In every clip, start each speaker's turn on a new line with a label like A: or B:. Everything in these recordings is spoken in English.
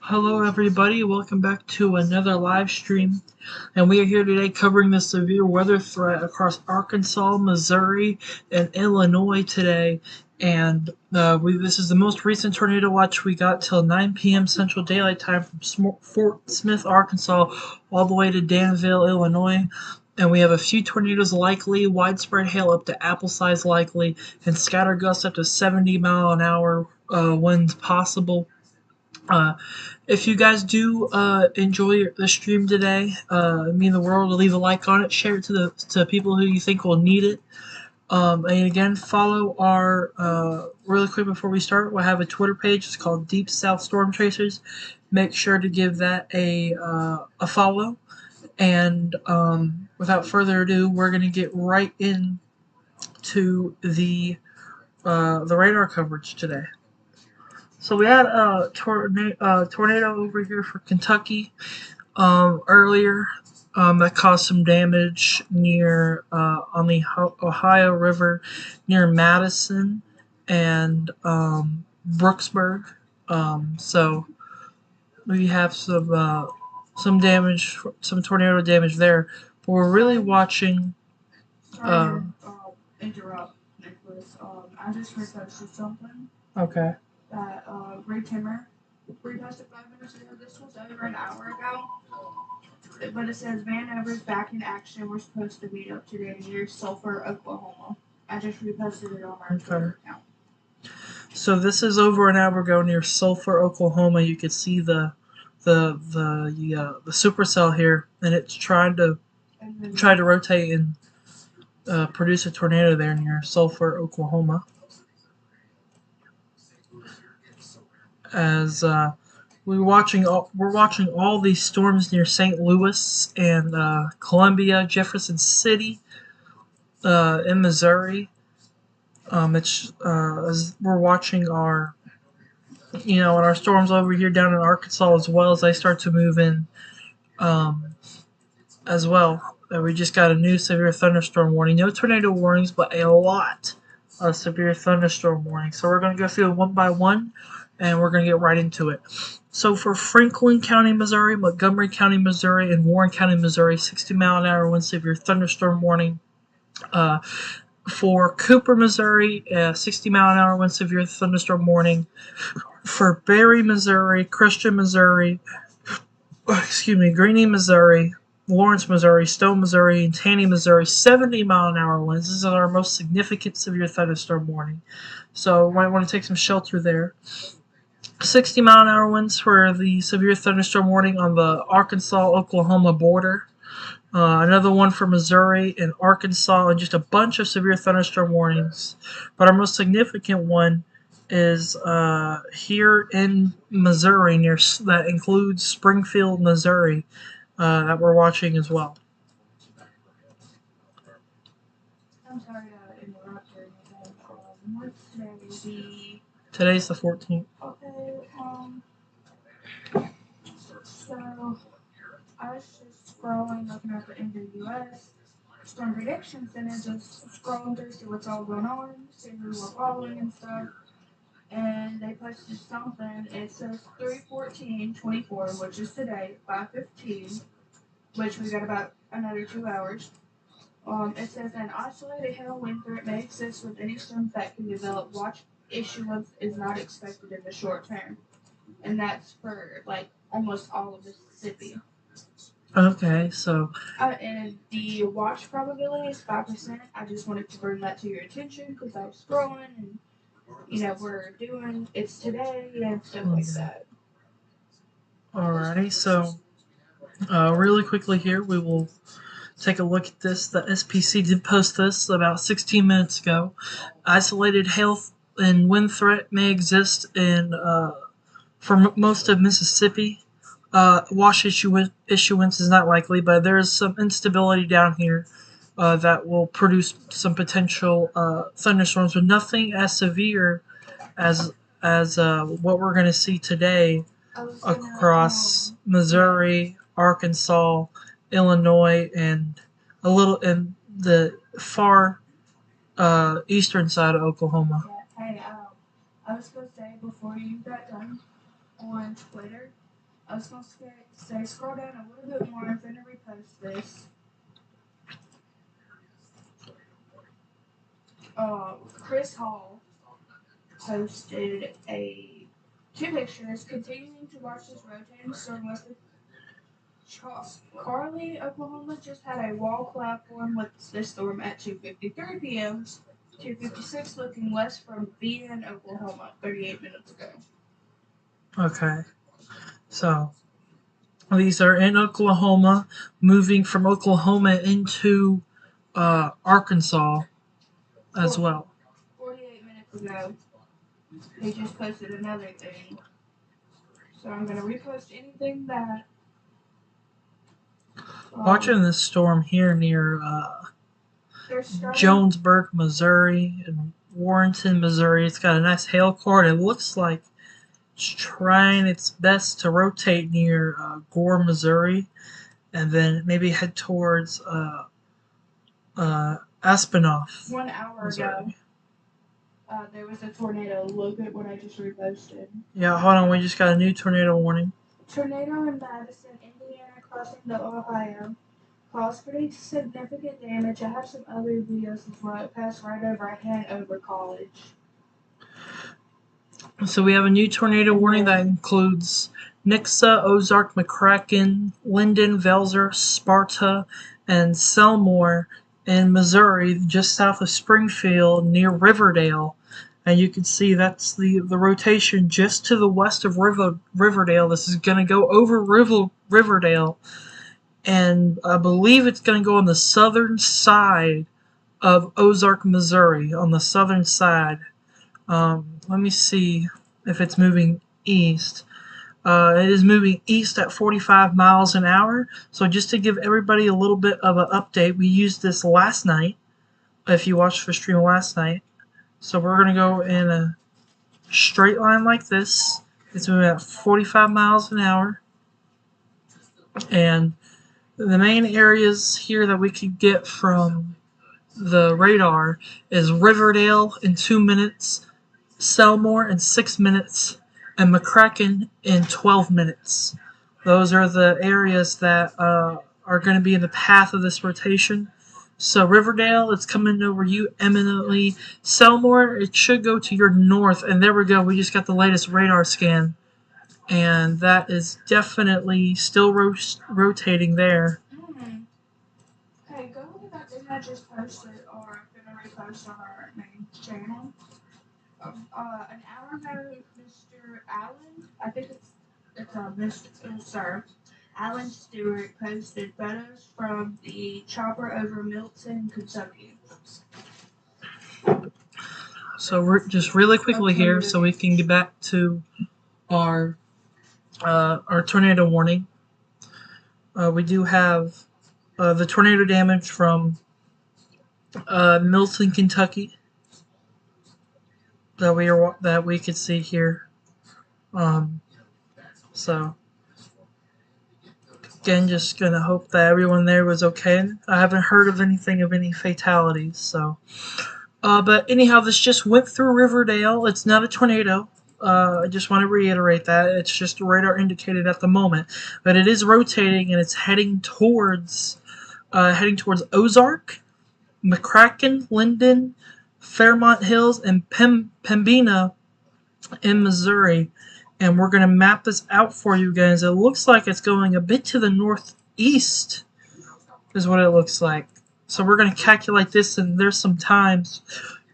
A: Hello, everybody. Welcome back to another live stream. And we are here today covering the severe weather threat across Arkansas, Missouri, and Illinois today. And this is the most recent tornado watch we got till 9 p.m. Central Daylight Time from Fort Smith, Arkansas, all the way to Danville, Illinois. And we have a few tornadoes likely, widespread hail up to apple size likely, and scatter gusts up to 70-mile-an-hour winds possible. Uh, if you guys do enjoy the stream today, it mean the world. Leave a like on it, share it to people who you think will need it. And again, follow our really quick before we start. We'll have a Twitter page. It's called Deep South Storm Chasers. Make sure to give that a follow. And without further ado, we're gonna get right into the radar coverage today. So we had a tornado over here for Kentucky earlier that caused some damage near on the Ohio River near Madison and Brooksburg. So we have some damage, some tornado damage there. But we're really watching.
B: Sorry to interrupt, Nicholas. I just reposted something
A: Okay.
B: that Ray Timmer reposted 5 minutes ago. This was over an hour ago. But it says Van Ever's back in action. We're supposed to meet up today near Sulphur, Oklahoma. I just reposted it on our Twitter account.
A: So this is over an hour ago near Sulphur, Oklahoma. You could see the supercell here, and it's trying to rotate and produce a tornado there near Sulphur, Oklahoma. As we're watching all these storms near St. Louis and Columbia, Jefferson City, in Missouri. It's as we're watching our storms over here down in Arkansas as well as they start to move in, as well. We just got a new severe thunderstorm warning. No tornado warnings, but a lot of severe thunderstorm warnings. So we're going to go through them one by one, and we're going to get right into it. So for Franklin County, Missouri, Montgomery County, Missouri, and Warren County, Missouri, 60-mile-an-hour wind severe thunderstorm warning. For Cooper, Missouri, 60-mile-an-hour wind severe thunderstorm warning. For Berry, Missouri, Christian, Missouri, Greeny, Missouri, Lawrence, Missouri, Stone, Missouri, and Taney, Missouri, 70-mile-an-hour winds. This is our most significant severe thunderstorm warning. So might want to take some shelter there. 60-mile-an-hour winds for the severe thunderstorm warning on the Arkansas-Oklahoma border. Another one for Missouri and Arkansas, and just a bunch of severe thunderstorm warnings. But our most significant one is here in Missouri, that includes Springfield, Missouri, that we're watching as well.
B: I'm sorry to interrupt or anything. What's today?
A: Today's the 14th.
B: Okay. So I was just scrolling, looking at the NWS Storm Prediction Center, just scrolling through, see what's all going on, see who we're following and stuff. And they posted something. It says 3/14/24, which is today, 5:15, which we got about another 2 hours. It says an isolated hail wind threat may exist with any storms that can develop. Watch issuance is not expected in the short term, and that's for like almost all of Mississippi.
A: Okay, so.
B: And the watch probability is 5%. I just wanted to bring that to your attention because I was scrolling and we're doing it's today and stuff like that.
A: Alrighty, so really quickly here, we will take a look at this. The SPC did post this about 16 minutes ago. Isolated hail and wind threat may exist for most of Mississippi. Wash issuance is not likely, but there is some instability down here that will produce some potential thunderstorms, but nothing as severe as what we're going to see today across Missouri, Arkansas, Illinois, and a little in the far eastern side of Oklahoma.
B: Yeah, hey, I was supposed to say before you got done on Twitter, I was going to say, scroll down a little bit more. I'm going to repost this. Chris Hall posted two pictures continuing to watch this rotating storm west of Carly, Oklahoma just had a wall cloud form with this storm at 2:53 p.m. 2:56 looking west from Bean, Oklahoma, 38 minutes ago.
A: Okay, so these are in Oklahoma, moving from Oklahoma into Arkansas as well.
B: 48 minutes ago, they just posted another thing. So I'm going to repost anything that.
A: Watching this storm here near Jonesburg, Missouri, and Warrenton, Missouri. It's got a nice hail core. It looks like it's trying its best to rotate near Gore, Missouri, and then maybe head towards Aspenoff.
B: 1 hour
A: Missouri.
B: ago, there was a tornado. Look at what I just reposted.
A: Yeah, hold on. We just got a new tornado warning.
B: Tornado in Madison, Indiana, crossing the Ohio. Caused pretty significant damage. I have some other videos as well. It passed right over Hanover College.
A: So we have a new tornado warning that includes Nixa, Ozark, McCracken, Linden, Velzer, Sparta, and Selmore in Missouri, just south of Springfield near Riverdale. And you can see that's the rotation just to the west of Riverdale. This is going to go over Riverdale. And I believe it's going to go on the southern side of Ozark, Missouri, on the southern side. Let me see if it's moving east. It is moving east at 45 miles an hour. So just to give everybody a little bit of an update, we used this last night, if you watched the stream last night. So we're going to go in a straight line like this. It's moving at 45 miles an hour. And the main areas here that we could get from the radar is Riverdale in 2 minutes, Selmore in 6 minutes, and McCracken in 12 minutes. Those are the areas that are going to be in the path of this rotation. So Riverdale, it's coming over you eminently. Selmore, it should go to your north, and there we go. We just got the latest radar scan. And that is definitely still rotating there.
B: Hey, go look at that thing I just posted, or I'm going to repost on our main channel. An hour ago, Mr. Allen, I think it's Mr. Sir, Alan Stewart posted photos from the chopper over Milton, Kentucky.
A: So we're just really quickly here, so we can get back to our tornado warning. We do have the tornado damage from Milton, Kentucky, that we could see here. So again, just gonna hope that everyone there was okay. I haven't heard of anything of any fatalities. So, but anyhow, this just went through Riverdale. It's not a tornado. I just want to reiterate that it's just radar indicated at the moment, but it is rotating and it's heading towards Ozark, McCracken, Linden, Fairmont Hills, and Pembina in Missouri. And we're going to map this out for you guys. It looks like it's going a bit to the northeast, is what it looks like. So we're going to calculate this, and there's some times.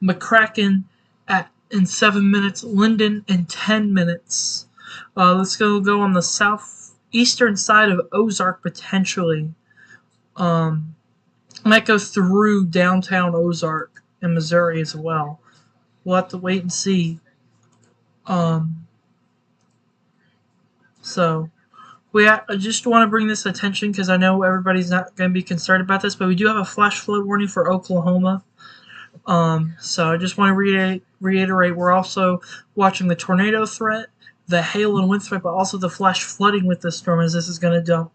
A: McCracken in 7 minutes, Linden in 10 minutes. Let's go on the southeastern side of Ozark potentially. Might go through downtown Ozark in Missouri as well. We'll have to wait and see. So I just want to bring this attention because I know everybody's not going to be concerned about this, but we do have a flash flood warning for Oklahoma. So I just want to reiterate, we're also watching the tornado threat, the hail and wind threat, but also the flash flooding with this storm, as this is going to dump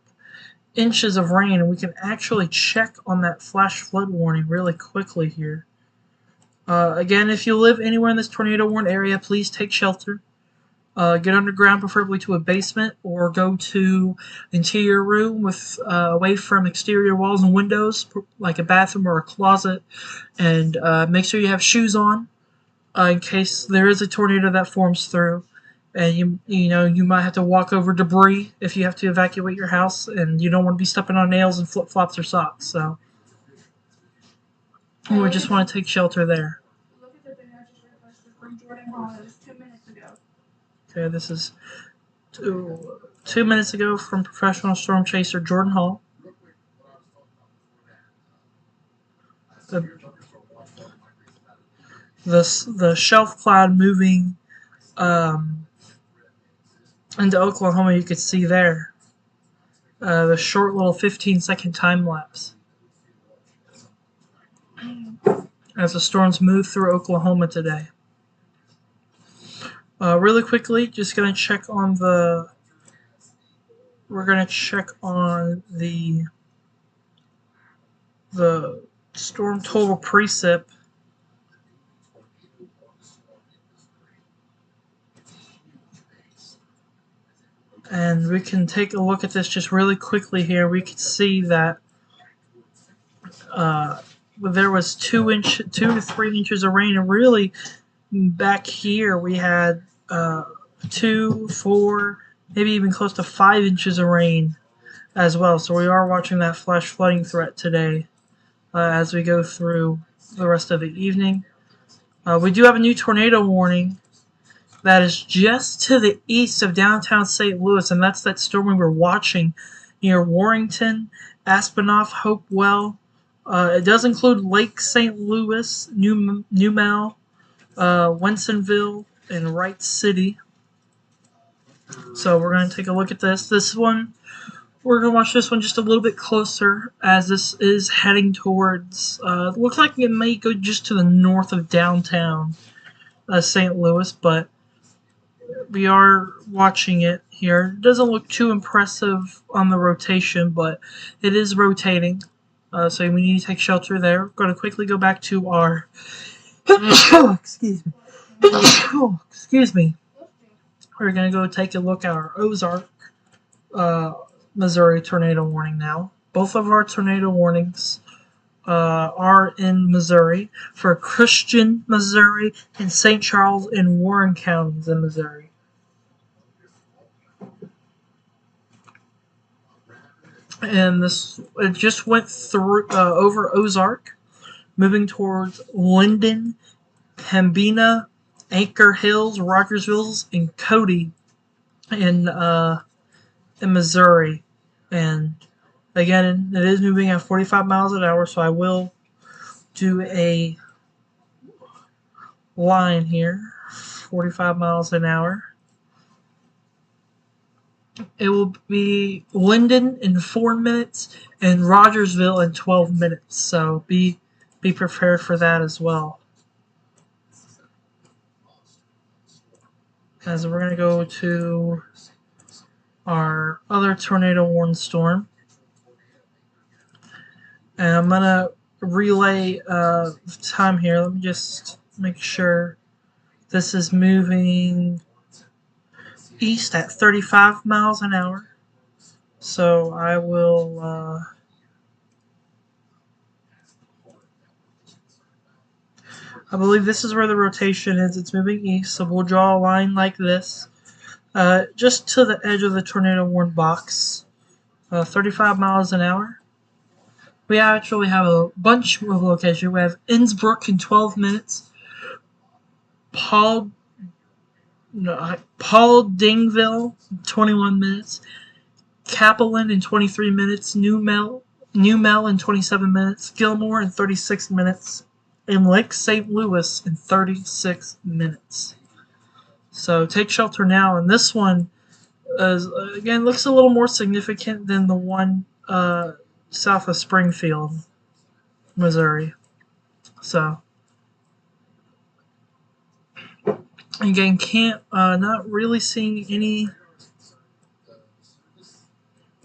A: inches of rain, and we can actually check on that flash flood warning really quickly here. Again, if you live anywhere in this tornado warned area, please take shelter. Get underground, preferably to a basement, or go to interior room with away from exterior walls and windows, like a bathroom or a closet, and make sure you have shoes on in case there is a tornado that forms through. And you might have to walk over debris if you have to evacuate your house, and you don't want to be stepping on nails and flip flops or socks. So
B: Hey,
A: we just want to take shelter there.
B: look at the thing I just requested from Jordan Hall. It was 2 minutes ago.
A: Okay, this is 2 minutes ago from professional storm chaser Jordan Hall. The, the shelf cloud moving um, into Oklahoma, you could see there. The short little 15-second time lapse as the storms move through Oklahoma today. Really quickly, just gonna check on the. We're gonna check on the storm total precip. And we can take a look at this just really quickly here. We can see that there was 2 to 3 inches of rain, and really back here we had 2, 4, maybe even close to 5 inches of rain as well. So we are watching that flash flooding threat today as we go through the rest of the evening. We do have a new tornado warning that is just to the east of downtown St. Louis, and that's that storm we were watching near Warrington, Aspenoff, Hopewell. It does include Lake St. Louis, Newmel, Winsonville, and Wright City. So we're going to take a look at this. We're going to watch this one just a little bit closer as this is heading towards, looks like it may go just to the north of downtown St. Louis, but we are watching it here. It doesn't look too impressive on the rotation, but it is rotating. So we need to take shelter there. We're going to quickly go back to our... excuse me. Excuse me. We're going to go take a look at our Ozark, Missouri tornado warning now. Both of our tornado warnings are in Missouri for Christian, Missouri, and St. Charles and Warren counties in Missouri. And it just went through over Ozark, moving towards Linden, Pembina, Anchor Hills, Rogersville, and Cody in Missouri. And again, it is moving at 45 miles an hour, so I will do a line here, 45 miles an hour. It will be Linden in 4 minutes and Rogersville in 12 minutes. So be prepared for that as well. As we're going to go to our other tornado warned storm. And I'm going to relay time here. Let me just make sure this is moving east at 35 miles an hour. So I will I believe this is where the rotation is. It's moving east, so we'll draw a line like this. Just to the edge of the tornado warned box. 35 miles an hour. We actually have a bunch of locations. We have Innsbruck in 12 minutes. Paul Dingville, 21 minutes. Capelin in 23 minutes. Newmel in 27 minutes. Gilmore in 36 minutes. And Lake St. Louis in 36 minutes. So take shelter now. And this one, again, looks a little more significant than the one south of Springfield, Missouri. So, again, not really seeing any,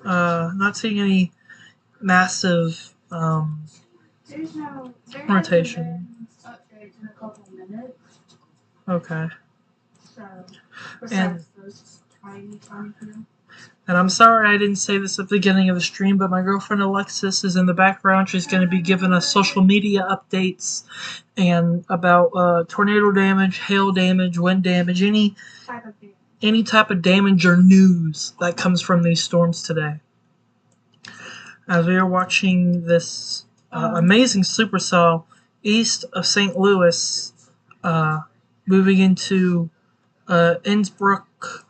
A: not seeing any massive rotation.
B: Updates in a couple minutes.
A: Okay.
B: So,
A: And
B: besides those tiny few.
A: And I'm sorry I didn't say this at the beginning of the stream, but my girlfriend Alexis is in the background. She's going to be giving us social media updates and about tornado damage, hail damage, wind damage, any type of damage or news that comes from these storms today. As we are watching this amazing supercell east of St. Louis, moving into Innsbruck,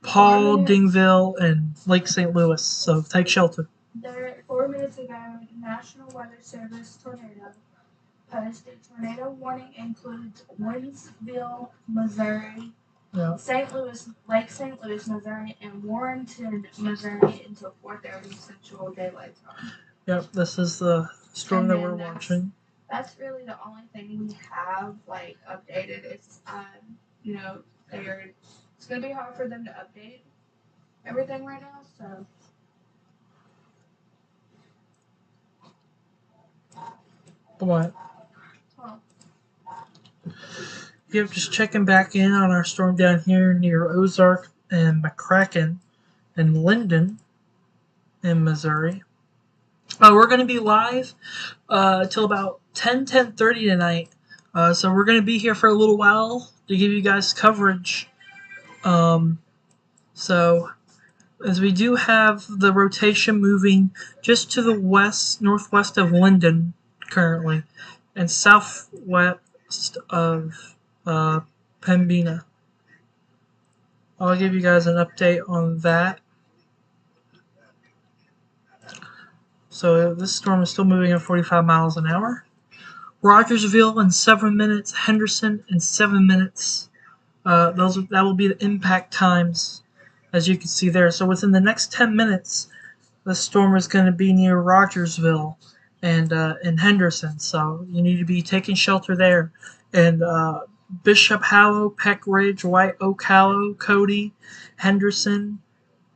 A: Paul, Dingville, and Lake St. Louis. So take shelter.
B: 4 minutes ago, National Weather Service tornado posted tornado warning includes Winsville, Missouri, St. Louis, Lake St. Louis, Missouri, and Warrenton, Missouri until 4:30 Central Daylight Time.
A: Yep, this is the storm that we're watching.
B: That's really the only thing we have updated. It's it's gonna be hard for them to update everything right now. So.
A: What? Yep, just checking back in on our storm down here near Ozark and McCracken and Linden in Missouri. We're going to be live till about 10:30 tonight. So we're going to be here for a little while to give you guys coverage. So as we do have the rotation moving just to the northwest of Linden currently, and southwest of Pembina. I'll give you guys an update on that. So this storm is still moving at 45 miles an hour. Rogersville in 7 minutes, Henderson in 7 minutes. That will be the impact times, as you can see there. So within the next 10 minutes, the storm is going to be near Rogersville and in Henderson. So you need to be taking shelter there. And Bishop Hollow, Peck Ridge, White Oak Hollow, Cody, Henderson,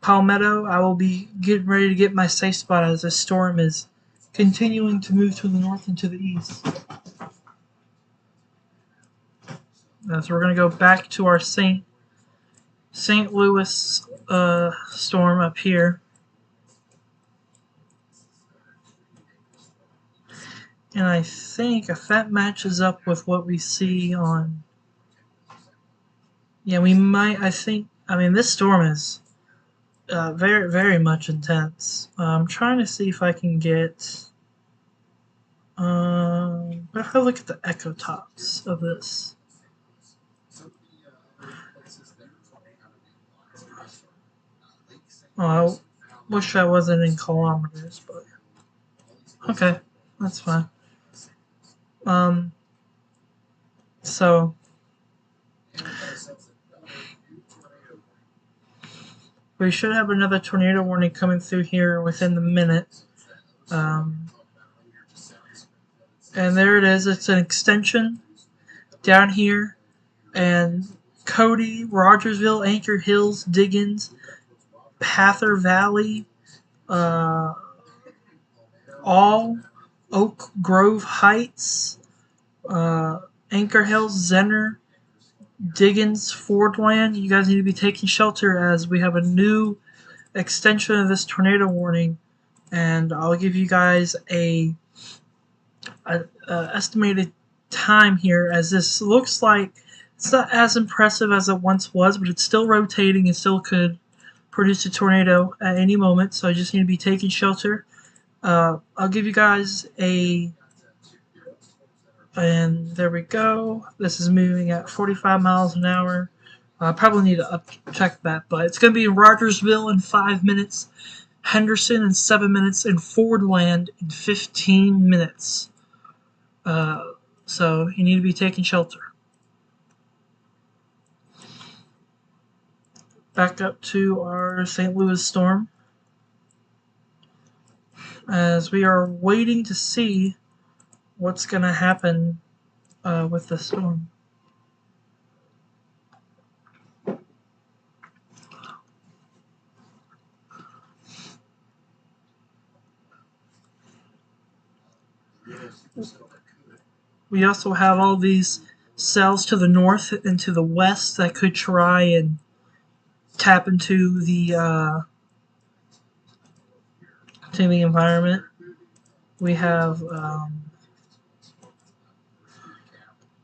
A: Palmetto, I will be getting ready to get my safe spot as this storm is continuing to move to the north and to the east. So we're going to go back to our St. Louis storm up here. And I think if that matches up with what we see on... Yeah, we might, this storm is very, very much intense. I'm trying to see if I can get... if I look at the echo tops of this. Oh, I wish I wasn't in kilometers, but... Okay, that's fine. So... we should have another tornado warning coming through here within the minute. And there it is. It's an extension down here. And Cody, Rogersville, Anchor Hills, Diggins, Pather Valley, all Oak Grove Heights, Anchor Hills, Zenner, Diggins, Fordland. You guys need to be taking shelter as we have a new extension of this tornado warning, and I'll give you guys a estimated time here, as this looks like it's not as impressive as it once was, but it's still rotating and still could produce a tornado at any moment, so I just need to be taking shelter. I'll give you guys and there we go. This is moving at 45 miles an hour. I probably need to check that, but it's going to be in Rogersville in 5 minutes, Henderson in 7 minutes, and Fordland in 15 minutes. So you need to be taking shelter. Back up to our St. Louis storm, as we are waiting to see what's going to happen with the storm. We also have all these cells to the north and to the west that could try and tap into the environment. We have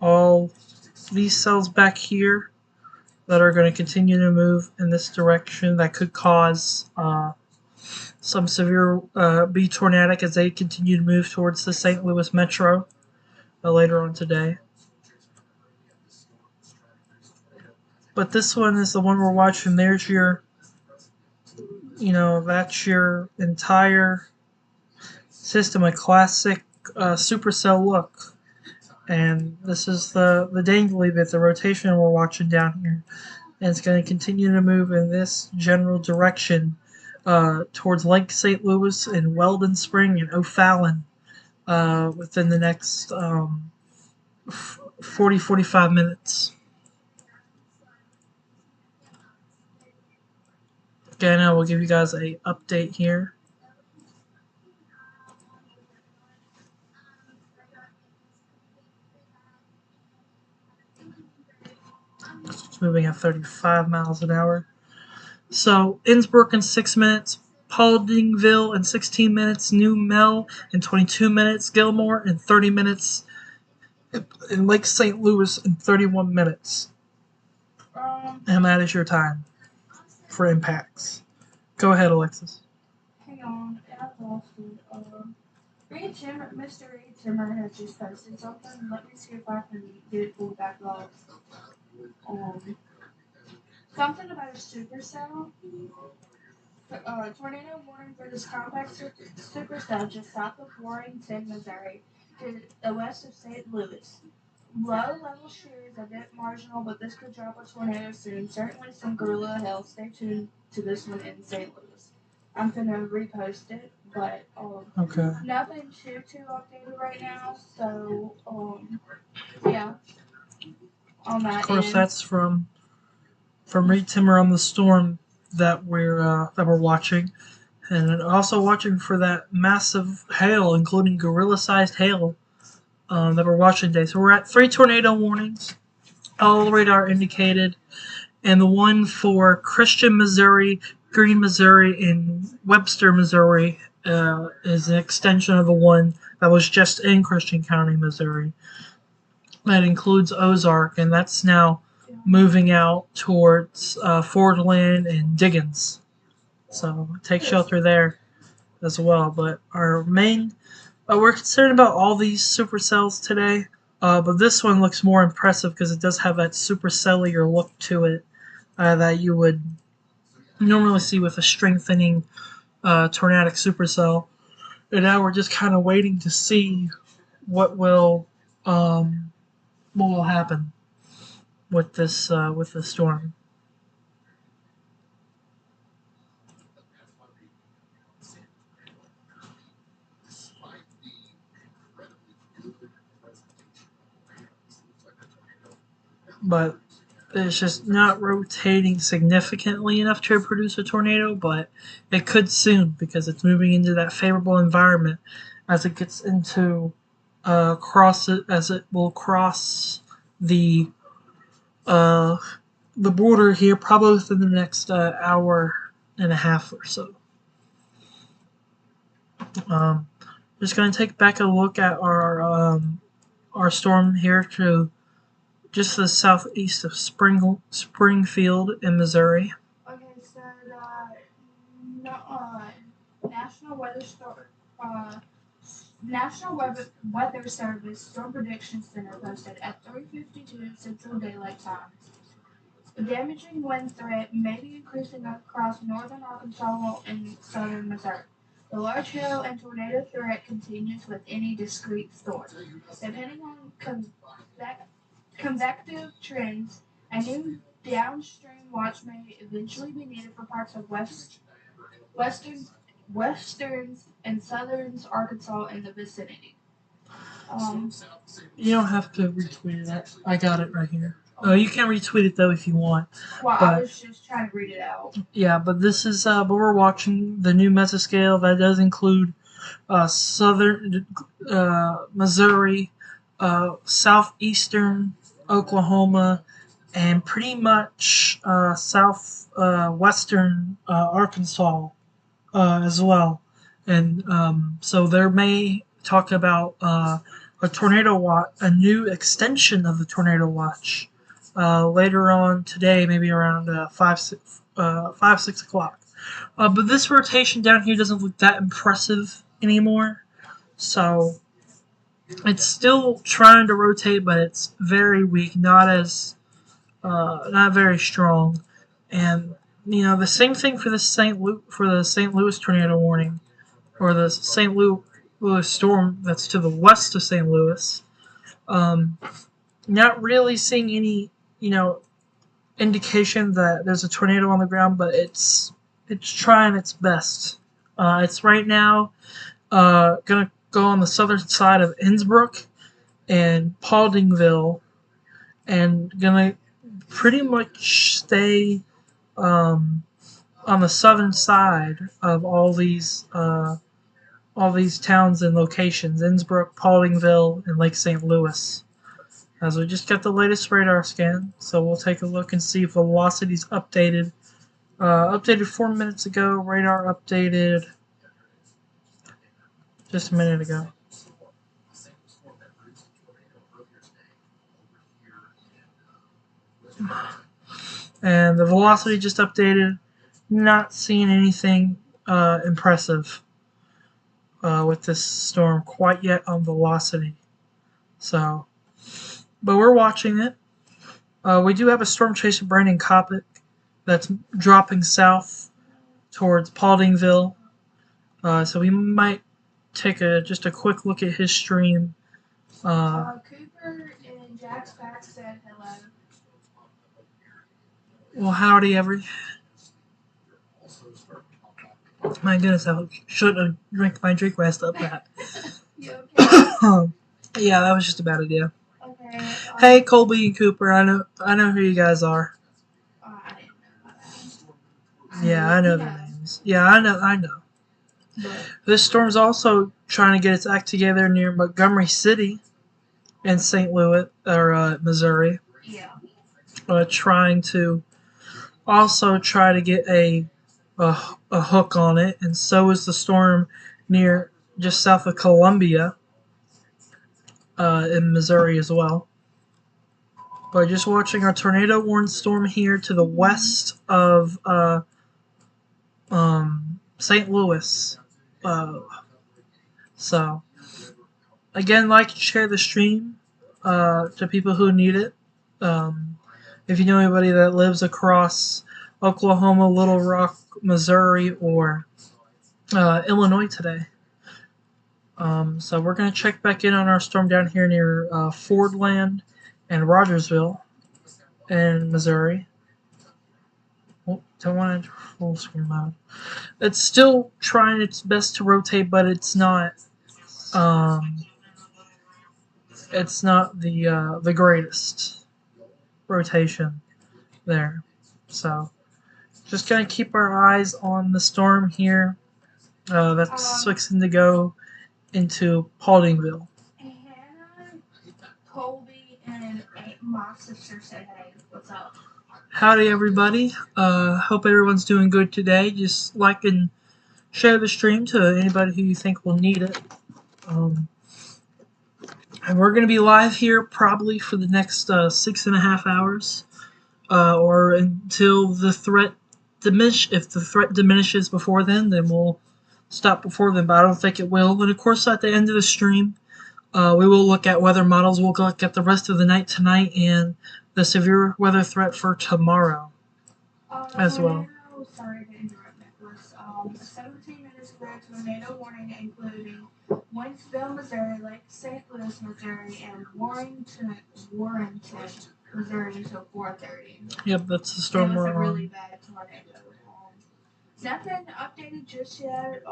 A: all these cells back here that are going to continue to move in this direction that could cause some severe be tornadic as they continue to move towards the St. Louis metro later on today. But this one is the one we're watching. There's your, that's your entire system, a classic supercell look. And this is the dangly bit, the rotation we're watching down here. And it's going to continue to move in this general direction towards Lake St. Louis and Weldon Spring and O'Fallon within the next 40-45 minutes. Again, I will give you guys a update here. It's moving at 35 miles an hour. So Innsbruck in 6 minutes, Pauldingville in 16 minutes, New Mel in 22 minutes, Gilmore in 30 minutes, and Lake St. Louis in 31 minutes. And that is your time for impacts. Go ahead, Alexis.
B: Hang on, I lost it. Mr. Reed Timmer has just posted something. Let me see if I can get it pulled back up. Something about a supercell. Tornado warning for this compact supercell just south of Warrington, Missouri, to the west of St. Louis. Low-level shear is a bit marginal, but this could drop a tornado soon. Certainly some guerrilla hell. Stay tuned to this one in St. Louis. I'm gonna repost it, but
A: okay.
B: Nothing too updated right now. So yeah. On that.
A: Of course,
B: end.
A: that's from Reed Timmer on the storm that we're watching, and also watching for that massive hail, including gorilla-sized hail. That we're watching today. So we're at 3 tornado warnings, all radar indicated, and the one for Christian, Missouri, Green, Missouri, and Webster, Missouri is an extension of the one that was just in Christian County, Missouri. That includes Ozark, and that's now moving out towards Fordland and Diggins. So take shelter there as well. But our main, we're concerned about all these supercells today. But this one looks more impressive because it does have that supercellular look to it that you would normally see with a strengthening tornadic supercell. And now we're just kind of waiting to see what will happen with this storm. But it's just not rotating significantly enough to produce a tornado, but it could soon because it's moving into that favorable environment as it gets into as it will cross the border here probably within the next hour and a half or so. Just going to take back a look at our storm here to just to the southeast of Springfield in Missouri.
B: Okay, so the National Weather Service Storm Prediction Center posted at 3:52 Central Daylight Time. The damaging wind threat may be increasing across northern Arkansas and southern Missouri. The large hail and tornado threat continues with any discrete storm. Depending on convective trends, a new downstream watch may eventually be needed for parts of western and southern Arkansas and the vicinity.
A: You don't have to retweet it. I got it right here. Oh, you can retweet it though if you want.
B: Well, I was just trying to read it out.
A: Yeah, but this is but we're watching the new mesoscale that does include southern Missouri, southeastern Oklahoma, and pretty much southwestern Arkansas as well. And so there may talk about a tornado watch, a new extension of the tornado watch later on today, maybe around 5, 6 o'clock. But this rotation down here doesn't look that impressive anymore. So it's still trying to rotate, but it's very weak, not very strong. And the same thing for the St. Louis tornado warning, or the St. Louis storm that's to the west of St. Louis. Um, Not really seeing any indication that there's a tornado on the ground, but it's trying its best. It's right now gonna go on the southern side of Innsbruck and Pauldingville, and gonna pretty much stay um, on the southern side of all these towns and locations: Innsbruck, Pauldingville, and Lake St. Louis. As we just got the latest radar scan, so we'll take a look and see if velocity's updated. Updated 4 minutes ago. Radar updated just a minute ago. And the velocity just updated. Not seeing anything impressive with this storm quite yet on velocity. So, but we're watching it. We do have a storm chaser, Brandon Kopic, that's dropping south towards Pauldingville. So we might take just a quick look at his stream.
B: Cooper and Jack's back said hello.
A: Well, howdy, My goodness, I should have drank my drink rest up that.
B: You okay?
A: Yeah, that was just a bad idea.
B: Okay.
A: Hey, Colby and Cooper, I know who you guys are.
B: I didn't know that.
A: Yeah, I know their names. Yeah, I know.
B: But
A: This storm's also trying to get its act together near Montgomery City in St. Louis, or Missouri.
B: yeah.
A: Trying to also try to get a hook on it, and so is the storm near just south of Columbia in Missouri as well. But just watching our tornado warned storm here to the west of St. Louis. So again, like and share the stream to people who need it. If you know anybody that lives across Oklahoma, Little Rock, Missouri, or Illinois today. So we're going to check back in on our storm down here near Fordland and Rogersville in Missouri. Oh, don't want to enter full screen mode. It's still trying its best to rotate, but it's not. It's not the greatest rotation there. So just gonna keep our eyes on the storm here. That's fixing to go into Pauldingville.
B: Hannah, Colby, and my sister said, hey, what's up?
A: Howdy, everybody. Hope everyone's doing good today. Just like and share the stream to anybody who you think will need it. And we're going to be live here probably for the next 6.5 hours, or until the threat diminishes. If the threat diminishes before then we'll stop before then, but I don't think it will. And of course, at the end of the stream, we will look at weather models. We'll look at the rest of the night tonight and the severe weather threat for tomorrow as well.
B: Sorry to interrupt, Nicholas. 17 minutes ago, tornado warning including Wentzville, Missouri, Lake St. Louis, Missouri, and Warrenton, Missouri until 4:30.
A: Yep, that's the storm we're
B: It was a
A: on.
B: really bad tornado. Nothing updated just yet.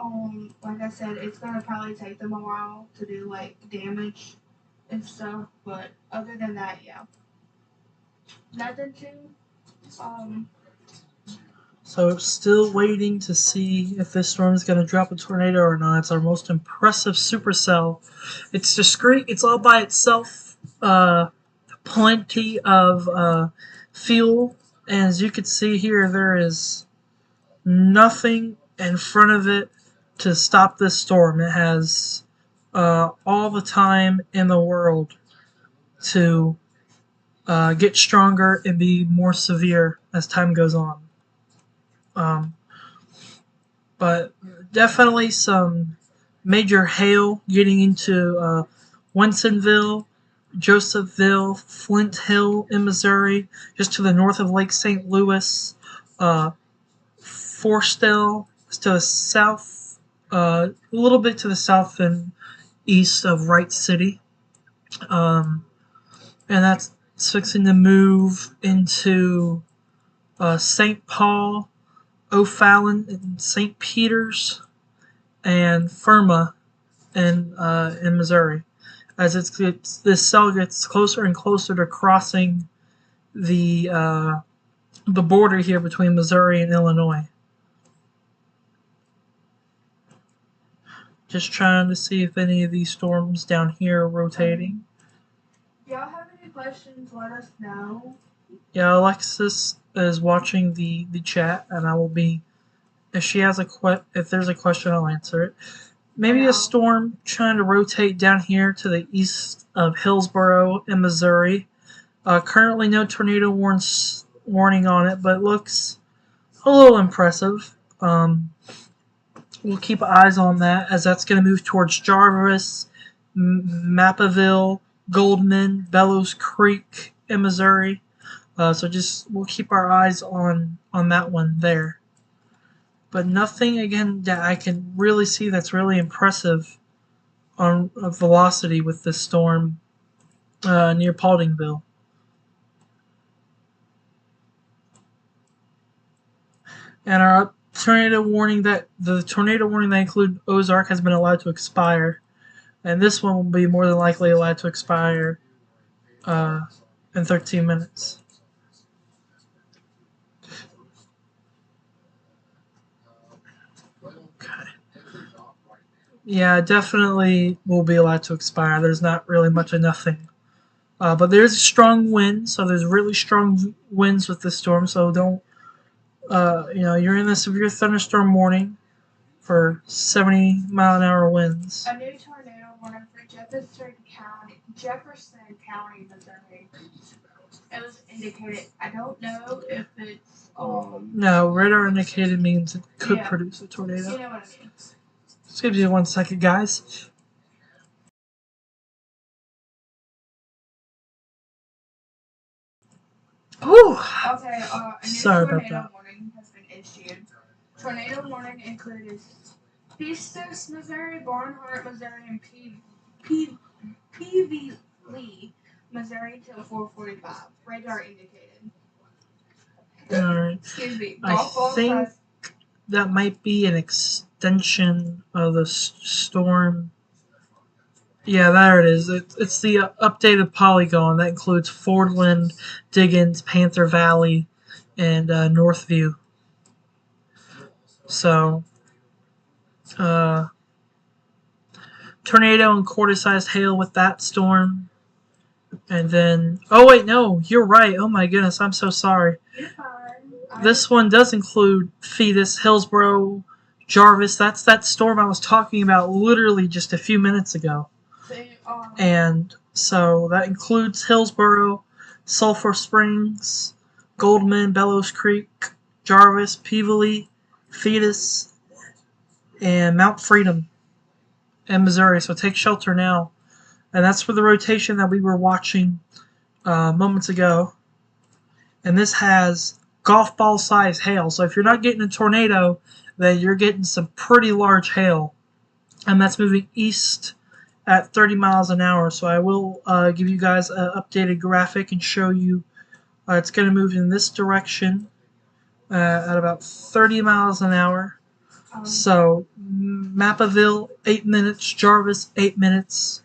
B: Like I said, it's gonna probably take them a while to do like damage and stuff. But other than that, yeah, nothing too.
A: So still waiting to see if this storm is going to drop a tornado or not. It's our most impressive supercell. It's discrete. It's all by itself. plenty of fuel. And as you can see here, there is nothing in front of it to stop this storm. It has all the time in the world to get stronger and be more severe as time goes on. Um, but definitely some major hail getting into Winstonville, Josephville, Flint Hill in Missouri, just to the north of Lake St. Louis, Forstell to the south, a little bit to the south and east of Wright City. And that's fixing to move into St. Paul, O'Fallon, and St. Peter's, and Firma in Missouri. As this cell gets closer and closer to crossing the border here between Missouri and Illinois. Just trying to see if any of these storms down here are rotating.
B: If y'all have any questions, let us know.
A: Yeah, Alexis is watching the chat, and I will be. If she has if there's a question, I'll answer it. Maybe a storm trying to rotate down here to the east of Hillsboro in Missouri. Currently, no tornado warning on it, but it looks a little impressive. We'll keep eyes on that as that's going to move towards Jarvis, Mappaville, Goldman, Bellows Creek in Missouri. So we'll keep our eyes on that one there. But nothing again that I can really see that's really impressive on velocity with this storm near Pauldingville. And our tornado warning that include Ozark has been allowed to expire, and this one will be more than likely allowed to expire in 13 minutes. Okay. Yeah, definitely will be allowed to expire. There's not really much of nothing. But there's a strong wind, so there's really strong winds with this storm, so don't, you're in a severe thunderstorm warning for 70-mile-an-hour winds.
B: A new tornado warning for Jefferson County, Missouri. It was indicated. I don't know if it's
A: No, radar indicated means it could produce a tornado.
B: You know what I mean.
A: Just give you 1 second, guys. Whew.
B: Okay, a new
A: Sorry
B: tornado warning has been issued. Tornado warning includes Festus, Missouri, Barnhart, Missouri, and P.V. Lee, Missouri till 4:45. Radar indicated.
A: Alright.
B: Excuse me.
A: I think that might be an extension of the storm. Yeah, there it is. It's the updated polygon that includes Fordland, Diggins, Panther Valley, and Northview. So, tornado and quarter-sized hail with that storm. And then, oh wait, no, you're right. Oh my goodness, I'm so sorry.
B: You're fine.
A: This one does include Fetus, Hillsboro, Jarvis. That's that storm I was talking about literally just a few minutes ago. And so that includes Hillsboro, Sulphur Springs, Goldman, Bellows Creek, Jarvis, Peevely, Fetus, and Mount Freedom in Missouri. So take shelter now. And that's for the rotation that we were watching moments ago. And this has golf ball size hail. So if you're not getting a tornado, then you're getting some pretty large hail. And that's moving east at 30 miles an hour. So I will give you guys an updated graphic and show you it's going to move in this direction at about 30 miles an hour. So Mappaville, 8 minutes. Jarvis, 8 minutes.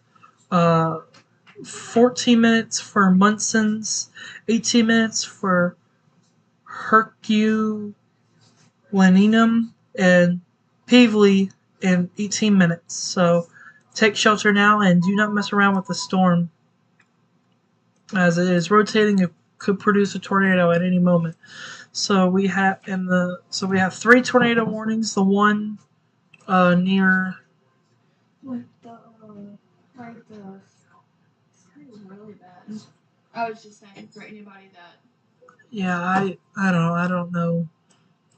A: 14 minutes for Munson's. 18 minutes for Herculaneum and Peevely in 18 minutes. So take shelter now and do not mess around with the storm. As it is rotating, it could produce a tornado at any moment. So we have we have 3 tornado warnings. The one near
B: Like the it was really bad. I was just saying for anybody that.
A: yeah, I don't know.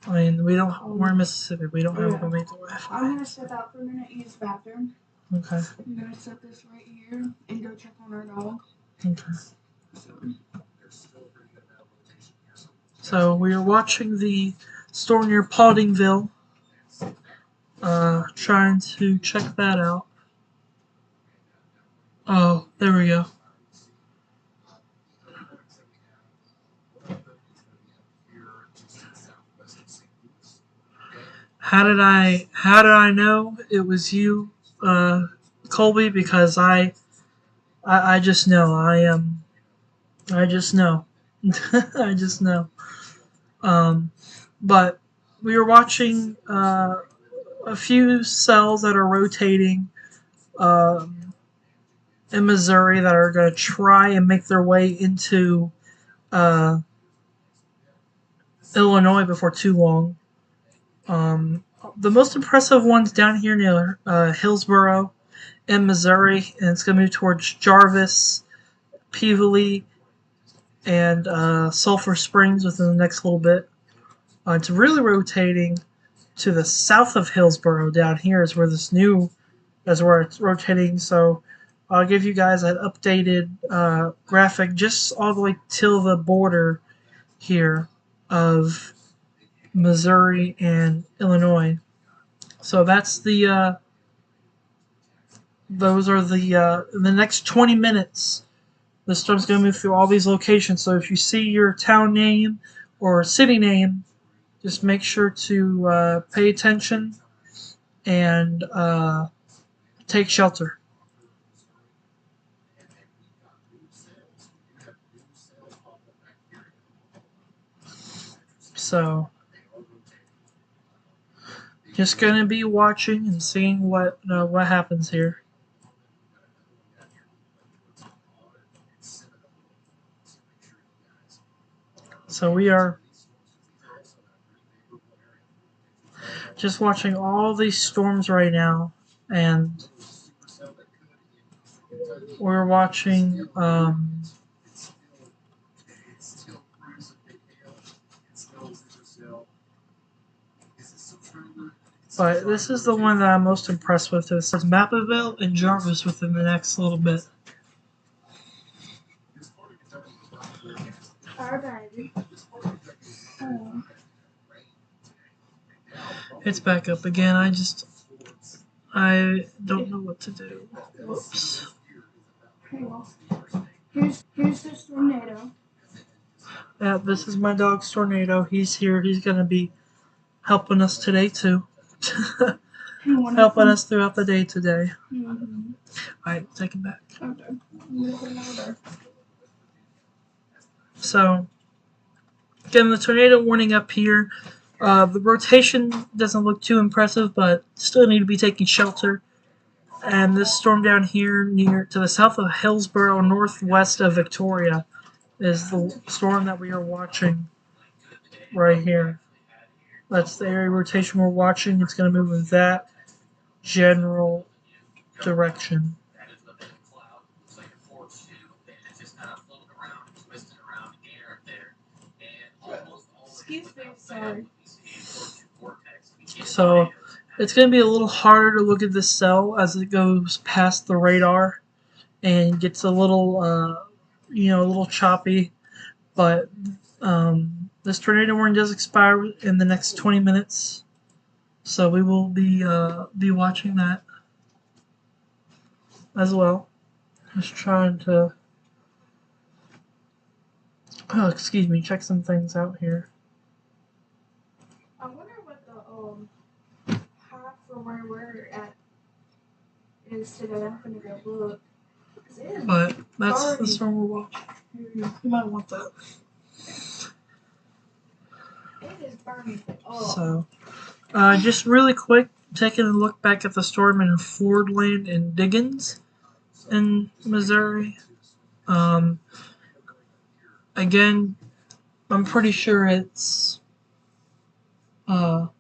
A: I mean, we're in Mississippi. We don't have a major Wi-Fi.
B: I'm gonna step out for a minute, use the bathroom.
A: Okay.
B: I'm gonna set this right here and go check on our dog.
A: Okay. So we are watching the storm near Pottingville. Trying to check that out. Oh, there we go. How did I know it was you, Colby? Because I just know. I just know. I just know. Um, but we were watching a few cells that are rotating in Missouri that are going to try and make their way into uh, Illinois before too long. The most impressive one's down here near Hillsboro in Missouri, and it's going to move towards Jarvis, Peevely, and Sulphur Springs within the next little bit. It's really rotating to the south of Hillsboro. Down here is where that's where it's rotating. So I'll give you guys an updated graphic just all the way till the border here of Missouri and Illinois. So that's those are the next 20 minutes. The storm's going to move through all these locations. So if you see your town name or city name, just make sure to pay attention and take shelter. So just going to be watching and seeing what happens here. So we are just watching all these storms right now, and we're watching but this is the one that I'm most impressed with. It says Mapaville and Jarvis within the next little bit.
B: Alright.
A: It's back up again. I don't know what to do. Whoops.
B: Here's this tornado.
A: Yeah, this is my dog's Tornado. He's here. He's gonna be helping us today too. Helping us throughout the day today.
B: Mm-hmm.
A: Alright, take him back.
B: Okay.
A: So, again, the tornado warning up here. The rotation doesn't look too impressive, but still need to be taking shelter. And this storm down here near to the south of Hillsboro, northwest of Victoria, is the storm that we are watching right here. That's the area rotation we're watching. It's going to move in that general direction.
B: Excuse me, sorry.
A: So it's going to be a little harder to look at this cell as it goes past the radar and gets a little, a little choppy. But this tornado warning does expire in the next 20 minutes, so we will be watching that as well. Just trying to, check some things out here.
B: I wonder what the half for where we're at is today. I'm gonna go look.
A: But that's the storm we're watching. You might want that.
B: It is burning. Oh.
A: So, just really quick, taking a look back at the storm in Fordland and Diggins in Missouri. again, I'm pretty sure it's not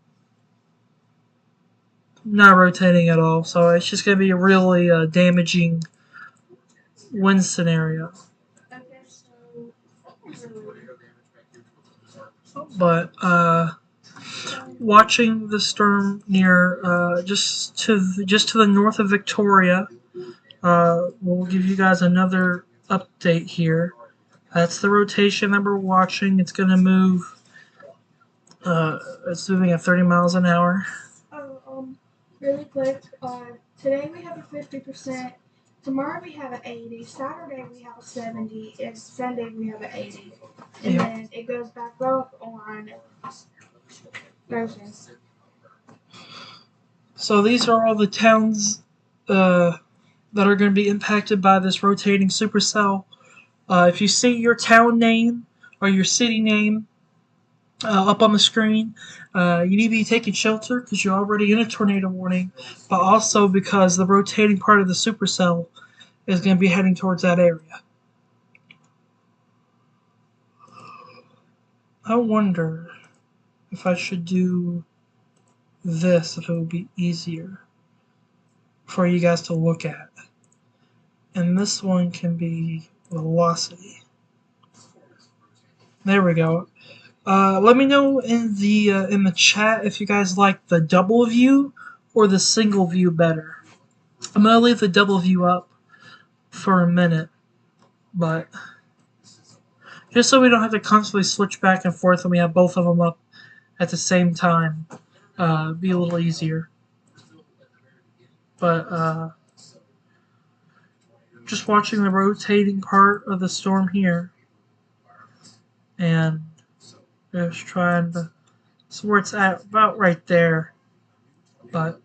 A: rotating at all, so it's just going to be a really damaging wind scenario.
B: Okay, so really,
A: But watching the storm near just to the north of Victoria, we'll give you guys another update here. That's the rotation that we're watching. It's going to move. It's moving at 30 miles an hour.
B: oh, really quick. Today we have a 50%. Tomorrow we have an 80. Saturday we have a 70. And Sunday we have an 80. And
A: Yep.
B: then it goes back up on Thursday.
A: So these are all the towns that are going to be impacted by this rotating supercell. If you see your town name or your city name up on the screen, you need to be taking shelter because you're already in a tornado warning, but also because the rotating part of the supercell is going to be heading towards that area. I wonder if I should do this, if it would be easier for you guys to look at. And this one can be velocity. There we go. Let me know in the chat if you guys like the double view or the single view better. I'm gonna leave the double view up for a minute, but just so we don't have to constantly switch back and forth and we have both of them up at the same time, be a little easier. But just watching the rotating part of the storm here, and just trying to. So where it's at, about right there, but.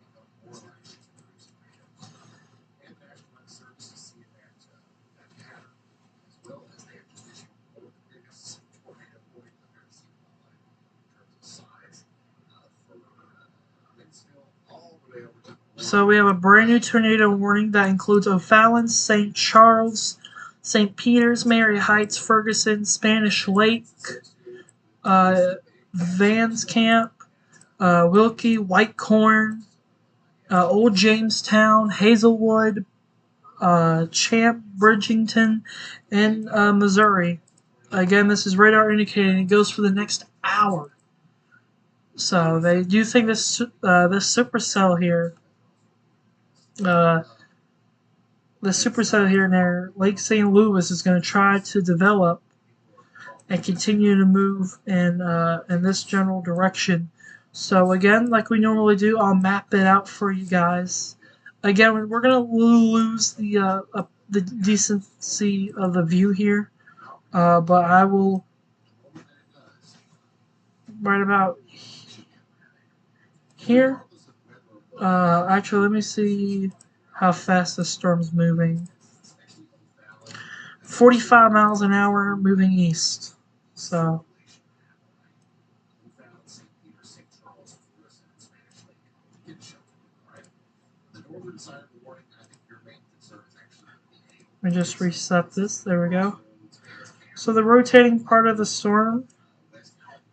A: So we have a brand new tornado warning that includes O'Fallon, St. Charles, St. Peter's, Mary Heights, Ferguson, Spanish Lake, Vans Camp, Wilkie, Whitecorn, Old Jamestown, Hazelwood, Champ, Bridgington, and Missouri. Again, this is radar indicating it goes for the next hour. So they do think this supercell here, the supercell here near Lake St. Louis is going to try to develop and continue to move in this general direction. So again, like we normally do, I'll map it out for you guys. Again, we're gonna lose the decency of the view here, but I will right about here. Actually, let me see how fast the storm's moving. 45 miles an hour, moving east. So. Let me just reset this. There we go. So the rotating part of the storm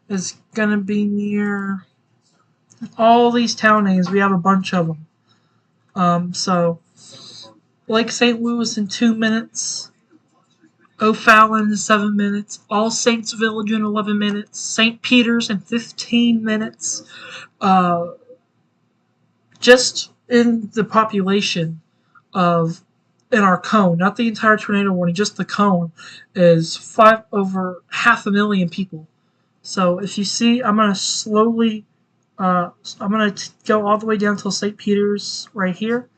A: is going to be near all these town names. We have a bunch of them. So Lake St. Louis in 2 minutes. O'Fallon in 7 minutes. All Saints Village in 11 minutes. St. Peter's in 15 minutes. Just in the population of in our cone, not the entire tornado warning, just the cone, is over 500,000 people. So if you see, I'm gonna slowly, I'm gonna go all the way down till St. Peter's right here,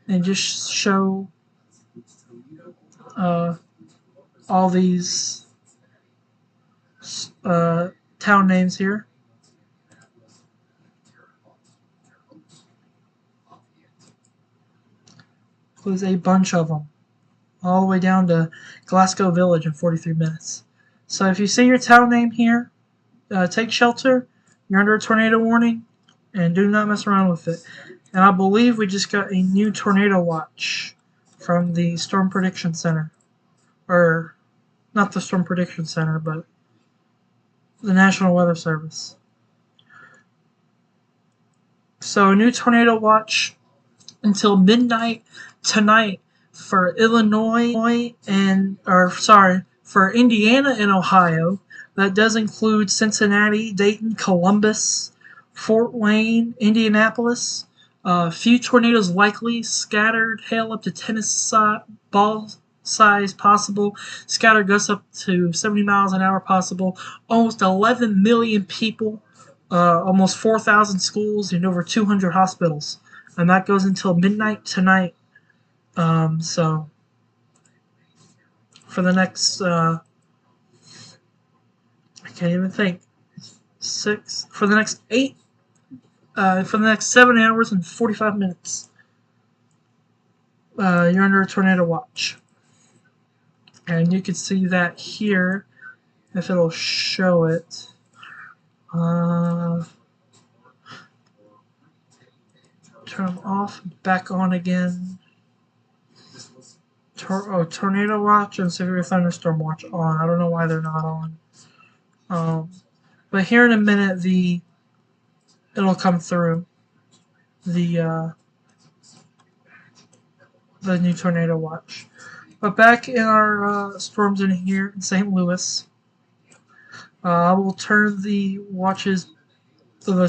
A: and just show all these town names here. There's a bunch of them, all the way down to Glasgow Village in 43 minutes. So if you see your town name here, take shelter. You're under a tornado warning, and do not mess around with it. And I believe we just got a new tornado watch from the Storm Prediction Center. Or Not the Storm Prediction Center, but the National Weather Service. So a new tornado watch until midnight tonight for Illinois for Indiana and Ohio. That does include Cincinnati, Dayton, Columbus, Fort Wayne, Indianapolis. Few tornadoes likely. Scattered hail up to tennis ball size possible. Scattered gusts up to 70 miles an hour possible. Almost 11 million people. Almost 4,000 schools and over 200 hospitals. And that goes until midnight tonight. So for the next, I can't even think, for the next 7 hours and 45 minutes, you're under a tornado watch. And you can see that here, if it'll show it. Turn them off, back on again. Tornado watch and severe thunderstorm watch on. I don't know why they're not on. But here in a minute, it'll come through the new tornado watch. But back in our storms in here in St. Louis, I will turn the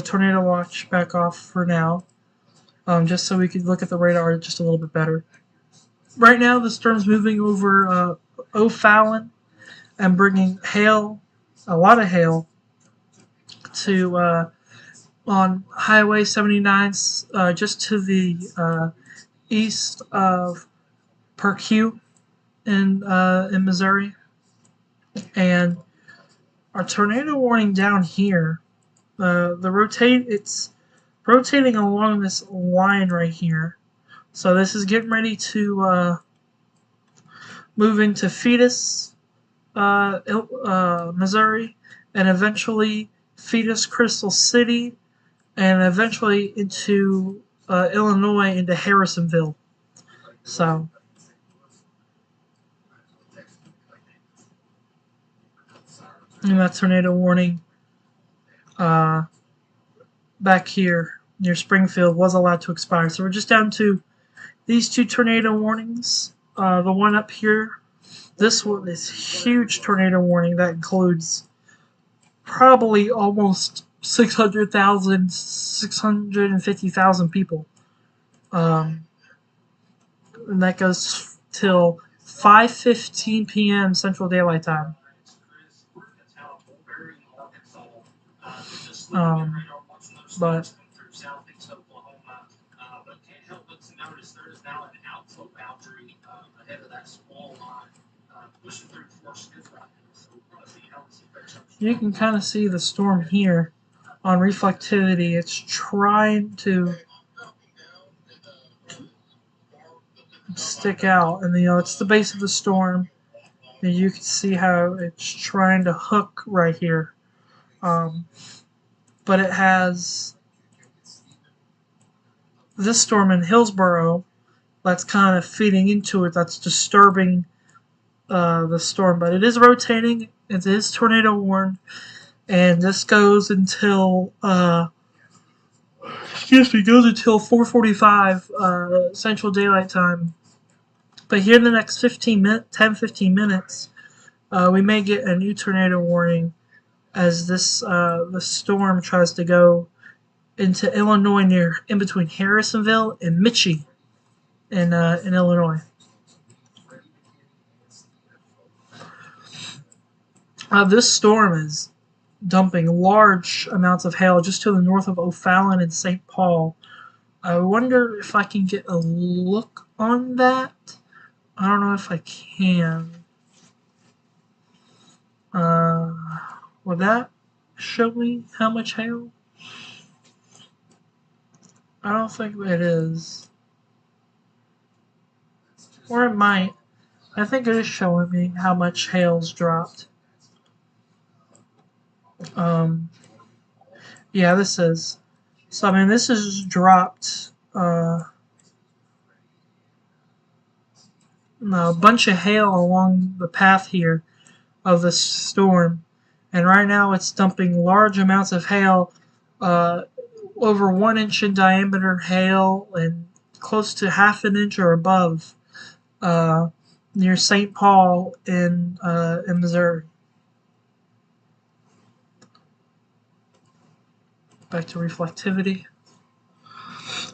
A: tornado watch back off for now, just so we could look at the radar just a little bit better. Right now, the storm's moving over O'Fallon and bringing hail, a lot of hail, to on Highway 79, just to the east of Perkue in Missouri. And our tornado warning down here, it's rotating along this line right here. So this is getting ready to move into Fetus, Missouri, and eventually Fetus, Crystal City, and eventually into Illinois, into Harrisonville. So and that tornado warning back here near Springfield was allowed to expire. So we're just down to these two tornado warnings. The one up here, this one is huge tornado warning that includes probably almost 650,000 people. And that goes till 5:15 p.m. Central Daylight Time. But you can kind of see the storm here on reflectivity. It's trying to stick out, and it's the base of the storm, and you can see how it's trying to hook right here. But it has this storm in Hillsborough that's kind of feeding into it, that's disturbing the storm. But it is rotating, it is tornado warned, and this goes until goes until 4:45 Central Daylight Time. But here in the next 10-15 minutes, we may get a new tornado warning as the storm tries to go into Illinois, in between Harrisonville and Mitchie in Illinois. This storm is dumping large amounts of hail just to the north of O'Fallon and St. Paul. I wonder if I can get a look on that. I don't know if I can. Would that show me how much hail? I don't think it is. Or it might. I think it is showing me how much hail's dropped. Yeah, this is. So, I mean, this is dropped a bunch of hail along the path here. of the storm. And right now it's dumping large amounts of hail, uh, over 1 inch in diameter hail, and close to half an inch or above, uh, near St. Paul in Missouri. Back to reflectivity.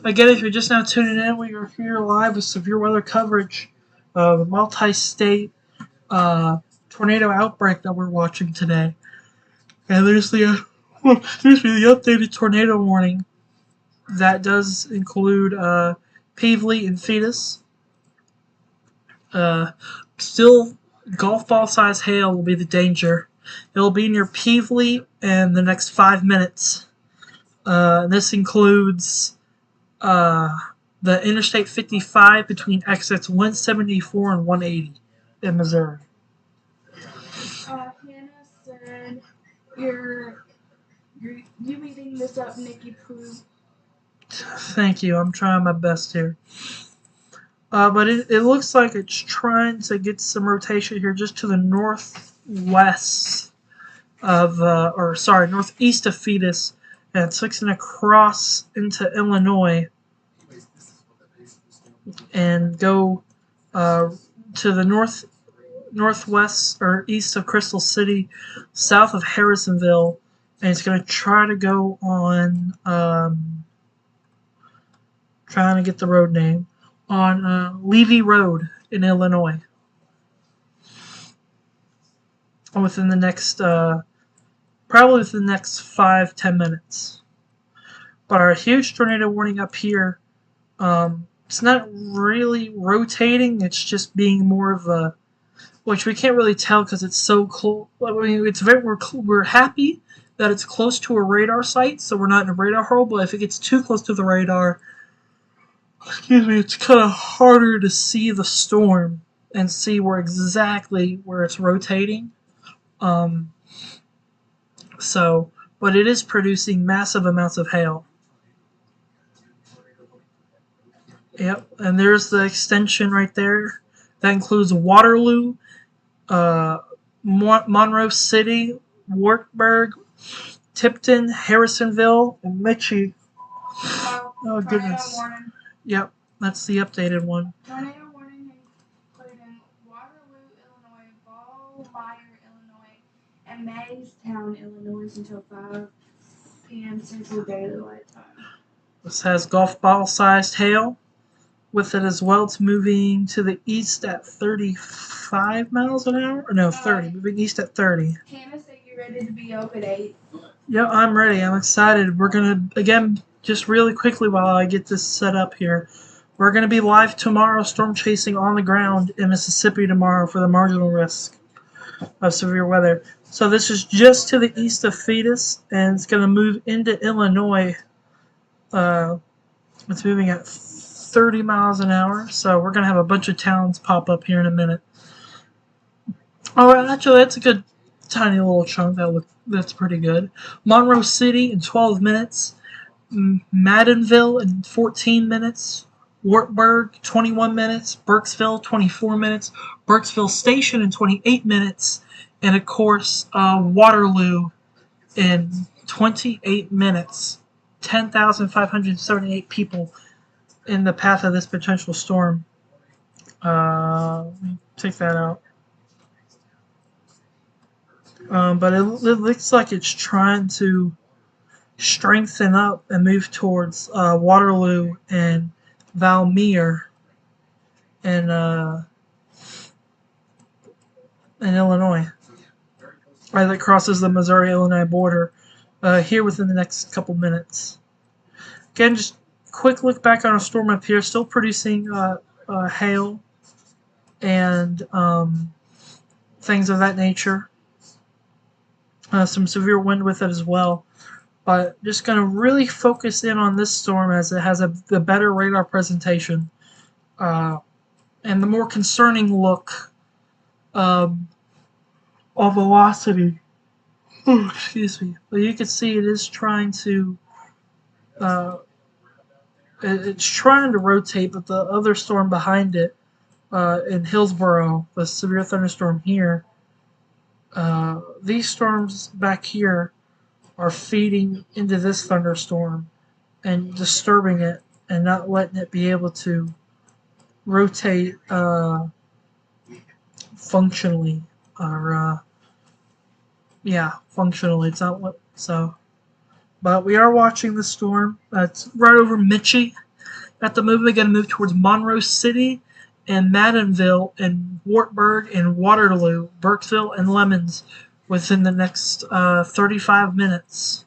A: Again, if you're just now tuning in, we are here live with severe weather coverage of a multi-state tornado outbreak that we're watching today. And there's the updated tornado warning that does include Pevely and Fetus. Still, golf ball size hail will be the danger. It'll be near Pevely in the next 5 minutes. This includes the Interstate 55 between exits 174 and 180 in Missouri.
B: Hannah said, "You eating this up, Nikki Pooh."
A: Thank you. I'm trying my best here. But it looks like it's trying to get some rotation here just to the northwest of, northeast of Fetus, and it's fixing to cross into Illinois and go to the northwest or east of Crystal City, south of Harrisonville, and it's going to try to go on, trying to get the road name, on Levy Road in Illinois. Within the next, probably within the next 5-10 minutes. But our huge tornado warning up here, it's not really rotating, it's just being more of a, which we can't really tell because it's so close. I mean, we're happy that it's close to a radar site, so we're not in a radar hole, but if it gets too close to the radar, it's kind of harder to see the storm and see exactly where it's rotating. But it is producing massive amounts of hail. Yep, and there's the extension right there. That includes Waterloo, Monroe City, Wartburg, Tipton, Harrisonville, and Mitchie. Oh, goodness. Yep, that's the updated one.
B: Tornado warning including Waterloo, Illinois, Ballmeyer, Illinois, and Maystown, Illinois until 5 p.m. Central Daylight Time.
A: This has golf ball sized hail with it as well. It's moving to the east at 35 miles an hour? Or no, 30. Moving east at 30.
B: Hannah said you're ready to be up at 8.
A: Yep, I'm ready. I'm excited. We're going to, again, just really quickly while I get this set up here, we're going to be live tomorrow, storm chasing on the ground in Mississippi tomorrow for the marginal risk of severe weather. So this is just to the east of Fetus, and it's going to move into Illinois. It's moving at 30 miles an hour, so we're going to have a bunch of towns pop up here in a minute. Alright, actually, that's a good tiny little chunk. That's pretty good. Monroe City in 12 minutes. Maddenville in 14 minutes. Wartburg, 21 minutes. Burkesville, 24 minutes. Burkesville Station in 28 minutes. And, of course, Waterloo in 28 minutes. 10,578 people in the path of this potential storm. Let me take that out. But it looks like it's trying to strengthen up and move towards Waterloo and Valmeer in Illinois. As it crosses the Missouri-Illinois border here within the next couple minutes. Again, just quick look back on a storm up here, still producing hail and things of that nature. Some severe wind with it as well. But just going to really focus in on this storm as it has the better radar presentation. And the more concerning look of velocity. Oh, excuse me. But you can see it is trying to it's trying to rotate, but the other storm behind it in Hillsboro, the severe thunderstorm here, These storms back here are feeding into this thunderstorm and disturbing it and not letting it be able to rotate functionally or functionally. It's not what so. But we are watching the storm. It's right over Mitchie. At the moment, we're going to move towards Monroe City and Maddenville and Wartburg and Waterloo, Burkesville and Lemons within the next 35 minutes.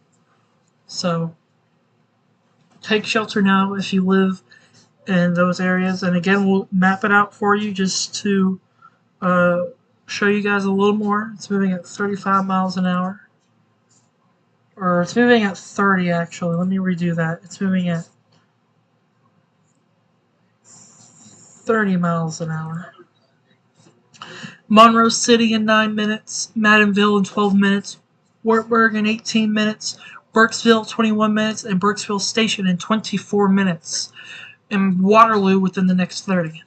A: So take shelter now if you live in those areas. And again, we'll map it out for you just to show you guys a little more. It's moving at 35 miles an hour. Or it's moving at 30 actually. Let me redo that. It's moving at 30 miles an hour. Monroe City in 9 minutes, Maddenville in 12 minutes, Wartburg in 18 minutes, Burkesville 21 minutes, and Burkesville Station in 24 minutes, and Waterloo within the next 30.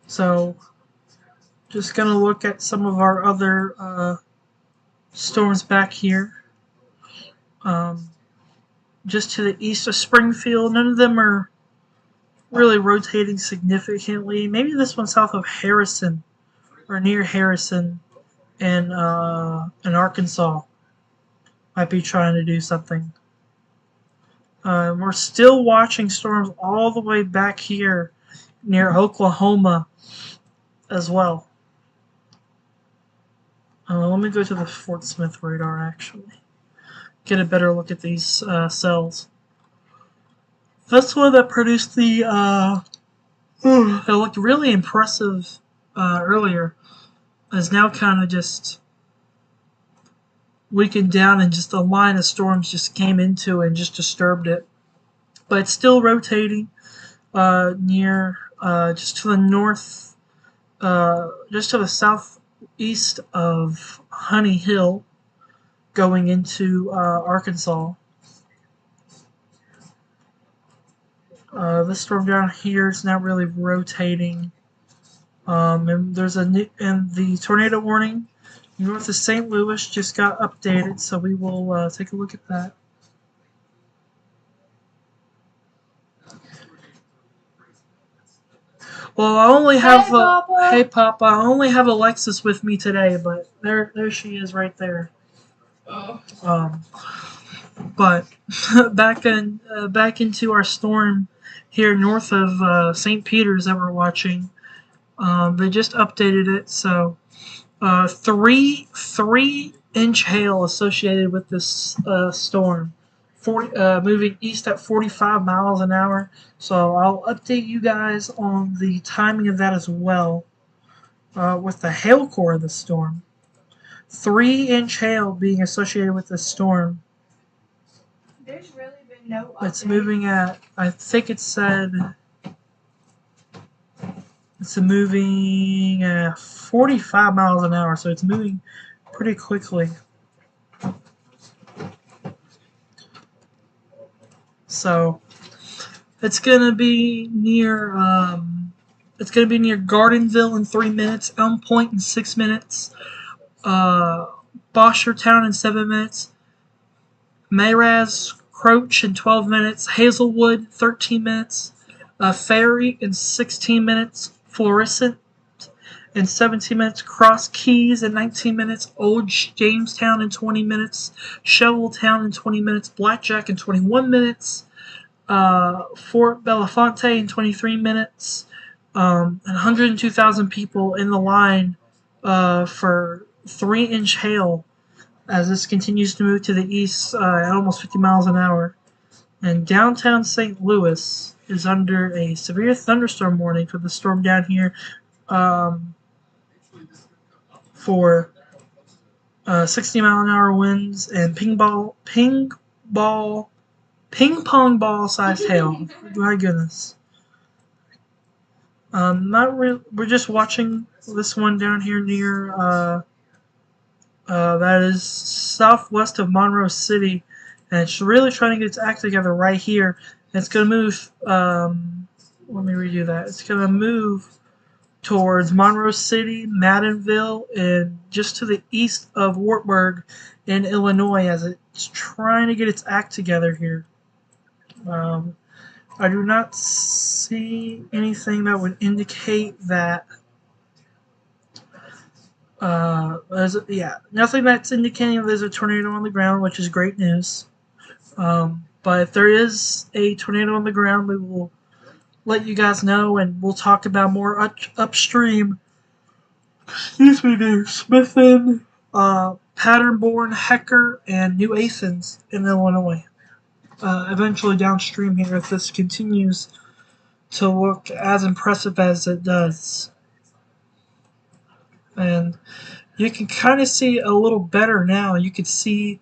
A: So, just going to look at some of our other storms back here. Just to the east of Springfield, none of them are really rotating significantly. Maybe this one south of Harrison or near Harrison in Arkansas might be trying to do something. We're still watching storms all the way back here near Oklahoma as well. Let me go to the Fort Smith radar actually. Get a better look at these cells. This one that produced the it looked really impressive earlier is now kind of just weakened down and just a line of storms just came into and just disturbed it. But it's still rotating near just to the north, just to the southeast of Honey Hill, going into Arkansas. This storm down here is not really rotating. And there's and the tornado warning north of St. Louis just got updated, so we will take a look at that. Well, I only have hey Papa, I only have Alexis with me today, but there she is right there.
B: Oh.
A: But back into our storm here north of St. Peter's that we're watching. They just updated it, so 3-inch hail associated with this storm. Moving east at 45 miles an hour. So I'll update you guys on the timing of that as well with the hail core of the storm. 3-inch hail being associated with the storm.
B: There's really been no update.
A: It's moving at, I think it said, it's moving at 45 miles an hour, so it's moving pretty quickly. So it's gonna be near Gardenville in 3 minutes, Elm Point in 6 minutes, Boshertown in 7 minutes, Mayraz Croach in 12 minutes, Hazelwood 13 minutes, Ferry in 16 minutes, Florissant in 17 minutes, Cross Keys in 19 minutes, Old Jamestown in 20 minutes, Shoveltown in 20 minutes, Blackjack in 21 minutes, Fort Belafonte in 23 minutes, and 102,000 people in the line for 3-inch hail as this continues to move to the east at almost 50 miles an hour. And downtown St. Louis is under a severe thunderstorm warning for the storm down here for 60-mile-an-hour winds and ping pong ball sized hail. My goodness. Not real. We're just watching this one down here near that is southwest of Monroe City, and it's really trying to get its act together right here. And it's going to move let me redo that. It's going to move towards Monroe City, Maddenville, and just to the east of Wartburg in Illinois as it's trying to get its act together here. I do not see anything that would indicate that. Nothing that's indicating there's a tornado on the ground, which is great news. But if there is a tornado on the ground, we will let you guys know, and we'll talk about more upstream. Excuse me, near Smithton, Patternborn, Hecker, and New Athens in Illinois. Eventually downstream here, if this continues to look as impressive as it does. And you can kind of see a little better now. You can see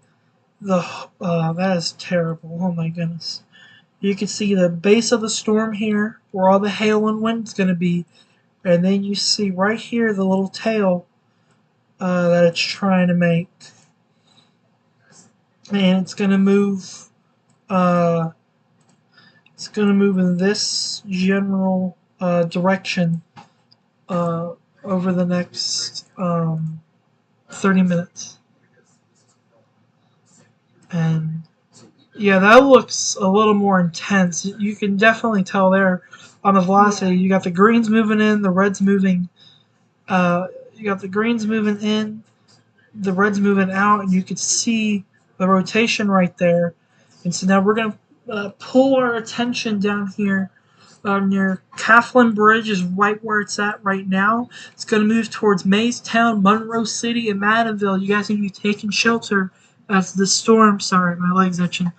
A: that is terrible. Oh my goodness. You can see the base of the storm here, where all the hail and wind's going to be. And then you see right here the little tail that it's trying to make. And it's going to move. It's going to move in this general direction over the next 30 minutes. And yeah, that looks a little more intense. You can definitely tell there on the velocity. You got the greens moving in, the reds moving. You got the greens moving in, the reds moving out, and you could see the rotation right there. And so now we're going to pull our attention down here near Claflin Bridge is right where it's at right now. It's going to move towards Maystown, Monroe City, and Maddenville. You guys need to be taking shelter as the storm. Sorry, my leg's itching.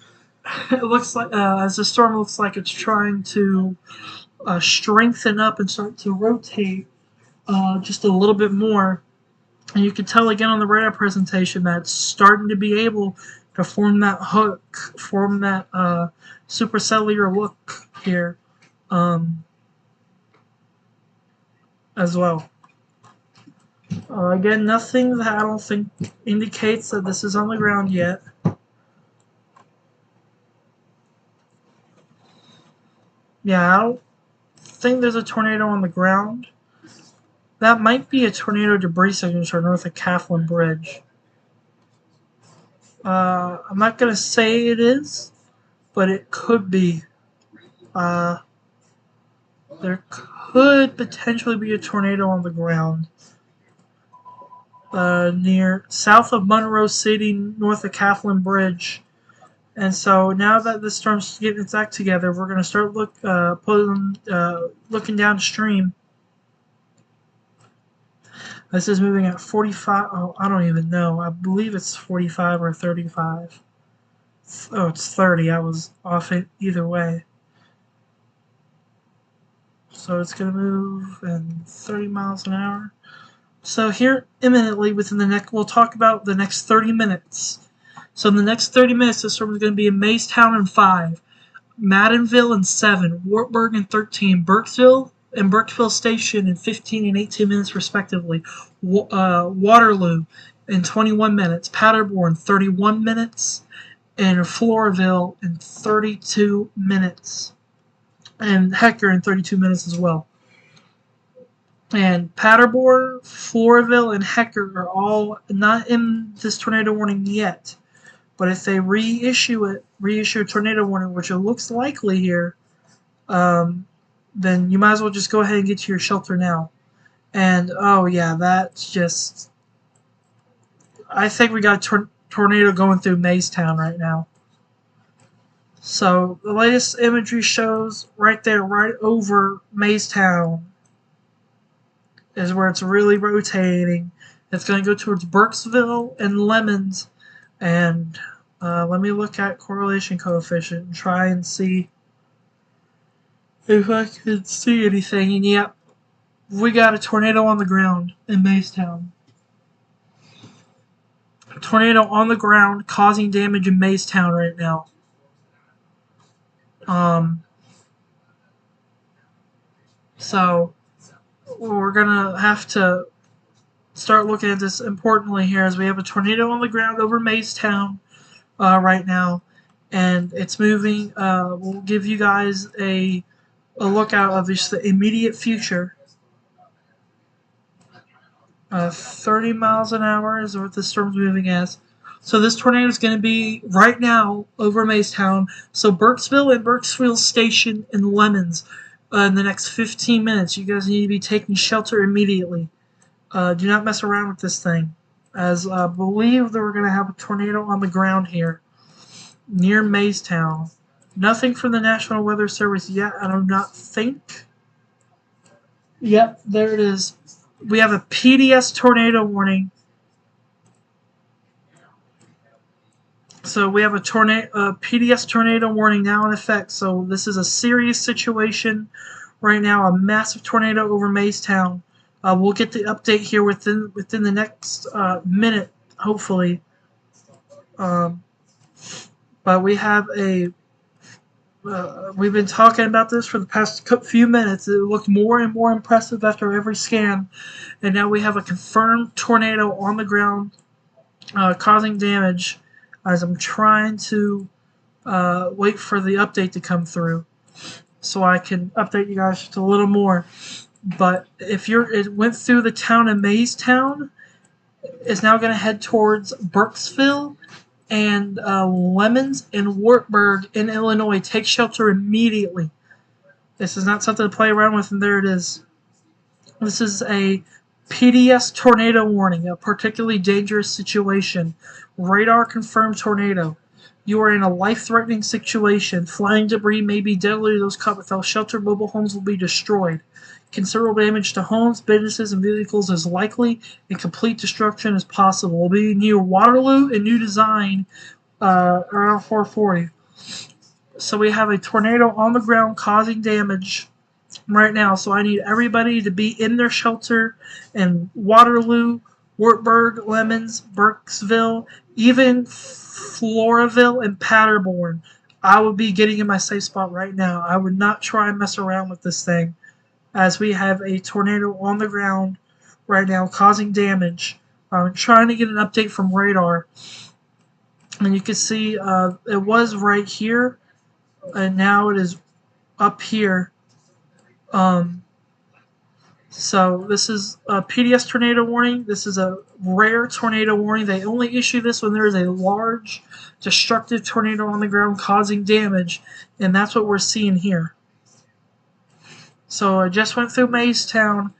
A: It looks like as the storm looks like it's trying to strengthen up and start to rotate just a little bit more. And you can tell again on the radar presentation that it's starting to be able to form that hook, form that supercellular look here as well. Again, nothing that I don't think indicates that this is on the ground yet. Yeah, I don't think there's a tornado on the ground. That might be a tornado debris signature north of Claflin Bridge. I'm not going to say it is, but it could be. There could potentially be a tornado on the ground near south of Monroe City, north of Claflin Bridge. And so now that the storm's getting its act together, we're going to start looking downstream. This is moving at 45. Oh, I don't even know. I believe it's 45 or 35. Oh, it's 30. I was off it either way. So it's going to move in 30 miles an hour. So here, imminently within the next, we'll talk about the next 30 minutes. So in the next 30 minutes, the storm is going to be in Maystown in 5, Maddenville in 7, Wartburg in 13, Burkeville and Burkeville Station in 15 and 18 minutes respectively, Waterloo in 21 minutes, Paderborn 31 minutes, and Floraville in 32 minutes, and Hecker in 32 minutes as well. And Paderborn, Floraville, and Hecker are all not in this tornado warning yet. But if they reissue a tornado warning, which it looks likely here, then you might as well just go ahead and get to your shelter now. And, oh yeah, that's just... I think we got a tornado going through Maystown right now. So, the latest imagery shows right there, right over Maystown, is where it's really rotating. It's going to go towards Burkesville and Lemons. And let me look at correlation coefficient and try and see if I can see anything. And yep, we got a tornado on the ground in Maystown. A tornado on the ground causing damage in Maystown right now. So we're gonna have to start looking at this importantly here, as we have a tornado on the ground over Maystown right now, and it's moving. We'll give you guys a a lookout of just the immediate future. 30 miles an hour is what the storm's moving as. So this tornado is going to be right now over Maystown. So Burkesville and Burkesville Station and Lemons in the next 15 minutes. You guys need to be taking shelter immediately. Do not mess around with this thing, as I believe that we're going to have a tornado on the ground here near Maystown. Nothing from the National Weather Service yet, I do not think. Yep, there it is. We have a PDS tornado warning. So we have a PDS tornado warning now in effect. So this is a serious situation right now. A massive tornado over Maystown. We'll get the update here within the next minute, hopefully. But we have a. We've been talking about this for the past few minutes. It looked more and more impressive after every scan, and now we have a confirmed tornado on the ground, causing damage. As I'm trying to wait for the update to come through, so I can update you guys just a little more. But it went through the town of Maystown. It's now going to head towards Burkesville and Lemons and Wartburg in Illinois. Take shelter immediately. This is not something to play around with, and there it is. This is a PDS tornado warning, a particularly dangerous situation. Radar confirmed tornado. You are in a life-threatening situation. Flying debris may be deadly to those caught without shelter. Mobile homes will be destroyed. Considerable damage to homes, businesses, and vehicles is likely, and complete destruction is possible. We'll be near Waterloo and New Design around 4:40. So we have a tornado on the ground causing damage right now. So I need everybody to be in their shelter in Waterloo, Wartburg, Lemons, Burkesville, even Floraville and Paderborn. I would be getting in my safe spot right now. I would not try and mess around with this thing, as we have a tornado on the ground right now causing damage. I'm trying to get an update from radar, and you can see it was right here, and now it is up here. So this is a PDS tornado warning. This is a rare tornado warning. They only issue this when there is a large destructive tornado on the ground causing damage, and that's what we're seeing here. So I just went through Maystown,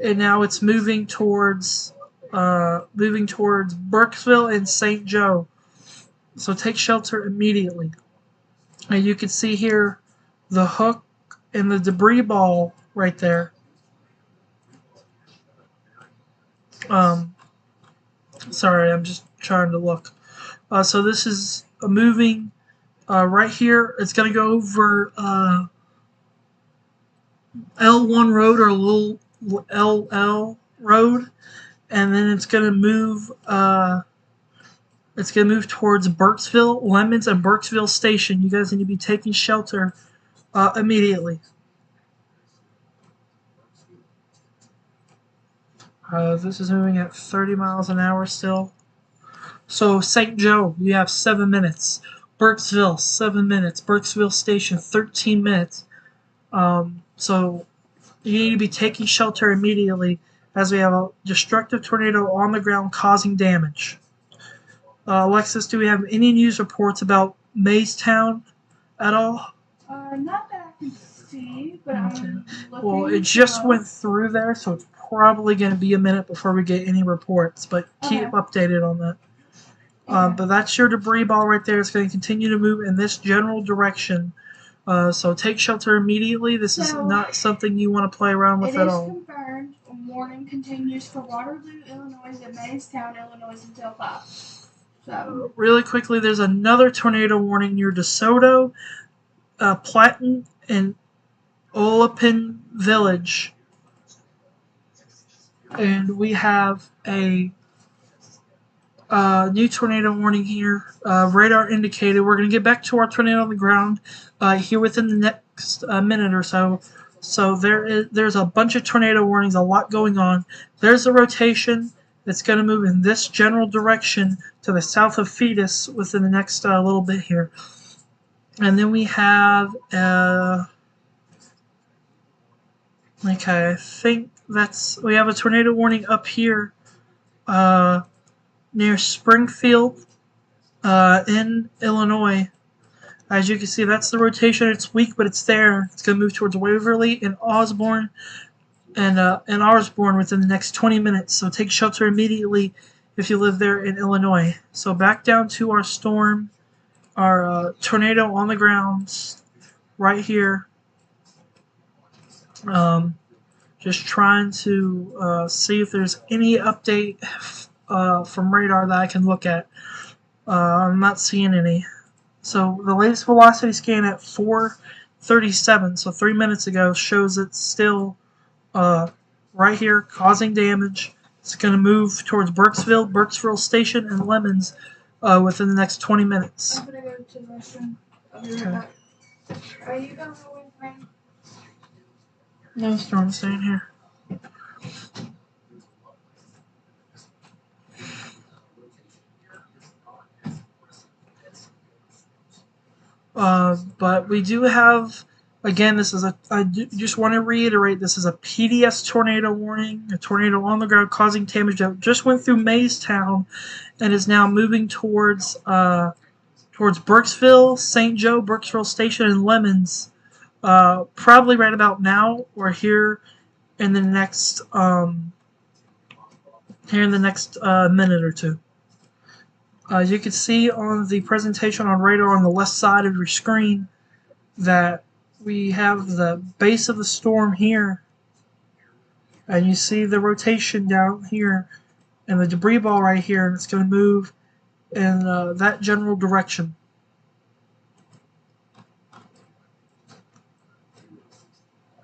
A: and now it's moving towards Burkesville and St. Joe. So take shelter immediately. And you can see here the hook and the debris ball right there. Sorry, I'm just trying to look. So this is moving right here. It's going to go over L1 road, or little LL road, and then it's going to move. It's going to move towards Burkesville, Lemons, and Burkesville Station. You guys need to be taking shelter immediately. This is moving at 30 miles an hour still. So St. Joe, you have 7 minutes. Burkesville, 7 minutes. Burkesville Station, 13 minutes. So you need to be taking shelter immediately, as we have a destructive tornado on the ground causing damage. Alexis, do we have any news reports about Maystown at all?
B: Not that I can see, but I'm looking.
A: Well, it just went through there, so it's probably going to be a minute before we get any reports, but keep updated on that. But that's your debris ball right there. It's going to continue to move in this general direction. So take shelter immediately. This is not something you want to play around with at all.
B: It is confirmed. A warning continues for Waterloo, Illinois, and Maystown, Illinois until 5. So
A: really quickly, there's another tornado warning near DeSoto, Platten, and Olipin Village. And we have a new tornado warning here. Radar indicated. We're going to get back to our tornado on the ground here within the next minute or so. So there's a bunch of tornado warnings, a lot going on. There's a rotation that's going to move in this general direction to the south of Fetus within the next little bit here. And then we have Okay, I think we have a tornado warning up here, uh, near Springfield, in Illinois. As you can see, that's the rotation. It's weak, but it's there. It's going to move towards Waverly and Osborne and Osborne within the next 20 minutes. So take shelter immediately if you live there in Illinois. So back down to our storm, our tornado on the ground right here. Just trying to see if there's any update from radar that I can look at. I'm not seeing any. So the latest velocity scan at 4:37, so 3 minutes ago, shows it's still right here causing damage. It's going to move towards Burkesville Station, and Lemons within the next 20 minutes.
B: I'm gonna go to the restroom. I'll be right
A: Okay.
B: back. Are you gonna go with me?
A: No, Storm, staying here. But we do have, again, I just want to reiterate, this is a PDS tornado warning, a tornado on the ground causing damage that just went through Maystown and is now moving towards Burkesville, St. Joe, Burkesville Station, and Lemons. Probably right about now or here in the next minute or two. You can see on the presentation on radar on the left side of your screen that we have the base of the storm here, and you see the rotation down here and the debris ball right here, and it's going to move in that general direction.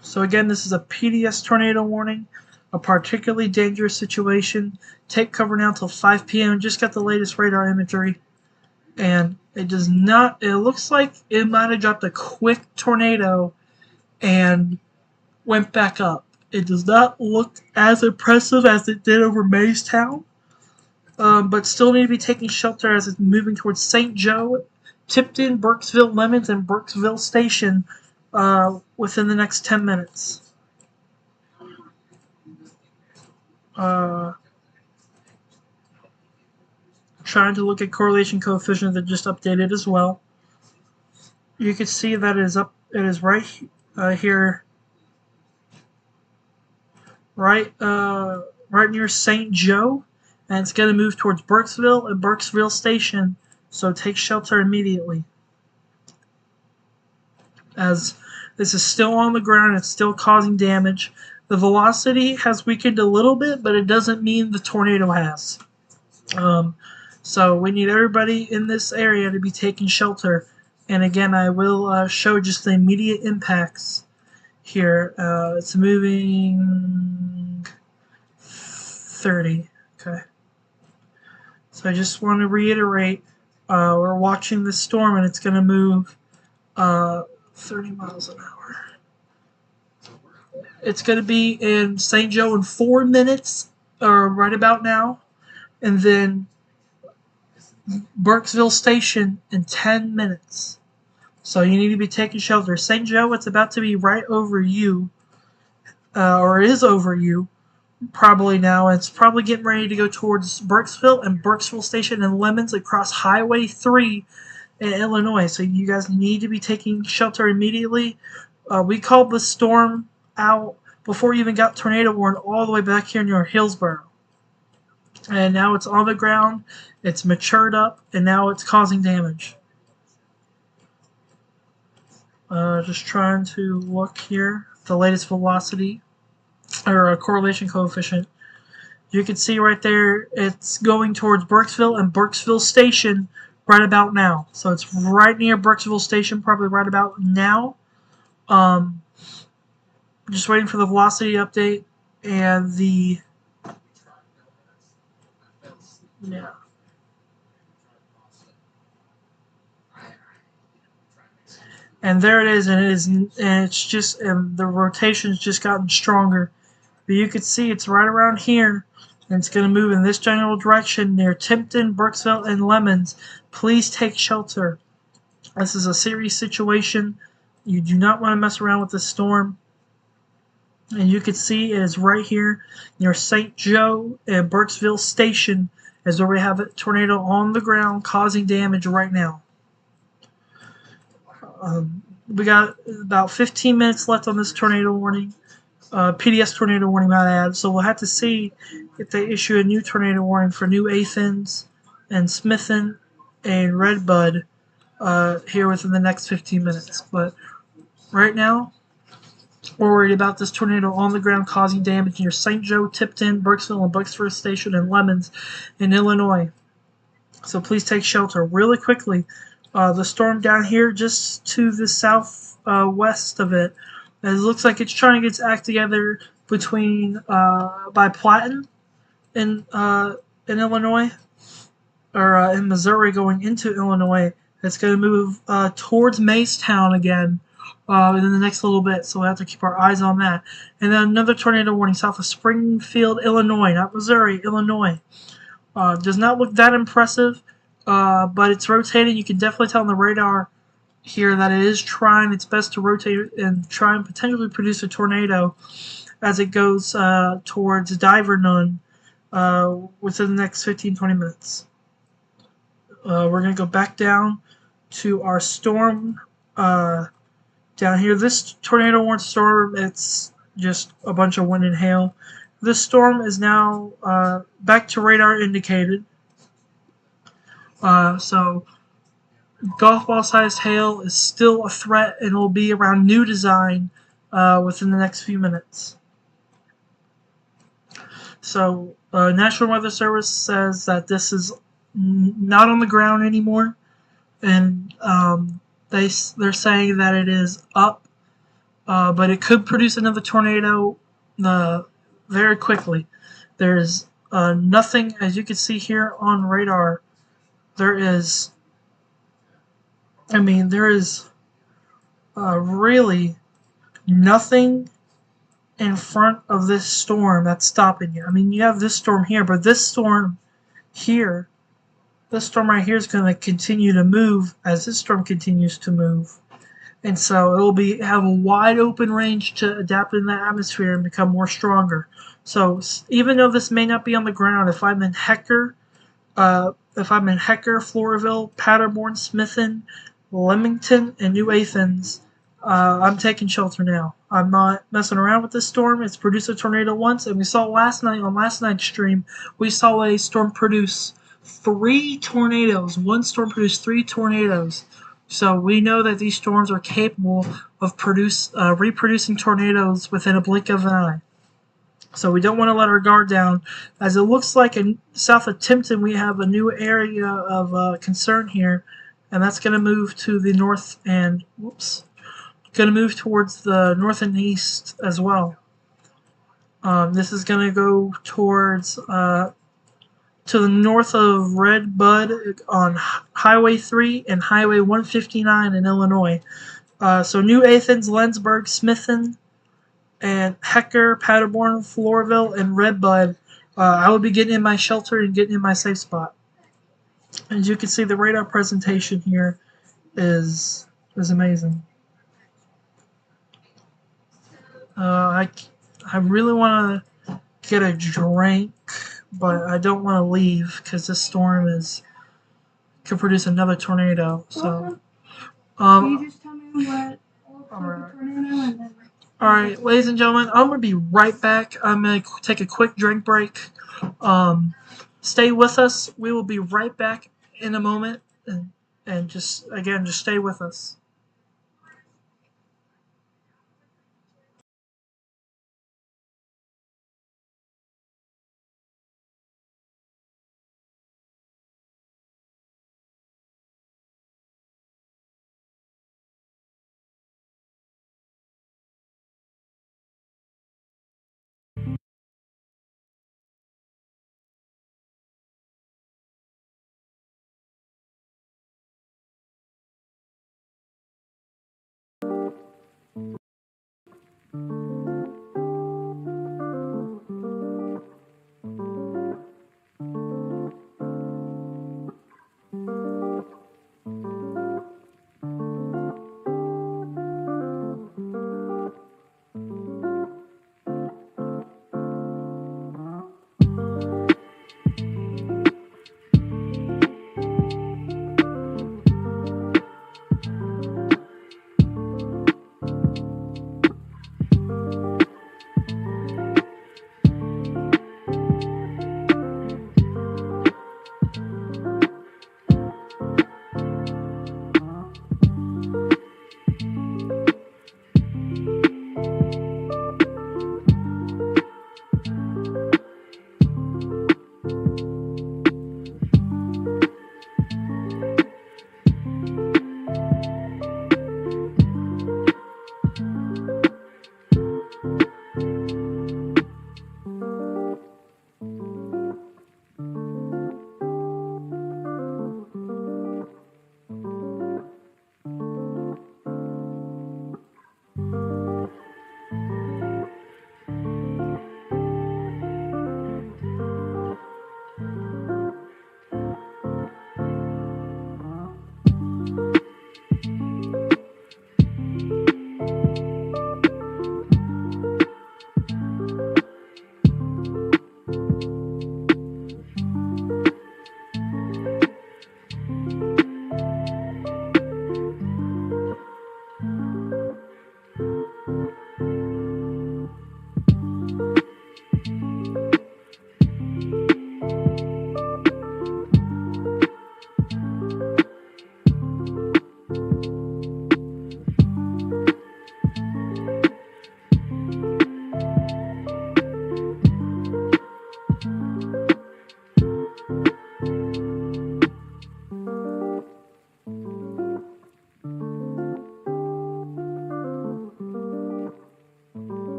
A: So again, this is a PDS tornado warning, a particularly dangerous situation. Take cover now till 5 p.m. Just got the latest radar imagery, and it does not. It looks like it might have dropped a quick tornado and went back up. It does not look as impressive as it did over Maystown, but still need to be taking shelter as it's moving towards St. Joe, Tipton, Burkesville, Lemons, and Burkesville Station within the next 10 minutes. Trying to look at correlation coefficient that just updated as well. You can see that it is up. It is right here, right near St. Joe, and it's going to move towards Burkesville and Burkesville Station. So take shelter immediately, as this is still on the ground. It's still causing damage. The velocity has weakened a little bit, but it doesn't mean the tornado has. So we need everybody in this area to be taking shelter. And again, I will show just the immediate impacts here. It's moving 30. Okay. So I just want to reiterate, we're watching this storm, and it's going to move 30 miles an hour. It's going to be in St. Joe in 4 minutes, or right about now, and then Burkesville Station in 10 minutes. So you need to be taking shelter. St. Joe, it's about to be right over you, or is over you, probably now. It's probably getting ready to go towards Burkesville and Burkesville Station and Lemons across Highway 3 in Illinois. So you guys need to be taking shelter immediately. We called the storm out before you even got tornado warned all the way back here near Hillsborough. And now it's on the ground, it's matured up, and now it's causing damage. Just trying to look here, the latest velocity, or a correlation coefficient. You can see right there, it's going towards Burkesville and Burkesville Station right about now. So it's right near Burkesville Station, probably right about now. Just waiting for the velocity update and the... Yeah. And there it is, and the rotation's just gotten stronger. But you can see it's right around here, and it's going to move in this general direction near Tipton, Burkesville, and Lemons. Please take shelter. This is a serious situation. You do not want to mess around with this storm. And you can see it is right here near St. Joe and Burkesville Station is where we have a tornado on the ground causing damage right now. We got about 15 minutes left on this tornado warning. PDS tornado warning, might add. So we'll have to see if they issue a new tornado warning for New Athens and Smithin and Redbud here within the next 15 minutes. But right now, we're worried about this tornado on the ground causing damage near St. Joe, Tipton, Burkesville, and Bucksford Station and Lemons in Illinois. So please take shelter really quickly. The storm down here just to the south west of it. It looks like it's trying to get its act together between by Platten in Illinois or in Missouri going into Illinois. It's going to move towards Maystown again in the next little bit, so we'll have to keep our eyes on that. And then another tornado warning south of Springfield, Illinois, not Missouri, Illinois. Does not look that impressive, but it's rotating. You can definitely tell on the radar here that it is trying its best to rotate and try and potentially produce a tornado as it goes towards Divernon within the next 15-20 minutes. We're going to go back down to our storm down here. This tornado warning storm, it's just a bunch of wind and hail. This storm is now back to radar indicated. So golf ball sized hail is still a threat and will be around new design within the next few minutes. So National Weather Service says that this is not on the ground anymore, and they're saying that it is up, but it could produce another tornado very quickly. There's nothing, as you can see here on radar. There is really nothing in front of this storm that's stopping you. I mean, you have this storm here, but this storm here, this storm right here is going to continue to move as this storm continues to move. And so it will have a wide open range to adapt in the atmosphere and become more stronger. So even though this may not be on the ground, if I'm in Hecker, Floraville, Paderborn, Smithin, Leamington, and New Athens, I'm taking shelter now. I'm not messing around with this storm. It's produced a tornado once, and we saw last night on last night's stream, we saw a storm produce 3 tornadoes. One storm produced 3 tornadoes. So we know that these storms are capable of reproducing tornadoes within a blink of an eye. So we don't want to let our guard down. As it looks like south of Tipton, we have a new area of concern here, and that's going to move to the north and going to move towards the north and east as well. This is going to go towards to the north of Red Bud on Highway 3 and Highway 159 in Illinois. So New Athens, Lensburg, Smithin, and Hecker, Paderborn, Floraville, and Red Bud. I will be getting in my shelter and getting in my safe spot. As you can see, the radar presentation here is amazing. I really want to get a drink, but I don't want to leave because this storm could produce another tornado. So,
B: can you just tell me what tornado and then?
A: All right, ladies and gentlemen, I'm gonna be right back. I'm gonna take a quick drink break. Stay with us. We will be right back in a moment, and just stay with us.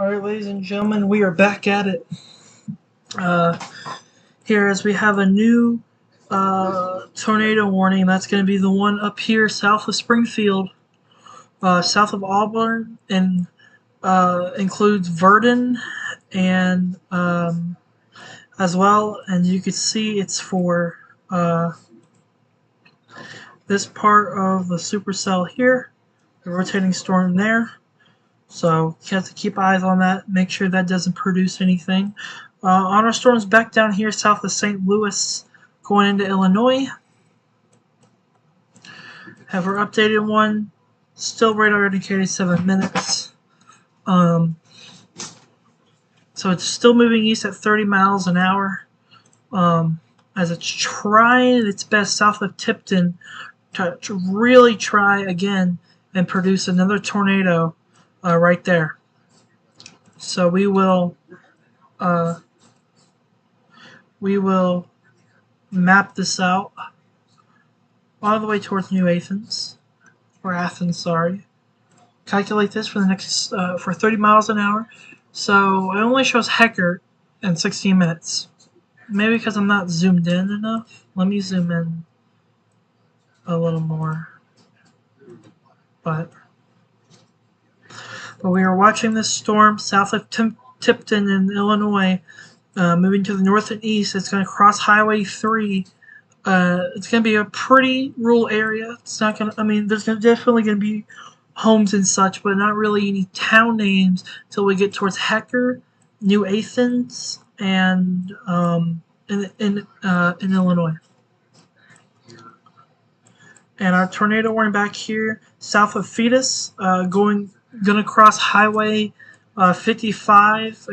A: Alright, ladies and gentlemen, we are back at it. Here, as we have a new tornado warning. That's going to be the one up here south of Springfield, south of Auburn, and includes Verdon and as well. And you can see it's for this part of the supercell here, the rotating storm there. So you have to keep eyes on that. Make sure that doesn't produce anything. On our storms back down here south of St. Louis, going into Illinois. Have our updated one. Still radar indicated 7 minutes. So it's still moving east at 30 miles an hour. As it's trying its best south of Tipton to really try again and produce another tornado right there. So we will map this out all the way towards New Athens, or Athens, sorry. Calculate this for the next for 30 miles an hour. So it only shows Hecker in 16 minutes. Maybe because I'm not zoomed in enough. Let me zoom in a little more. But we are watching this storm south of Tipton in Illinois, moving to the north and east. It's going to cross Highway 3. It's going to be a pretty rural area. It's not going to, I mean, there's definitely going to be homes and such, but not really any town names till we get towards Hecker, New Athens, and in Illinois. And our tornado warning back here south of Fetus, gonna cross Highway 55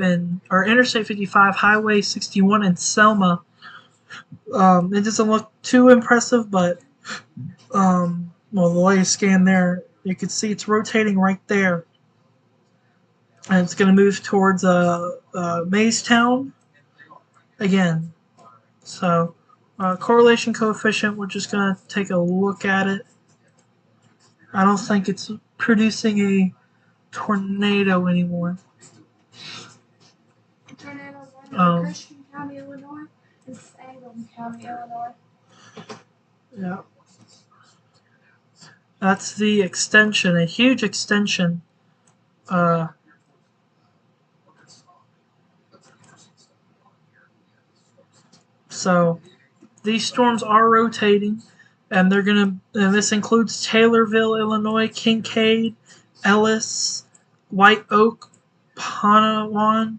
A: or Interstate 55, Highway 61 in Selma. It doesn't look too impressive, but the latest scan there, you can see it's rotating right there, and it's gonna move towards Maystown again. So correlation coefficient, we're just going to take a look at it. I don't think it's producing a tornado anymore.
B: The tornado's under Christian County, Illinois. This is Angleton County, Illinois.
A: Yeah. That's the extension, a huge extension. So these storms are rotating, and and this includes Taylorville, Illinois, Kincaid, Ellis, White Oak, Pawnee,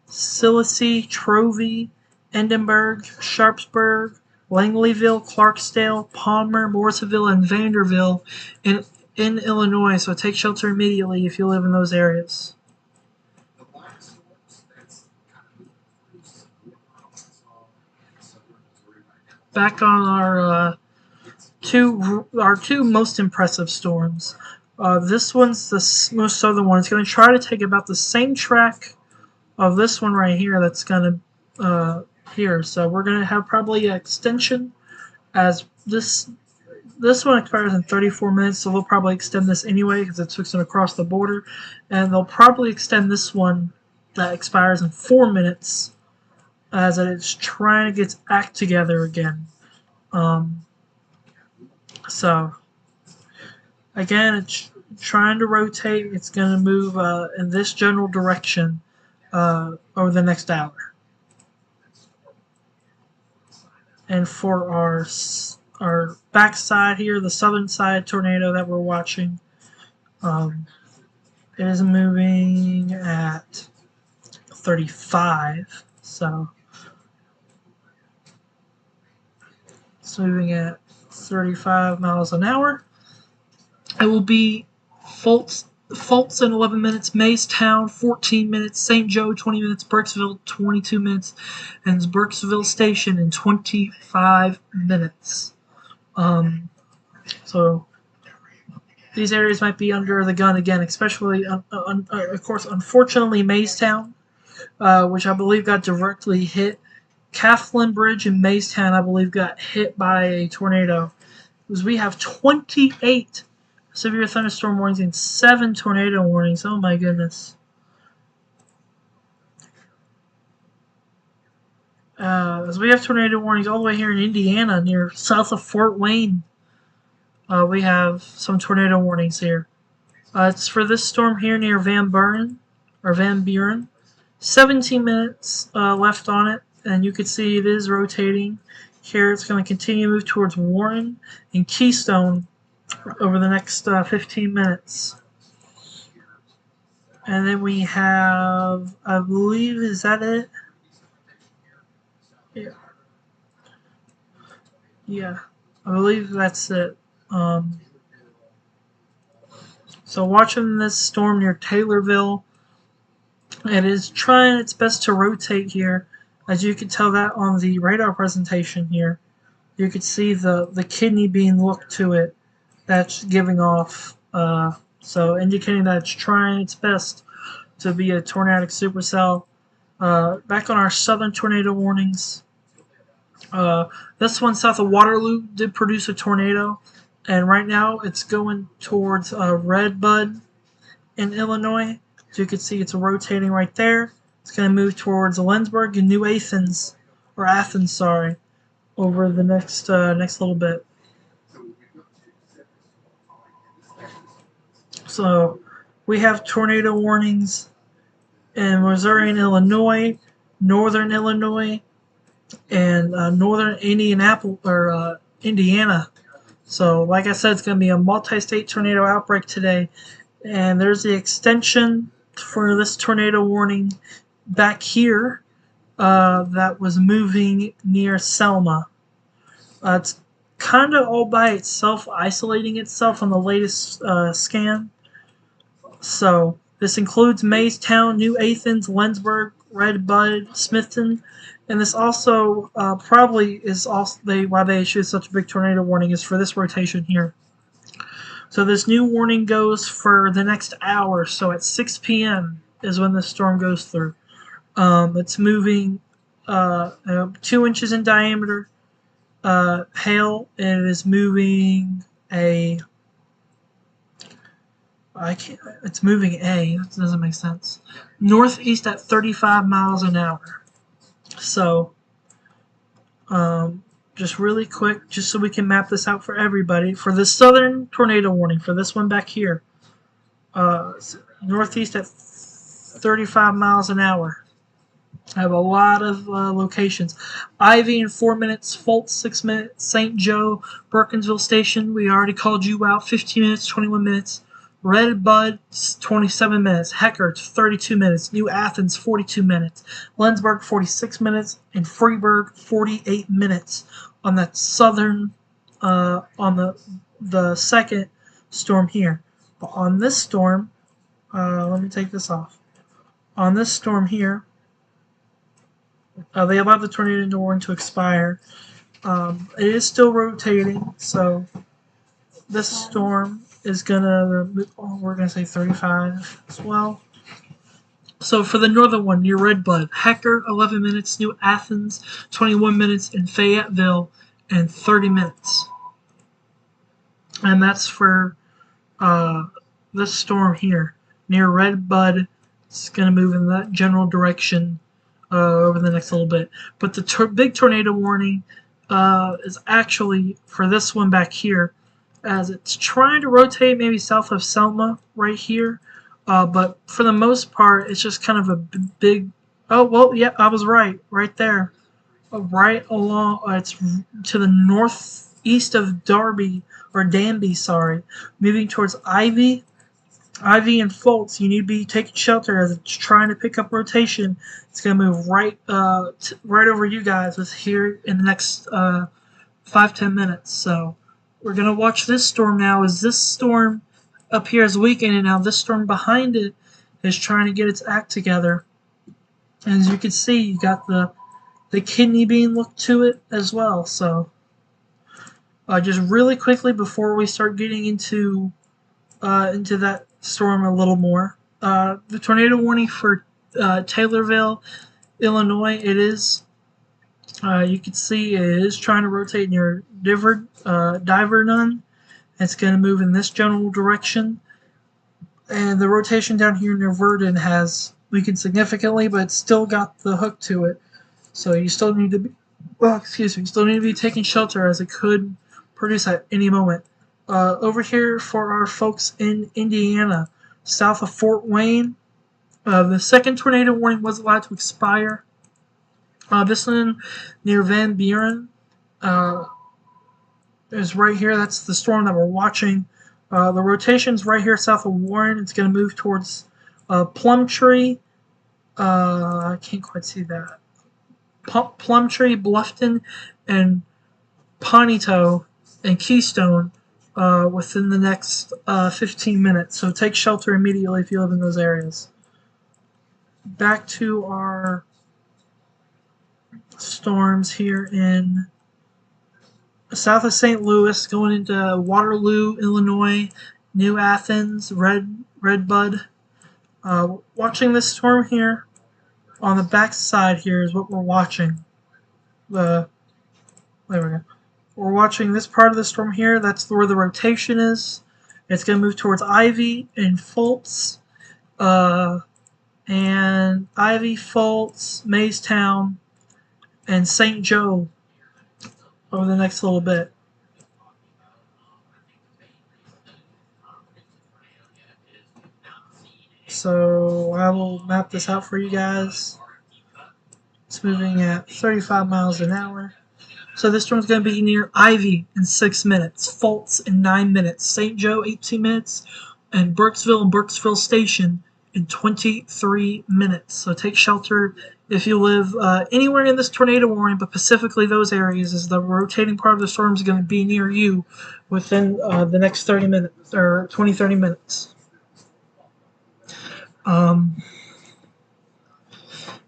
A: Silicey, Trovey, Edinburgh, Sharpsburg, Langleyville, Clarksdale, Palmer, Morrisville, and Vanderbilt in Illinois. So take shelter immediately if you live in those areas. Back on our two most impressive storms. This one's the most southern one. It's going to try to take about the same track of this one right here. That's going to here. So we're going to have probably an extension, as this one expires in 34 minutes. So they'll probably extend this anyway because it's fixing to cross the border, and they'll probably extend this one that expires in 4 minutes, as it's trying to get its act together again. So again, it's trying to rotate. It's going to move in this general direction over the next hour. And for our backside here, the southern side tornado that we're watching, it is moving at 35. So it's moving at 35 miles an hour. It will be Fulton in 11 minutes, Maystown 14 minutes, St. Joe 20 minutes, Burkesville 22 minutes, and Burkesville Station in 25 minutes. So these areas might be under the gun again, especially, of course, unfortunately, Maystown, which I believe got directly hit. Cathlin Bridge in Maystown, I believe, got hit by a tornado. Because we have 28 severe thunderstorm warnings and 7 tornado warnings. Oh my goodness. As we have tornado warnings all the way here in Indiana, near south of Fort Wayne. We have some tornado warnings here. It's for this storm here near Van Buren. 17 minutes left on it, and you can see it is rotating. Here it's going to continue to move towards Warren and Keystone over the next 15 minutes. And then we have, I believe, is that it? Yeah, I believe that's it. So watching this storm near Taylorville, it is trying its best to rotate here. As you can tell that on the radar presentation here. You can see the kidney being looked to it. That's giving off, so indicating that it's trying its best to be a tornadic supercell. Back on our southern tornado warnings. This one south of Waterloo did produce a tornado, and right now it's going towards Red Bud in Illinois. So you can see it's rotating right there. It's going to move towards Lenzburg and New Athens, or Athens, sorry, over the next little bit. So we have tornado warnings in Missouri and Illinois, northern Illinois, and northern Indiana. So, like I said, it's going to be a multi-state tornado outbreak today, and there's the extension for this tornado warning back here that was moving near Selma. It's kind of all by itself, isolating itself on the latest scan. So this includes Maystown, New Athens, Lenzburg, Red Bud, Smithton, and this also probably is also why they issued such a big tornado warning is for this rotation here. So this new warning goes for the next hour. So at 6 p.m. is when this storm goes through. It's moving 2 inches in diameter. Hail, and it is moving it's moving that doesn't make sense. Northeast at 35 miles an hour. So, just really quick, just so we can map this out for everybody. For the southern tornado warning, for this one back here, northeast at 35 miles an hour. I have a lot of locations. Ivy in 4 minutes, Fultz 6 minutes, St. Joe, Burkensville Station, we already called you out, 15 minutes, 21 minutes. Red Bud, 27 minutes. Hecker, 32 minutes. New Athens, 42 minutes. Lenzburg, 46 minutes. And Freeburg, 48 minutes on that southern, on the second storm here. But on this storm, let me take this off. On this storm here, they allowed the tornado warning to expire. It is still rotating, so this storm is gonna, we're gonna say 35 as well. So for the northern one, near Red Bud, Hecker, 11 minutes, New Athens, 21 minutes, and Fayetteville, and 30 minutes. And that's for this storm here, near Red Bud. It's gonna move in that general direction over the next little bit. But the big tornado warning is actually for this one back here, as it's trying to rotate maybe south of Selma right here. But for the most part, it's just kind of a big... Oh, well, yeah, I was right. Right there. Right along... it's to the northeast of Danby, sorry. Moving towards Ivy and Fultz. You need to be taking shelter as it's trying to pick up rotation. It's going to move right over you guys here in the next 5-10 minutes. So we're going to watch this storm now. As this storm up here is weakening, and now this storm behind it is trying to get its act together. And as you can see, you got the kidney being looked to it as well. So just really quickly before we start getting into that storm a little more, the tornado warning for Taylorville, Illinois, it is, you can see it is trying to rotate near Divernon, It's going to move in this general direction. And the rotation down here near Verdun has weakened significantly, but it's still got the hook to it. So you still need to be, still need to be taking shelter as it could produce at any moment. Over here for our folks in Indiana, south of Fort Wayne, the second tornado warning was allowed to expire. This one near Van Buren is right here. That's the storm that we're watching. The rotation's right here south of Warren. It's going to move towards Plumtree. I can't quite see that. Plumtree, Bluffton, and Ponito and Keystone within the next 15 minutes. So take shelter immediately if you live in those areas. Back to our storms here in south of St. Louis, going into Waterloo, Illinois, New Athens, Redbud. Watching this storm here on the back side here is what we're watching. There we go. We're watching this part of the storm here. That's where the rotation is. It's going to move towards Ivy and Fultz. And Ivy, Fultz, Maystown, and St. Joe over the next little bit. So I will map this out for you guys. It's moving at 35 miles an hour. So this storm's going to be near Ivy in 6 minutes, Fultz in 9 minutes, St. Joe 18 minutes, and Burkesville and Burkesville Station in 23 minutes. So take shelter if you live anywhere in this tornado warning, but specifically those areas, as the rotating part of the storm is going to be near you within the next 30 minutes or 30 minutes.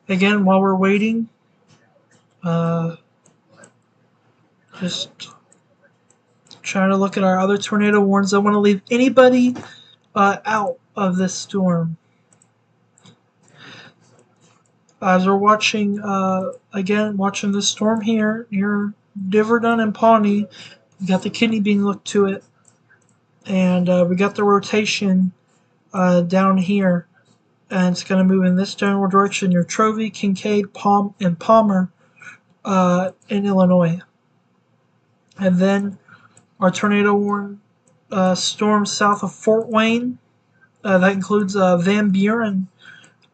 A: Again, while we're waiting, just trying to look at our other tornado warnings. I want to leave anybody out of this storm. As we're watching, watching this storm here near Diverdun and Pawnee, we got the kidney being looked to it, and we got the rotation down here, and it's going to move in this general direction near Trovey, Kincaid, and Palmer in Illinois. And then our tornado warning storm south of Fort Wayne. That includes Van Buren,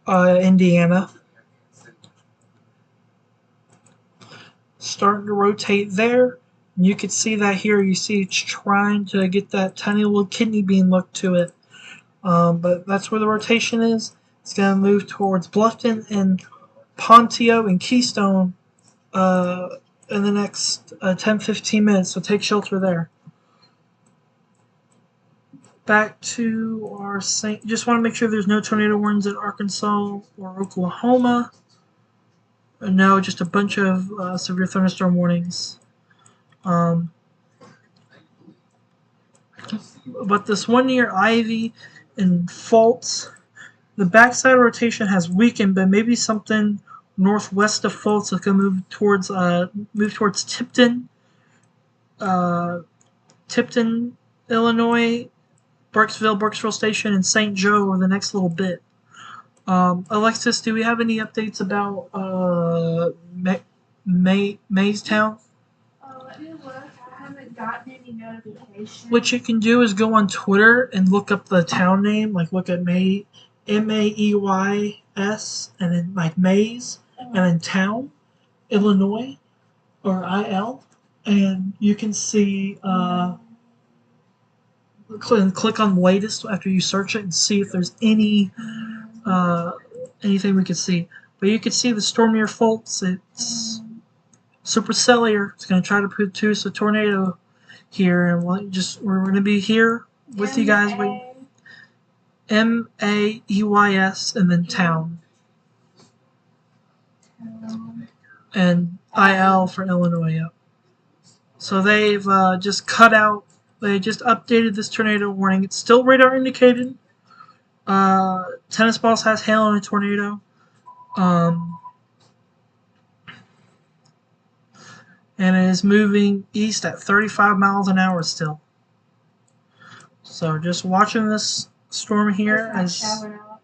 A: Indiana. Starting to rotate there. And you can see that here. You see it's trying to get that tiny little kidney bean look to it. But that's where the rotation is. It's going to move towards Bluffton and Ponteo and Keystone in the next 10-15 minutes. So take shelter there. Back to our just want to make sure there's no tornado warnings in Arkansas or Oklahoma. No, just a bunch of severe thunderstorm warnings. But this one near Ivy and Fultz, the backside rotation has weakened, but maybe something northwest of Fultz is going to move towards Tipton, Illinois, Burkesville Station, and St. Joe over the next little bit. Alexis, do we have any updates about Maystown?
B: Let me look. I haven't gotten any notifications.
A: What you can do is go on Twitter and look up the town name, like look at Mays, M-A-E-Y-S, and then like Mays, and then town, Illinois, or I-L, and you can see, click on latest after you search it and see if there's anything we could see. But you can see the storm near Fultz. It's supercellular. It's going to try to produce a tornado here, and we're going to be here with you guys. M-A-E-Y-S and then town. And I-L for Illinois. Yep. So they've just they just updated this tornado warning. It's still radar indicated. Tennis balls has hail in a tornado. And it is moving east at 35 miles an hour still. So just watching this storm here
B: It's
A: as
B: not showing up.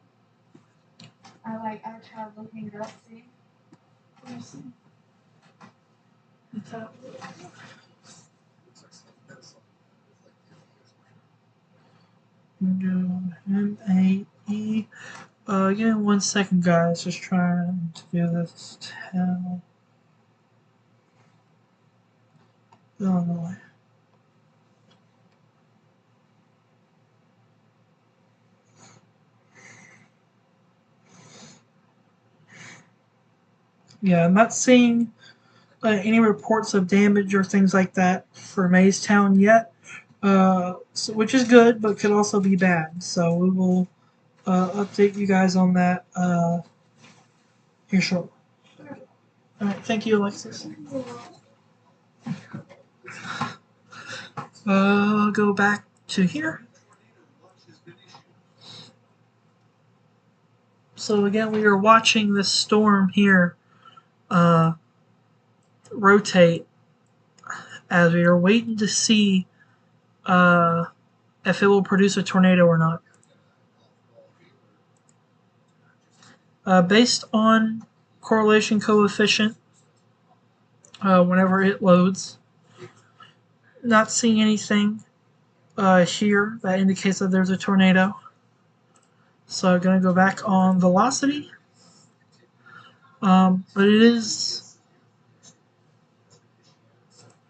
B: I tried looking it up, see? Let me see.
A: M-A-E. Give me 1 second, guys. Just trying to do this. Tell Illinois. Yeah, I'm not seeing any reports of damage or things like that for Maystown yet, which is good, but could also be bad. So we will update you guys on that here shortly. All right, thank you, Alexis. I'll go back to here. So again, we are watching this storm here rotate as we are waiting to see if it will produce a tornado or not. Based on correlation coefficient, whenever it loads, not seeing anything here that indicates that there's a tornado. So I'm going to go back on velocity. But it is,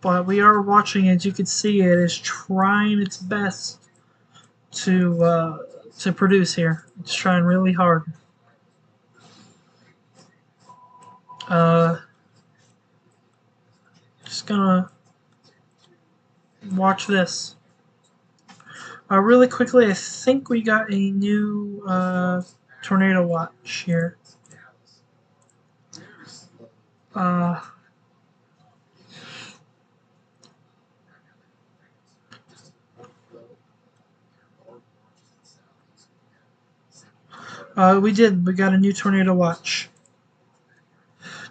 A: but we are watching, as you can see, it is trying its best to produce here. It's trying really hard. Just gonna watch this. Really quickly, I think we got a new tornado watch here. We did. We got a new tornado watch.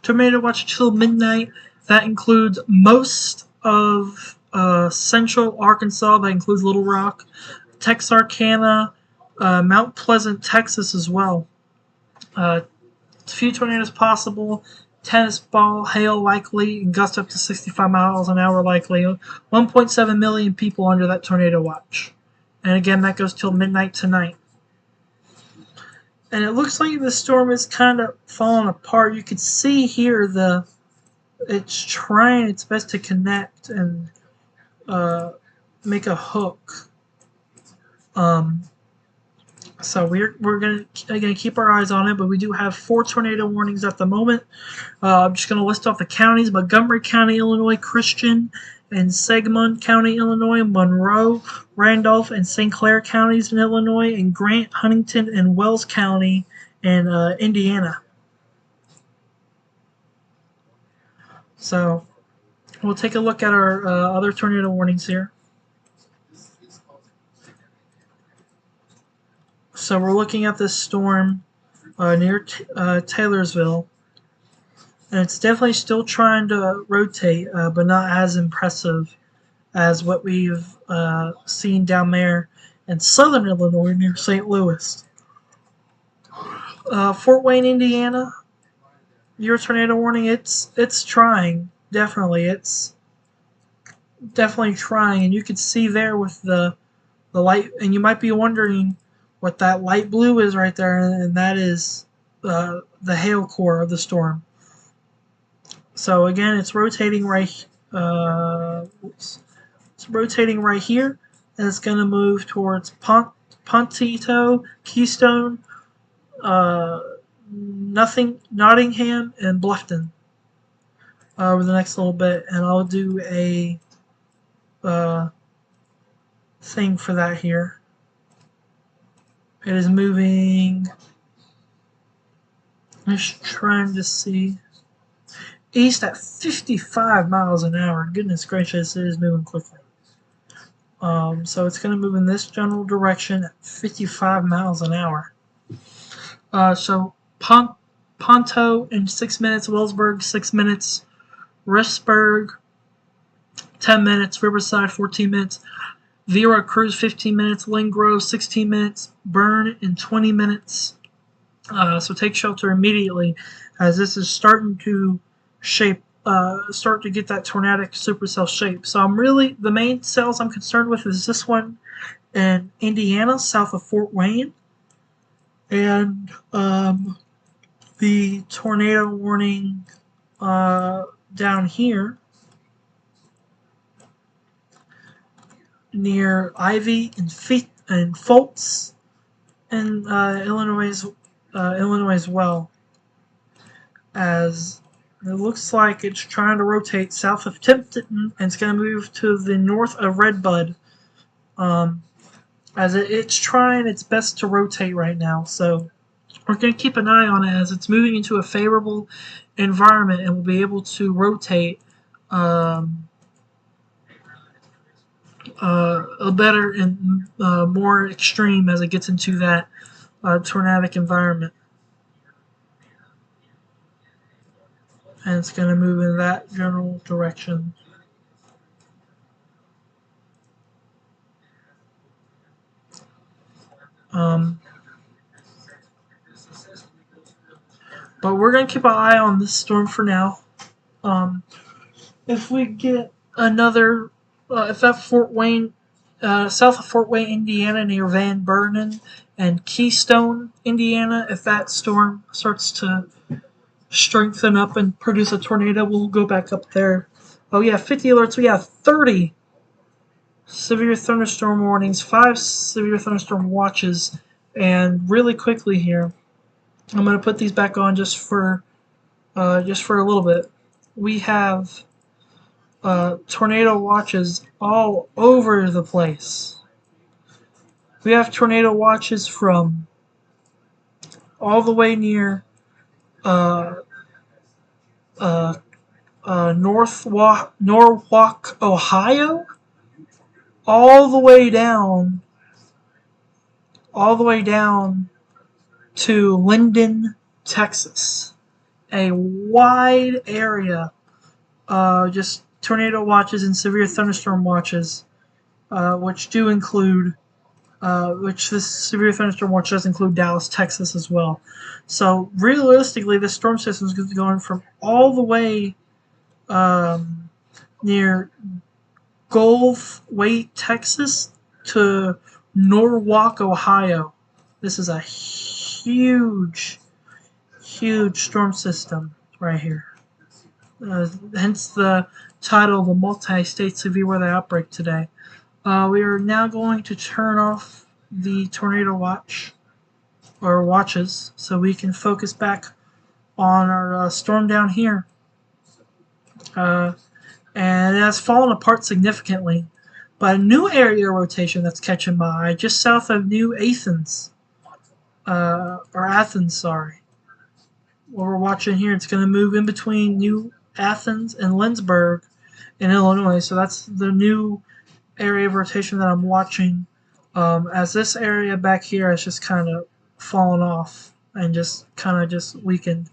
A: Tornado watch till midnight. That includes most of central Arkansas. That includes Little Rock, Texarkana, Mount Pleasant, Texas as well. A few tornadoes possible. Tennis ball hail likely, and gusts up to 65 miles an hour likely. 1.7 million people under that tornado watch. And again, that goes till midnight tonight. And it looks like the storm is kind of falling apart. You can see here it's trying its best to connect and make a hook. So we're gonna keep our eyes on it, but we do have 4 tornado warnings at the moment. I'm just gonna list off the counties: Montgomery County, Illinois, Christian and Sangamon County, Illinois, Monroe, Randolph, and St. Clair counties in Illinois, and Grant, Huntington, and Wells County in Indiana. So we'll take a look at our other tornado warnings here. So we're looking at this storm near Taylorsville, and it's definitely still trying to rotate, but not as impressive as what we've seen down there in southern Illinois near St. Louis. Fort Wayne, Indiana, your tornado warning, it's trying. Definitely, it's definitely trying, and you can see there with the light, and you might be wondering what that light blue is right there, and that is the hail core of the storm. So again, it's rotating it's rotating right here, and it's going to move towards Pontito, Keystone, Nottingham, and Bluffton over the next little bit, and I'll do a thing for that here. It is moving. I'm just trying to see. East at 55 miles an hour. Goodness gracious, it is moving quickly. So it's going to move in this general direction at 55 miles an hour. So Ponto in 6 minutes, Wellsburg 6 minutes, Rissburg 10 minutes, Riverside 14 minutes. Vera Cruz 15 minutes, Lingro 16 minutes, Burn in 20 minutes. So take shelter immediately, as this is starting to start to get that tornadic supercell shape. So the main cells I'm concerned with is this one in Indiana, south of Fort Wayne, and the tornado warning down here near Ivy and Fultz in Illinois as well, as it looks like it's trying to rotate south of Tipton and it's going to move to the north of Redbud. As it's trying its best to rotate right now. So we're going to keep an eye on it as it's moving into a favorable environment and will be able to rotate a better and more extreme as it gets into that tornadic environment. And it's going to move in that general direction. But we're going to keep an eye on this storm for now. If we get another, if that Fort Wayne, south of Fort Wayne, Indiana, near Van Buren and Keystone, Indiana, if that storm starts to strengthen up and produce a tornado, we'll go back up there. Oh yeah, 50 alerts. We have 30 severe thunderstorm warnings, 5 severe thunderstorm watches, and really quickly here, I'm going to put these back on just for a little bit. We have tornado watches all over the place. We have tornado watches from all the way near Norwalk, Ohio, all the way down to Linden, Texas. A wide area, just tornado watches and severe thunderstorm watches, which do include, which this severe thunderstorm watch does include Dallas, Texas as well. So realistically, the storm system is going from all the way near Gulf Texas to Norwalk, Ohio. This is a huge storm system right here. Hence the title, the multi-state severe weather outbreak today. We are now going to turn off the tornado watch or watches so we can focus back on our storm down here. And it has fallen apart significantly. But a new area rotation that's catching my eye, just south of New Athens, sorry. What we're watching here, it's going to move in between New Athens and Lindsborg in Illinois. So that's the new area of rotation that I'm watching. As this area back here has just kind of fallen off and just weakened.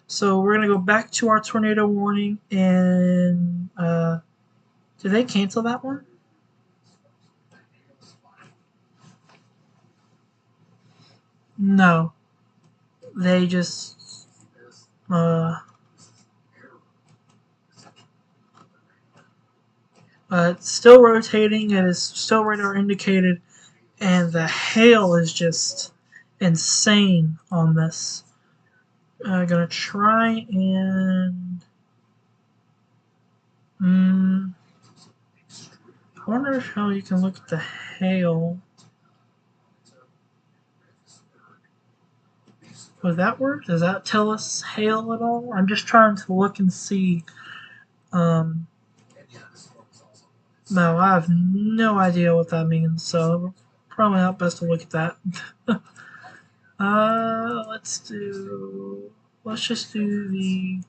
A: So we're going to go back to our tornado warning and did they cancel that one? No. They just it's still rotating. It is still radar indicated, and the hail is just insane on this. I'm gonna try and I wonder how you can look at the hail. Would that work? Does that tell us hail at all? I'm just trying to look and see. No, I have no idea what that means, so probably not best to look at that. Let's just do the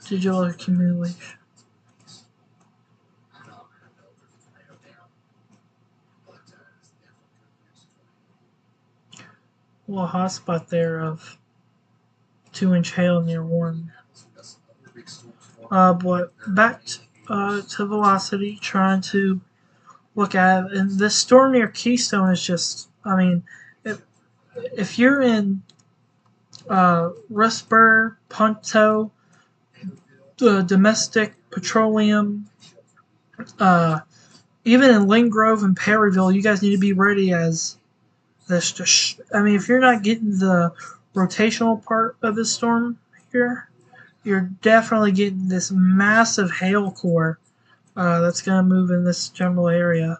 A: digital accumulation. A little hot spot there of 2-inch hail near Warren. But back to velocity, trying to look at it. And this storm near Keystone is just, I mean, if you're in Rustburg, Punto, Domestic, Petroleum, uh, even in Lynn Grove and Perryville, you guys need to be ready as this. I mean, if you're not getting the rotational part of the storm here, you're definitely getting this massive hail core that's going to move in this general area.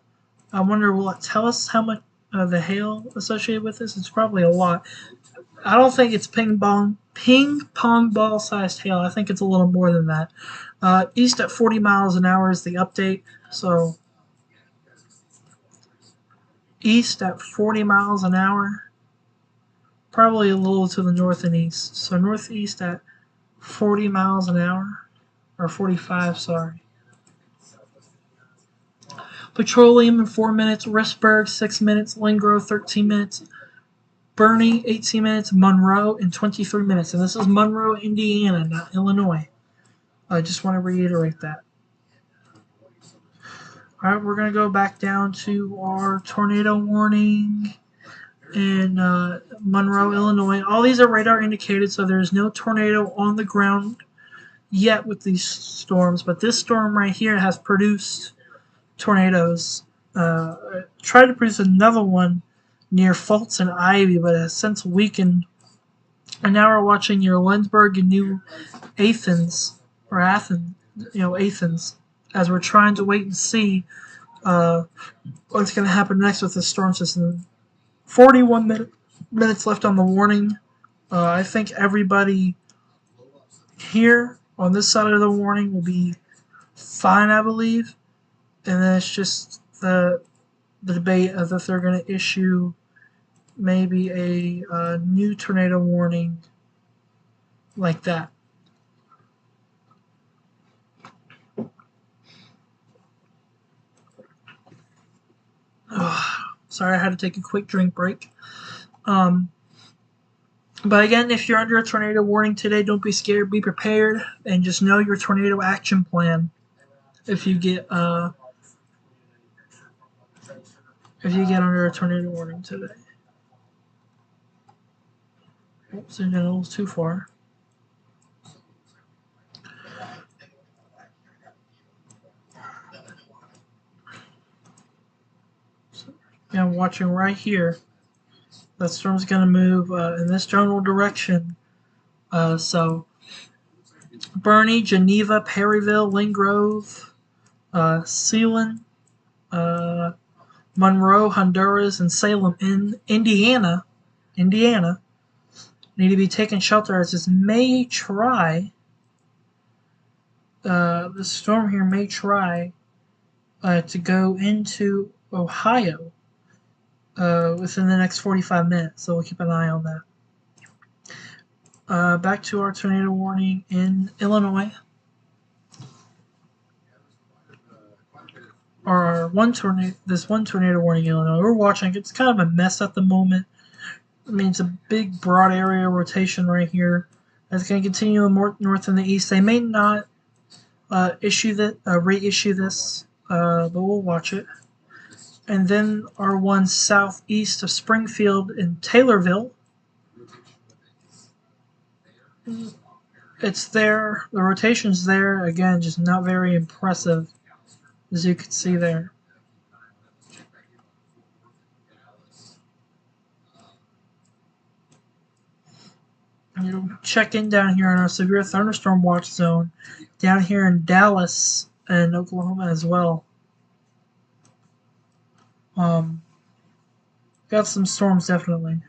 A: I wonder, will it tell us how much the hail associated with this? It's probably a lot. I don't think it's ping pong ball sized hail. I think it's a little more than that. East at 40 miles an hour is the update. So east at 40 miles an hour, probably a little to the north and east. So northeast at 40 miles an hour, or 45, sorry. Petroleum in 4 minutes, Rissburg 6 minutes, Lingrove 13 minutes, Bernie 18 minutes, Monroe in 23 minutes. And this is Monroe, Indiana, not Illinois. I just want to reiterate that. All right, we're going to go back down to our tornado warning in Monroe, Illinois. All these are radar indicated, so there's no tornado on the ground yet with these storms. But this storm right here has produced tornadoes. Tried to produce another one near Fultz and Ivy, but it has since weakened. And now we're watching your Lindbergh and New Athens, or Athens, as we're trying to wait and see what's going to happen next with this storm system. 41 minutes left on the warning. I think everybody here on this side of the warning will be fine, I believe. And then it's just the debate of if they're going to issue maybe a new tornado warning like that. Sorry, I had to take a quick drink break. But again, if you're under a tornado warning today, don't be scared. Be prepared, and just know your tornado action plan. If you get under a tornado warning today. Oops, I went a little too far. So, yeah, I'm watching right here. That storm's going to move in this general direction. So, Bernie, Geneva, Perryville, Lingrove, Sealand, Monroe, Honduras, and Salem in Indiana need to be taking shelter as this may try. The storm here may try to go into Ohio within the next 45 minutes, so we'll keep an eye on that. Back to our tornado warning in Illinois. Or this one tornado warning in Illinois. We're watching. It's kind of a mess at the moment. I mean, it's a big, broad area rotation right here. It's going to continue in the north and the east. They may not reissue this, but we'll watch it. And then our one southeast of Springfield in Taylorville. It's there. The rotation's there. Again, just not very impressive, as you can see there. You check in down here in our severe thunderstorm watch zone, down here in Dallas and Oklahoma as well. Got some storms definitely.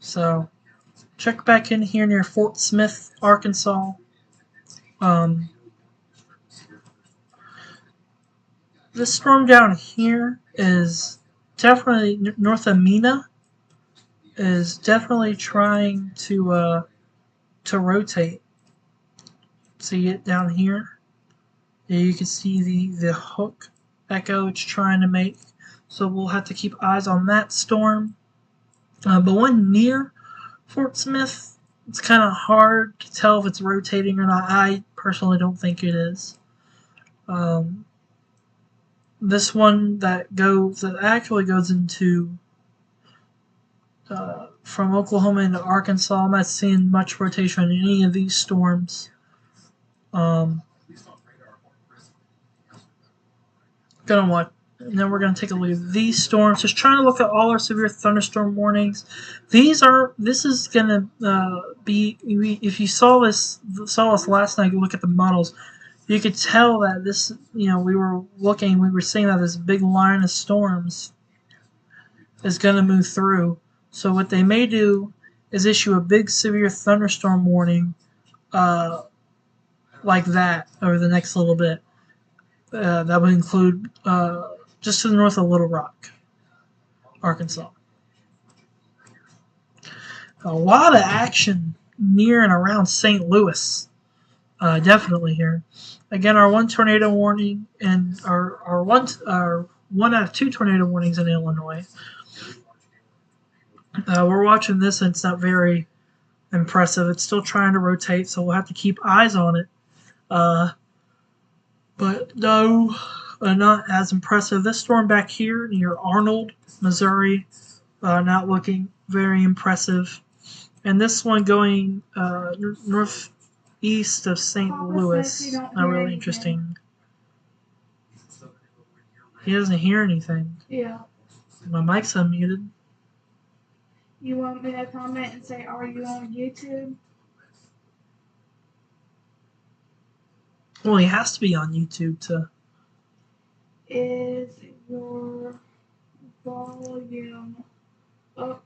A: So check back in here near Fort Smith, Arkansas. This storm down here is definitely north of Mina. Is definitely trying to rotate. See it down here? You can see the hook echo it's trying to make. So we'll have to keep eyes on that storm. But one near Fort Smith It's kind of hard to tell if it's rotating or not. I personally don't think it is. Um, this one that actually goes into from Oklahoma into Arkansas. I'm not seeing much rotation in any of these storms. Um, gonna watch, and then we're gonna take a look at these storms. Just trying to look at all our severe thunderstorm warnings. This is gonna be. If you saw us last night, you look at the models. You could tell that this, we were seeing that this big line of storms is going to move through. So what they may do is issue a big severe thunderstorm warning, uh, like that over the next little bit. That would include just to the north of Little Rock, Arkansas. A lot of action near and around St. Louis, definitely here. Again, our one tornado warning and our one out of two tornado warnings in Illinois. We're watching this, and it's not very impressive. It's still trying to rotate, so we'll have to keep eyes on it. But no, not as impressive. This storm back here near Arnold, Missouri, not looking very impressive. And this one going northeast of St. Louis, not really interesting. He doesn't hear anything.
B: Yeah.
A: My mic's unmuted.
B: You want me to comment and say, are you on YouTube?
A: Well, he has to be on YouTube to.
B: Is your volume up?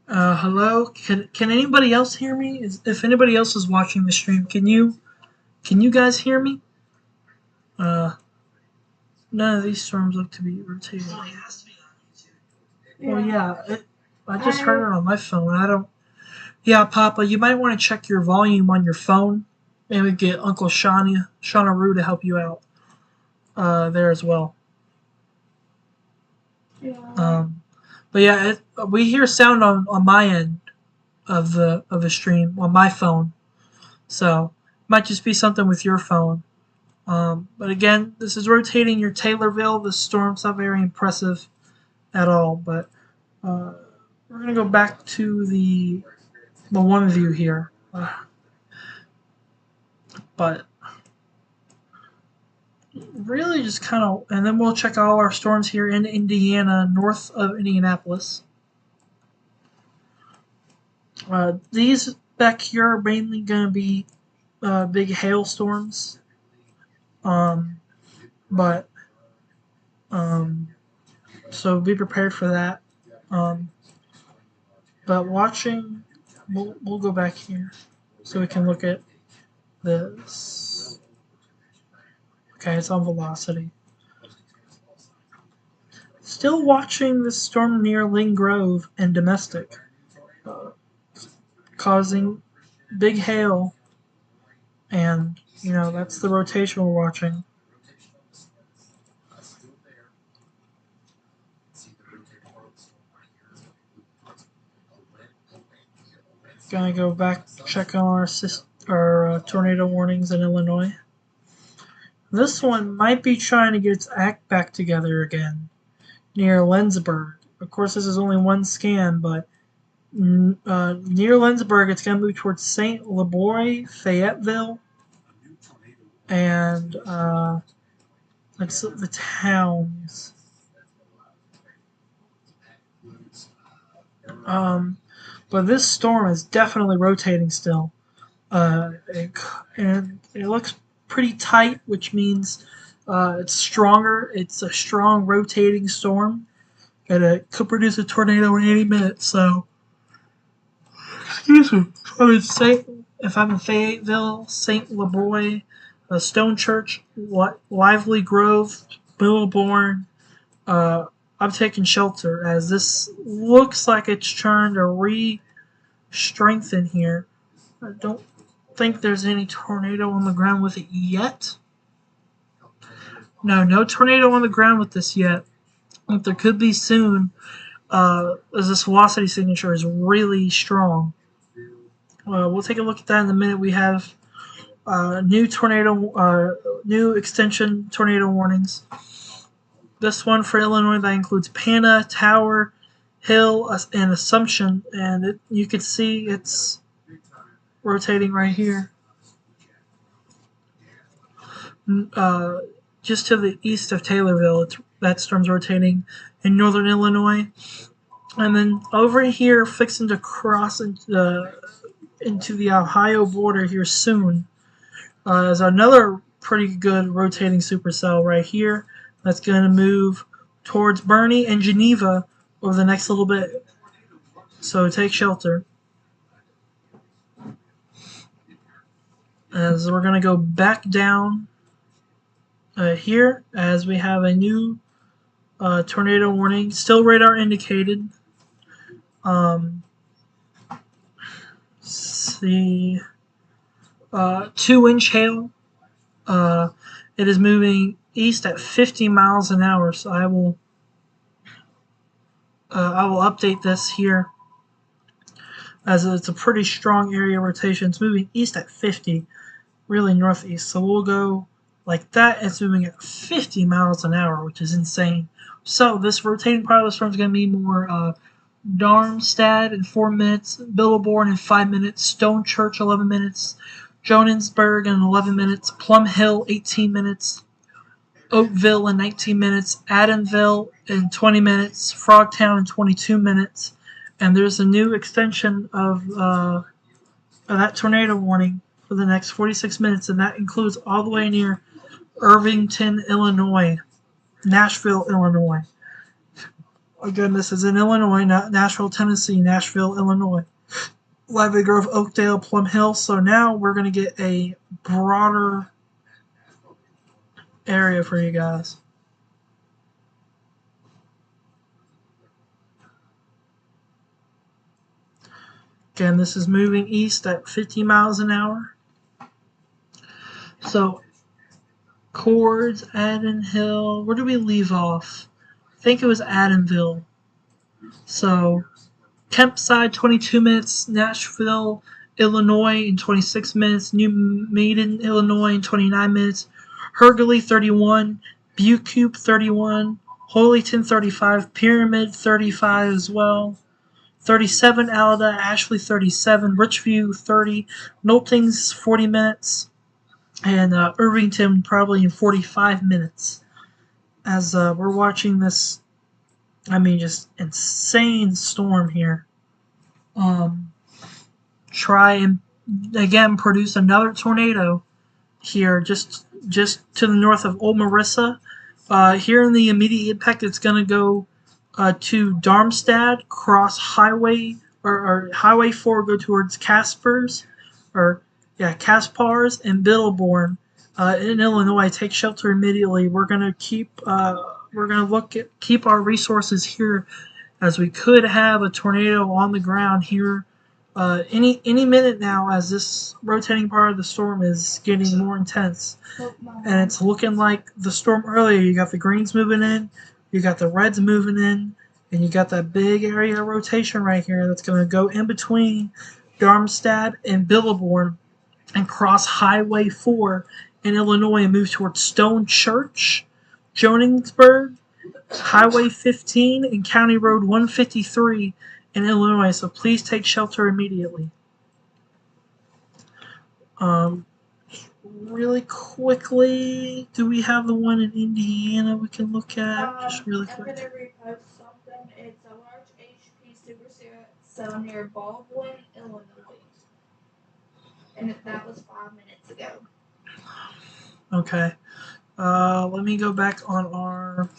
A: Hello. Can anybody else hear me? If anybody else is watching the stream, can you guys hear me? None of these storms look to be rotating. Well, it has to be on YouTube. Well, yeah. I just heard it on my phone. I don't. Yeah, Papa, you might want to check your volume on your phone. Maybe get Uncle Shauna Rue to help you out there as well.
B: Yeah.
A: But yeah, we hear sound on my end of the stream on my phone, so it might just be something with your phone. But again, this is rotating your Taylorville. The storm's not very impressive at all. But we're gonna go back to the one view here. But really just kind of, and then we'll check all our storms here in Indiana, north of Indianapolis. These back here are mainly going to be big hailstorms. But so be prepared for that. But watching, we'll go back here so we can look at this. Okay, it's on velocity. Still watching this storm near Lynn Grove and Domestic, causing big hail, and that's the rotation we're watching. Gonna go back check on our tornado warnings in Illinois. This one might be trying to get its act back together again near Lenzburg. Of course, this is only one scan, but near Lenzburg, it's going to move towards St. Leboy, Fayetteville, and that's the towns. But this storm is definitely rotating still. And it looks pretty tight, which means it's stronger. It's a strong rotating storm, and it could produce a tornado in any minute. So, excuse me. If I'm in Fayetteville, St. Leboy, Stone Church, Lively Grove, Billborn, I'm taking shelter as this looks like it's trying to re-strengthen here. I don't think there's any tornado on the ground with it yet. No tornado on the ground with this yet. But there could be soon, as this velocity signature is really strong. We'll take a look at that in a minute. We have new extension tornado warnings. This one for Illinois that includes Pana, Tower, Hill, and Assumption, and you can see it's rotating right here. Uh, just to the east of Taylorville, that storm's rotating in northern Illinois. And then over here, fixing to cross into the Ohio border here soon, is another pretty good rotating supercell right here. That's going to move towards Bernie and Geneva over the next little bit. So take shelter. As we're going to go back down here as we have a new tornado warning. Still radar indicated. See, 2-inch hail. It is moving east at 50 miles an hour. So I will update this here as it's a pretty strong area rotation. It's moving east at 50, really northeast. So we'll go like that. It's moving at 50 miles an hour, which is insane. So this rotating part of the storm is going to be more Darmstadt in 4 minutes, Billborn in 5 minutes, Stonechurch 11 minutes, Johannesburg in 11 minutes, Plum Hill 18 minutes, Oakville in 19 minutes, Adamville in 20 minutes, Frogtown in 22 minutes, and there's a new extension of that tornado warning for the next 46 minutes, and that includes all the way near Irvington, Illinois, Nashville, Illinois. Again, this is in Illinois, not Nashville, Tennessee, Nashville, Illinois. Lively Grove, Oakdale, Plum Hill. So now we're going to get a broader area for you guys. Again, this is moving east at 50 miles an hour. So, Cords, Adden Hill. Where do we leave off? I think it was Adamville. So, Kempside, 22 minutes. Nashville, Illinois, in 26 minutes. New Maiden, Illinois, in 29 minutes. Hergely, 31. Bucube, 31. Holyton, 35. Pyramid, 35 as well. 37, Alida, Ashley 37, Richview 30, Nolting's 40 minutes, and Irvington probably in 45 minutes. As we're watching this, just insane storm here. Try and again produce another tornado here, just to the north of Old Marissa. Here in the immediate impact, it's going to go to Darmstadt, cross Highway or Highway 4, go towards Caspars, and Biddleborn in Illinois. Take shelter immediately. We're gonna keep our resources here, as we could have a tornado on the ground here any minute now, as this rotating part of the storm is getting more intense, and it's looking like the storm earlier. You got the greens moving in. You got the reds moving in, and you got that big area of rotation right here that's going to go in between Darmstadt and Billborn and cross Highway 4 in Illinois and move towards Stone Church, Johannesburg, Highway 15, and County Road 153 in Illinois. So please take shelter immediately. Really quickly, do we have the one in Indiana we can look at? Just really quick.
B: I'm going to repost something. It's a large HP supercell near Baldwin, Illinois. And that was 5 minutes ago.
A: Okay. Let me go back on our...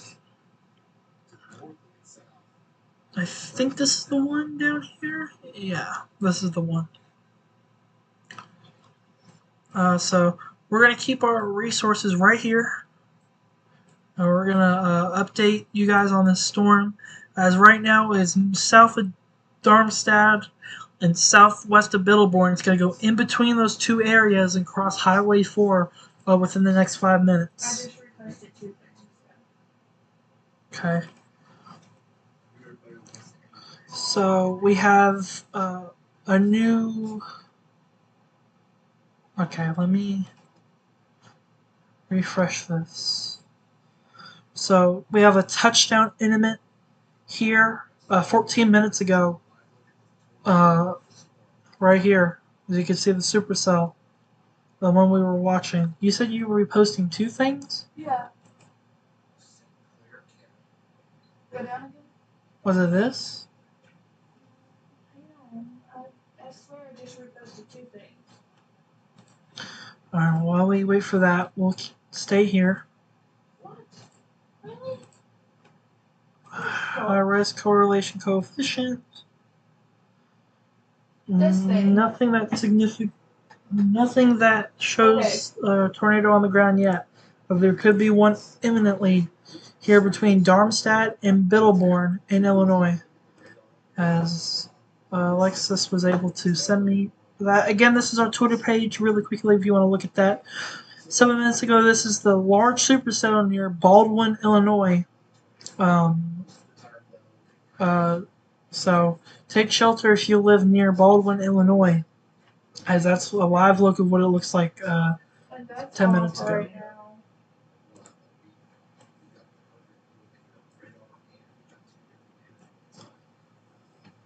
A: I think this is the one down here. Yeah, this is the one. So we're going to keep our resources right here. We're going to update you guys on this storm. As right now is south of Darmstadt and southwest of Biddleborn. It's going to go in between those two areas and cross Highway 4 within the next 5 minutes.
B: I just reposted 2 things.
A: Okay. So we have a new Okay, let me refresh this. So we have a touchdown intimate here 14 minutes ago. Right here, as you can see the supercell, the one we were watching. You said you were reposting two things?
B: Yeah. Go down again?
A: Was it this?
B: I swear I just reposted two things.
A: Alright, while we wait for that, we'll stay here.
B: What? Really?
A: High risk correlation coefficient.
B: This thing.
A: Nothing that significant. Nothing that shows a tornado on the ground yet. But there could be one imminently here between Darmstadt and Biddleborn in Illinois. As Alexis was able to send me that. Again, this is our Twitter page really quickly if you want to look at that. 7 minutes ago, this is the large supercell near Baldwin, Illinois. So take shelter if you live near Baldwin, Illinois, as that's a live look of what it looks like 10 minutes ago.
B: Right now.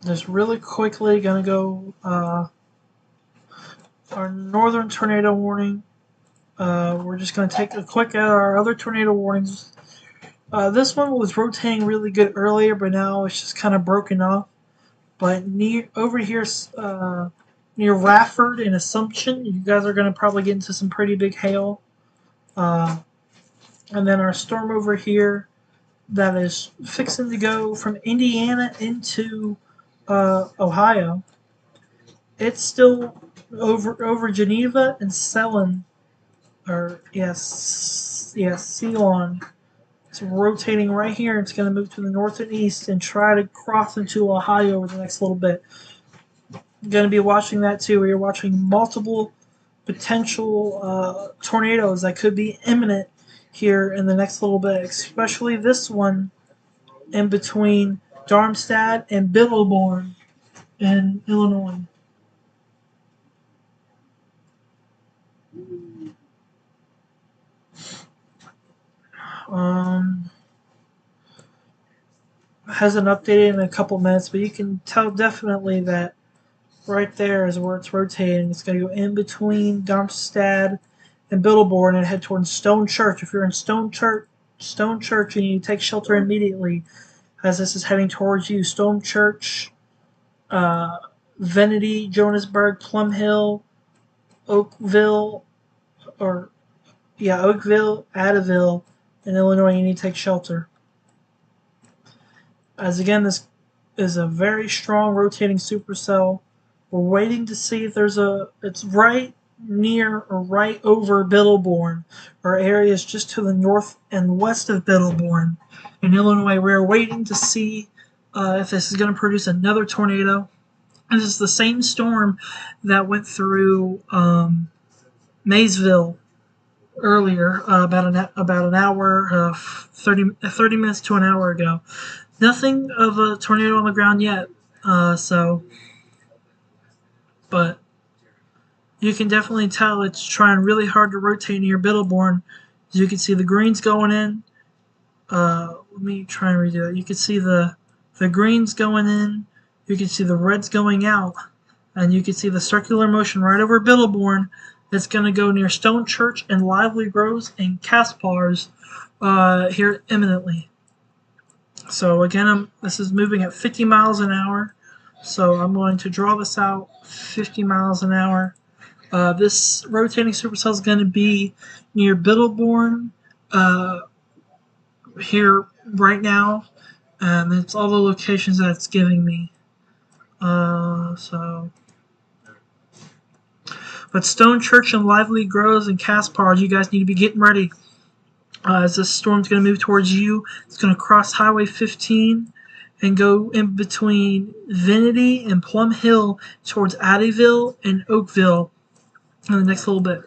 A: Just really quickly, gonna go our northern tornado warning. We're just gonna take a quick at our other tornado warnings. This one was rotating really good earlier, but now it's just kind of broken off. But over here, near Rafford and Assumption, you guys are gonna probably get into some pretty big hail. And then our storm over here that is fixing to go from Indiana into Ohio. It's still over Geneva and Ceylon, or Ceylon. It's rotating right here. It's going to move to the north and east and try to cross into Ohio over the next little bit. Going to be watching that too. We're watching multiple potential tornadoes that could be imminent here in the next little bit, especially this one in between Darmstadt and Biddleborn in Illinois. Hasn't updated in a couple minutes, but you can tell definitely that right there is where it's rotating. It's going to go in between Darmstadt and Biddleborn and head towards Stone Church. If you're in Stone Church, you need to take shelter immediately, as this is heading towards you. Stone Church, Venity, Johannesburg, Plum Hill, Oakville, Adaville, in Illinois. You need to take shelter. As again, this is a very strong rotating supercell. We're waiting to see if it's right near or right over Biddleborn, or areas just to the north and west of Biddleborn in Illinois. We're waiting to see if this is going to produce another tornado. This is the same storm that went through Maysville earlier, about an hour, 30 minutes to an hour ago. Nothing of a tornado on the ground yet, but you can definitely tell it's trying really hard to rotate near Biddleborn. As you can see the greens going in. Let me try and redo it. You can see the greens going in. You can see the reds going out. And you can see the circular motion right over Biddleborn. It's going to go near Stone Church and Lively Groves and Caspars here imminently. So again, this is moving at 50 miles an hour. So I'm going to draw this out 50 miles an hour. This rotating supercell is going to be near Biddleborn here right now. And it's all the locations that it's giving me. But Stone Church and Lively Groves and Caspars, you guys need to be getting ready. As this storm's going to move towards you, it's going to cross Highway 15 and go in between Venity and Plum Hill towards Addyville and Oakville in the next little bit.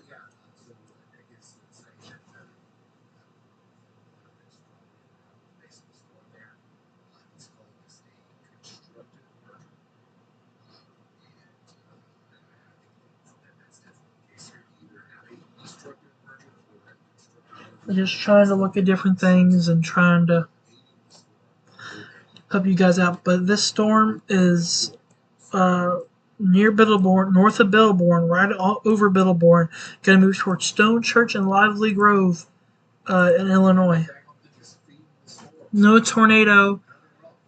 A: just trying to look at different things and trying to help you guys out. But this storm is uh, near Biddleborn, north of Biddleborn, right over Biddleborn, going to move towards Stone Church and Lively Grove in Illinois. No tornado,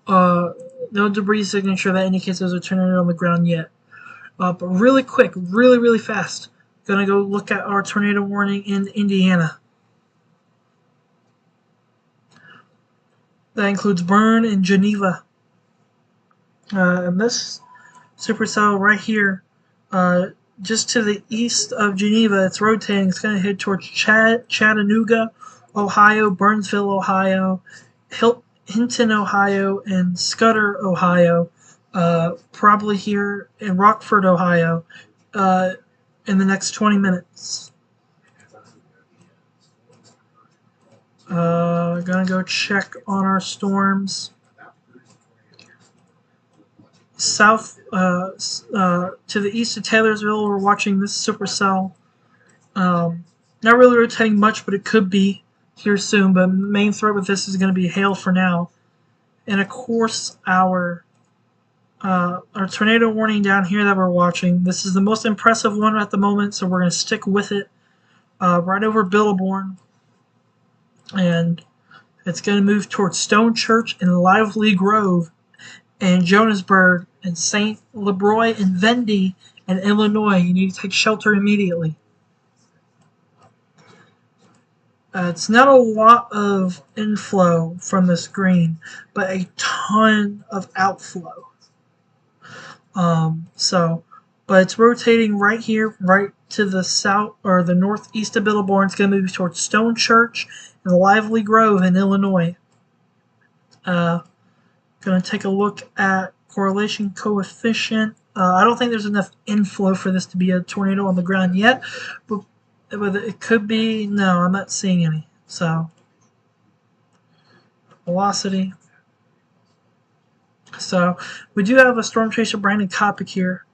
A: uh, no debris signature that indicates there's a tornado on the ground yet. But really quick, really fast, gonna go look at our tornado warning in Indiana. That includes Bern and Geneva. And this supercell right here, just to the east of Geneva, it's rotating. It's going to head towards Chattanooga, Ohio, Burnsville, Ohio, Hinton, Ohio, and Scudder, Ohio. Probably here in Rockford, Ohio, in the next 20 minutes. Gonna go check on our storms. South to the east of Taylorsville, we're watching this supercell. Not really rotating much, but it could be here soon. But main threat with this is going to be hail for now. And of course, our tornado warning down here that we're watching. This is the most impressive one at the moment, so we're going to stick with it. Right over Biddleborn, and it's going to move towards Stone Church and Lively Grove, and Jonesburg, and St. Lebroy, and Vendy, and Illinois. You need to take shelter immediately. It's not a lot of inflow from this green, but a ton of outflow. But it's rotating right here, right to the south or the northeast of Biddleborn. It's going to move towards Stone Church and Lively Grove in Illinois. Going to take a look at correlation coefficient. I don't think there's enough inflow for this to be a tornado on the ground yet, but it could be. No, I'm not seeing any. So, velocity. So, we do have a storm chaser Brandon Kopic here.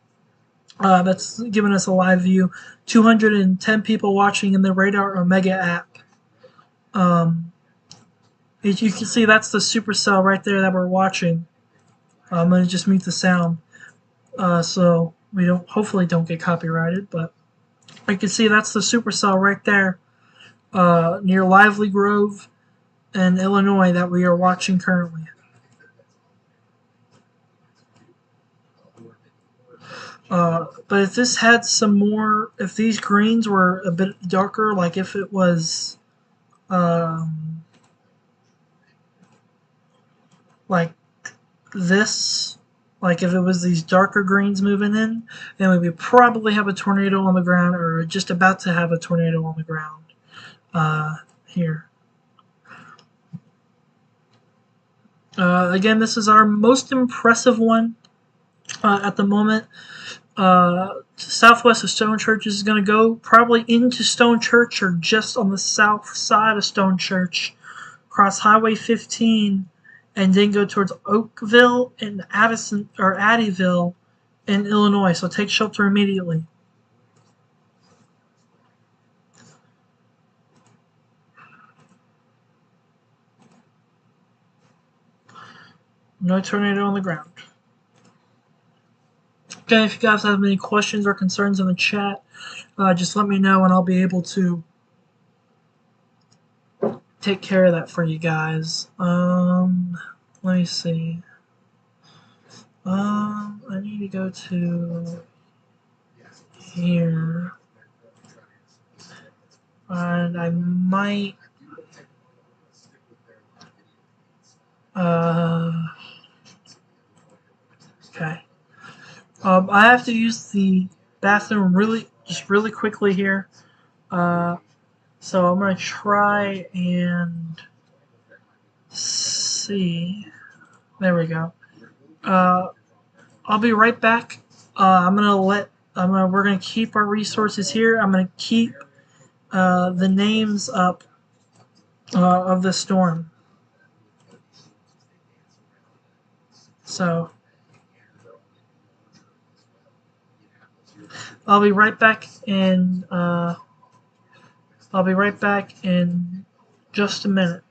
A: That's giving us a live view. 210 people watching in the Radar Omega app. As you can see, that's the supercell right there that we're watching. I'm going to just mute the sound so we hopefully don't get copyrighted. But you can see that's the supercell right there near Lively Grove in Illinois that we are watching currently. But if this had some more, if these greens were a bit darker, like if it was like this, like if it was these darker greens moving in, then we would probably have a tornado on the ground, or just about to have a tornado on the ground here. Again, this is our most impressive one at the moment. Southwest of Stone Church is going to go probably into Stone Church or just on the south side of Stone Church, cross Highway 15, and then go towards Oakville and Addyville in Illinois. So take shelter immediately. No tornado on the ground. Okay, if you guys have any questions or concerns in the chat, just let me know and I'll be able to take care of that for you guys. Let me see. I need to go to here. And I might okay. I have to use the bathroom really quickly here. So I'm gonna try and see. There we go. I'll be right back. We're gonna keep our resources here. I'm gonna keep the names up of the storm. So I'll be right back in just a minute.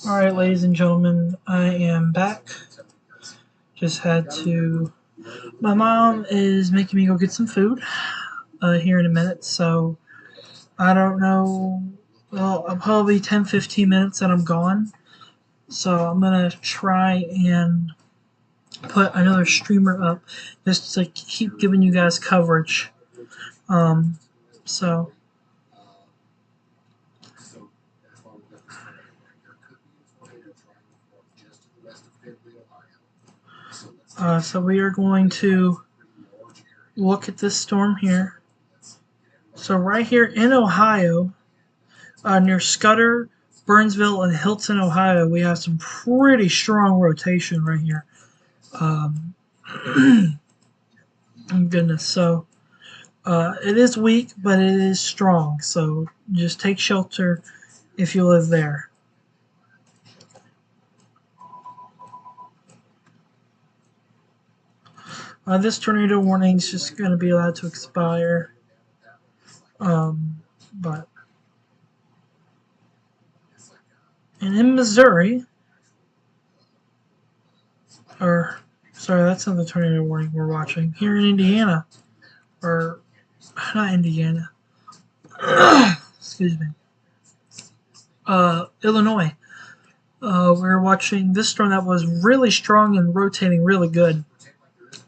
A: Alright, ladies and gentlemen, I am back. Just had to. My mom is making me go get some food here in a minute, so I don't know. Well, probably 10-15 minutes that I'm gone. So I'm gonna try and put another streamer up just to keep giving you guys coverage. Um, so so we are going to look at this storm here. So right here in Ohio, near Scudder, Burnsville, and Hilton, Ohio, we have some pretty strong rotation right here. Goodness, so it is weak, but it is strong. So just take shelter if you live there. This tornado warning is just going to be allowed to expire. But and in Missouri, or sorry, that's not the tornado warning we're watching. Here in Indiana, or not Indiana, excuse me, Illinois. We're watching this storm that was really strong and rotating really good,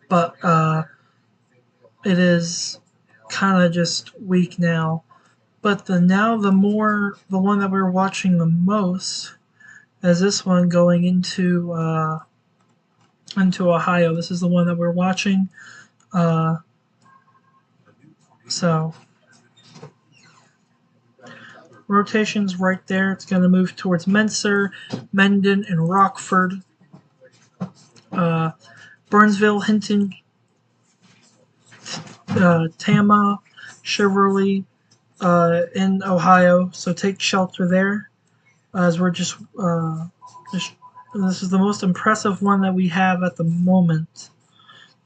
A: but it is kind of just weak now. But the one that we're watching the most is this one going into Ohio. This is the one that we're watching. Uh, so rotation's right there. It's going to move towards Menser, Mendon, and Rockford. Burnsville, Hinton, Tama, Cheverly, in Ohio. So take shelter there, as we're just this is the most impressive one that we have at the moment,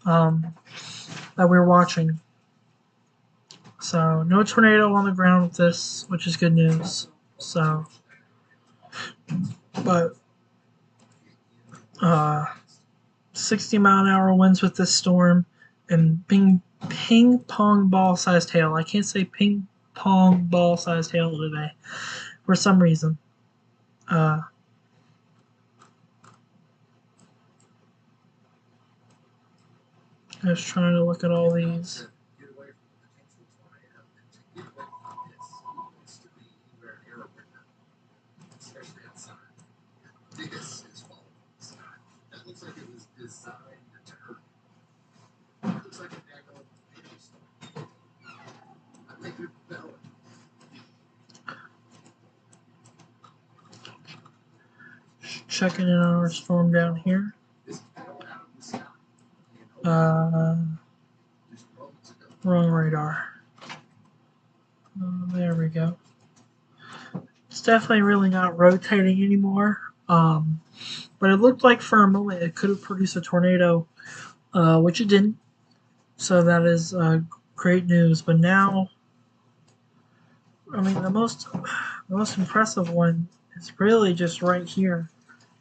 A: that we're watching. So no tornado on the ground with this, which is good news. So, but 60-mile-an-hour winds with this storm, and ping pong ball sized hail. I can't say ping pong ball sized hail today for some reason. I was trying to look at all these. Checking in on our storm down here. Wrong radar. There we go. It's definitely really not rotating anymore. But it looked like for a moment it could have produced a tornado, which it didn't. So that is great news. But now, I mean, the most impressive one is really just right here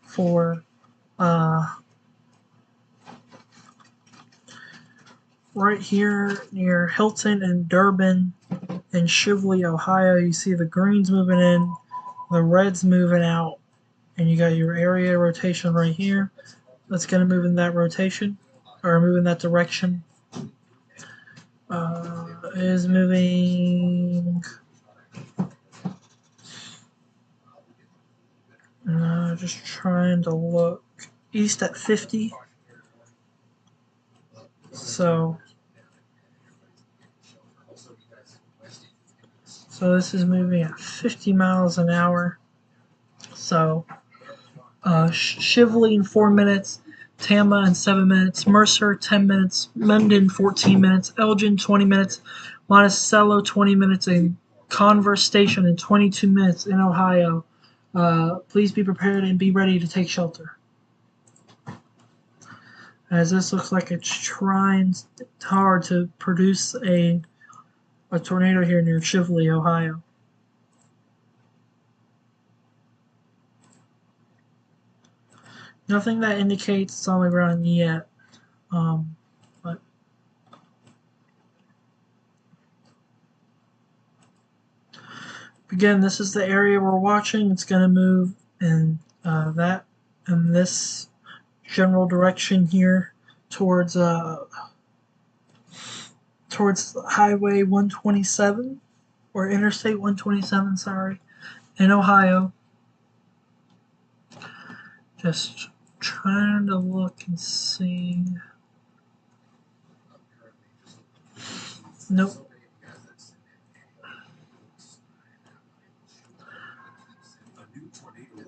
A: for right here near Hilton and Durbin and Shively, Ohio. You see the greens moving in, the reds moving out, and you got your area rotation right here. That's going to move in that rotation, or move in that direction. Is moving. Just trying to look east at 50. So this is moving at 50 miles an hour. So Shively in 4 minutes, Tama in 7 minutes, Mercer 10 minutes, Mendon 14 minutes, Elgin 20 minutes, Monticello 20 minutes, and Converse Station in 22 minutes in Ohio. Please be prepared and be ready to take shelter, as this looks like it's trying hard to produce a tornado here near Shively, Ohio. Nothing that indicates it's on the ground yet, but again, this is the area we're watching. It's going to move in this general direction here towards Highway 127, or Interstate 127, sorry, in Ohio. Just trying to look and see. Nope.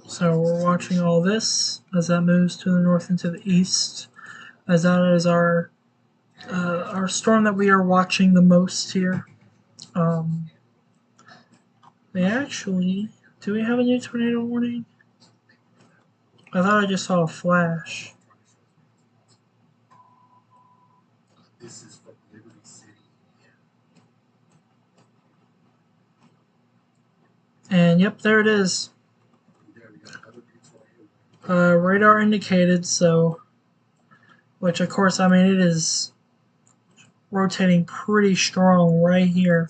A: So we're watching all this as that moves to the north and to the east, as that is our storm that we are watching the most here. Do we have a new tornado warning? I thought I just saw a flash. And yep, there it is. Radar indicated, so, which of course, I mean, it is rotating pretty strong right here.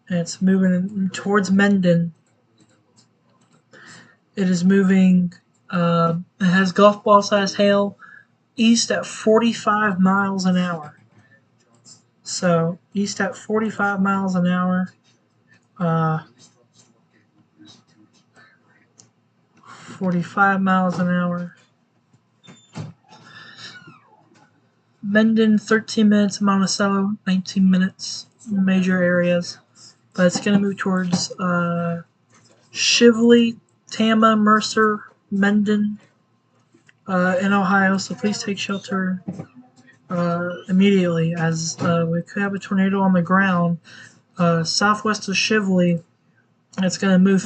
A: And it's moving towards Mendon. It is moving, it has golf ball sized hail east at 45 miles an hour. So east at 45 miles an hour. 45 miles an hour. Mendon, 13 minutes. Monticello, 19 minutes. Major areas. But it's going to move towards Shively, Tama, Mercer, Mendon in Ohio. So please take shelter immediately, as we could have a tornado on the ground southwest of Shively. It's going to move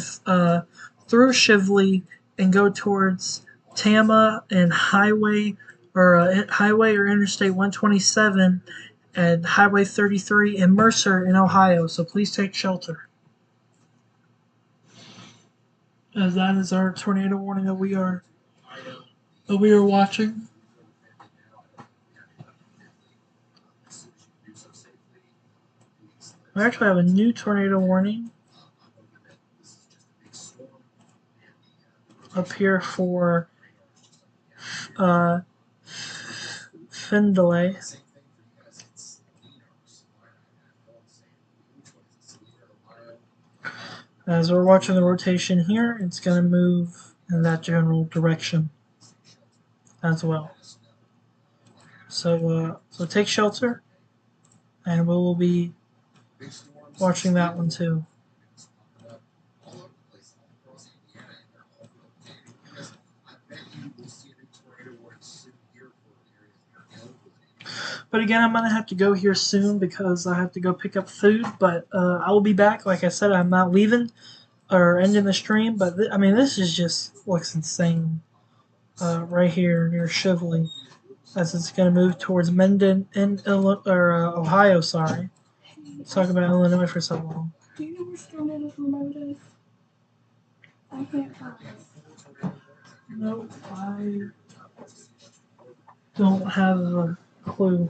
A: through Shively and go towards Tama and Highway or Interstate 127 and Highway 33 in Mercer in Ohio. So please take shelter. As that is our tornado warning that we are watching. We actually have a new tornado warning up here for Findlay. As we're watching the rotation here, it's going to move in that general direction as well. So take shelter, and we will be watching that one too. But again, I'm going to have to go here soon because I have to go pick up food. But I will be back. Like I said, I'm not leaving or ending the stream. But I mean, this is just looks insane right here near Shively, as it's going to move towards Mendon in Ohio. Sorry, let's talk about Illinois for so long.
B: Do you know which tornado's remote is? I can't find it.
A: Nope, I don't have a clue.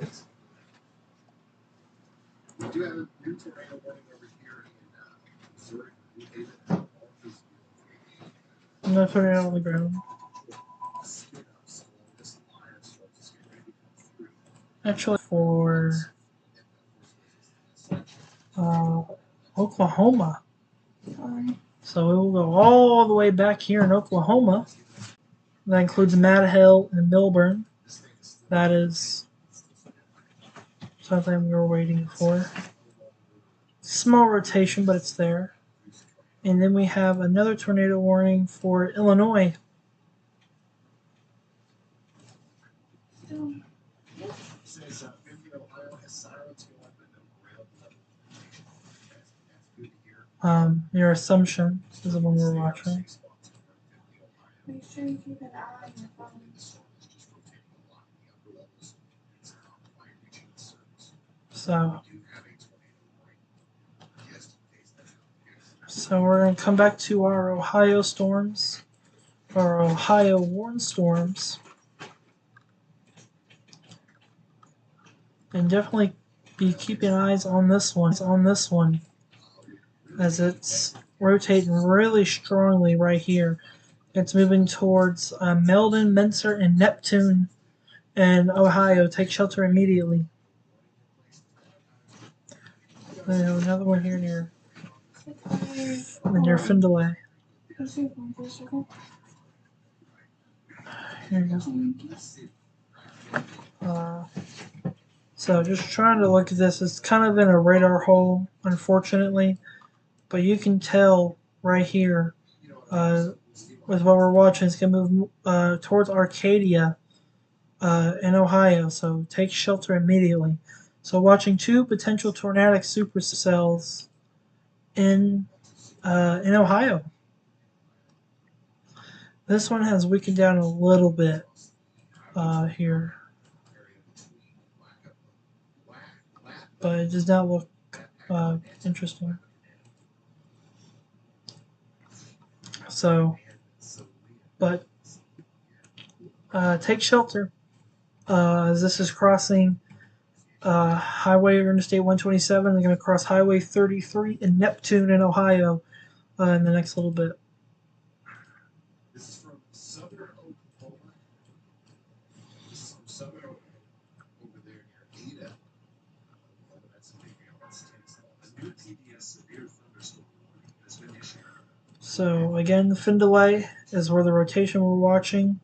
C: We do have a new tornado warning over here in Missouri.
A: I'm not putting it on the ground. Actually, for Oklahoma.
B: Sorry.
A: So we will go all the way back here in Oklahoma. That includes Mad Hill and Milburn. That is something we were waiting for. Small rotation, but it's there. And then we have another tornado warning for Illinois. Your Assumption is the one we're watching.
B: Make sure you keep an eye on your phone.
A: So we're going to come back to our Ohio storms, our Ohio warn storms. And definitely be keeping eyes on this one, as it's rotating really strongly right here. It's moving towards Meldon, Mentor, and Neptune in Ohio. Take shelter immediately. I have another one here near Findlay. Here you go. So just trying to look at this. It's kind of in a radar hole, unfortunately. But you can tell right here with what we're watching, it's going to move towards Arcadia in Ohio. So take shelter immediately. So watching two potential tornadic supercells in Ohio. This one has weakened down a little bit here, but it does not look interesting. So, but take shelter as this is crossing Highway or Interstate 127. They're going to cross Highway 33 in Neptune in Ohio in the next little bit.
C: This is from southern Oklahoma. This is from southern over there near Ada.
A: So again, the Findlay is where the rotation we're watching,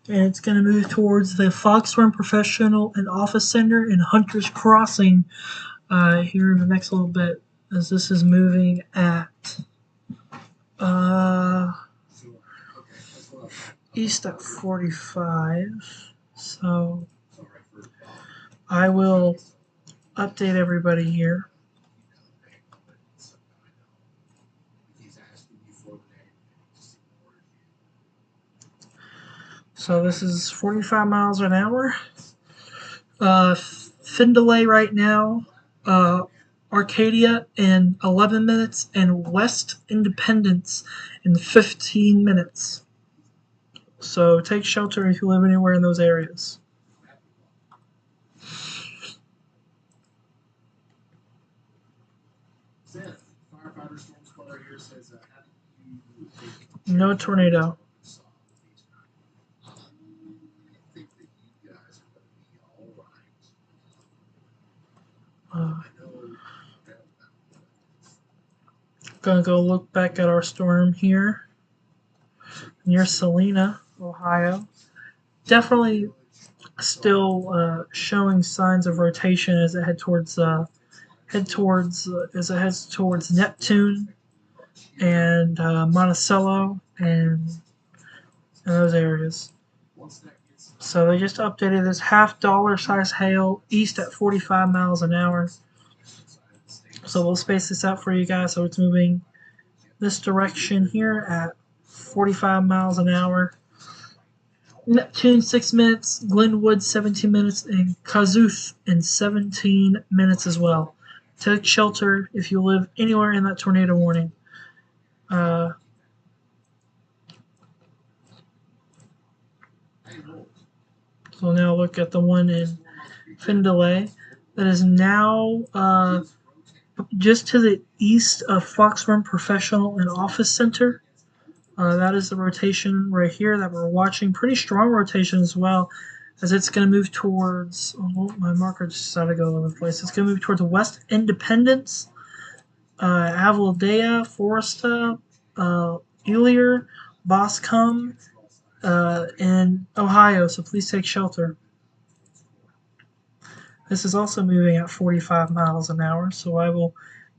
A: and it's going to move towards the Foxworm Professional and Office Center in Hunter's Crossing here in the next little bit, as this is moving at east at 45. So I will update everybody here. So this is 45 miles an hour. Findlay right now, Arcadia in 11 minutes, and West Independence in 15 minutes. So take shelter if you live anywhere in those areas. No tornado. Gonna go look back at our storm here near Salina, Ohio. Definitely still showing signs of rotation as it heads towards Neptune and Monticello and those areas. So they just updated this half dollar size hail east at 45 miles an hour. So we'll space this out for you guys. So it's moving this direction here at 45 miles an hour. Neptune 6 minutes, Glenwood 17 minutes, and Kazooth in 17 minutes as well. Take shelter if you live anywhere in that tornado warning. So now look at the one in Findlay that is now just to the east of Foxworm Professional and Office Center. That is the rotation right here that we're watching. Pretty strong rotation as well, as it's going to move towards. Oh, my marker just decided to go all over the place. It's going to move towards West Independence, Avildea, Foresta, Ilier, Boscombe, and Ohio. So please take shelter. This is also moving at 45 miles an hour, so I will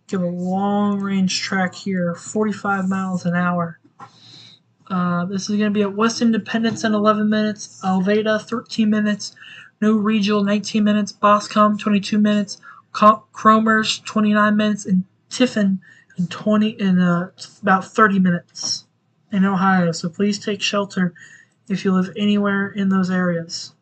A: give a long range track here, 45 miles an hour. This is going to be at West Independence in 11 minutes, Alveda 13 minutes, New Regional 19 minutes, Boscombe 22 minutes, Cromers 29 minutes, and Tiffin in about 30 minutes in Ohio. So please take shelter if you live anywhere in those areas.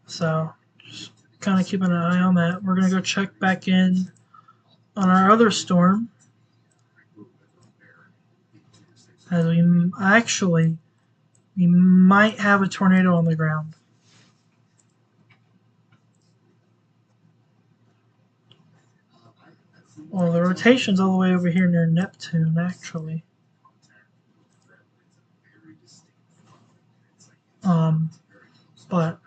A: So just kind of keeping an eye on that. We're going to go check back in on our other storm. As we might have a tornado on the ground. Well, the rotation's all the way over here near Neptune, actually. But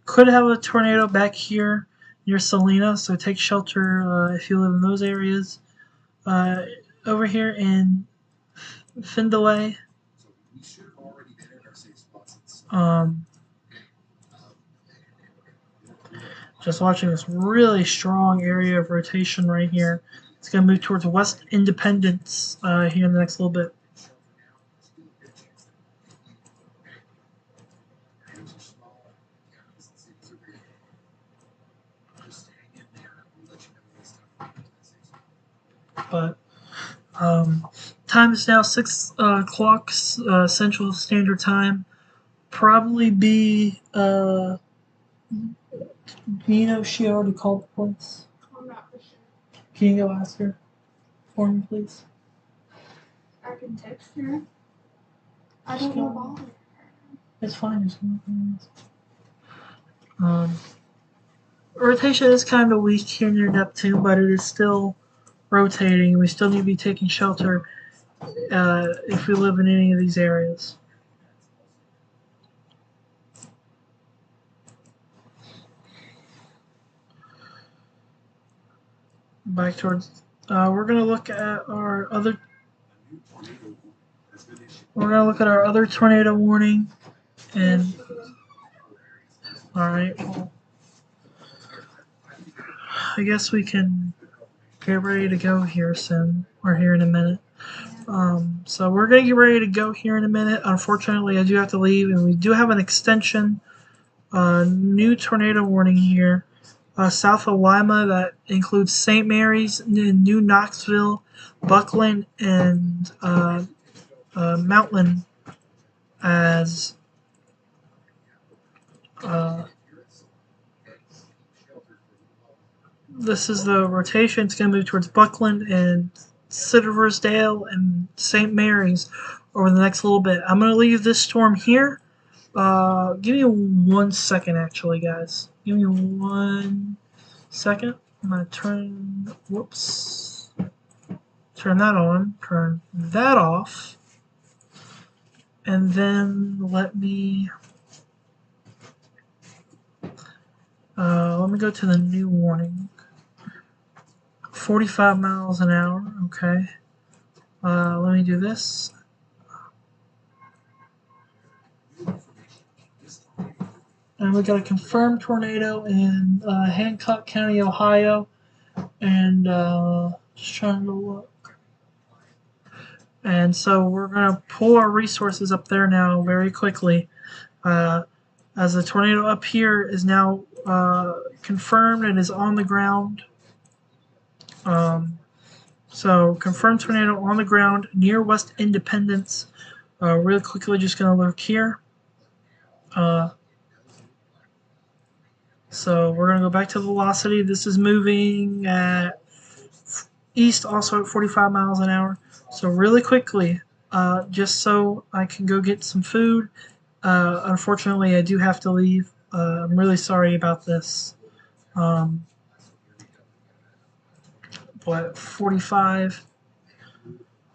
A: could have a tornado back here near Salina, so take shelter if you live in those areas. Over here in Findlay, just watching this really strong area of rotation right here. It's going to move towards West Independence here in the next little bit. But time is now 6 o'clock Central Standard Time. Probably be do you know if she already called the police?
B: I'm not for sure.
A: Can you go ask her for me, please?
B: I can text her. I don't know about her.
A: It's fine. Rotation is kind of weak here near Neptune, but it is still rotating. We still need to be taking shelter if we live in any of these areas. Back towards. We're gonna look at our other. We're gonna look at our other tornado warning, and all right. Well, I guess we can get ready to go here soon, or here in a minute. So we're gonna get ready to go here in a minute. Unfortunately, I do have to leave, and we do have an extension, new tornado warning here, south of Lima that includes St. Mary's, New Knoxville, Buckland, and Mountain as uh, this is the rotation. It's going to move towards Buckland and Cidersdale and St. Mary's over the next little bit. I'm going to leave this storm here. Give me 1 second, actually, guys. Give me 1 second. I'm going to turn, whoops, turn that on, turn that off, and then let me go to the new warning. 45 miles an hour, okay. Let me do this. And we got a confirmed tornado in Hancock County, Ohio. And just trying to look. And so we're going to pull our resources up there now very quickly. As the tornado up here is now confirmed and is on the ground. So confirmed tornado on the ground near West Independence. Really quickly, just going to look here. So we're going to go back to velocity. This is moving at east, also at 45 miles an hour. So really quickly, just so I can go get some food. Unfortunately, I do have to leave. I'm really sorry about this. But 45.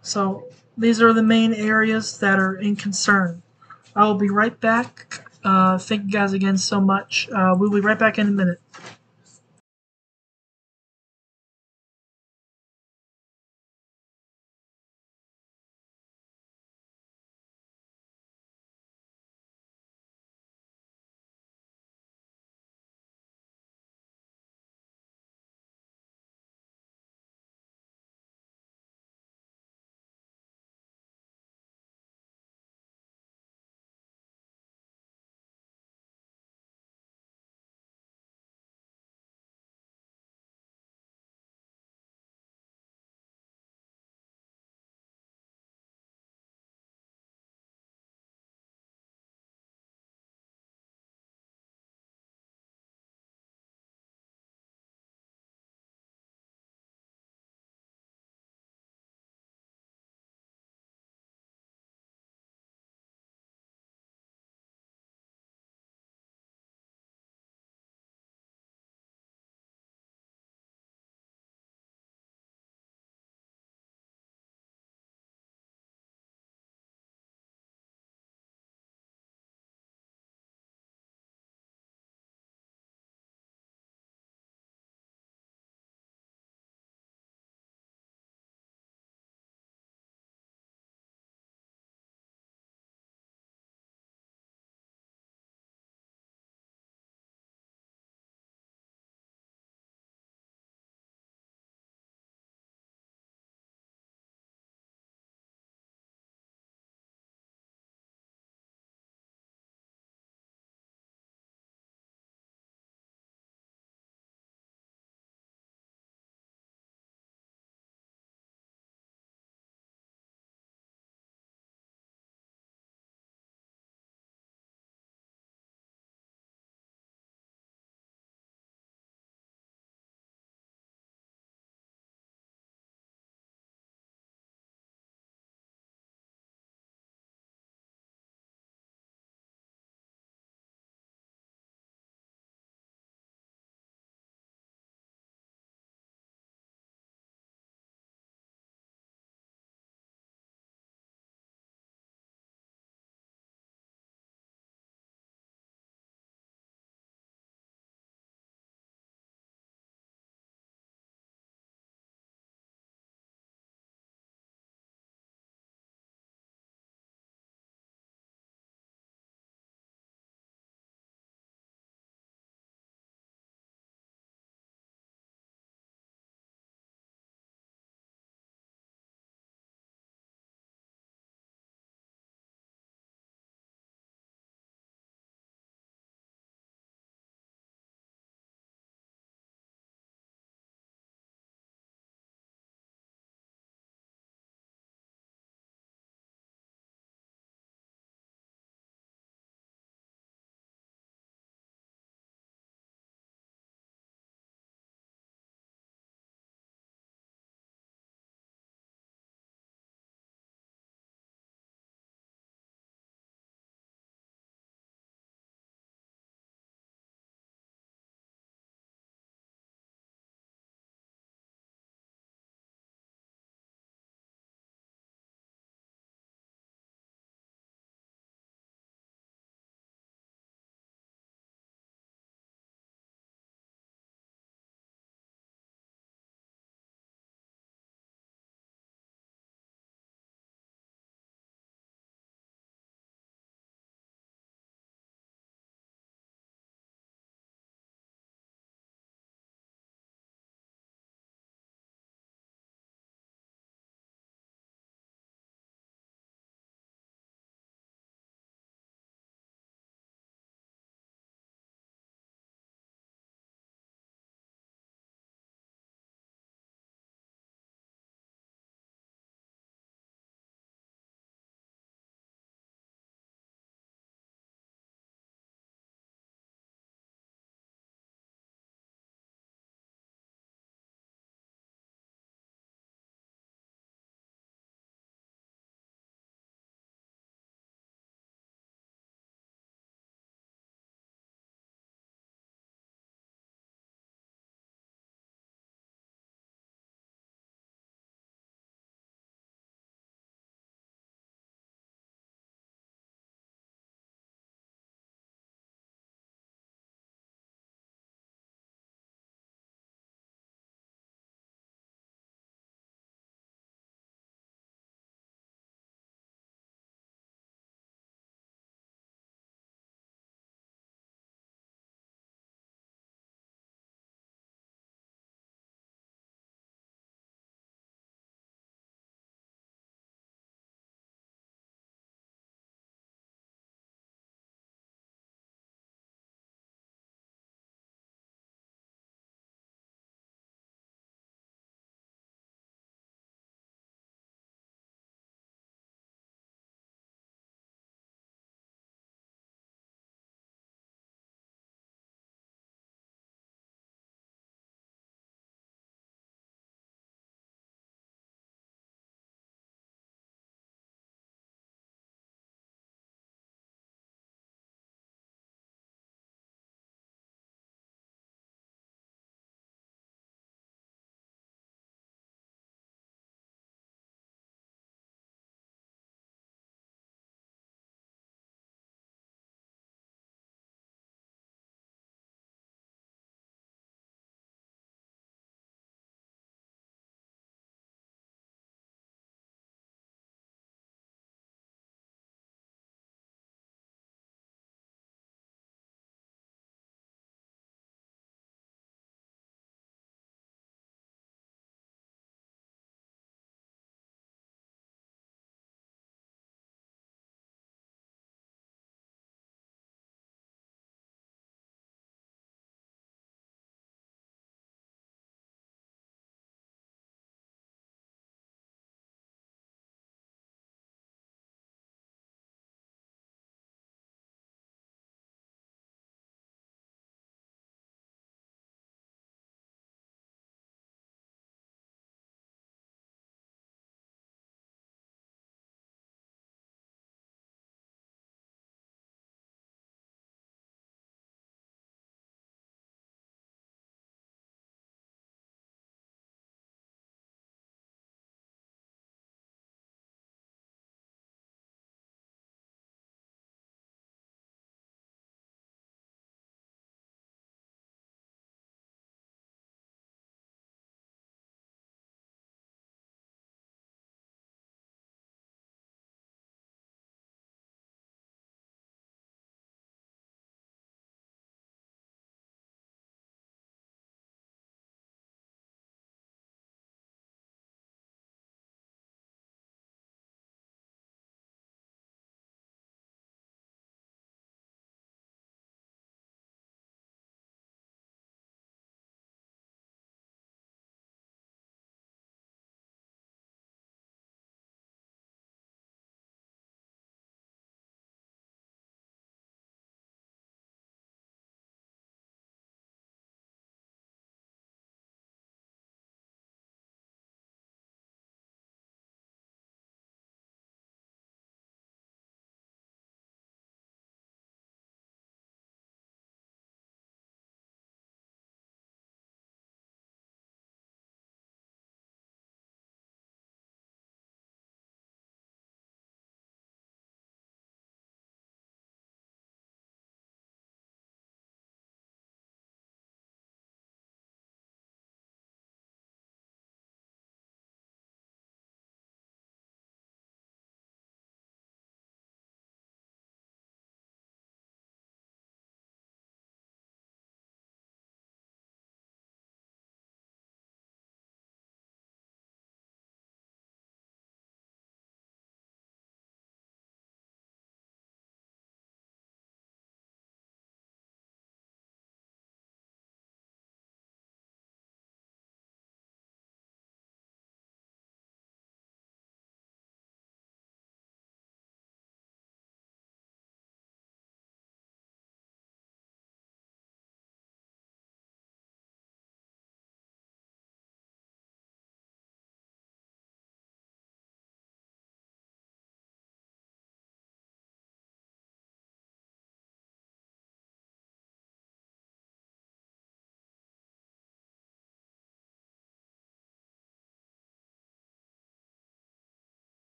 A: So these are the main areas that are in concern. I will be right back. Thank you guys again so much. We'll be right back in a minute.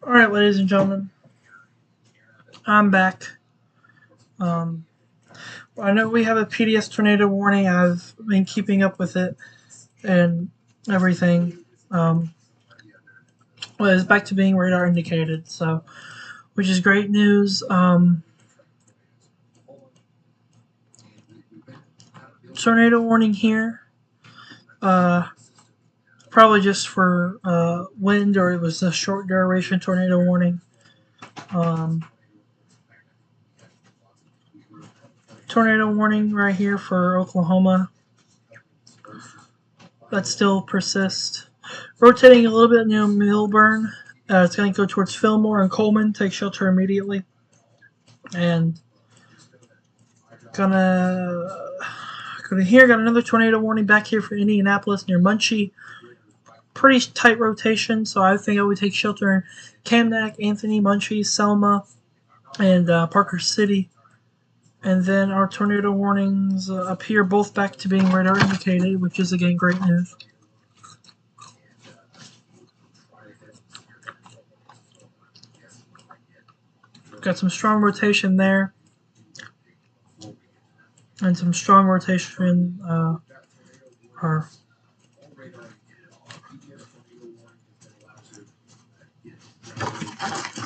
A: Alright, ladies and gentlemen, I'm back. I know we have a PDS tornado warning. I've been keeping up with it and everything. Well, it's back to being radar indicated, so which is great news. Tornado warning here. Probably just for wind, or it was a short duration tornado warning. Tornado warning right here for Oklahoma. That still persists. Rotating a little bit near Milburn. It's going to go towards Fillmore and Coleman. Take shelter immediately. And gonna here. Got another tornado warning back here for Indianapolis near Muncie. Pretty tight rotation, so I think I would take shelter in Camden, Anthony, Muncie, Selma, and Parker City. And then our tornado warnings up here, both back to being radar indicated, which is again great news. Got some strong rotation there, and some strong rotation or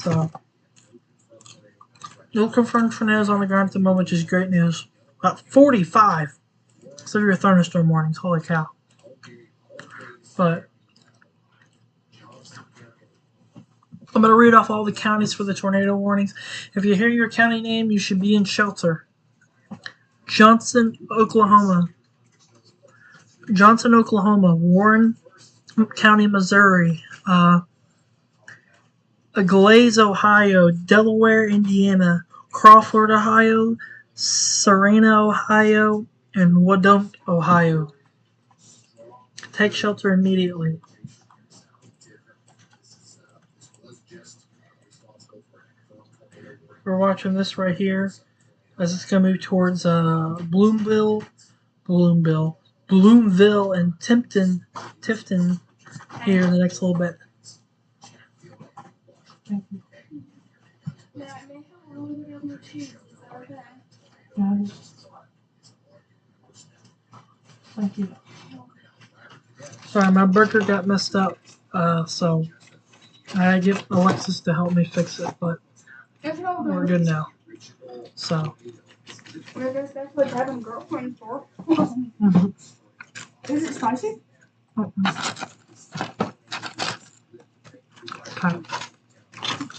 A: so. No confirmed tornadoes on the ground at the moment, which is great news. About 45 severe thunderstorm warnings. Holy cow! But I'm going to read off all the counties for the tornado warnings. If you hear your county name, you should be in shelter. Johnson, Oklahoma. Warren County, Missouri. Glaze, Ohio. Delaware, Indiana. Crawford, Ohio. Serena, Ohio. And Wadunk, Ohio. Take shelter immediately. We're watching this right here as it's going to move towards Bloomville, and Tifton here in the next little bit. Thank you.
B: Yeah, I may have a little bit of your cheese. Is that okay?
A: Thank you. Sorry, my burger got messed up, so I get Alexis to help me fix it, but we're good now. So.
B: I guess that's what having girlfriend for. Is it spicy?
A: Okay.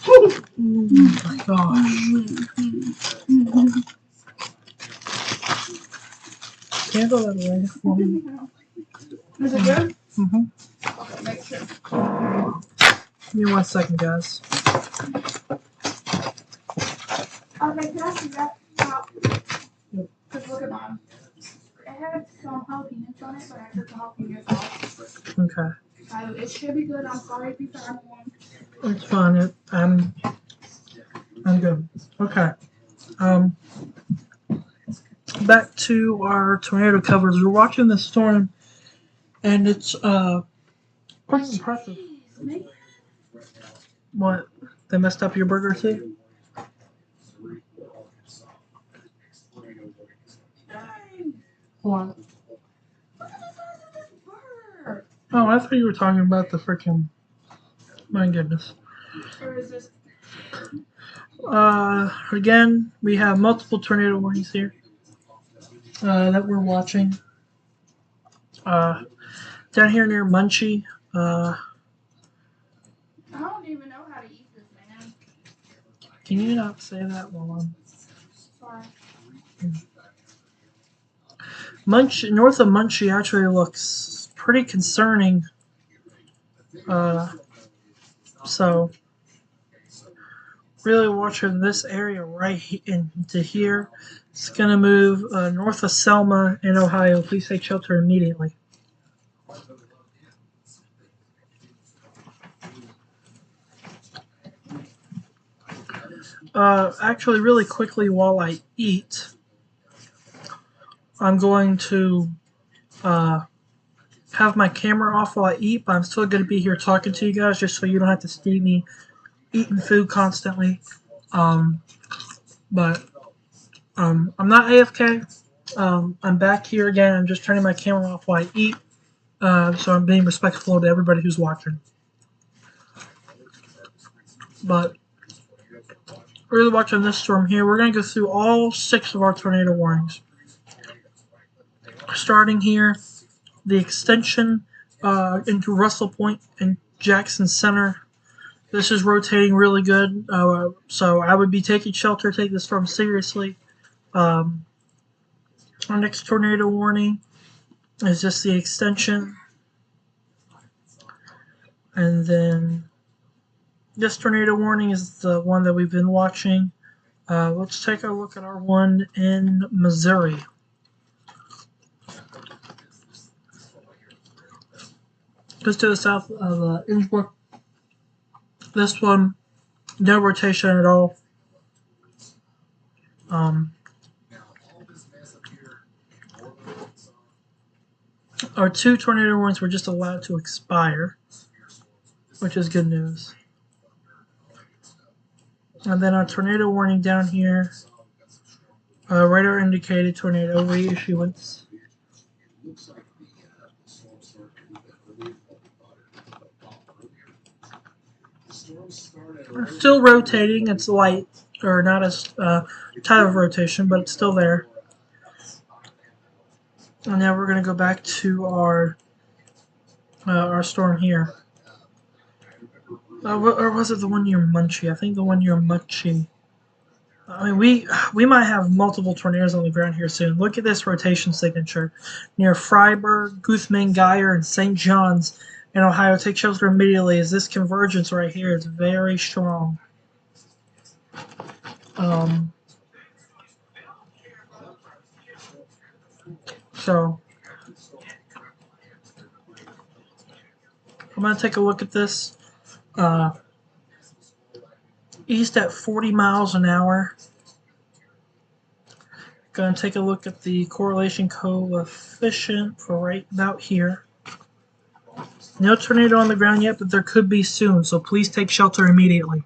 A: Oh my gosh. Handle that away for me.
B: Is it good?
A: Mm-hmm.
B: Okay, make sure.
A: Give me 1 second, guys.
B: Okay, can I see that? Because look at mine. It had some jalapenos on it, but I took the jalapenos off.
A: Okay.
B: So it should be good. I'm sorry if you found one.
A: It's fine. I'm good. Okay. Back to our tornado covers. We're watching the storm, and it's pretty impressive. What? They messed up your burger too?
B: Dang.
A: What?
B: Look at the size of this bird.
A: Oh, I thought you were talking about the freaking. My goodness.
B: Or is this?
A: Again, we have multiple tornado warnings here that we're watching. Down here near Muncie.
B: I don't even know how to eat this, man.
A: Can you not say that while I'm.
B: Sorry.
A: Muncie, north of Muncie actually looks pretty concerning. So really watching this area right into here. It's gonna move north of Selma in Ohio. Please take shelter immediately. Actually, really quickly while I eat, I'm going to have my camera off while I eat, but I'm still going to be here talking to you guys just so you don't have to see me eating food constantly. Um, but I'm not AFK. I'm back here again. I'm just turning my camera off while I eat. So I'm being respectful to everybody who's watching. But really watching this storm here, we're going to go through all 6 of our tornado warnings. Starting here, the extension into Russell Point and Jackson Center. This is rotating really good, so I would be taking shelter, take this storm seriously. Our next tornado warning is just the extension. And then this tornado warning is the one that we've been watching. Let's take a look at our one in Missouri. Just to the south of Innsbruck. This one, no rotation at all. Our 2 tornado warnings were just allowed to expire, which is good news. And then our tornado warning down here, radar indicated tornado reissuance. Still rotating. It's light, or not as tight of rotation, but it's still there. And now we're going to go back to our storm here. Or was it the one near Muncie? I think the one near Muncie. I mean, we might have multiple tornadoes on the ground here soon. Look at this rotation signature near Freiburg, Guthmann, Geyer, and St. John's in Ohio. Take shelter immediately, as this convergence right here is very strong. So I'm going to take a look at this. East at 40 miles an hour. Going to take a look at the correlation coefficient for right about here. No tornado on the ground yet, but there could be soon, so please take shelter immediately.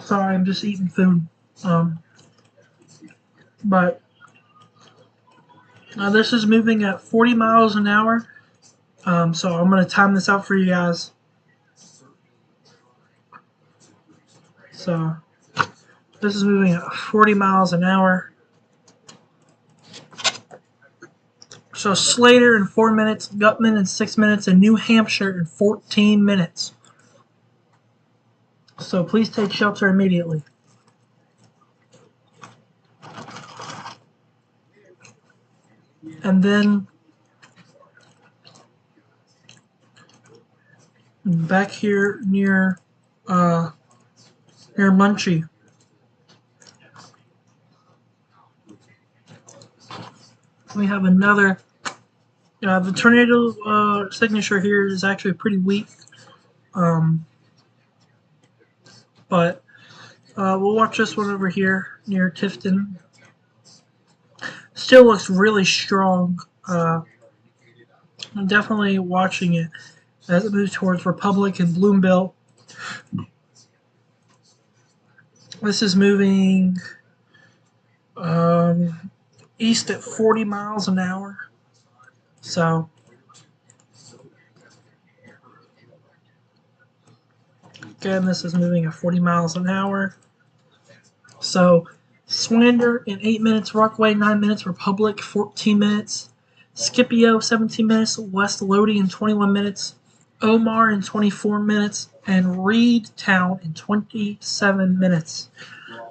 A: Sorry, I'm just eating food. But this is moving at 40 miles an hour. So I'm going to time this out for you guys. So this is moving at 40 miles an hour. So Slater in 4 minutes, Gutman in 6 minutes, and New Hampshire in 14 minutes. So please take shelter immediately. And then back here near Muncie. We have another. The tornado signature here is actually pretty weak. But we'll watch this one over here near Tifton. Still looks really strong. I'm definitely watching it as it moves towards Republic and Bloomville. This is moving east at 40 miles an hour. So again, this is moving at 40 miles an hour. So Swander in 8 minutes, Rockaway 9 minutes, Republic 14 minutes, Scipio 17 minutes, West Lodi in 21 minutes, Omar in 24 minutes, and Reedtown in 27 minutes.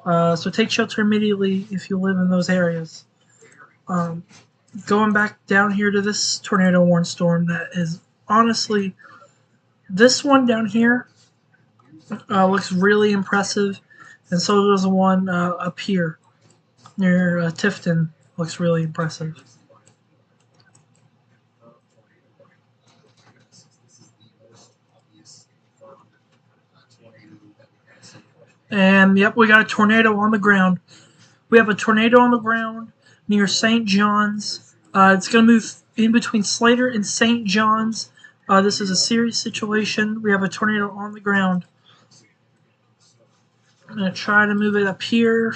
A: So take shelter immediately if you live in those areas. Going back down here to this tornado warning storm that is honestly, this one down here looks really impressive, and so does the one up here near Tifton. Looks really impressive. And yep, we got a tornado on the ground. We have a tornado on the ground near St. John's. It's going to move in between Slater and St. John's. This is a serious situation. We have a tornado on the ground. I'm going to try to move it up here.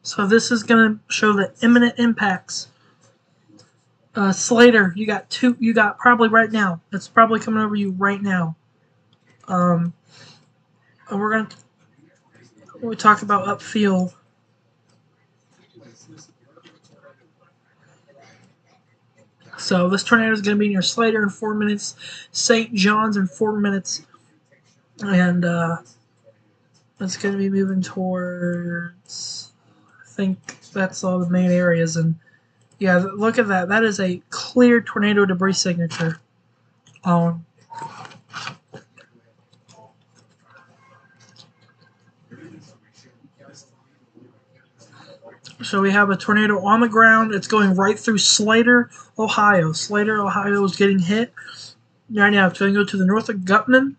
A: So this is going to show the imminent impacts. Slater, you got two. You got probably right now. It's probably coming over you right now. And we'll talk about upfield. So this tornado is going to be near Slater in 4 minutes, St. John's in 4 minutes, and it's going to be moving towards. I think that's all the main areas, and yeah, look at that. That is a clear tornado debris signature. So we have a tornado on the ground. It's going right through Slater, Ohio. Slater, Ohio is getting hit. Right now, it's going to go to the north of Gutman.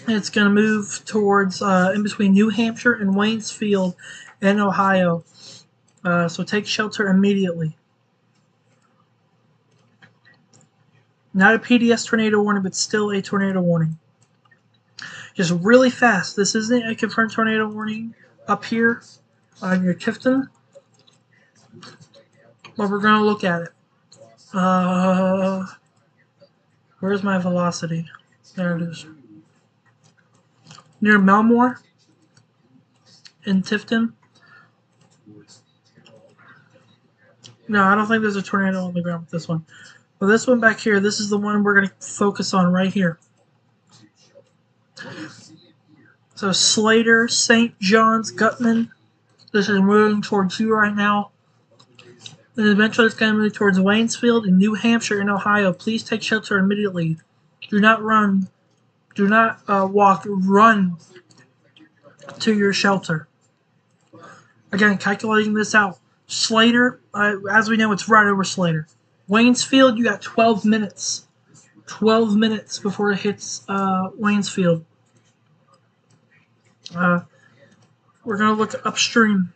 A: And it's going to move towards in between New Hampshire and Waynesfield in Ohio. So take shelter immediately. Not a PDS tornado warning, but still a tornado warning. Just really fast. This isn't a confirmed tornado warning up here on your Tifton. But we're going to look at it. Where's my velocity? There it is. Near Melmore in Tifton. No, I don't think there's a tornado on the ground with this one. But this one back here, this is the one we're going to focus on right here. So Slater, St. John's, Gutman. This is moving towards you right now. And eventually it's going to move towards Waynesfield in New Hampshire and Ohio. Please take shelter immediately. Do not run. Do not walk. Run to your shelter. Again, calculating this out. Slater, as we know, it's right over Slater. Waynesfield, you got 12 minutes. 12 minutes before it hits Waynesfield. We're going to look upstream.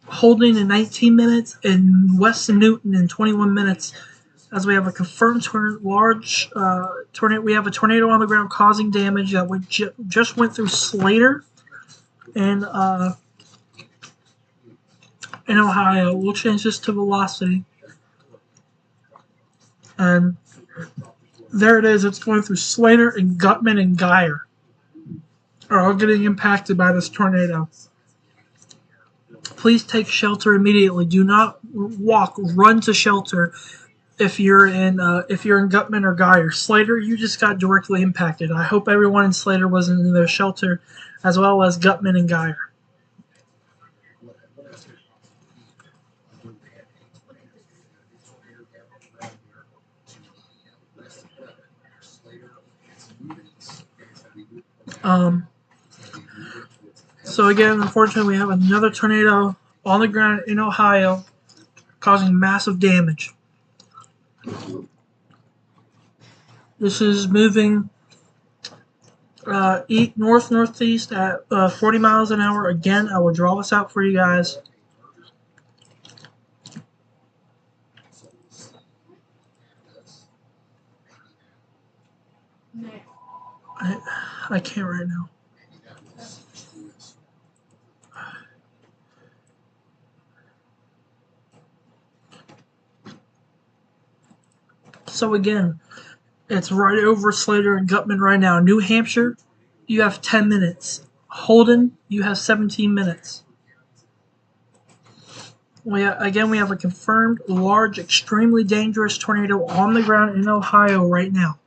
A: Holding in 19 minutes and Weston Newton in 21 minutes. As we have a confirmed large tornado, we have a tornado on the ground causing damage that we just went through Slater and in Ohio. We'll change this to velocity, and there it is. It's going through Slater and Gutman and Geyer are all getting impacted by this tornado. Please take shelter immediately. Do not walk. Run to shelter. If you're in Gutman or Geyer. Slater, you just got directly impacted. I hope everyone in Slater was in their shelter, as well as Gutman and Geyer. So again, unfortunately, we have another tornado on the ground in Ohio, causing massive damage. This is moving northeast at 40 miles an hour. Again, I will draw this out for you guys. I can't right now. So again, it's right over Slater and Gutman right now. New Hampshire, you have 10 minutes. Holden, you have 17 minutes. We have a confirmed large, extremely dangerous tornado on the ground in Ohio right now.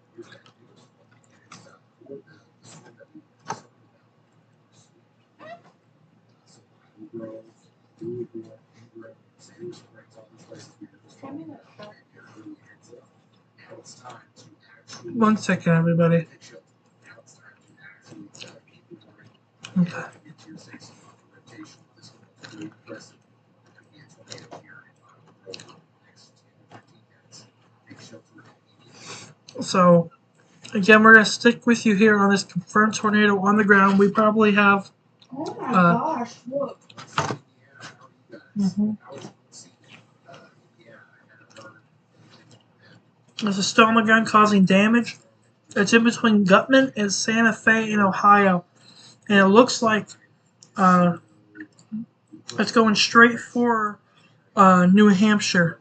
A: One second, everybody. Okay. So again, we're gonna stick with you here on this confirmed tornado on the ground. We probably have.
B: Oh my gosh! Look.
A: Mm-hmm. There's a storm on the ground causing damage. It's in between Gutman and Santa Fe in Ohio, and it looks like it's going straight for New Hampshire.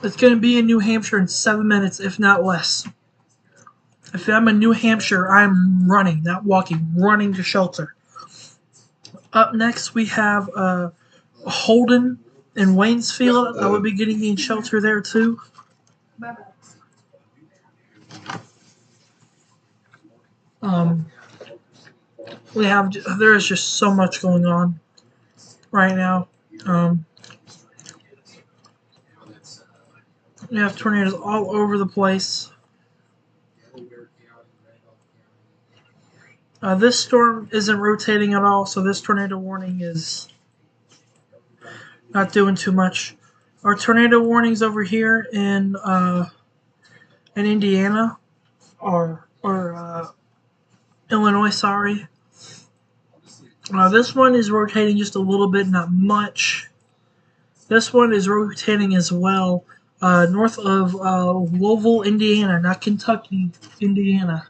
A: It's going to be in New Hampshire in 7 minutes, if not less. If I'm in New Hampshire, I'm running, not walking, running to shelter. Up next, we have Holden and Waynesfield. I would be getting in shelter there too.
B: Bye-bye.
A: There is just so much going on right now. We have tornadoes all over the place. This storm isn't rotating at all, so this tornado warning is not doing too much. Our tornado warnings over here in Indiana or Illinois, sorry. This one is rotating just a little bit, not much. This one is rotating as well, north of Louisville, Indiana, not Kentucky, Indiana.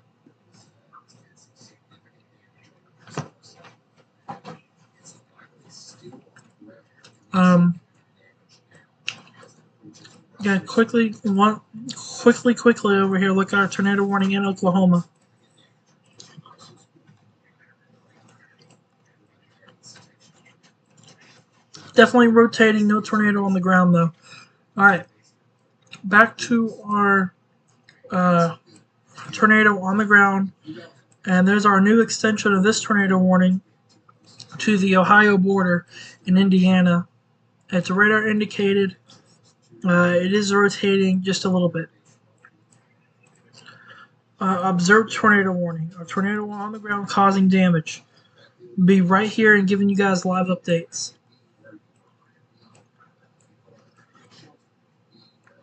A: Yeah, quickly over here. Look at our tornado warning in Oklahoma. Definitely rotating, no tornado on the ground though. All right, back to our tornado on the ground, and there's our new extension of this tornado warning to the Ohio border in Indiana. It's radar indicated. It is rotating just a little bit. Observed tornado warning. A tornado on the ground causing damage. Be right here and giving you guys live updates.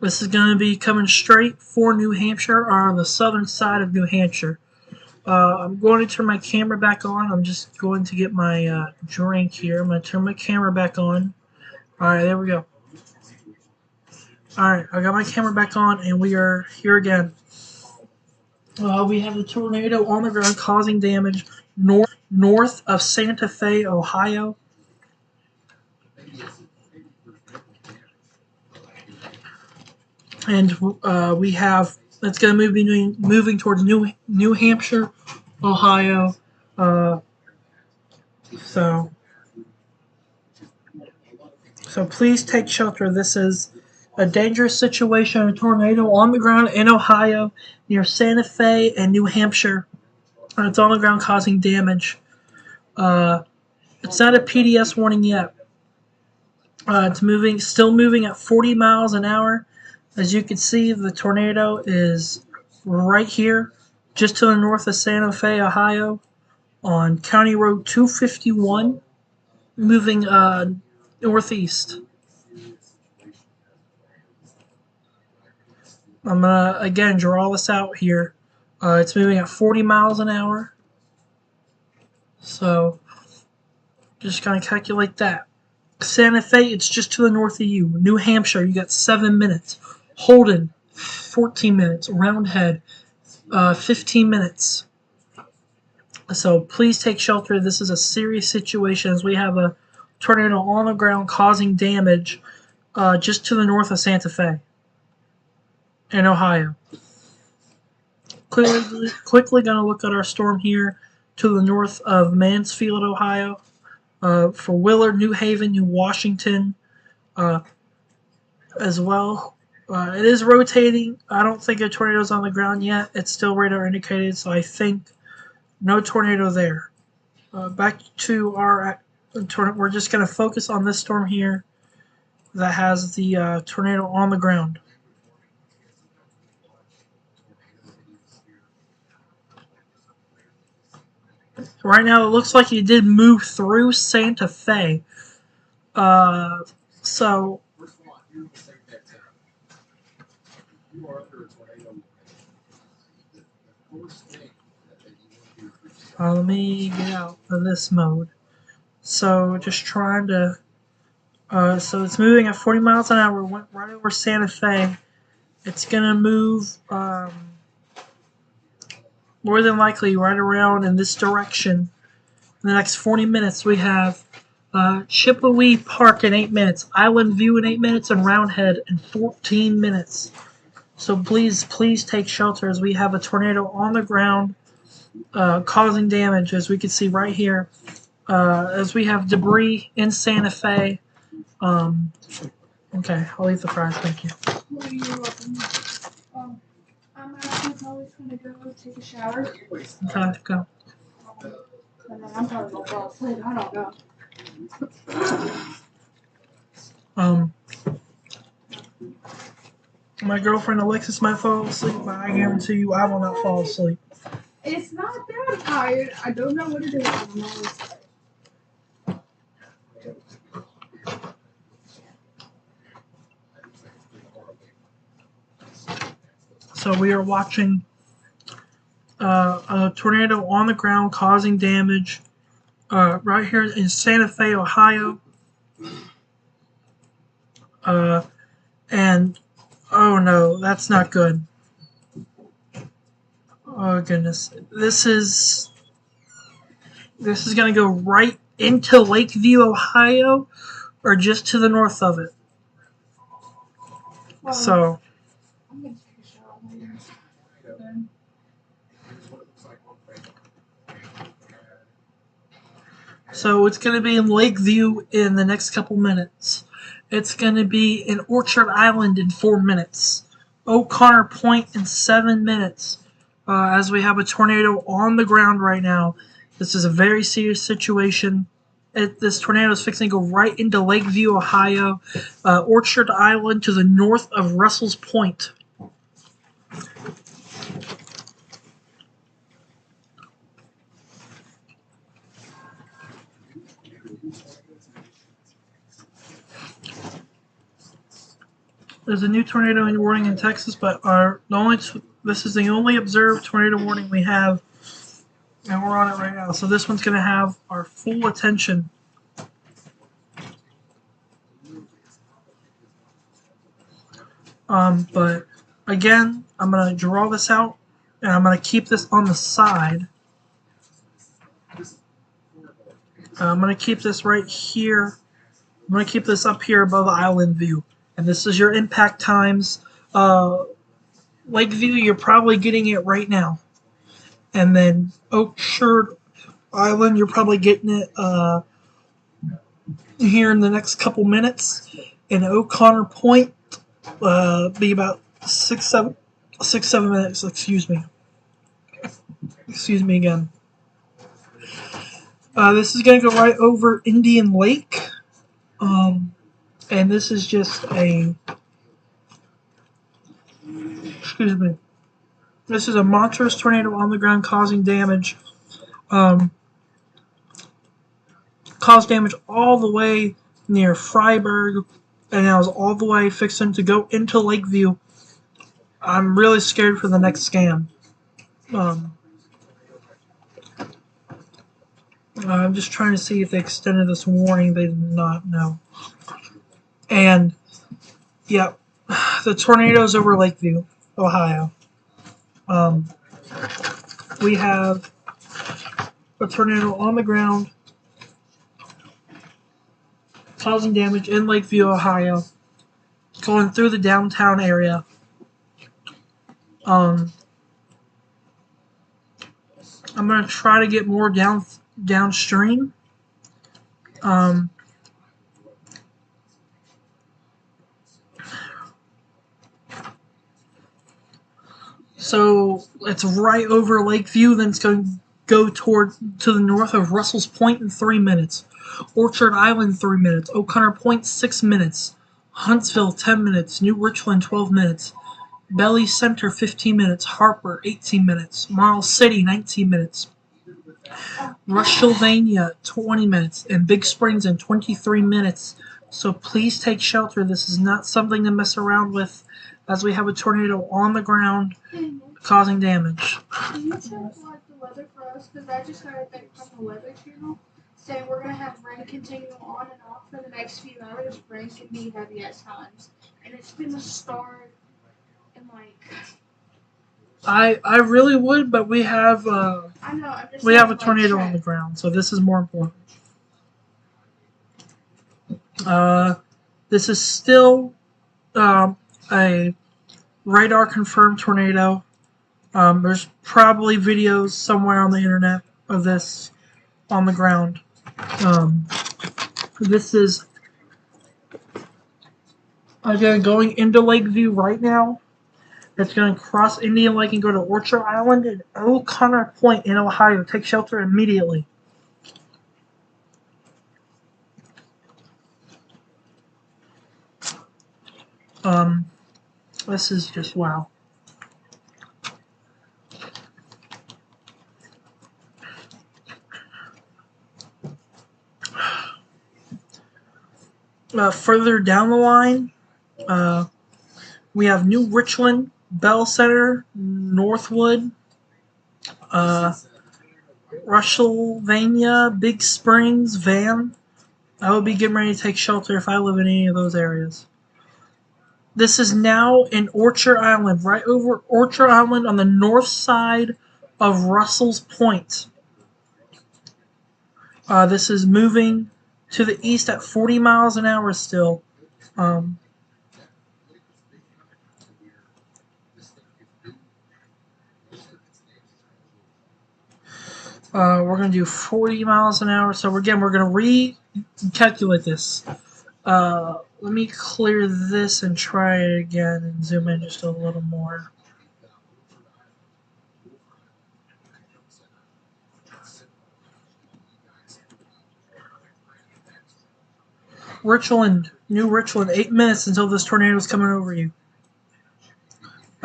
A: This is going to be coming straight for New Hampshire, or on the southern side of New Hampshire. I'm going to turn my camera back on. I'm just going to get my drink here. I'm going to turn my camera back on. Alright, there we go. Alright, I got my camera back on, and we are here again. We have a tornado on the ground causing damage north of Santa Fe, Ohio. And we have, it's going to be moving towards New Hampshire, Ohio. So please take shelter. This is a dangerous situation. A tornado on the ground in Ohio near Santa Fe and New Hampshire. And it's on the ground causing damage. It's not a PDS warning yet. It's still moving at 40 miles an hour. As you can see, the tornado is right here, just to the north of Santa Fe, Ohio, on County Road 251, moving northeast. I'm going to, again, draw this out here. It's moving at 40 miles an hour. So, just kind of calculate that. Santa Fe, it's just to the north of you. New Hampshire, you got 7 minutes. Holden, 14 minutes. Roundhead, 15 minutes. So please take shelter. This is a serious situation as we have a tornado on the ground causing damage just to the north of Santa Fe in Ohio. Quickly going to look at our storm here to the north of Mansfield, Ohio. For Willard, New Haven, New Washington as well. It is rotating. I don't think a tornado is on the ground yet. It's still radar indicated, so I think no tornado there. Back to our tornado. We're just going to focus on this storm here that has the tornado on the ground. Right now, it looks like it did move through Santa Fe. So
C: you would say that you are under a tornado, the first thing that you want to do for yourself.
A: Let me get out of this mode. So just trying to. So it's moving at 40 miles an hour. Went right over Santa Fe. It's gonna move more than likely right around in this direction. In the next 40 minutes, we have Chippewa Park in 8 minutes, Island View in 8 minutes, and Roundhead in 14 minutes. So please take shelter as we have a tornado on the ground causing damage, as we can see right here. As we have debris in Santa Fe. Okay, I'll leave the fries. Thank you.
B: Well, you're welcome. I'm actually probably gonna go take a shower.
A: Okay, go.
B: And then I'm probably gonna fall asleep. I don't know.
A: My girlfriend Alexis might fall asleep, but I guarantee you I will not fall asleep.
B: It's not that I'm tired. I don't know what it is. I'm always tired.
A: So we are watching a tornado on the ground causing damage right here in Santa Fe, Ohio. And oh no, that's not good. Oh goodness, this is gonna go right into Lakeview, Ohio, or just to the north of it.
B: Well,
A: So
B: I'm gonna take a shower later. Then.
A: So it's going to be in Lakeview in the next couple minutes. It's going to be in Orchard Island in 4 minutes. O'Connor Point in 7 minutes. As we have a tornado on the ground right now. This is a very serious situation. This tornado is fixing to go right into Lakeview, Ohio. Orchard Island to the north of Russell's Point. There's a new tornado warning in Texas, but this is the only observed tornado warning we have, and we're on it right now. So this one's going to have our full attention. But again, I'm going to draw this out, and I'm going to keep this on the side. I'm going to keep this right here. I'm going to keep this up here above the island view. And this is your impact times. Lakeview, you're probably getting it right now. And then Orchard Island, you're probably getting it here in the next couple minutes. And O'Connor Point, be about 6-7 minutes. Excuse me. Excuse me again. This is going to go right over Indian Lake. And this is just excuse me. This is a monstrous tornado on the ground causing damage. Caused damage all the way near Freiburg, and now is all the way fixing to go into Lakeview. I'm really scared for the next scam. I'm just trying to see if they extended this warning. They did not know. And, yeah, the tornadoes over Lakeview, Ohio. We have a tornado on the ground causing damage in Lakeview, Ohio, going through the downtown area. I'm going to try to get more downstream. So it's right over Lakeview, then it's going to go to the north of Russell's Point in 3 minutes. Orchard Island 3 minutes. O'Connor Point 6 minutes. Huntsville 10 minutes. New Richland 12 minutes. Belly Center 15 minutes. Harper 18 minutes. Marl City 19 minutes. Rushsylvania 20 minutes. And Big Springs in 23 minutes So please take shelter. This is not something to mess around with, as we have a tornado on the ground causing damage.
B: Can you check like the weather for us? Because I just got a thing from the weather channel saying we're gonna have rain continue on and off for the next few hours. Rain can be heavy at times, and it's gonna start in like.
A: I really would, but we have
B: I know. I'm just
A: we
B: saying,
A: have a
B: like,
A: tornado
B: check.
A: on the ground, so this is more important. This is still a radar confirmed tornado. There's probably videos somewhere on the internet of this on the ground. This is again going into Lakeview right now. It's going to cross Indian Lake and go to Orchard Island and O'Connor Point in Ohio. Take shelter immediately. This is just wow. Further down the line, we have New Richland, Bell Center, Northwood, Russellvania, Big Springs, Van. I would be getting ready to take shelter if I live in any of those areas. This is now in Orchard Island, right over Orchard Island on the north side of Russell's Point. This is moving to the east at 40 miles an hour still. We're going to do 40 miles an hour. So again, we're going to recalculate this. Let me clear this and try it again and zoom in just a little more. Richland, New Richland, 8 minutes until this tornado is coming over you.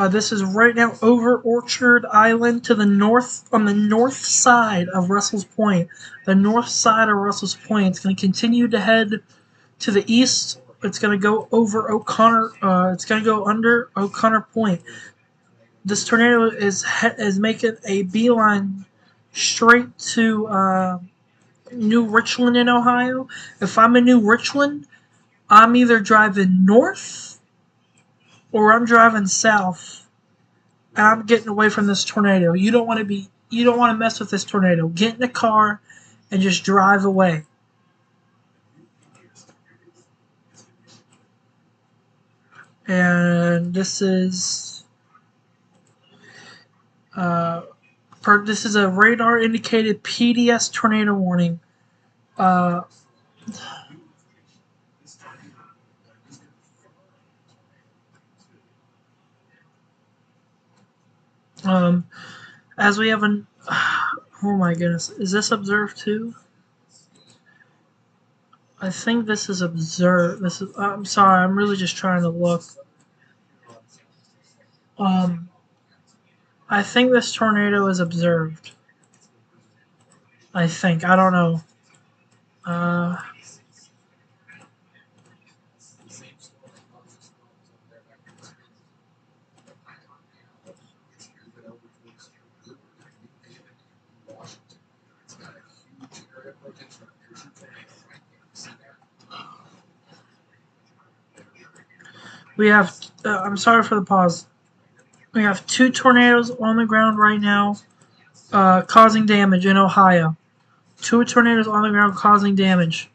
A: This is right now over Orchard Island to the north, on the north side of Russell's Point. The north side of Russell's Point. It's going to continue to head to the east. It's going to go over O'Connor. It's going to go under O'Connor Point. This tornado is making a beeline straight to New Richland in Ohio. If I'm in New Richland, I'm either driving north or I'm driving south. And I'm getting away from this tornado. You don't want to mess with this tornado. Get in the car and just drive away. And this is this is a radar indicated PDS tornado warning. As we have an oh my goodness, is this observed too? I think this is observed. This is. I'm sorry. I'm really just trying to look. I think this tornado is observed. I think. I don't know. We have. I'm sorry for the pause. We have 2 tornadoes on the ground right now, causing damage in Ohio. 2 tornadoes on the ground causing damage.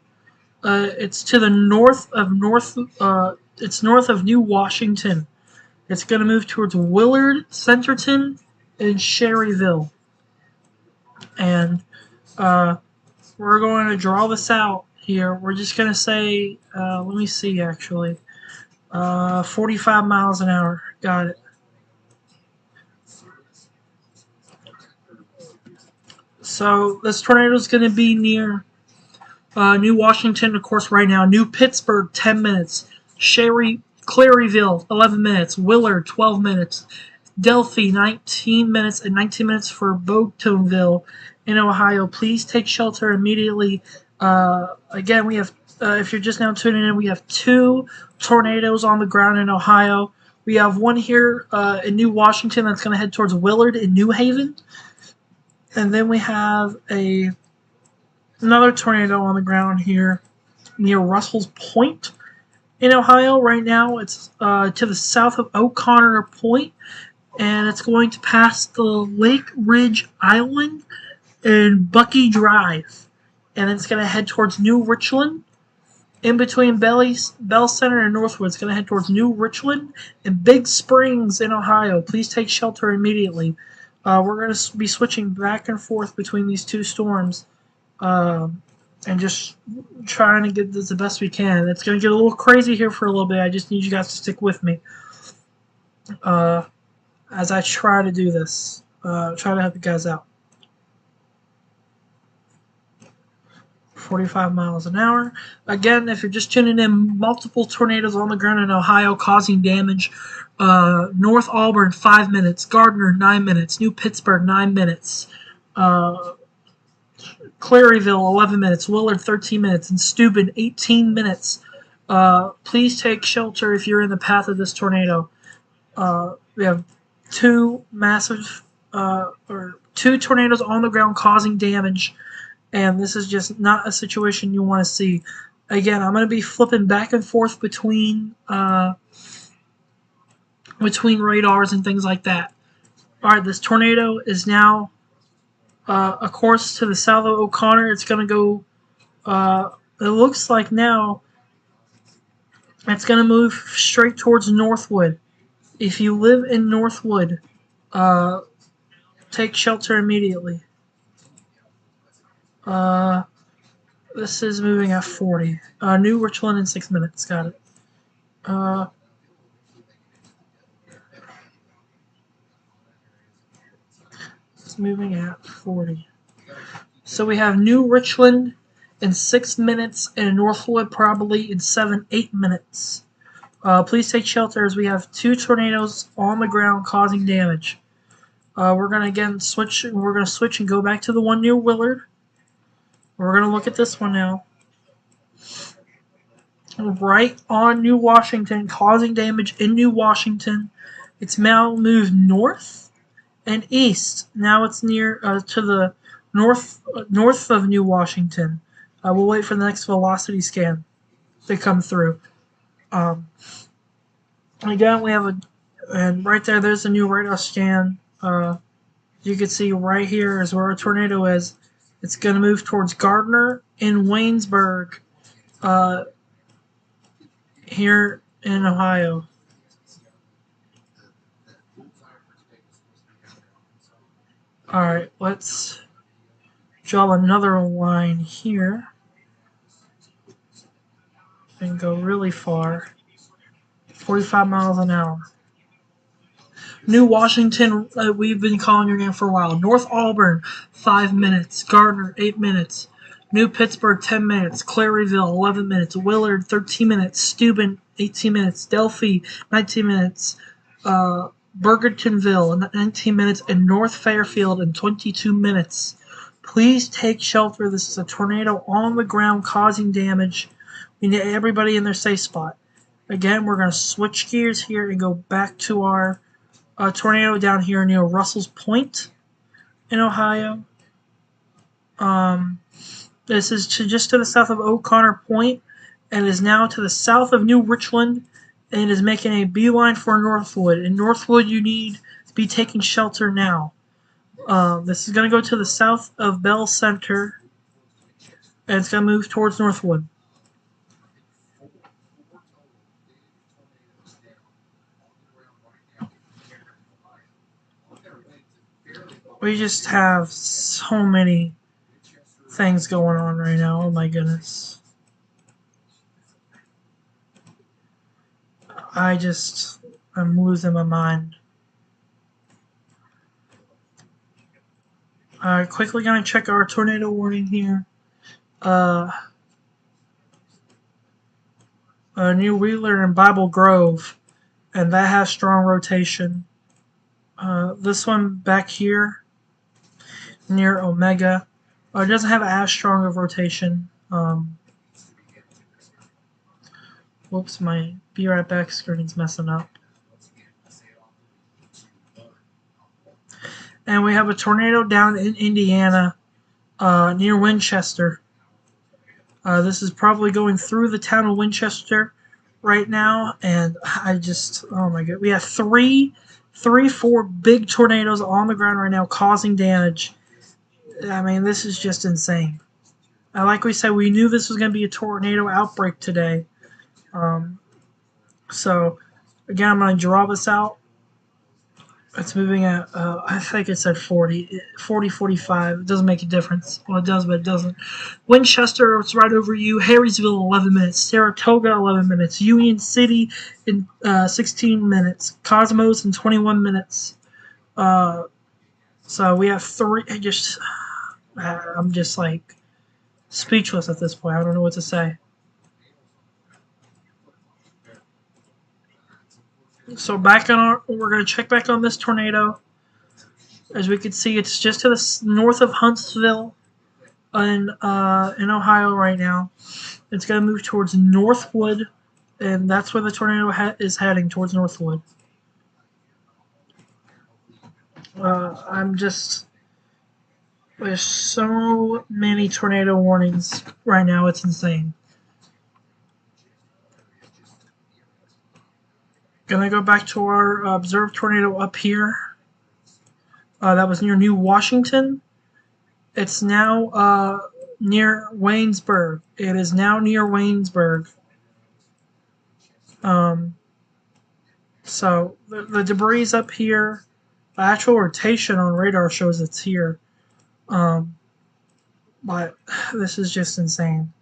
A: It's to the north of it's north of New Washington. It's going to move towards Willard, Centerton, and Sherryville. And we're going to draw this out here. We're just going to say, let me see actually, 45 miles an hour. Got it. So this tornado is going to be near New Washington, of course, right now. New Pittsburgh, 10 minutes. Claryville, 11 minutes. Willard, 12 minutes. Delphi, 19 minutes, and 19 minutes for Bowtonville in Ohio. Please take shelter immediately. Again, we have if you're just now tuning in, we have 2 tornadoes on the ground in Ohio. We have one here in New Washington that's going to head towards Willard in New Haven. And then we have another tornado on the ground here near Russell's Point in Ohio. Right now, it's to the south of O'Connor Point, and it's going to pass the Lake Ridge Island and Bucky Drive. And it's going to head towards New Richland. In between Bell Center and Northwood, it's going to head towards New Richland and Big Springs in Ohio. Please take shelter immediately. We're going to be switching back and forth between these 2 storms and just trying to get this the best we can. It's going to get a little crazy here for a little bit. I just need you guys to stick with me as I try to do this. Try to help you guys out. 45 miles an hour. Again, if you're just tuning in, multiple tornadoes on the ground in Ohio causing damage. North Auburn, 5 minutes. Gardner, 9 minutes. New Pittsburgh, 9 minutes. Claryville, 11 minutes. Willard, 13 minutes. And Steuben, 18 minutes. Please take shelter if you're in the path of this tornado. We have 2 massive, or 2 tornadoes on the ground causing damage. And this is just not a situation you want to see. Again, I'm going to be flipping back and forth between radars and things like that. All right, this tornado is now a course to the south of O'Connor. It's going to go, it looks like now, it's going to move straight towards Northwood. If you live in Northwood, take shelter immediately. This is moving at 40. New Richland in 6 minutes. Got it. It's moving at 40. So we have New Richland in 6 minutes and Northwood probably in 8 minutes. Please take shelter as we have 2 tornadoes on the ground causing damage. We're going to again switch. We're going to switch and go back to the one near Willard. We're going to look at this one now. Right on New Washington, causing damage in New Washington. It's now moved north and east. Now it's near to the north of New Washington. We'll wait for the next velocity scan to come through. Again, we have and right there's a new radar scan. You can see right here is where a tornado is. It's going to move towards Gardner and Waynesburg here in Ohio. Alright, let's draw another line here and go really far. 45 miles an hour. New Washington, we've been calling your name for a while. North Auburn, 5 minutes. Gardner, 8 minutes. New Pittsburgh, 10 minutes. Claryville, 11 minutes. Willard, 13 minutes. Steuben, 18 minutes. Delphi, 19 minutes. Bergertonville, 19 minutes. And North Fairfield in 22 minutes. Please take shelter. This is a tornado on the ground causing damage. We need everybody in their safe spot. Again, we're going to switch gears here and go back to our tornado down here near Russell's Point in Ohio. This is just to the south of O'Connor Point and is now to the south of New Richland and is making a beeline for Northwood. In Northwood, you need to be taking shelter now. This is going to go to the south of Bell Center and it's going to move towards Northwood. We just have so many things going on right now. Oh my goodness. I'm losing my mind. Quickly gonna check our tornado warning here. New Wheeler and Bible Grove, and that has strong rotation. This one back here near Omega doesn't have as strong of rotation. Whoops, my Be Right Back screen's messing up. And we have a tornado down in Indiana, near Winchester. This is probably going through the town of Winchester right now, and I just, oh my god, we have four big tornadoes on the ground right now causing damage. I mean, this is just insane. Like we said, we knew this was going to be a tornado outbreak today. So, again, I'm going to draw this out. It's moving at, I think it said 40, 45. It doesn't make a difference. Well, it does, but it doesn't. Winchester, it's right over you. Harrysville, 11 minutes. Saratoga, 11 minutes. Union City, in 16 minutes. Cosmos, in 21 minutes. So we have three. I'm just like speechless at this point. I don't know what to say. So we're going to check back on this tornado. As we can see, it's just to the north of Huntsville in Ohio right now. It's going to move towards Northwood, and that's where the tornado is heading, towards Northwood. There's so many tornado warnings right now, it's insane. Gonna go back to our observed tornado up here. That was near New Washington. It's now near Waynesburg. It is now near Waynesburg. So the debris is up here. The actual rotation on radar shows it's here. But this is just insane.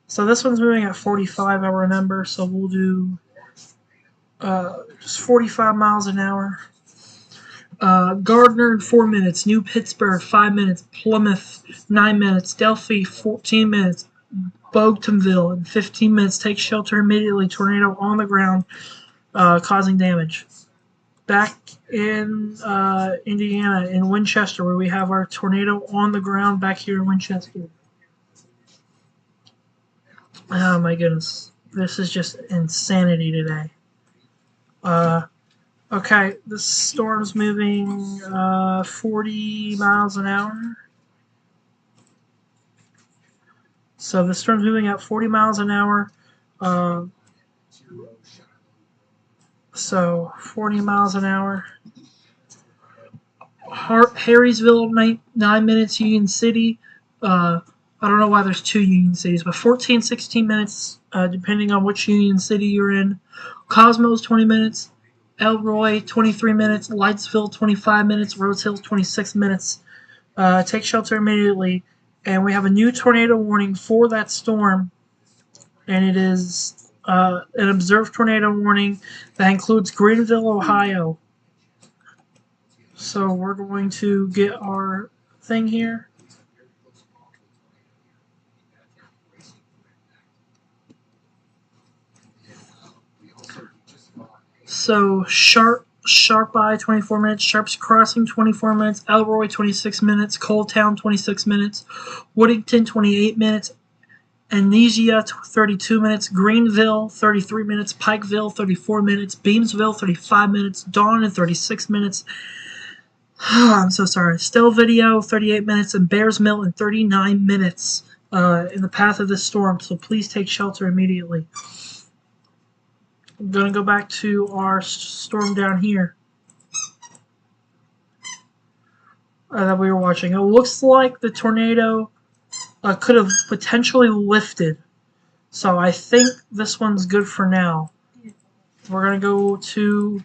A: So this one's moving at 45, I remember. So we'll do just 45 miles an hour. Gardner in 4 minutes. New Pittsburgh 5 minutes. Plymouth 9 minutes. Delphi 14 minutes. Bogtonville in 15 minutes. Take shelter immediately. Tornado on the ground, causing damage. Back in Indiana, in Winchester, where we have our tornado on the ground back here in Winchester. Oh my goodness. This is just insanity today. Okay, this storm's moving 40 miles an hour. So the storm's moving at 40 miles an hour. So 40 miles an hour. Harrysville, 9 minutes. Union City. I don't know why there's two Union Cities, but 14, 16 minutes, depending on which Union City you're in. Cosmos, 20 minutes. Elroy, 23 minutes. Lightsville, 25 minutes. Rose Hills, 26 minutes. Take shelter immediately. And we have a new tornado warning for that storm. And it is an observed tornado warning that includes Greenville, Ohio. So we're going to get our thing here. So Sharp Eye, 24 minutes. Sharp's Crossing, 24 minutes. Elroy, 26 minutes. Coletown, 26 minutes. Woodington, 28 minutes. Amnesia, 32 minutes. Greenville, 33 minutes. Pikeville, 34 minutes. Beamsville, 35 minutes. Dawn, in 36 minutes. I'm so sorry. Still Video, 38 minutes. And Bears Mill, in 39 minutes in the path of this storm. So please take shelter immediately. I'm going to go back to our storm down here that we were watching. It looks like the tornado could have potentially lifted. So I think this one's good for now. We're going to go to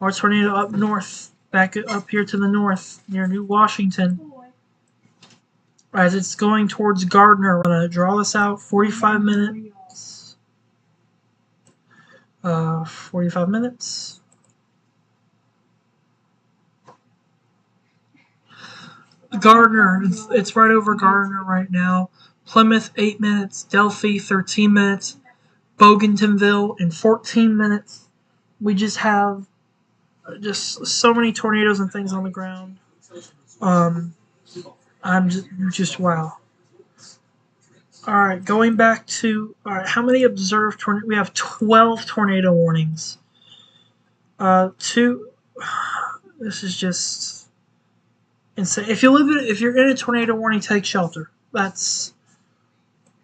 A: our tornado up north, back up here to the north, near New Washington. As it's going towards Gardner, we're going to draw this out, 45 minutes. 45 minutes. Gardner, it's right over Gardner right now. Plymouth, 8 minutes. Delphi, 13 minutes. Bogtonville, in 14 minutes. We just have just so many tornadoes and things on the ground. I'm just wow. All right, going back to all right. How many observed tornado? We have 12 tornado warnings. Two. This is just insane. If you're in a tornado warning, take shelter. That's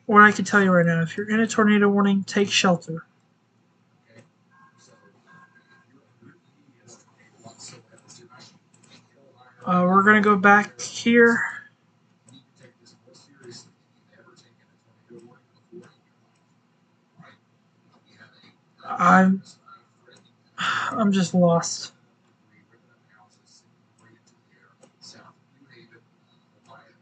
A: what I can tell you right now. If you're in a tornado warning, take shelter.
C: Okay? So if you're so as in Ohio,
A: We're gonna go back here.
C: you need to take this more seriously than you've ever taken a tornado warning before. Right? We have
A: I'm
C: threatening
A: I'm just lost.
C: debris ripping up houses, sending debris into the air south of New Haven, Ohio,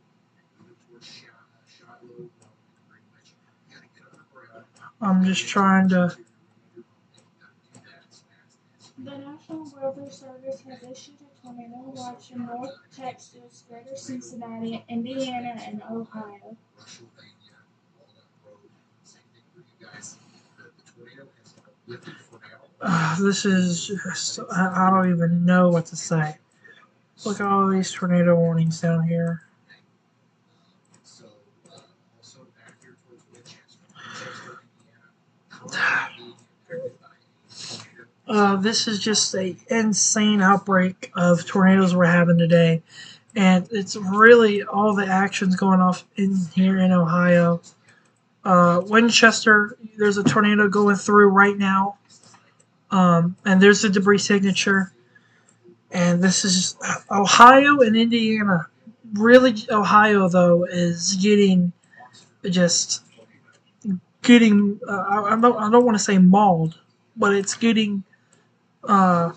C: moving towards Shiloh, Greenwich. You got to get under ground.
A: I'm just trying to.
B: The National Weather Service has issued a tornado watch in North Texas, Greater Cincinnati, Indiana, and Ohio.
A: This is just. I don't even know what to say. Look at all these tornado warnings down here.
C: So, also back here towards Winchester, Indiana.
A: This is just a insane outbreak of tornadoes we're having today, and it's really all the actions going off in here in Ohio. Winchester, there's a tornado going through right now, and there's the debris signature. And this is Ohio and Indiana. Really, Ohio though is just getting. I don't want to say mauled, but it's getting like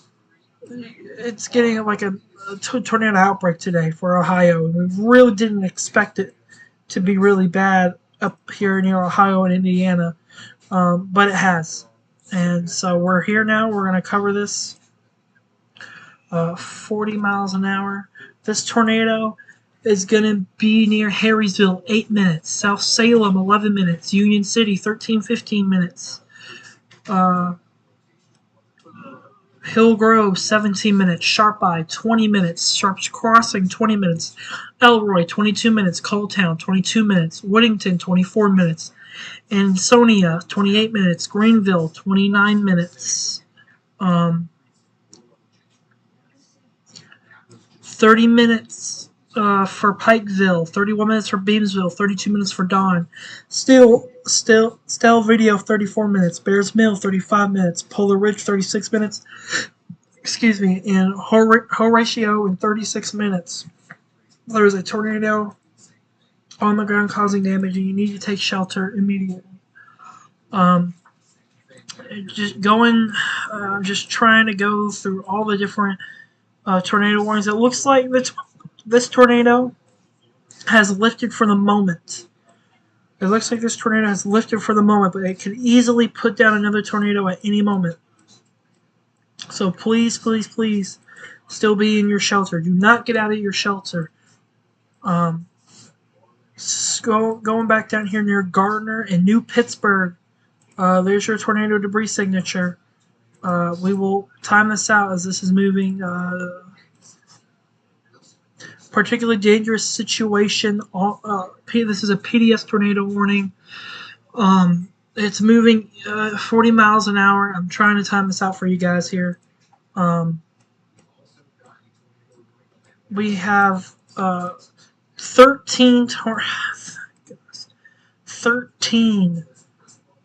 A: a tornado outbreak today for Ohio. We really didn't expect it to be really bad up here near Ohio and Indiana, but it has. And so we're here now. We're going to cover this 40 miles an hour. This tornado is going to be near Harrysville, 8 minutes. South Salem, 11 minutes. Union City, 15 minutes. Hill Grove, 17 minutes. Sharp Eye, 20 minutes. Sharps Crossing, 20 minutes. Elroy, 22 minutes. Coletown, 22 minutes. Woodington, 24 minutes. Ansonia, 28 minutes. Greenville, 29 minutes. 30 minutes for Pikeville, 31 minutes for Beamsville, 32 minutes for Dawn. Stell Video, 34 minutes. Bears Mill, 35 minutes. Polar Ridge, 36 minutes. Excuse me. And Horatio in 36 minutes. There's a tornado on the ground causing damage, and you need to take shelter immediately. Just trying to go through all the different tornado warnings. It looks like this tornado has lifted for the moment. It looks like this tornado has lifted for the moment, but it could easily put down another tornado at any moment. So please, please, please, still be in your shelter. Do not get out of your shelter. Going back down here near Gardner and New Pittsburgh. There's your tornado debris signature. We will time this out as this is moving. Particularly dangerous situation. This is a PDS tornado warning. It's moving 40 miles an hour. I'm trying to time this out for you guys here. We have 13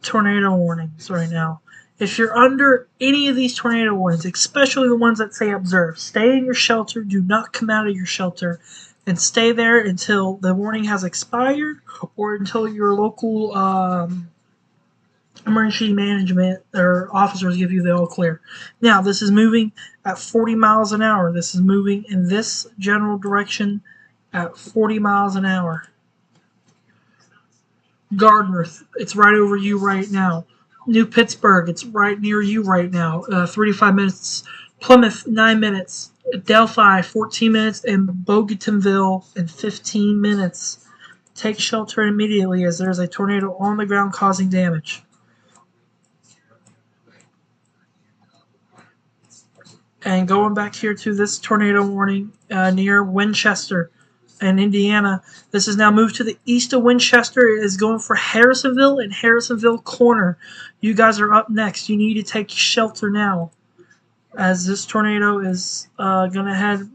A: tornado warnings right now. If you're under any of these tornado warnings, especially the ones that say observe, stay in your shelter. Do not come out of your shelter and stay there until the warning has expired or until your local emergency management or officers give you the all clear. Now, this is moving at 40 miles an hour. This is moving in this general direction at 40 miles an hour. Gardner, it's right over you right now. New Pittsburgh, it's right near you right now. 35 minutes. Plymouth, 9 minutes. Delphi, 14 minutes. And Bogeytonville in 15 minutes. Take shelter immediately as there's a tornado on the ground causing damage. And going back here to this tornado warning near Winchester and Indiana. This is now moved to the east of Winchester. It is going for Harrisonville and Harrisonville Corner. You guys are up next. You need to take shelter now, as this tornado is going to head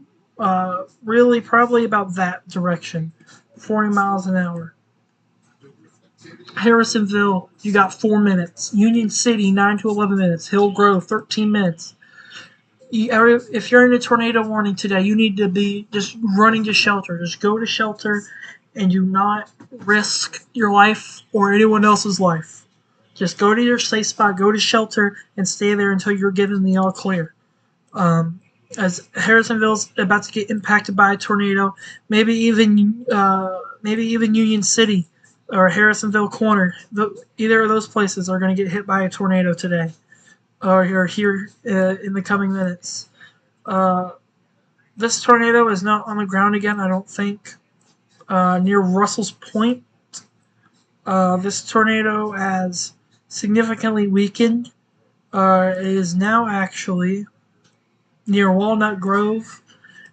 A: really probably about that direction, 40 miles an hour. Harrisonville, you got 4 minutes. Union City, 9 to 11 minutes. Hill Grove, 13 minutes. If you're in a tornado warning today, you need to be just running to shelter. Just go to shelter and do not risk your life or anyone else's life. Just go to your safe spot, go to shelter, and stay there until you're given the all clear. As Harrisonville's about to get impacted by a tornado, maybe even Union City or Harrisonville Corner. Either of those places are going to get hit by a tornado today, or here in the coming minutes. This tornado is not on the ground again, I don't think. Near Russell's Point, this tornado has significantly weakened. It is now actually near Walnut Grove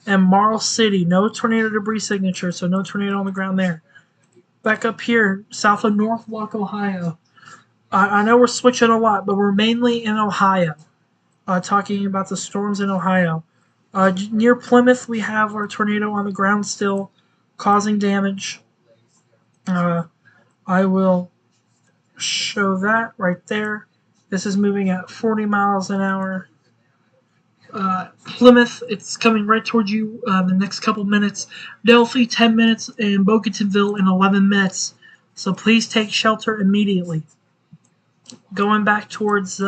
A: and Marl City. No tornado debris signature, so no tornado on the ground there. Back up here, south of Norfolk, Ohio. I know we're switching a lot, but we're mainly in Ohio, talking about the storms in Ohio. Near Plymouth, we have our tornado on the ground still, causing damage. I will show that right there. This is moving at 40 miles an hour. Plymouth, it's coming right towards you the next couple minutes. Delphi, 10 minutes, and Bogatonville in 11 minutes. So please take shelter immediately. Going back towards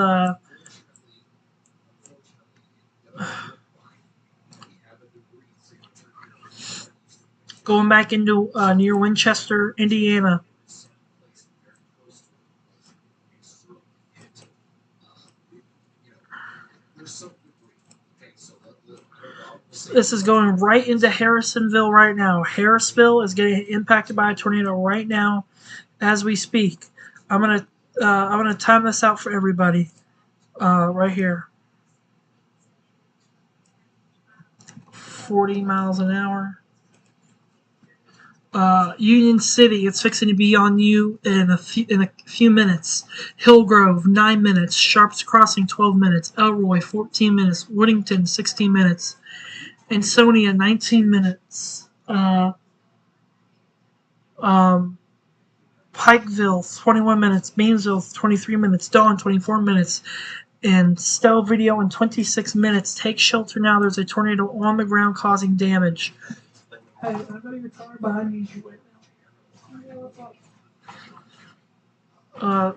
A: going back into near Winchester, Indiana. This is going right into Harrisonville right now. Harrisville is getting impacted by a tornado right now as we speak. I'm gonna time this out for everybody right here. 40 miles an hour. Union City, it's fixing to be on you in a few minutes. Hillgrove, 9 minutes. Sharps Crossing, 12 minutes. Elroy, 14 minutes. Woodington, 16 minutes. Ansonia, 19 minutes. Pikeville, 21 minutes. Mainsville, 23 minutes. Dawn, 24 minutes. And Stell Video in 26 minutes. Take shelter now. There's a tornado on the ground causing damage. Hey, I've got a guitar behind me right now.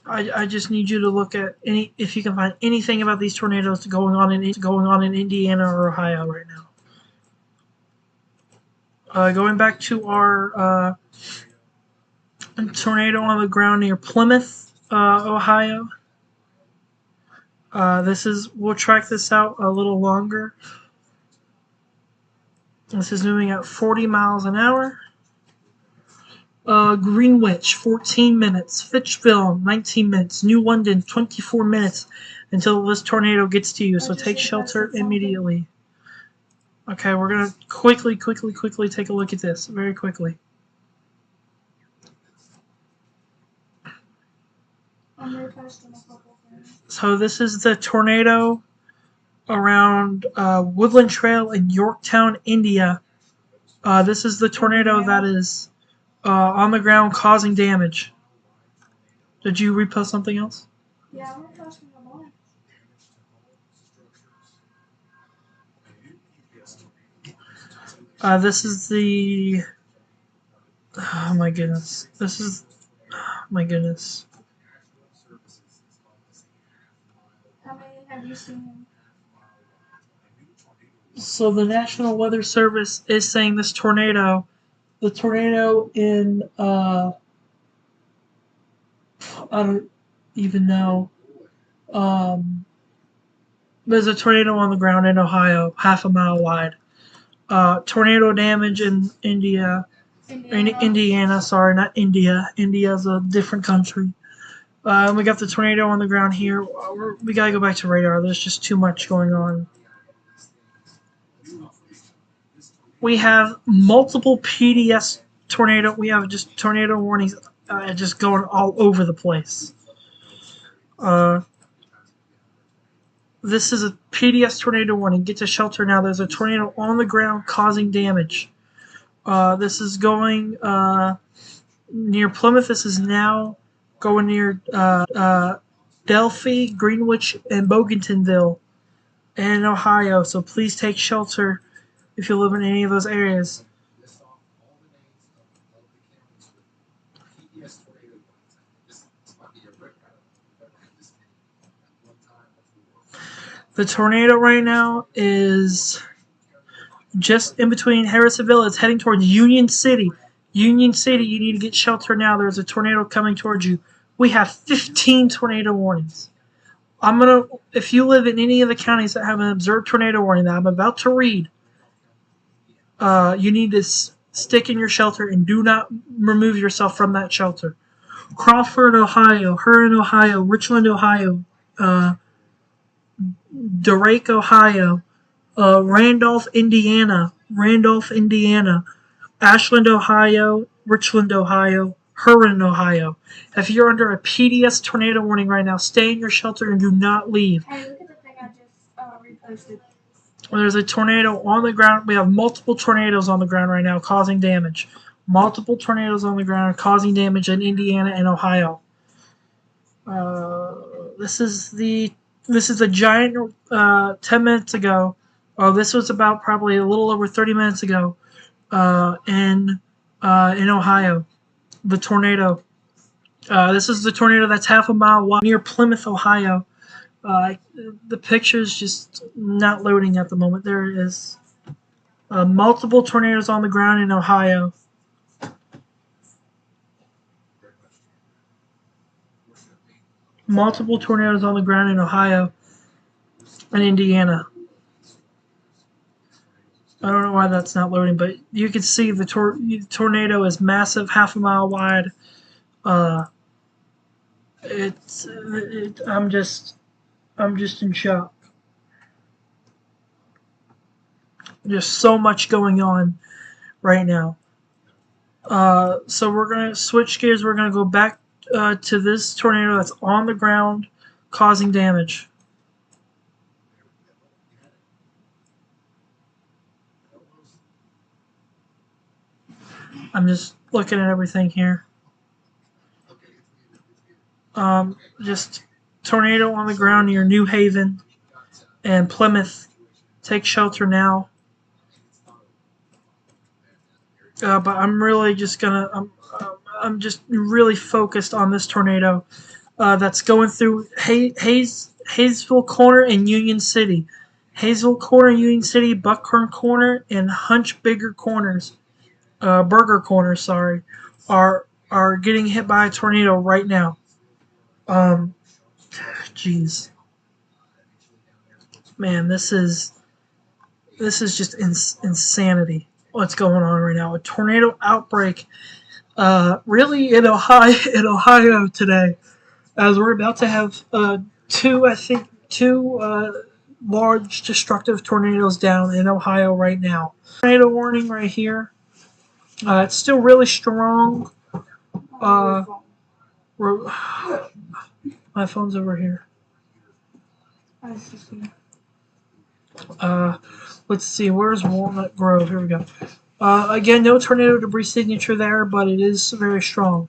A: I just need you to look at if you can find anything about these tornadoes going on in Indiana or Ohio right now. Going back to our tornado on the ground near Plymouth, Ohio. We'll track this out a little longer. This is moving at 40 miles an hour. Greenwich, 14 minutes. Fitchville, 19 minutes. New London, 24 minutes until this tornado gets to you. So take shelter immediately. Okay, we're going to quickly take a look at this. Very quickly. So this is the tornado around Woodland Trail in Yorktown, India. This is the tornado that is on the ground causing damage. Did you repost something else?
B: Yeah, I'm reposting the line.
A: This is the... Oh my goodness. This is... Oh my goodness.
B: How many have you seen?
A: So the National Weather Service is saying this tornado, the tornado in, I don't even know, there's a tornado on the ground in Ohio, half a mile wide. Tornado damage in Indiana, sorry, not India. India's a different country. We got the tornado on the ground here. We gotta go back to radar. There's just too much going on. we have multiple PDS tornado. We have just tornado warnings just going all over the place. This is a PDS tornado warning. Get to shelter now. There's a tornado on the ground causing damage. This is going near Plymouth. This is now going near Delphi, Greenwich, and Bogeytonville, and Ohio. So please take shelter if you live in any of those areas.
C: list off all the names of the counties with PBS tornado warnings. This might be a record. I don't have this many at one time before.
A: The tornado right now is just in between Harrisonville. It's heading towards Union City. Union City, you need to get shelter now. There's a tornado coming towards you. We have 15 tornado warnings. If you live in any of the counties that have an observed tornado warning that I'm about to read, you need to stick in your shelter and do not remove yourself from that shelter. Crawford, Ohio, Huron, Ohio, Richland, Ohio, Drake, Ohio, Randolph, Indiana, Ashland, Ohio, Richland, Ohio, Huron, Ohio. If you're under a PDS tornado warning right now, stay in your shelter and do not leave.
B: Hey, look at the thing I just reposted.
A: There's a tornado on the ground. We have multiple tornadoes on the ground right now causing damage. Multiple tornadoes on the ground causing damage in Indiana and Ohio. This is the giant 10 minutes ago. This was about probably a little over 30 minutes ago in Ohio. The tornado. This is the tornado that's half a mile wide near Plymouth, Ohio. The picture's just not loading at the moment. There it is. Multiple tornadoes on the ground in Ohio. Multiple tornadoes on the ground in Ohio and Indiana. I don't know why that's not loading, but you can see the tornado is massive, half a mile wide. I'm just in shock. There's so much going on right now. So we're gonna switch gears. We're gonna go back to this tornado that's on the ground, causing damage. I'm just looking at everything here. Just tornado on the ground near New Haven and Plymouth. Take shelter now. But I'm really just gonna. I'm just really focused on this tornado that's going through Hayesville Corner and Union City. Hayesville Corner, Union City, Buckhorn Corner, and Burger Corner, sorry, are getting hit by a tornado right now. Jeez, man, this is just insanity. What's going on right now? A tornado outbreak, really in Ohio today, as we're about to have two large destructive tornadoes down in Ohio right now. Tornado warning right here. It's still really strong. My phone's over here. Let's see. Where's Walnut Grove? Here we go. Again, no tornado debris signature there, but it is very strong.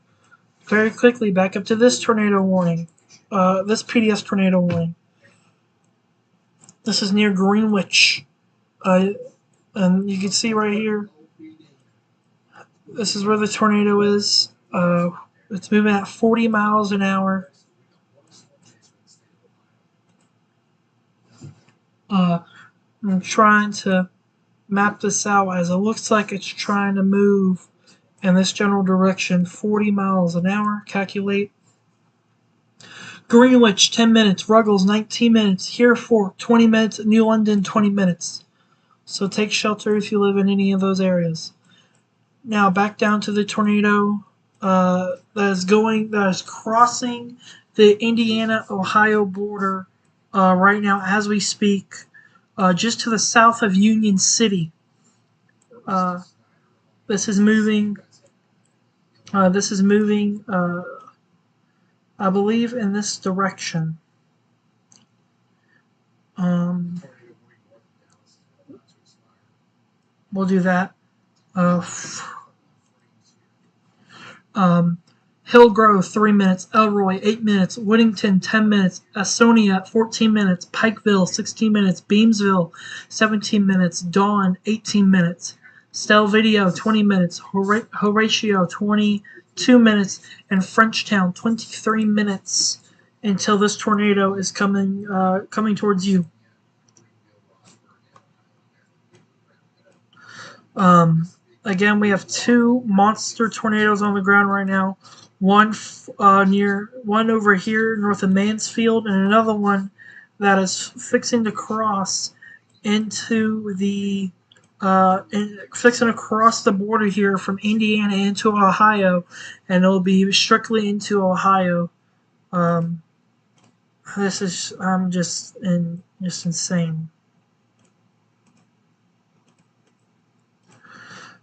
A: Very quickly, back up to this tornado warning. This PDS tornado warning. This is near Greenwich. And you can see right here. This is where the tornado is. It's moving at 40 miles an hour. I'm trying to map this out as it looks like it's trying to move in this general direction, 40 miles an hour. Calculate. Greenwich, 10 minutes. Ruggles, 19 minutes. Hereford, 20 minutes. New London, 20 minutes. So take shelter if you live in any of those areas. Now back down to the tornado that is crossing the Indiana-Ohio border right now as we speak, just to the south of Union City. Uh, this is moving. This is moving. I believe in this direction. Um, we'll do that. Uh, um, Hillgrove 3 minutes, Elroy 8 minutes, Whittington 10 minutes, Asonia 14 minutes, Pikeville 16 minutes, Beamsville 17 minutes, Dawn 18 minutes, Stell Video 20 minutes, Horatio 22 minutes, and Frenchtown 23 minutes until this tornado is coming towards you. Again, we have two monster tornadoes on the ground right now. One one over here north of Mansfield, and another one that is fixing to cross into the fixing to cross the border here from Indiana into Ohio, and it'll be strictly into Ohio. This is just insane.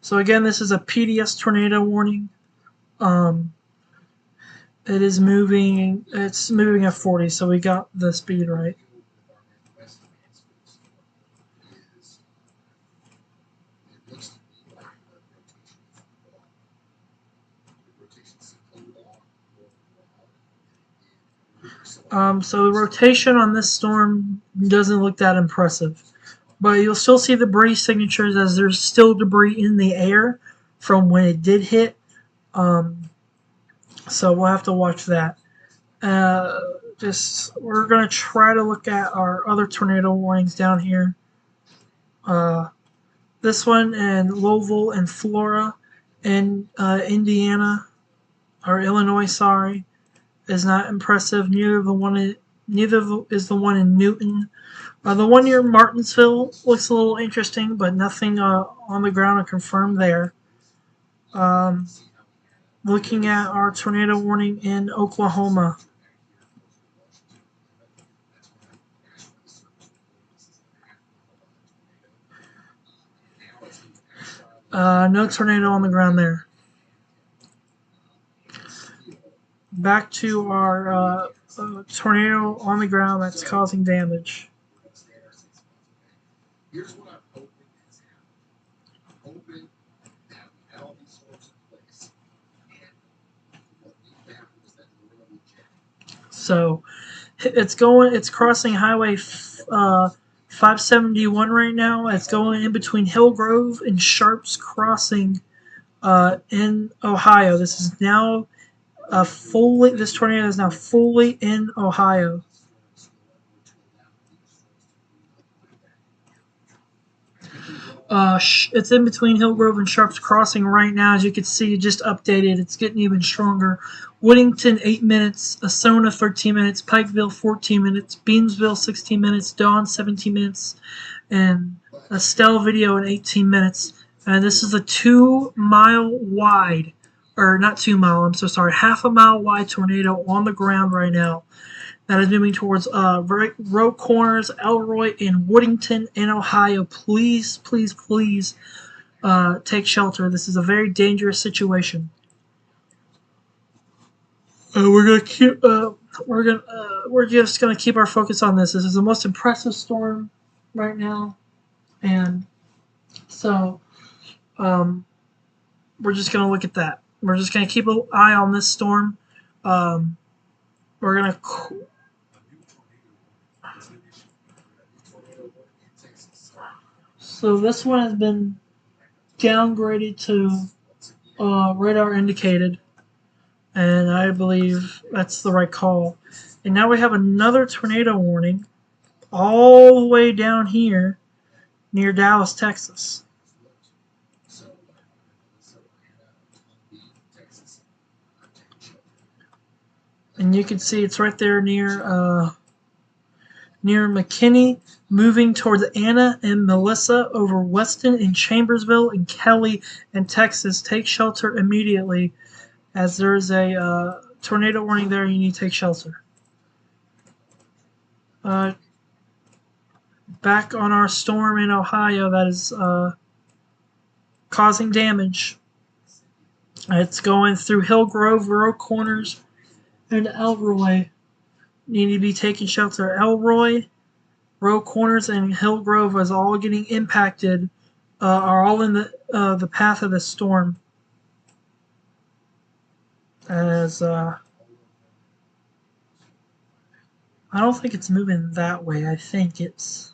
A: So again, this is a PDS tornado warning. It is moving. It's moving at 40, so we got the speed right. So the rotation on this storm doesn't look that impressive, but you'll still see the debris signatures as there's still debris in the air from when it did hit. So we'll have to watch that. We're gonna try to look at our other tornado warnings down here. This one in Louisville and Flora, in Indiana or Illinois, sorry, is not impressive. Neither is the one in Newton. The one near Martinsville looks a little interesting, but nothing on the ground to confirm there. Looking at our tornado warning in Oklahoma. No tornado on the ground there. Back to our tornado on the ground that's causing damage.
C: Here's what I'm hoping is happening. I'm hoping that we had all these sorts in place, and what we found was that they were really jacked.
A: So it's crossing Highway 571 right now. It's going in between Hillgrove and Sharps Crossing in Ohio. This tornado is now fully in Ohio. It's in between Hillgrove and Sharps Crossing right now. As you can see, it just updated. It's getting even stronger. Whittington 8 minutes, Asona 13 minutes, Pikeville 14 minutes, Beamsville 16 minutes, Dawn 17 minutes, and Estelle Video in 18 minutes. And this is a 2 mile wide, or not 2 mile, I'm so sorry, half a mile wide tornado on the ground right now that is moving towards Road Corners, Elroy, and Woodington in Ohio. Please, please, please take shelter. This is a very dangerous situation. We're just gonna keep our focus on this. This is the most impressive storm right now, and so we're just gonna look at that. We're just gonna keep an eye on this storm. We're gonna. So this one has been downgraded to radar indicated, and I believe that's the right call. And now we have another tornado warning all the way down here near Dallas, Texas. And you can see it's right there near McKinney, moving towards Anna and Melissa over Weston and Chambersville and Kelly and Texas. Take shelter immediately, as there is a tornado warning there. You need to take shelter. Back on our storm in Ohio, that is causing damage. It's going through Hillgrove, Row Corners, and Elroy. You need to be taking shelter. Elroy, Row Corners, and Hillgrove is all getting impacted. Are all in the path of the storm. As I don't think it's moving that way. I think it's.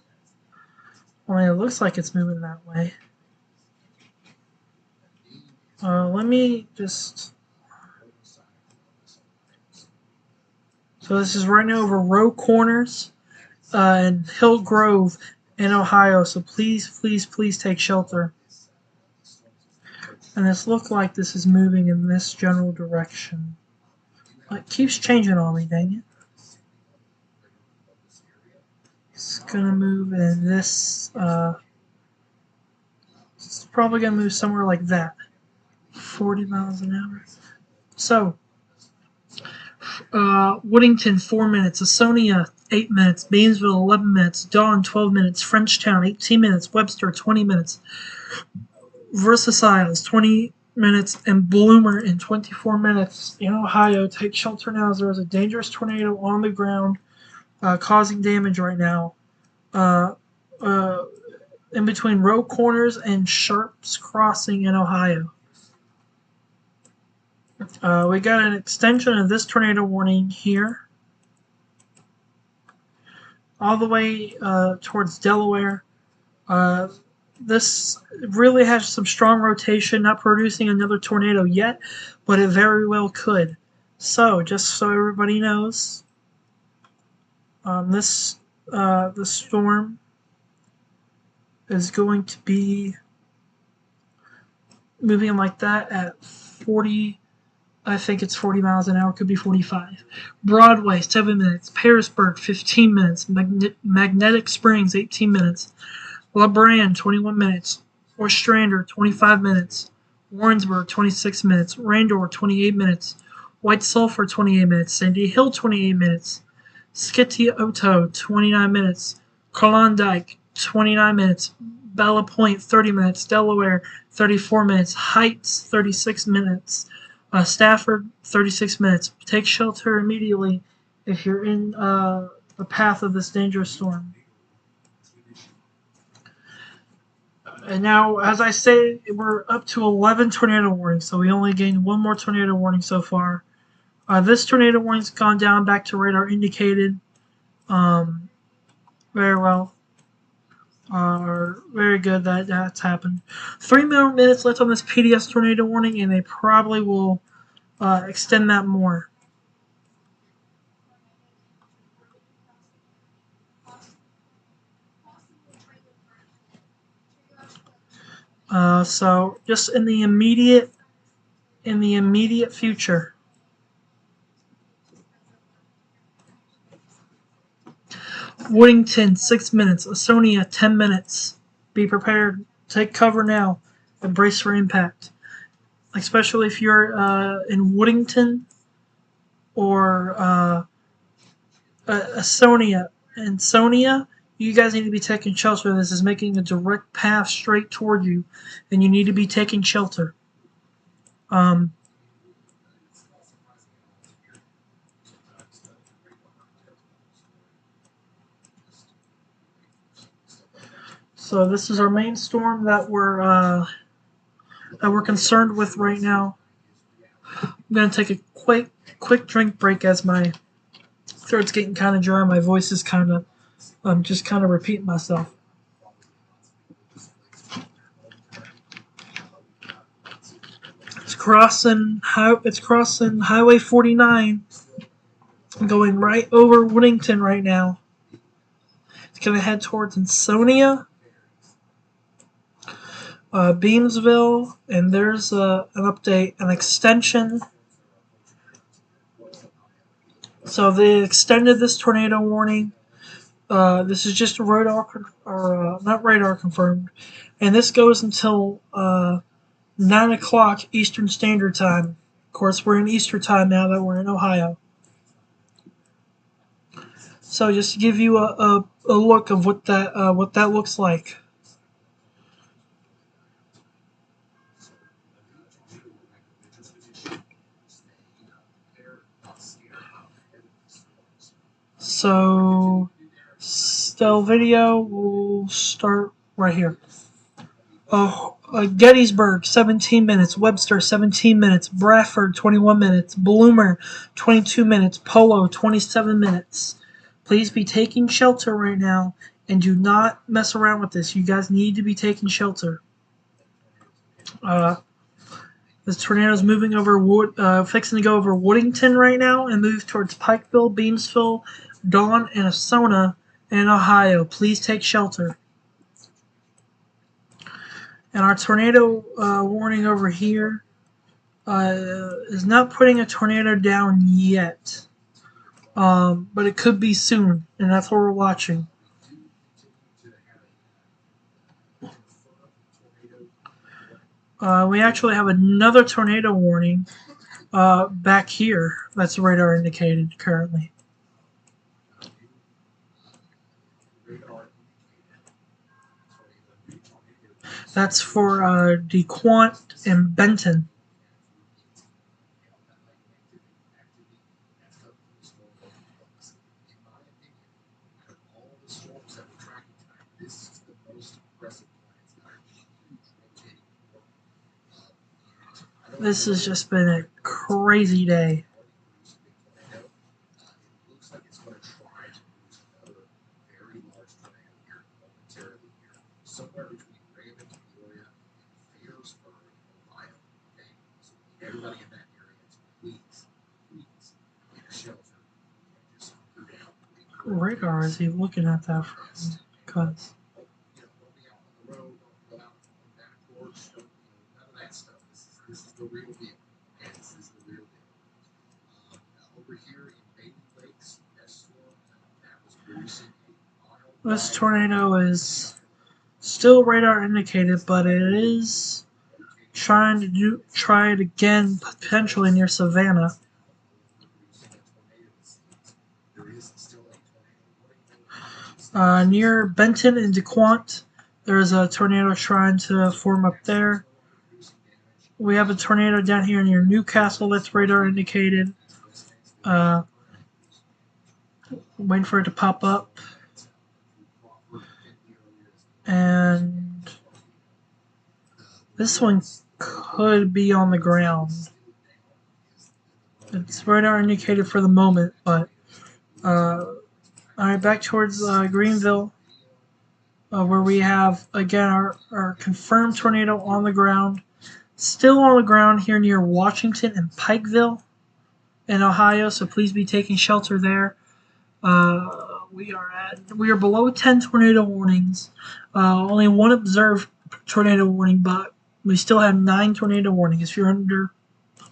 A: Well, it looks like it's moving that way. Let me just. So this is right now over Row Corners and Hillgrove in Ohio. So please, please, please take shelter. And this looks like this is moving in this general direction. It keeps changing on me, dang it. It's gonna move in this. It's probably gonna move somewhere like that. 40 miles an hour. So, Woodington 4 minutes, Asonia 8 minutes, Beamsville 11 minutes, Dawn 12 minutes, Frenchtown 18 minutes, Webster 20 minutes, Versailles 20 minutes, and Bloomer in 24 minutes. In Ohio, take shelter now as there is a dangerous tornado on the ground causing damage right now. In between Row Corners and Sharps Crossing in Ohio. We got an extension of this tornado warning here. All the way towards Delaware. This really has some strong rotation, not producing another tornado yet, but it very well could. So, just so everybody knows, the storm is going to be moving like that at 40, I think it's 40 miles an hour, could be 45. Broadway, 7 minutes. Pearisburg, 15 minutes. Magnetic Springs, 18 minutes. LeBran, 21 minutes. Ostrander, 25 minutes. Warrensburg, 26 minutes. Randor, 28 minutes. White Sulphur, 28 minutes. Sandy Hill, 28 minutes. Scituoto, 29 minutes. Klondike, 29 minutes. Bella Point, 30 minutes. Delaware, 34 minutes. Heights, 36 minutes. Stafford, 36 minutes. Take shelter immediately if you're in the path of this dangerous storm. And now, as I say, we're up to 11 tornado warnings, so we only gained one more tornado warning so far. This tornado warning's gone down back to radar indicated. Very well. Very good that that's happened. 3 more minutes left on this PDS tornado warning, and they probably will extend that more. So just in the immediate future. Woodington, 6 minutes. Asonia, 10 minutes. Be prepared. Take cover now and brace for impact. Especially if you're in Woodington or Asonia. And Sonia, you guys need to be taking shelter. This is making a direct path straight toward you, and you need to be taking shelter. So this is our main storm that we're concerned with right now. I'm gonna take a quick drink break as my throat's getting kind of dry. My voice is kind of just kind of repeating myself. It's crossing Highway 49, going right over Woodington right now. It's gonna head towards Ansonia, Beamsville, and there's an update, an extension. So they extended this tornado warning. This is just radar, not radar confirmed, and this goes until 9 o'clock Eastern Standard Time. Of course, we're in Eastern Time now that we're in Ohio. So just to give you a look of what that looks like. So, still video, we'll start right here. Gettysburg, 17 minutes. Webster, 17 minutes. Bradford, 21 minutes. Bloomer, 22 minutes. Polo, 27 minutes. Please be taking shelter right now and do not mess around with this. You guys need to be taking shelter. This tornado is moving over, fixing to go over Woodington right now and move towards Pikeville, Beamsville, Dawn, and Asona in Ohio. Please take shelter. And our tornado warning over here is not putting a tornado down yet. But it could be soon, and that's what we're watching. We actually have another tornado warning back here. That's radar indicated currently. That's for DeQuant and Benton. This has just been a crazy day.
C: Somewhere between Raven, Peoria, and Fayersburg, Ohio. Okay? So everybody in that area, please get a shelter. Just hunker down.
A: Radar is he looking at that from? Because
C: Don't be out on the road, don't go out on the back porch, none of that stuff. This is the real deal. Okay? This is the real deal. Over here in Baby Lakes, that storm, that was producing a mile.
A: this tornado is still radar indicated, but it is trying to try it again, potentially near Savannah. Near Benton and DeQuant, there's a tornado trying to form up there. We have a tornado down here near Newcastle that's radar indicated. Waiting for it to pop up. And this one could be on the ground. It's radar indicated for the moment, but alright, back towards Greenville, where we have again our confirmed tornado on the ground. Still on the ground here near Washington and Pikeville in Ohio, so please be taking shelter there. We are below 10 tornado warnings. Only one observed tornado warning, but we still have 9 tornado warnings. If you're under,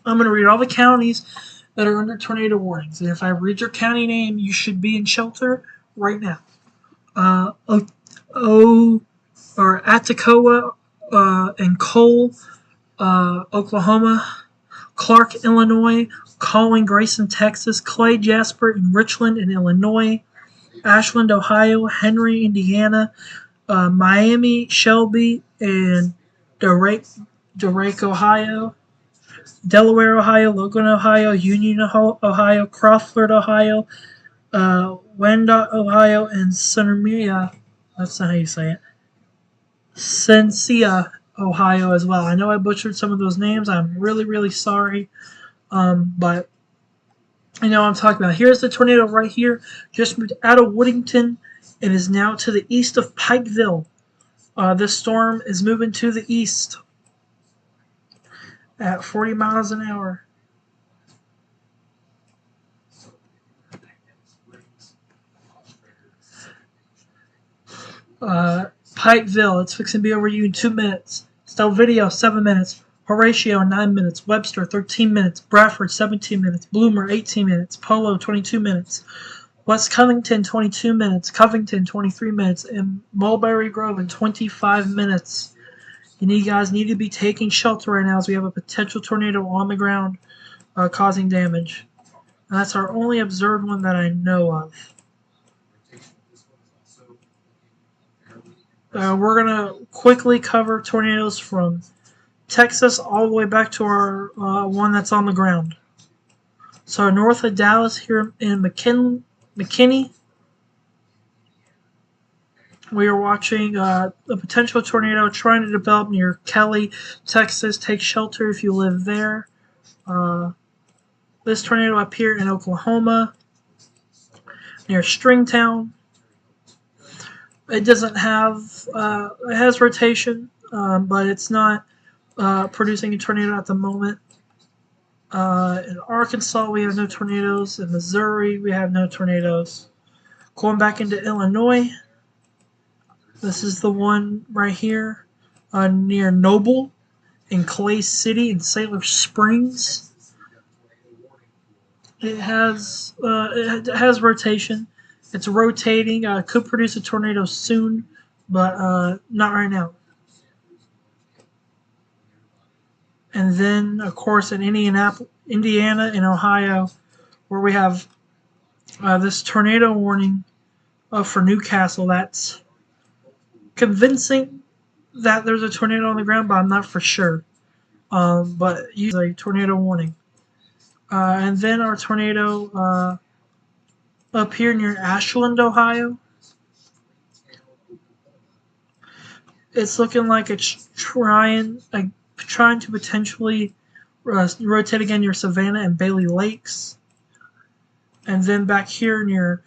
A: I'm going to read all the counties that are under tornado warnings, and if I read your county name, you should be in shelter right now. Atikoa and Cole, Oklahoma, Clark, Illinois, Collin, Grayson, Texas, Clay, Jasper, and Richland in Illinois, Ashland, Ohio, Henry, Indiana, Miami, Shelby, and Drake, Ohio, Delaware, Ohio, Logan, Ohio, Union, Ohio, Crawford, Ohio, Wyandotte, Ohio, and Centermere. That's not how you say it. Sencia, Ohio as well. I know I butchered some of those names. I'm really, really sorry. But I know what I'm talking about. Here's the tornado right here. Just moved out of Woodington and is now to the east of Pikeville. This storm is moving to the east at 40 miles an hour. Pikeville, it's fixing to be over you in 2 minutes. Still video, 7 minutes. Horatio, 9 minutes. Webster, 13 minutes. Bradford, 17 minutes. Bloomer, 18 minutes. Polo, 22 minutes. West Covington, 22 minutes. Covington, 23 minutes. And Mulberry Grove in 25 minutes. You guys need to be taking shelter right now as we have a potential tornado on the ground causing damage. And that's our only observed one that I know of. We're going to quickly cover tornadoes from Texas all the way back to our one that's on the ground. So north of Dallas here in McKinley, McKinney. We are watching a potential tornado trying to develop near Kelly, Texas. Take shelter if you live there. This tornado up here in Oklahoma, near Stringtown. It doesn't have, it has rotation, but it's not producing a tornado at the moment. In Arkansas, we have no tornadoes. In Missouri, we have no tornadoes. Going back into Illinois, this is the one right here near Noble in Clay City in Sailor Springs. It has rotation. It's rotating. Could produce a tornado soon, but not right now. And then, of course, in Indiana and Ohio, where we have this tornado warning for Newcastle. That's convincing that there's a tornado on the ground, but I'm not for sure. But usually a tornado warning. And then our tornado up here near Ashland, Ohio. It's looking like it's trying to potentially rotate again near Savannah and Bailey Lakes. And then back here near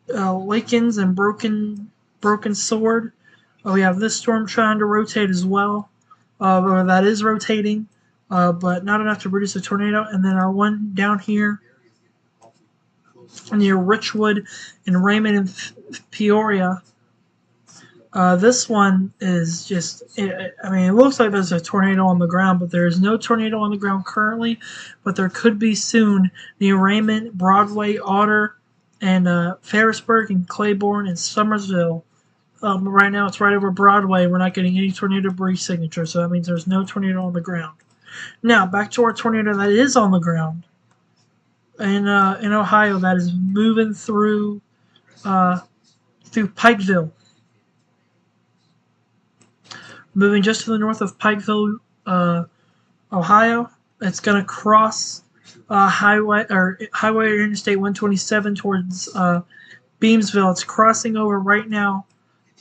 A: Lakins and Broken Sword, we have this storm trying to rotate as well. Or that is rotating, but not enough to produce a tornado. And then our one down here near Richwood and Raymond and Peoria. This one is just, it looks like there's a tornado on the ground, but there is no tornado on the ground currently, but there could be soon near Raymond, Broadway, Otter, and Ferrisburg, and Claiborne, and Summersville. Right now it's right over Broadway. We're not getting any tornado debris signature, so that means there's no tornado on the ground. Now, back to our tornado that is on the ground. In Ohio, that is moving through Pikeville. Moving just to the north of Pikeville, Ohio. It's going to cross Highway Interstate 127 towards Beamsville. It's crossing over right now,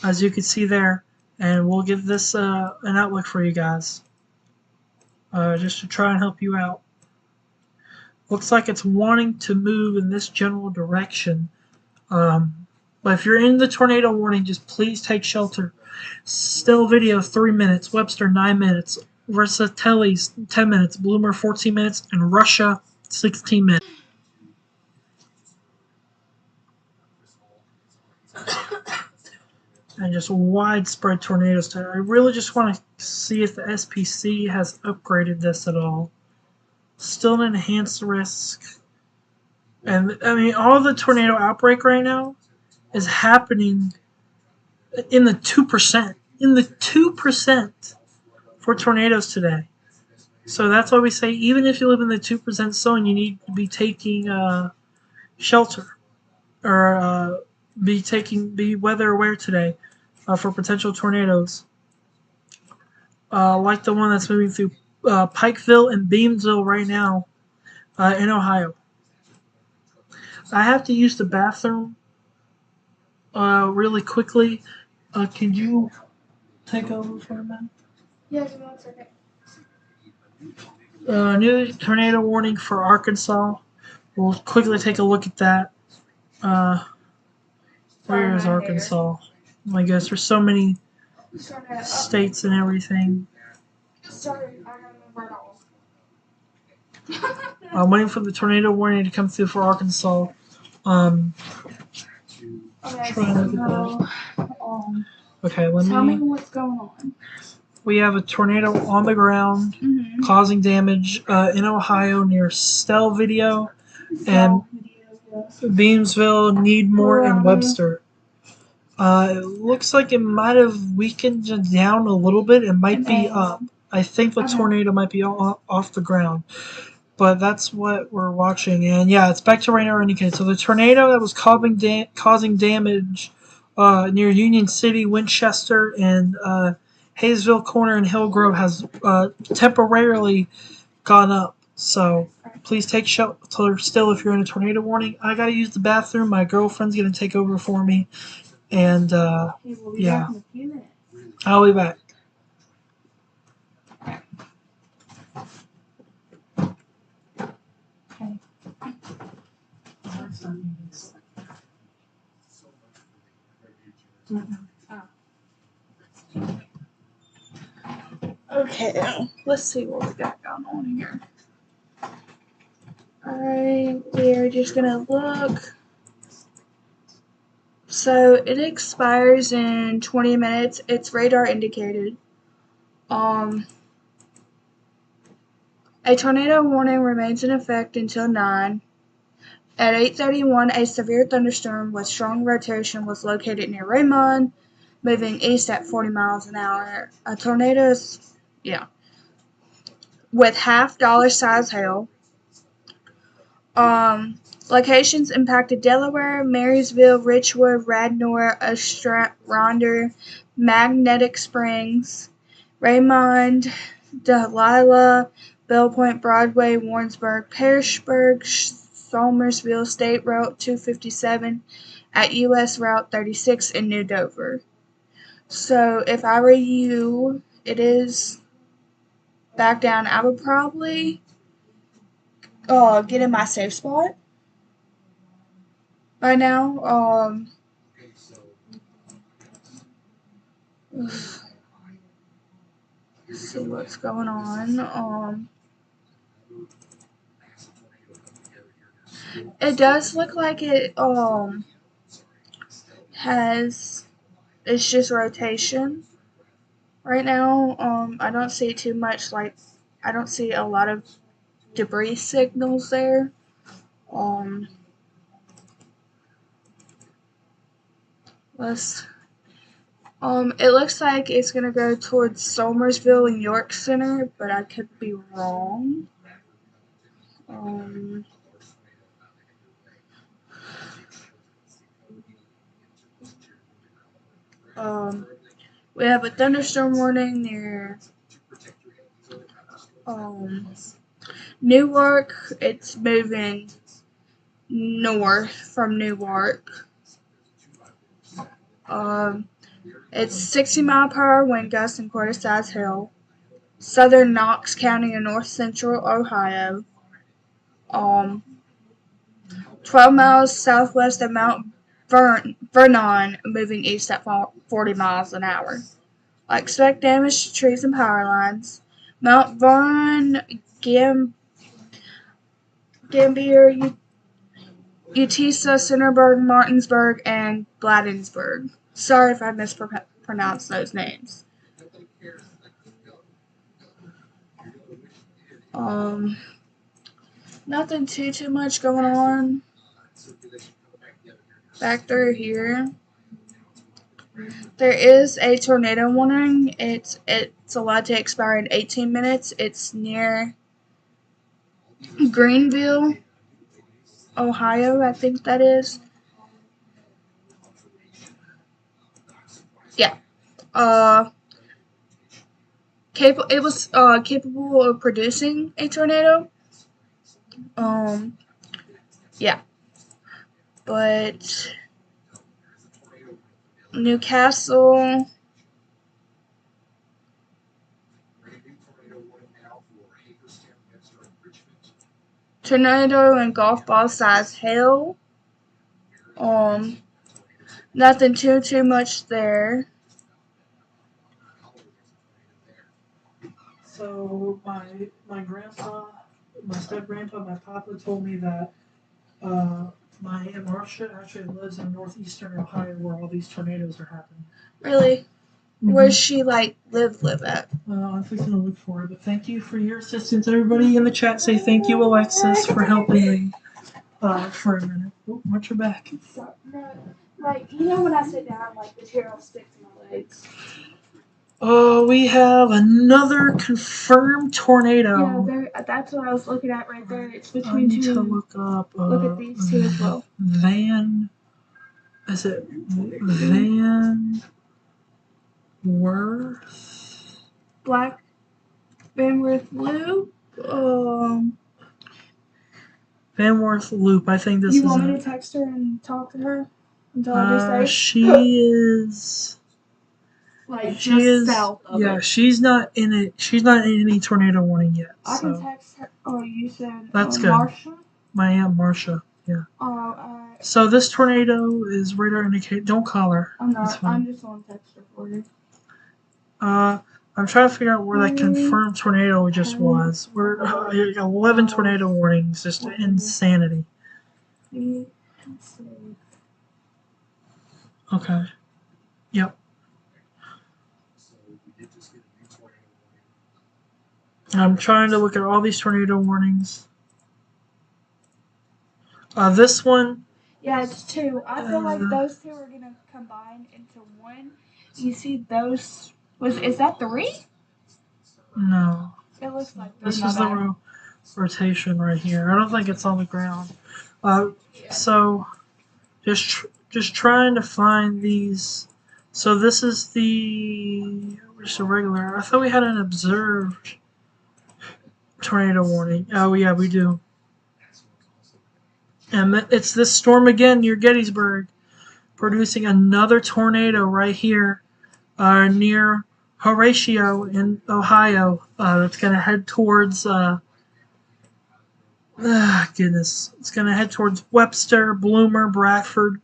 A: as you can see there, and we'll give this an outlook for you guys, just to try and help you out. Looks like it's wanting to move in this general direction, but if you're in the tornado warning, just please take shelter. Still video 3 minutes, Webster 9 minutes, Versatelli's 10 minutes, Bloomer 14 minutes, and Russia 16 minutes. And just widespread tornadoes today. I really just want to see if the SPC has upgraded this at all. Still an enhanced risk. And all the tornado outbreak right now is happening in the 2%. In the 2% for tornadoes today. So that's why we say even if you live in the 2% zone, you need to be taking shelter or be weather aware today for potential tornadoes, like the one that's moving through Pikeville and Beamsville right now in Ohio. I have to use the bathroom really quickly. Can you take over for a minute?
B: Yeah, give me 1 second.
A: New tornado warning for Arkansas. We'll quickly take a look at that. Where is Arkansas? Oh my gosh, there's so many states and everything.
B: Sorry, I remember it all.
A: I'm waiting for the tornado warning to come through for Arkansas.
B: Okay,
A: Try and look at that. Okay,
B: tell me what's going on.
A: We have a tornado on the ground causing damage in Ohio near Stell Video and Beamsville, Needmore, and Webster. It looks like it might have weakened down a little bit. It might be up. I think the tornado might be off the ground. But that's what we're watching. And yeah, it's back to right now indicated. So the tornado that was causing damage near Union City, Winchester, and Hayesville Corner and Hillgrove has temporarily gone up. So Please take shelter still if you're in a tornado warning. I gotta use the bathroom. My girlfriend's gonna take over for me, and
B: Okay, we'll be
A: yeah,
B: back in a few minutes.
A: I'll be back.
B: Okay. Okay, let's see what we got going on here. Alright, we're just gonna look. So it expires in 20 minutes. It's radar indicated. A tornado warning remains in effect until 9. At 8:31, a severe thunderstorm with strong rotation was located near Raymond, moving east at 40 miles an hour. A tornado with half dollar size hail. Locations impacted Delaware, Marysville, Richwood, Radnor, Ostrander, Magnetic Springs, Raymond, Delilah, Bell Point, Broadway, Warrensburg, Harrisburg, Somersville, State Route 257 at US Route 36 in New Dover. So if I were you, it is back down. I would probably get in my safe spot by now. See what's going on. It does look like it has, it's just rotation right now. I don't see too much, like, I don't see a lot of debris signals there. It looks like it's gonna go towards Somersville and York Center, but I could be wrong. We have a thunderstorm warning near Newark. It's moving north from Newark. It's 60-mile-per-hour wind gusts and quarter-size hail. Southern Knox County in north central Ohio. 12 miles southwest of Mount Vernon, moving east at 40 miles an hour. I expect damage to trees and power lines. Mount Vernon, Gambier, Utesa, Centerburg, Martinsburg, and Bladensburg. Sorry if I mispronounced those names. Nothing too much going on back through here. There is a tornado warning. It's allowed to expire in 18 minutes. It's near Greenville, Ohio, I think that is. Yeah. It was capable of producing a tornado. Yeah. But Newcastle, tornado and golf ball size hail. Nothing too much there.
A: So my grandpa, my step grandpa, my papa told me that my Aunt Marcia actually lives in northeastern Ohio where all these tornadoes are happening.
B: Really?
A: Mm-hmm.
B: Where's she live at?
A: I'm fixing to look for it, but thank you for your assistance. Everybody in the chat say thank you, Alexis, for helping me for a minute. Oh, watch your back.
B: So, no, like, you know when I sit down, like, the chair will stick to my legs.
A: Oh, we have another confirmed tornado.
B: Yeah, that's what I was looking at right there. It's between
A: I need
B: two.
A: to look up.
B: Look at these two as well.
A: Is it Van Worth?
B: Black Van Worth Blue.
A: Fanworth Loop. I think this
B: You
A: is
B: want me to
A: it.
B: text her and talk to her until I just say
A: She is.
B: like
A: She
B: just
A: is.
B: south of
A: Yeah,
B: it?
A: she's not in it. She's not in any tornado warning yet.
B: I can
A: So
B: text her. Oh, you said
A: that's good.
B: Marsha.
A: My Aunt Marcia. Yeah.
B: Oh,
A: So this tornado is radar indicate. Don't call her.
B: I'm
A: It's
B: not.
A: fine.
B: I'm just gonna text her for you.
A: I'm trying to figure out where that confirmed tornado just was. We're 11 tornado warnings. Just insanity. Okay. Yep.
C: So we did just get a new tornado warning.
A: I'm trying to look at all these tornado warnings. This one.
B: Yeah, it's two. I feel like those two are gonna combine into one. You see those? Is that three?
A: No.
B: It looks like three.
A: This is the rotation right here. I don't think it's on the ground. So just trying to find these. So this is just a regular. I thought we had an observed tornado warning. Oh yeah, we do. And it's this storm again near Gettysburg, producing another tornado right here near Horatio in Ohio. That's going to head towards. Goodness, it's going to head towards Webster, Bloomer, Bradford,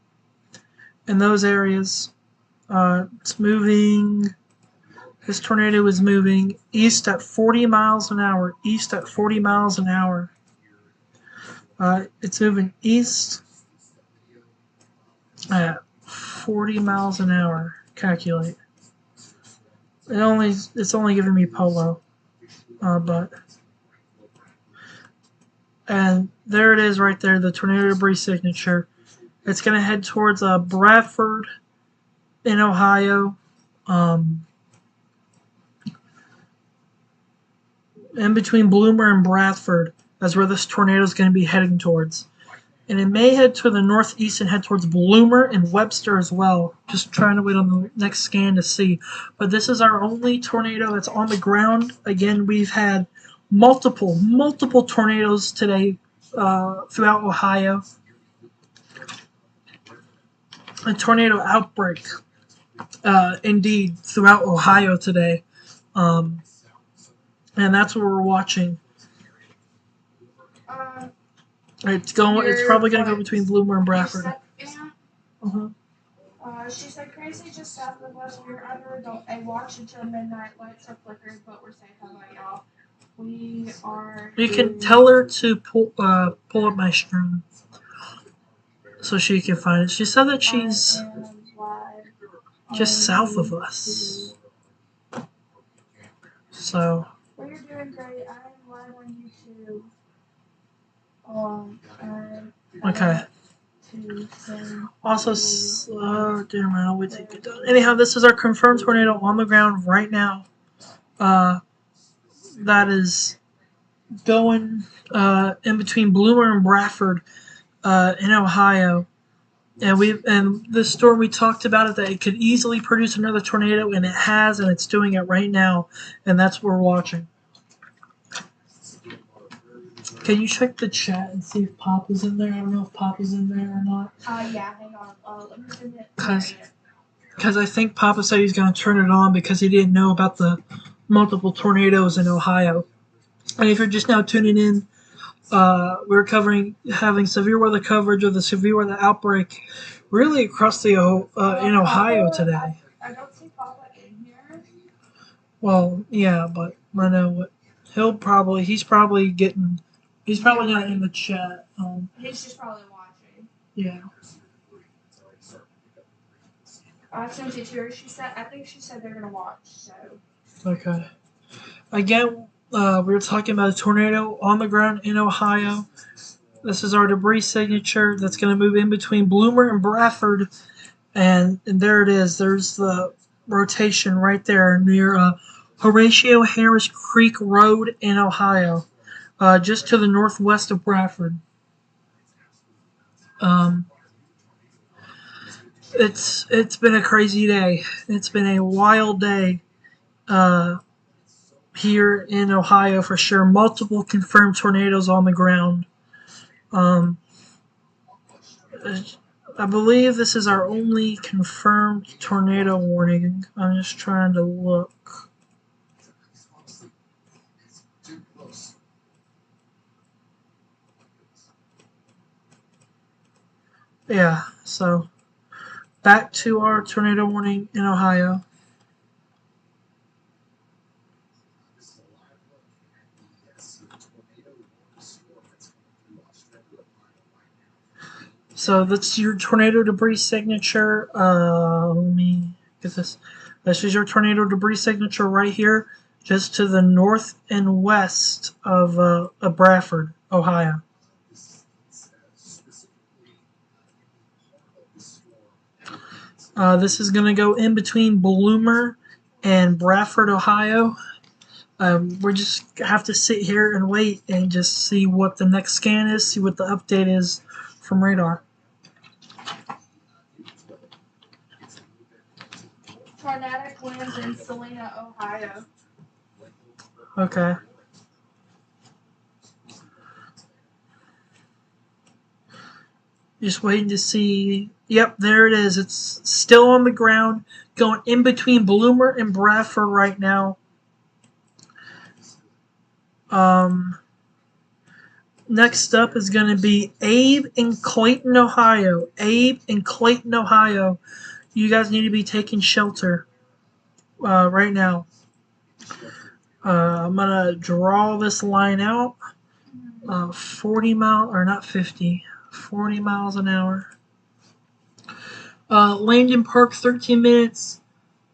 A: and those areas. It's moving. This tornado is moving east at 40 miles an hour. East at 40 miles an hour. It's moving east at 40 miles an hour. Calculate. It's only giving me polo, but and there it is right there, the tornado debris signature. It's gonna head towards Bradford in Ohio. In between Bloomer and Bradford, that's where this tornado is going to be heading towards. And it may head to the northeast and head towards Bloomer and Webster as well. Just trying to wait on the next scan to see. But this is our only tornado that's on the ground. Again, we've had multiple tornadoes today throughout Ohio. A tornado outbreak, indeed, throughout Ohio today. And that's what we're watching. It's probably going to go between Bloomer and Bradford.
B: She said crazy just south of us. We were under a watch until midnight. Lights are flickered, but we're safe. How about y'all? We are.
A: You can tell her to pull up my stream so she can find it. She said that she's just south of us. So.
B: Well, you're doing great. I'm live on YouTube.
A: Okay. Also, damn right, I'll wait till you get done. Anyhow, this is our confirmed tornado on the ground right now. That is going in between Bloomer and Bradford in Ohio. And this storm, we talked about it, that it could easily produce another tornado, and it has, and it's doing it right now, and that's what we're watching. Can you check the chat and see if Pop is in there? I don't know if Pop is in there or not.
B: Yeah, hang on. Let me send it.
A: Because I think Papa said he's going to turn it on because he didn't know about the multiple tornadoes in Ohio. And if you're just now tuning in, we're having severe weather coverage of the severe weather outbreak really across the in Ohio today.
B: I don't see Papa in here.
A: Well, yeah, but I know what he's probably not in the chat.
B: He's just probably watching.
A: Yeah.
B: I sent it to her. I think she said they're gonna watch. So.
A: Okay. Again, we were talking about a tornado on the ground in Ohio. This is our debris signature that's going to move in between Bloomer and Bradford, and there it is. There's the rotation right there near Horatio Harris Creek Road in Ohio, just to the northwest of Bradford. It's been a crazy day. It's been a wild day here in Ohio for sure. Multiple confirmed tornadoes on the ground. Um, I believe this is our only confirmed tornado warning. I'm just trying to look.
C: Honestly, it's too close.
A: Yeah, so back to our tornado warning in Ohio.
C: This is a live look at the tornado warning storm that's coming through Australia, Ohio right now.
A: So that's your tornado debris signature. Let me get this. This is your tornado debris signature right here, just to the north and west of Bradford, Ohio.
C: This is specifically in the heart of the storm.
A: This is going to go in between Bloomer and Bradford, Ohio. We just have to sit here and wait and just see what the next scan is, see what the update is from radar.
B: Tornadic winds in Salina, Ohio.
A: Okay. Just waiting to see. Yep, there it is. It's still on the ground, going in between Bloomer and Bradford right now. Next up is going to be Abe in Clayton, Ohio. Abe in Clayton, Ohio. You guys need to be taking shelter right now. I'm going to draw this line out. 40 mile, or not 50, 40 miles an hour. Landon Park, 13 minutes.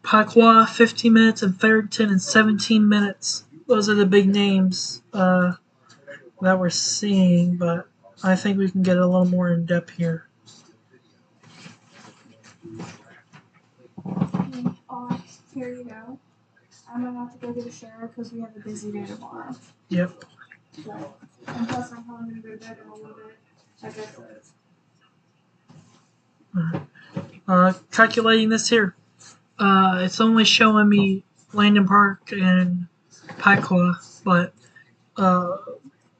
A: Piqua, 15 minutes. And Farrington in 17 minutes. Those are the big names that we're seeing, but I think we can get a little more in depth here.
B: Here you go. I'm gonna have to go get a shower because we have a busy day tomorrow.
A: Yep.
B: So, and plus I'm probably gonna go to bed in a little bit. Like I said.
A: Calculating this here. It's only showing me Landon Park and Piqua, but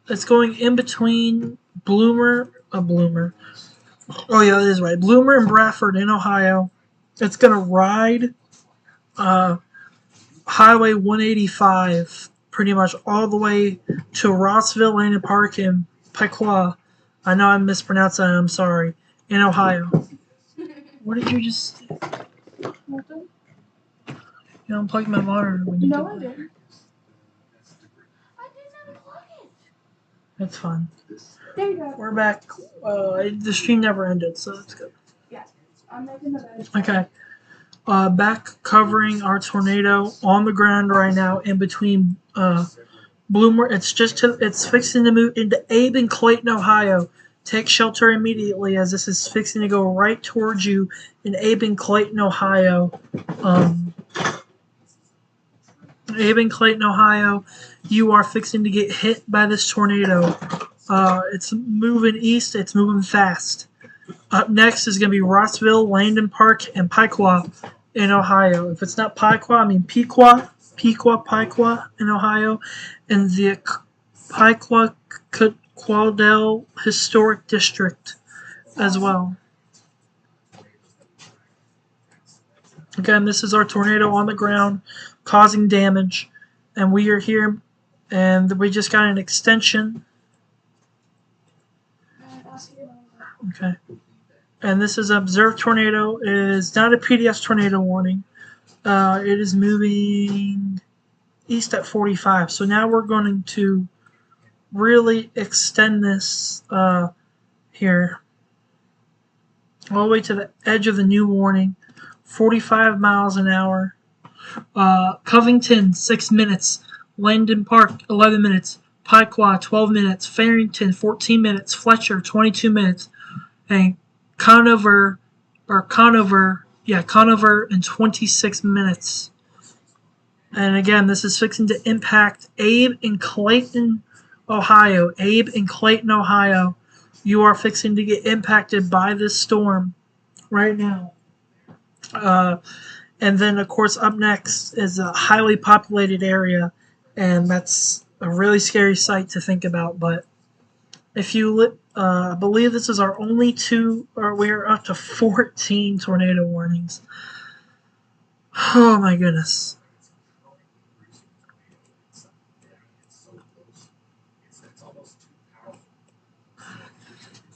A: it's going in between Bloomer. Oh yeah, that is right. Bloomer and Bradford in Ohio. It's gonna ride Highway 185 pretty much all the way to Rossville, Landon Park, and Piqua. I know I mispronounced that. I'm sorry. In Ohio. What did you just?
B: Nothing?
A: You unplugged my monitor when you
B: No, I
A: did that.
B: didn't. I didn't unplug it.
A: That's fine.
B: There you go.
A: We're back. The stream never ended, so that's good.
B: Yeah, I'm making the bed.
A: Okay. Back covering our tornado on the ground right now in between Bloomer. It's fixing to move into Abe and Clayton, Ohio. Take shelter immediately as this is fixing to go right towards you in Abe and Clayton, Ohio. Abe and Clayton, Ohio, you are fixing to get hit by this tornado. It's moving east. It's moving fast. Up next is going to be Rossville, Landon Park, and Piqua in Ohio. If it's not Piqua, I mean Piqua in Ohio, and the Piqua-Quaudel Historic District as well. Again, this is our tornado on the ground causing damage, and we are here, and we just got an extension. Okay. And this is observed tornado. It is not a PDS tornado warning. It is moving east at 45. So now we're going to really extend this here all the way to the edge of the new warning. 45 miles an hour. Covington, 6 minutes. Landon Park, 11 minutes. Piqua, 12 minutes. Farrington, 14 minutes. Fletcher, 22 minutes. And Conover in 26 minutes. And again, this is fixing to impact Abe in Clayton, Ohio. Abe in Clayton, Ohio. You are fixing to get impacted by this storm right now. And then, of course, up next is a highly populated area. And that's a really scary sight to think about. But if you I believe this is our only two, or we're up to 14 tornado warnings. Oh my goodness.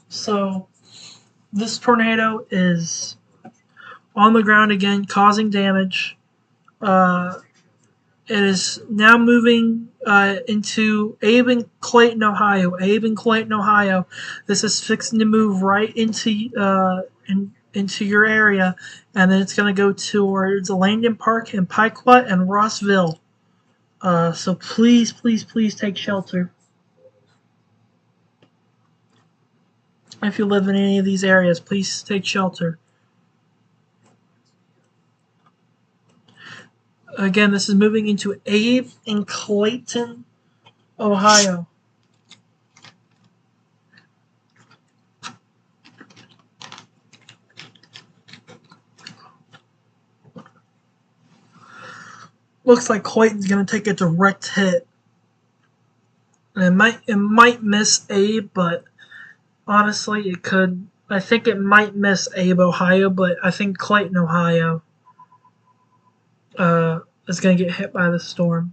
A: So, this tornado is on the ground again, causing damage. It is now moving into Abe and Clayton, Ohio. Abe and Clayton, Ohio. This is fixing to move right into your area, and then it's going to go towards Landon Park and Piquet and Rossville. So please, please, please take shelter if you live in any of these areas. Please take shelter. Again, this is moving into Abe and Clayton, Ohio. Looks like Clayton's going to take a direct hit. And it might miss Abe, but honestly, it could. I think it might miss Abe, Ohio, but I think Clayton, Ohio, is going to get hit by the storm.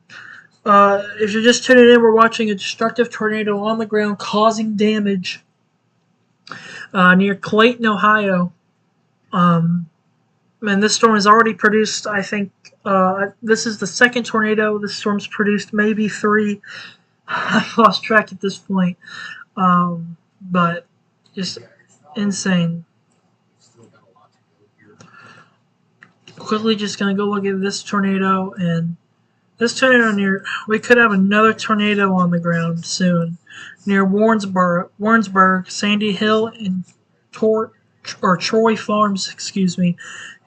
A: If you're just tuning in, we're watching a destructive tornado on the ground causing damage near Clayton, Ohio. And this storm has already produced, I think, this is the second tornado this storm's produced, maybe three. I've lost track at this point. But just insane. Quickly just going to go look at this tornado, and this tornado we could have another tornado on the ground soon near Warrensburg, Sandy Hill, and Troy Farms, excuse me.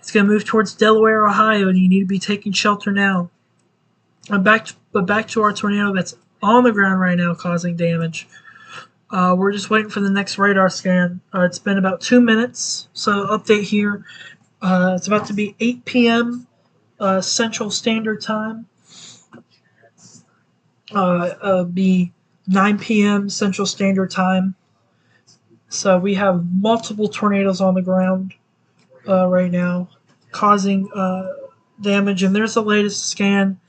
A: It's going to move towards Delaware, Ohio, and you need to be taking shelter now. Back to our tornado that's on the ground right now causing damage. We're just waiting for the next radar scan. It's been about 2 minutes, so update here. It's about to be 8 p.m. Central Standard Time. Be 9 p.m. Central Standard Time. So we have multiple tornadoes on the ground right now, causing damage. And there's the latest scan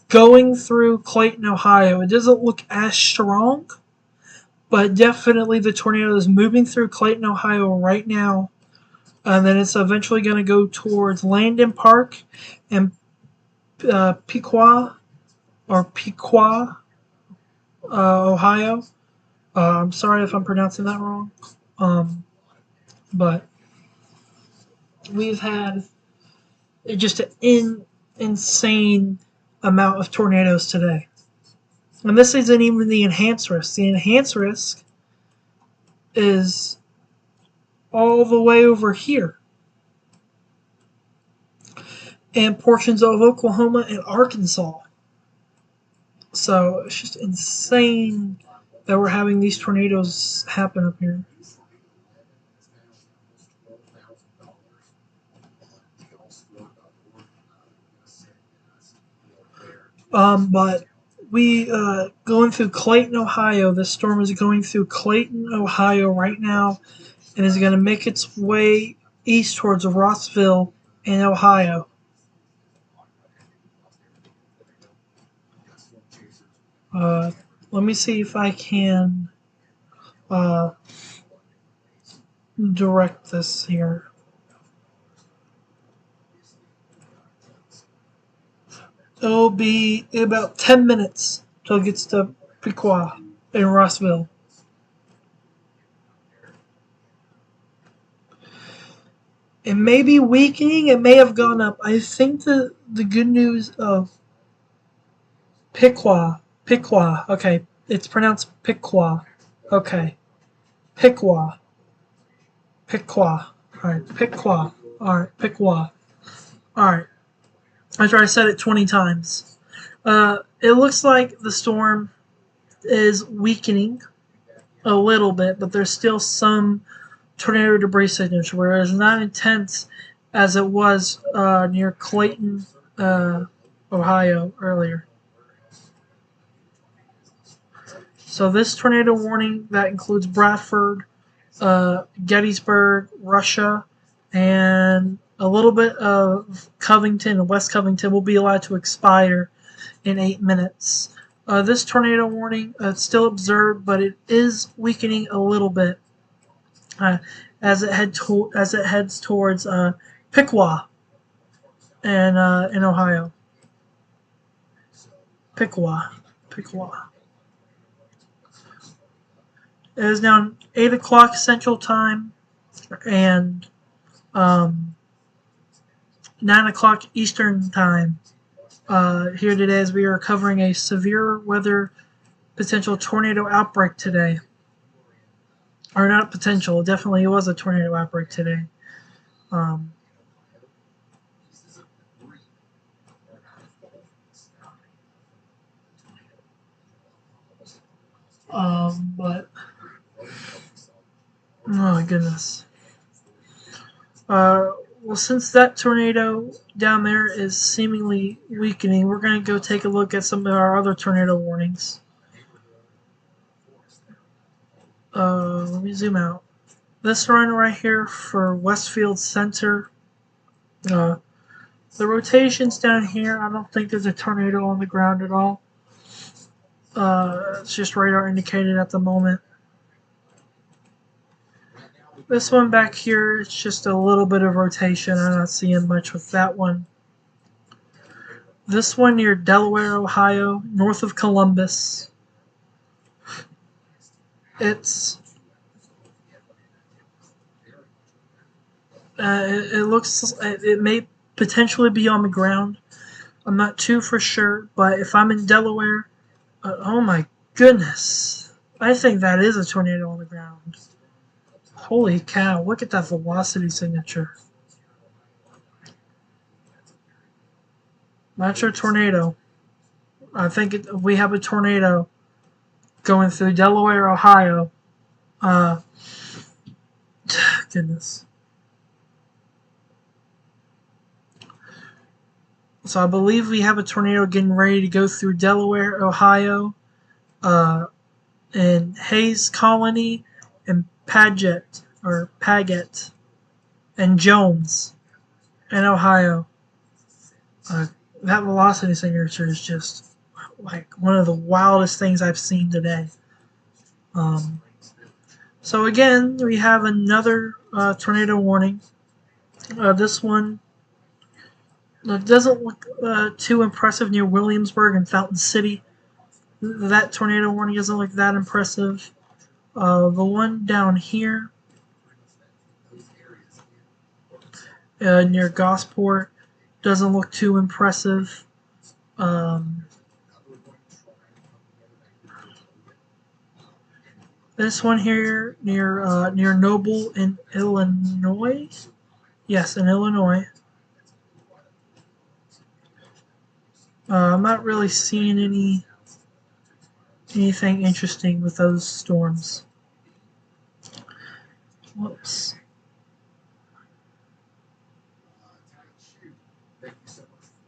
A: going through Clayton, Ohio. It doesn't look as strong, but definitely the tornado is moving through Clayton, Ohio right now. And then it's eventually going to go towards Landon Park and Piqua, Ohio. I'm sorry if I'm pronouncing that wrong. But we've had just an insane amount of tornadoes today. And this isn't even the enhanced risk. The enhanced risk is all the way over here. And portions of Oklahoma and Arkansas. So it's just insane that we're having these tornadoes happen up here. But we going through Clayton, Ohio. This storm is going through Clayton, Ohio right now, and is going to make its way east towards Rossville in Ohio. Let me see if I can direct this here. It'll be about 10 minutes till it gets to Piqua in Rossville. It may be weakening. It may have gone up. I think the good news of Piqua. Okay, it's pronounced Piqua. Okay, Piqua. All right, Piqua. All right, Piqua. All right. After I said it 20 times. It looks like the storm is weakening a little bit, but there's still some tornado debris signature, where it's not intense as it was near Clayton, Ohio earlier. So this tornado warning that includes Bradford, Gettysburg, Russia, and a little bit of Covington and West Covington will be allowed to expire in 8 minutes. This tornado warning it's still observed, but it is weakening a little bit as it heads towards Piqua and in Ohio. Piqua. It is now 8 o'clock Central Time and 9 o'clock Eastern Time. Here today as we are covering a severe weather potential tornado outbreak today. Or not potential, definitely was a tornado outbreak today. But oh my goodness. Well, since that tornado down there is seemingly weakening, we're going to go take a look at some of our other tornado warnings. Let me zoom out. This one right here for Westfield Center. The rotations down here, I don't think there's a tornado on the ground at all. It's just radar indicated at the moment. This one back here, it's just a little bit of rotation. I'm not seeing much with that one. This one near Delaware, Ohio, north of Columbus. It may potentially be on the ground. I'm not too for sure, but if I'm in Delaware, oh my goodness, I think that is a tornado on the ground. Holy cow, look at that velocity signature. That's your tornado. I think we have a tornado going through Delaware, Ohio. Goodness. So I believe we have a tornado getting ready to go through Delaware, Ohio, and Hayes Colony, and Paget, and Jones, in Ohio. That velocity signature is just like one of the wildest things I've seen today. So again, we have another tornado warning. This one doesn't look too impressive near Williamsburg and Fountain City. That tornado warning doesn't look that impressive. The one down here near Gosport doesn't look too impressive. This one here near Noble in Illinois. Yes, in Illinois. I'm not really seeing anything interesting with those storms. Whoops.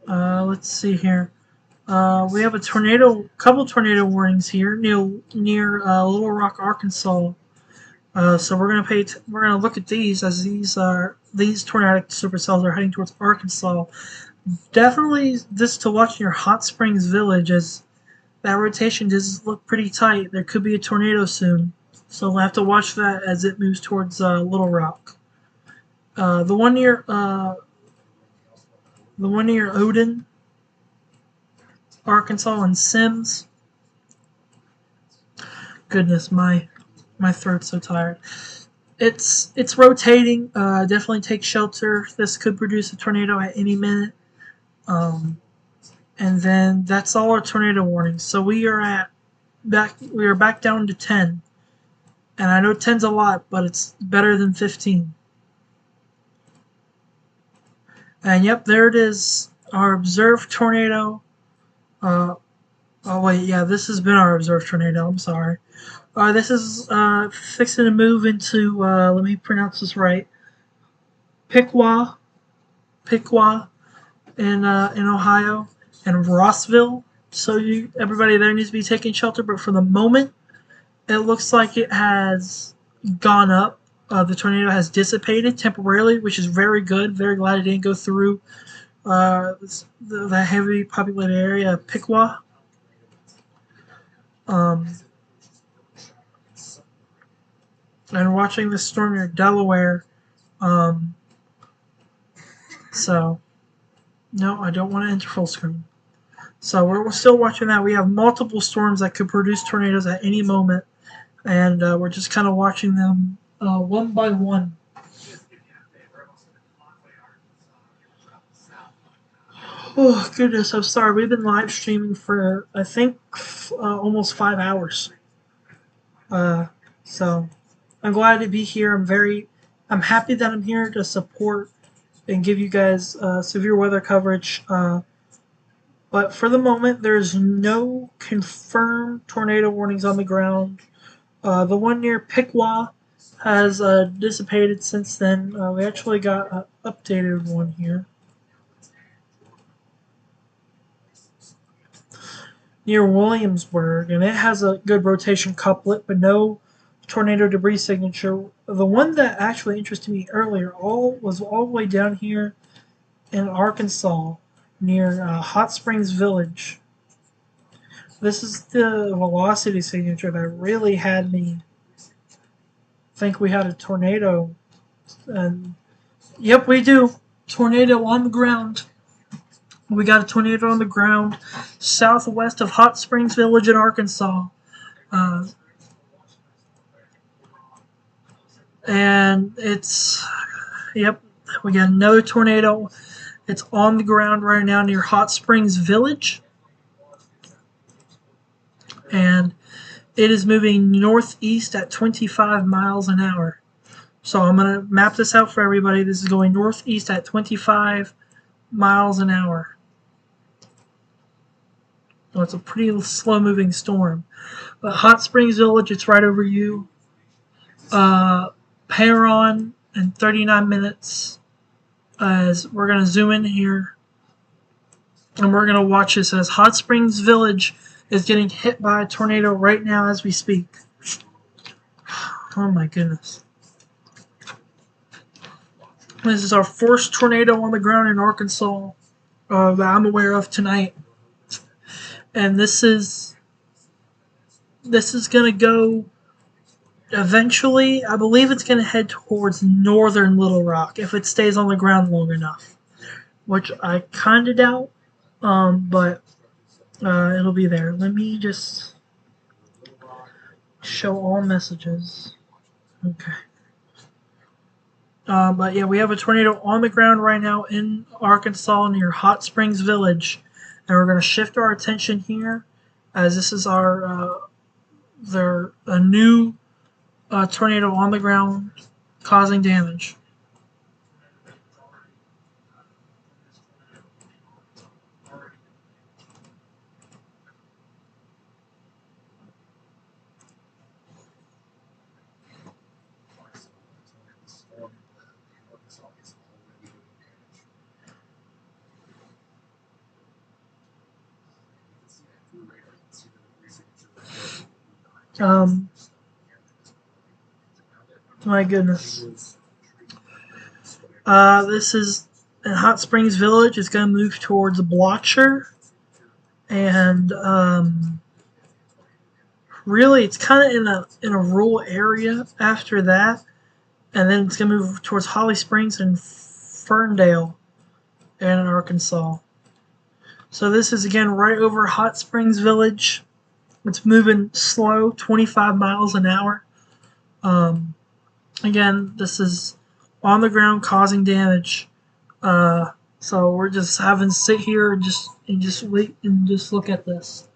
A: Let's see here. We have couple tornado warnings here near Little Rock, Arkansas. So we're gonna look at these as these tornadic supercells are heading towards Arkansas. Definitely this to watch near Hot Springs Village, as that rotation does look pretty tight. There could be a tornado soon, so we'll have to watch that as it moves towards Little Rock. The one near Odin, Arkansas, and Sims. Goodness, my throat's so tired. It's rotating. Definitely take shelter. This could produce a tornado at any minute. And then that's all our tornado warnings. So we are back down to 10. And I know 10's a lot, but it's better than 15. And yep, there it is. Our observed tornado. Oh wait, yeah, this has been our observed tornado. I'm sorry. This is fixing to move into. Let me pronounce this right. Piqua, in Ohio, and Rossville. So everybody there needs to be taking shelter. But for the moment, It looks like it has gone up. The tornado has dissipated temporarily, which is very good. Very glad it didn't go through the heavily populated area of Piqua. Um, and watching the storm near Delaware. Um, so, no, I don't want to enter full screen. So we're still watching that. We have multiple storms that could produce tornadoes at any moment, and we're just kind of watching them one by one. Oh goodness, I'm sorry. We've been live streaming for I think almost 5 hours. So I'm glad to be here. I'm happy that I'm here to support and give you guys severe weather coverage. But for the moment, there's no confirmed tornado warnings on the ground. The one near Piqua has dissipated since then. We actually got an updated one here. Near Williamsburg, and it has a good rotation couplet, but no tornado debris signature. The one that actually interested me earlier was all the way down here in Arkansas, near Hot Springs Village. This is the velocity signature that really had me think we had a tornado. And yep, we do. Tornado on the ground. We got a tornado on the ground southwest of Hot Springs Village in Arkansas. Uh, and yep, we got another tornado. It's on the ground right now near Hot Springs Village. And it is moving northeast at 25 miles an hour. So I'm going to map this out for everybody. This is going northeast at 25 miles an hour. So it's a pretty slow moving storm. But Hot Springs Village, it's right over you. Paron in 39 minutes. As we're going to zoom in here. And we're going to watch this as Hot Springs Village is getting hit by a tornado right now as we speak. Oh my goodness. This is our first tornado on the ground in Arkansas that I'm aware of tonight. And this is going to go eventually. I believe it's going to head towards northern Little Rock if it stays on the ground long enough, which I kind of doubt, but it'll be there. Let me just show all messages. Okay. But yeah, we have a tornado on the ground right now in Arkansas near Hot Springs Village, and we're going to shift our attention here, as this is a new tornado on the ground causing damage. My goodness. This is in Hot Springs Village. It's going to move towards Blocher, and really, it's kind of in a rural area after that, and then it's going to move towards Holly Springs and Ferndale in Arkansas. So this is again right over Hot Springs Village. It's moving slow, 25 miles an hour. Again, this is on the ground causing damage. So we're just having to sit here and just wait and just look at this.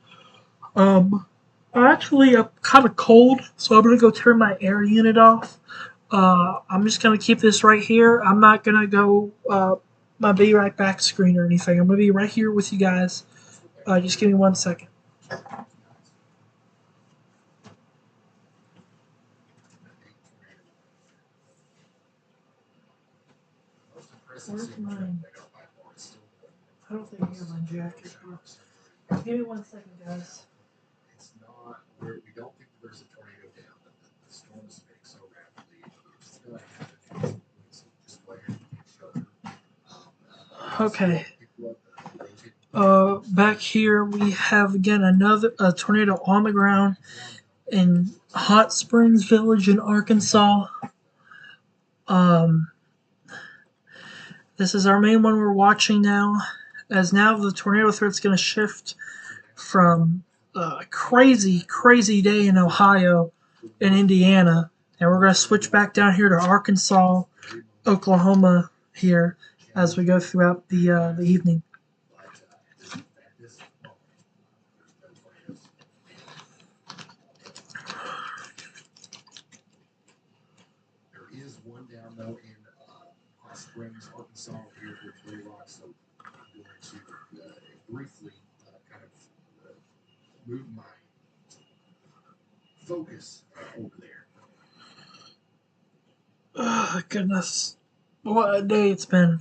A: Actually, I'm kind of cold, so I'm gonna go turn my air unit off. I'm just gonna keep this right here. I'm not gonna go my be right back screen or anything. I'm gonna be right here with you guys. Just give me 1 second. Where's mine? I don't think I have my jacket. Give me 1 second, guys.
C: It's not where we don't think there's a tornado
A: Okay. Back here we have again another tornado on the ground in Hot Springs Village in Arkansas. Um, this is our main one we're watching now, as now the tornado threat's going to shift from a crazy day in Ohio and Indiana, and we're going to switch back down here to Arkansas, Oklahoma here as we go throughout the evening.
C: There is one down though in Hot Springs, Arkansas, here with Little Rock. So I'm going to briefly kind of move my focus over there.
A: Oh, goodness. What a day it's been.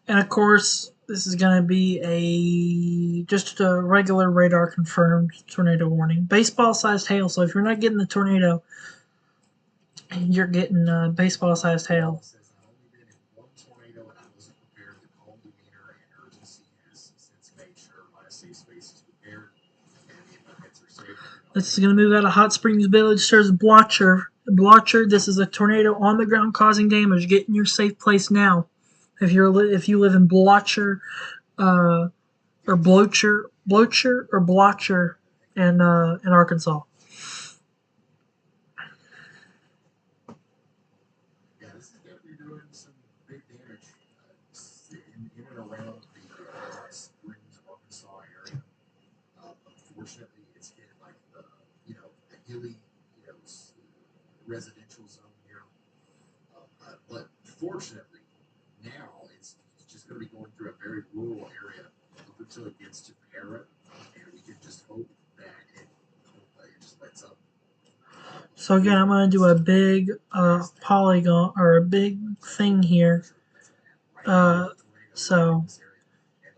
A: And of course, this is going to be just a regular radar confirmed tornado warning. Baseball sized hail, so if you're not getting the tornado, you're getting baseball sized hail.
C: Says I've only been in one tornado and I wasn't prepared. The calm demeanor and urgency has since made sure my safe space is prepared and the environments are safe.
A: This is going to move out of Hot Springs Village. There's Blotcher. Blotcher, this is a tornado on the ground causing damage. Get in your safe place now. If you live in Blotcher, or Blocher or Blotcher in Arkansas.
C: Yeah, this is definitely doing some big damage in and around the Hot Springs, Arkansas area. Unfortunately, it's hit like the hilly, residential zone here. But fortunately, now it's just going to be going through a very rural area up until it gets to Parrot, and we can just hope that it just lets up.
A: So again, I'm going to do a big polygon or a big thing here. So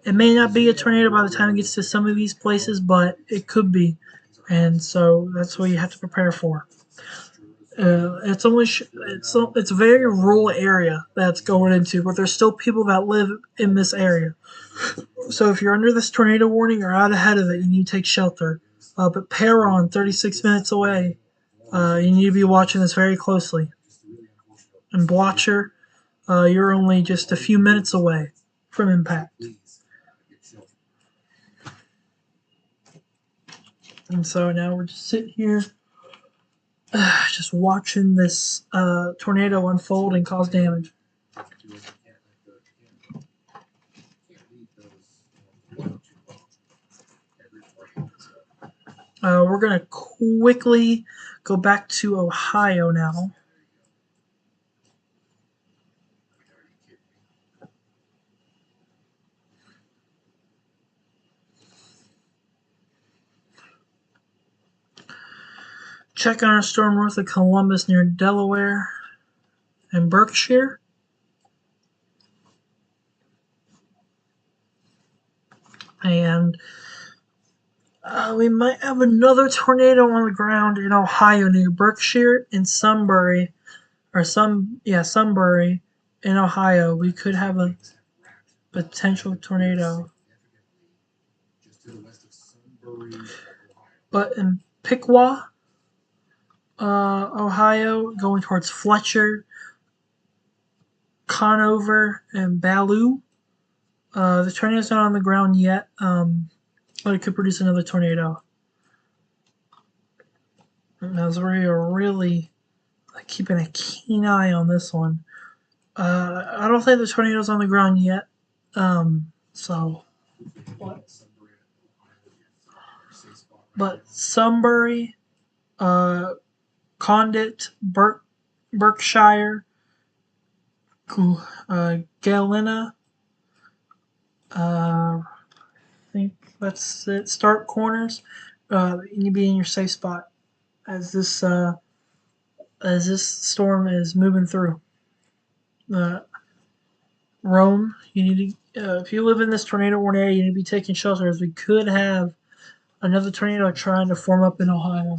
A: it may not be a tornado by the time it gets to some of these places, but it could be, and so that's what you have to prepare for. It's a very rural area that's going into, but there's still people that live in this area. So if you're under this tornado warning or out ahead of it, you need to take shelter. But Perron, 36 minutes away, you need to be watching this very closely. And Blotcher, you're only just a few minutes away from impact. And so now we're just sitting here, just watching this tornado unfold and cause damage. We're going to quickly go back to Ohio now. Check on a storm north of Columbus near Delaware and Berkshire. And we might have another tornado on the ground in Ohio near Berkshire and Sunbury, Sunbury in Ohio. We could have a potential tornado. But in Piqua, Ohio, going towards Fletcher, Conover, and Ballou. The tornado's not on the ground yet, but it could produce another tornado. As we are really keeping a keen eye on this one. I don't think the tornado's on the ground yet. But Sunbury, Condit, Berkshire, Galena, I think that's it. Start corners. You need to be in your safe spot as this storm is moving through. Rome, you need to. If you live in this tornado warning area, you need to be taking shelter, as we could have another tornado trying to form up in Ohio.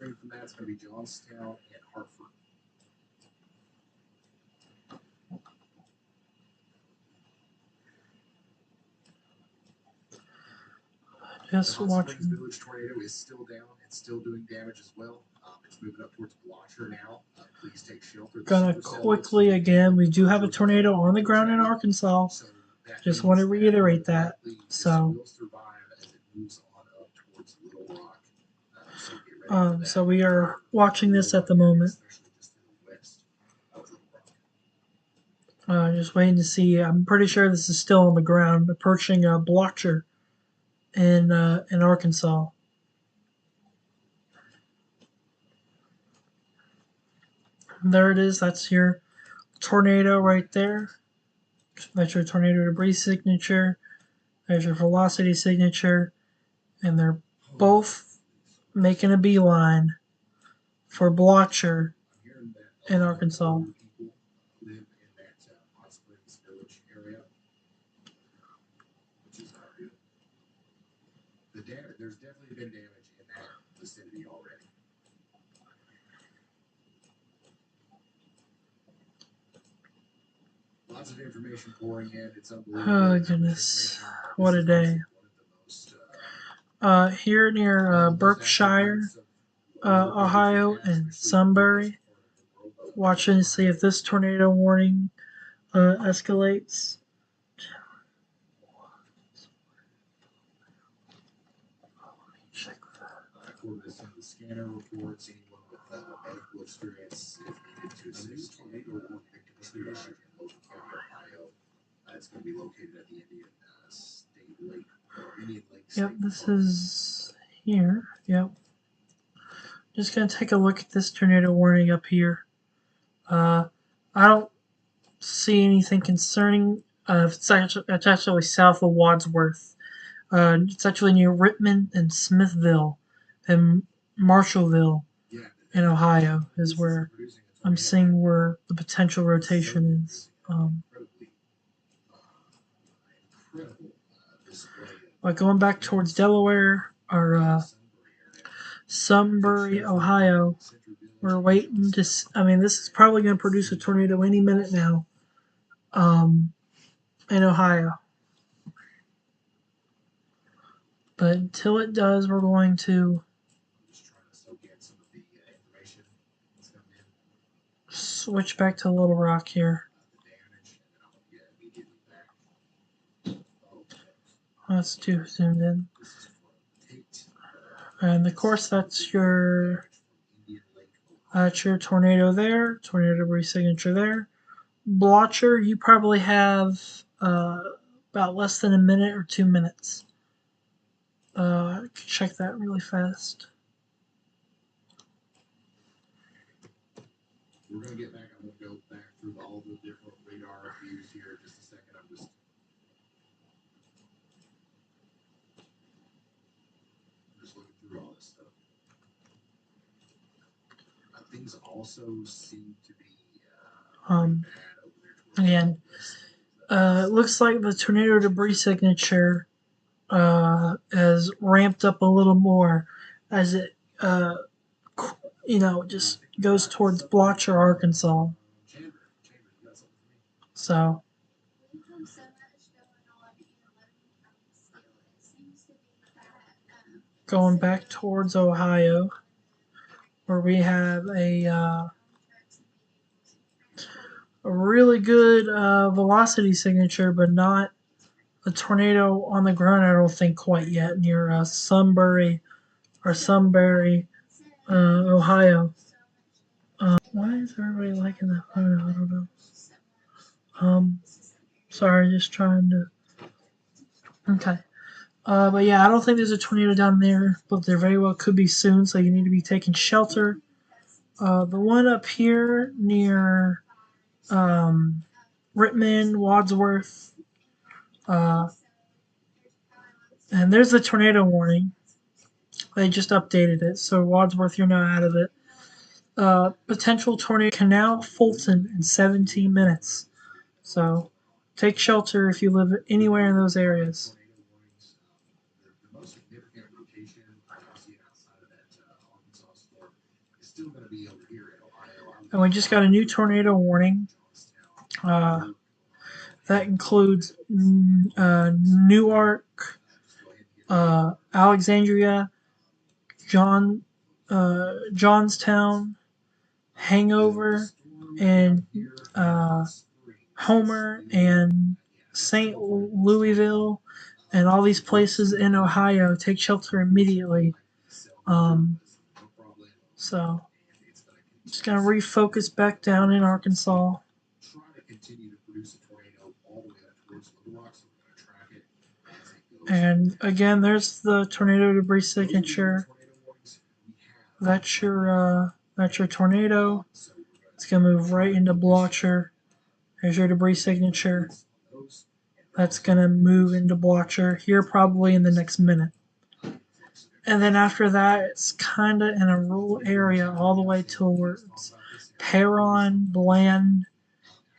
C: frame from that, it's going to be Johnstown and Hartford.
A: Just
C: The Hot
A: watching.
C: Springs Village tornado is still down. It's still doing damage as well. It's moving up towards Blocher now. Please take shelter.
A: Gonna quickly again. We do have a tornado on the ground in Arkansas.
C: So that
A: Just
C: means
A: want to
C: that
A: reiterate that.
C: likely this
A: So,
C: will survive as it moves on up towards Little Rock. So get ready for that.
A: so we are watching this at the moment.
C: Especially just to the west of Little Rock.
A: Just waiting to see. I'm pretty sure this is still on the ground, approaching Blocher in Arkansas. There it is. That's your tornado right there. That's your tornado debris signature. There's your velocity signature, and they're both making a beeline for Blocher
C: I'm hearing that
A: in Arkansas.
C: older people live in that Hot Springs Village area, which is not good. There's definitely been damage in that vicinity already. Lots of information pouring in. It's unbelievable.
A: Oh goodness, what a day! Here near Berkshire, Ohio, and Sunbury, watching to see if this tornado warning escalates.
C: According to some of the scanner reports, anyone with medical experience is needed to assist tornado warning victims who issued in Logan County, Ohio. It's going to be located at the Indian State Lake. Indian Lake
A: Yep,
C: State
A: this
C: Park.
A: is here. Yep. Just gonna take a look at this tornado warning up here. I don't see anything concerning. It's actually south of Wadsworth. It's actually near Rittman and Smithville and Marshallville
C: Yeah,
A: in Ohio is where I'm seeing where the potential rotation is.
C: Incredible display.
A: But going back towards Delaware or Sunbury, Ohio, we're waiting to. I mean, this is probably going to produce a tornado any minute now. In Ohio. But until it does, we're going to switch back to Little Rock here. Let's do zoomed in. And of course, that's your tornado there, tornado debris signature there. Blocher, you probably have about less than a minute or 2 minutes. Check that really fast.
C: We're going to get back. I'm going to go back through all the different radar views here in just a second. I'm just looking through all this stuff. Things also seem to be bad over there.
A: Again, it looks like the tornado debris signature has ramped up a little more as it, just goes towards Blocher, Arkansas. So, going back towards Ohio, where we have a really good velocity signature, but not a tornado on the ground, I don't think quite yet, near Sunbury, Ohio. Why is everybody liking that photo? I don't know. Sorry, just trying to. Okay. But yeah, I don't think there's a tornado down there, but there very well could be soon, so you need to be taking shelter. The one up here near Rittman, Wadsworth, and there's the tornado warning. They just updated it, so Wadsworth, you're now out of it. Potential tornado Canal Fulton in 17 minutes. So take shelter if you live anywhere in those areas.
C: The most significant location I see outside of that Arkansas storm still going to be over here in Ohio.
A: And we just got a new tornado warning. That includes Newark, Alexandria, Johnstown, Hangover, and Homer, and St. Louisville, and all these places in Ohio. Take shelter immediately. So, just gonna refocus back down in Arkansas.
C: Try to continue to produce a tornado all the way up towards Little Rock, so we're going to track it as it goes.
A: And again, there's the tornado debris signature. That's your tornado. It's gonna move right into Blotcher. There's your debris signature. That's gonna move into Blotcher here probably in the next minute. And then after that, it's kind of in a rural area all the way towards Perron, Bland,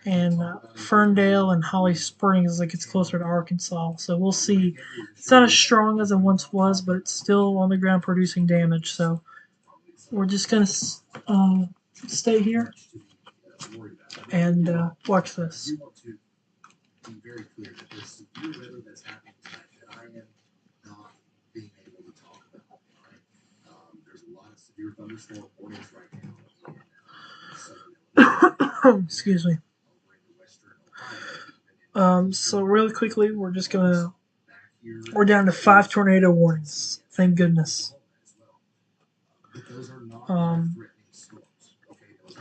A: and Ferndale and Holly Springs as it gets closer to Arkansas. So we'll see. It's not as strong as it once was, but it's still on the ground producing damage. So we're just going to stay here and watch this.
C: Be very clear that there's severe weather that's happening tonight that I am not being able to talk about. Right? There's a lot of severe thunderstorm warnings right now.
A: Excuse me. So really quickly, we're down to 5 tornado warnings. Thank goodness.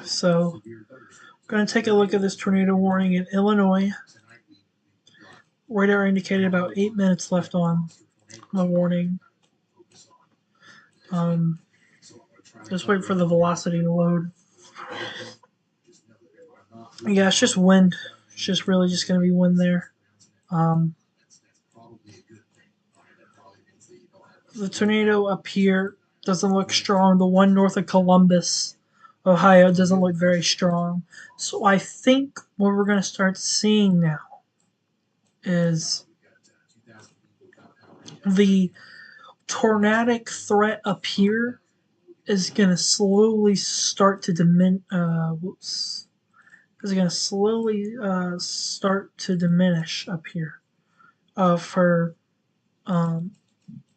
A: So I'm going to take a look at this tornado warning in Illinois. Radar indicated about 8 minutes left on the warning. Just wait for the velocity to load. Yeah, it's just wind. It's just really just going to be wind there. The tornado up here doesn't look strong. The one north of Columbus, Ohio, doesn't look very strong. So I think what we're going to start seeing now is the tornadic threat up here is going to slowly start to diminish. Is going to slowly start to diminish up here. It's going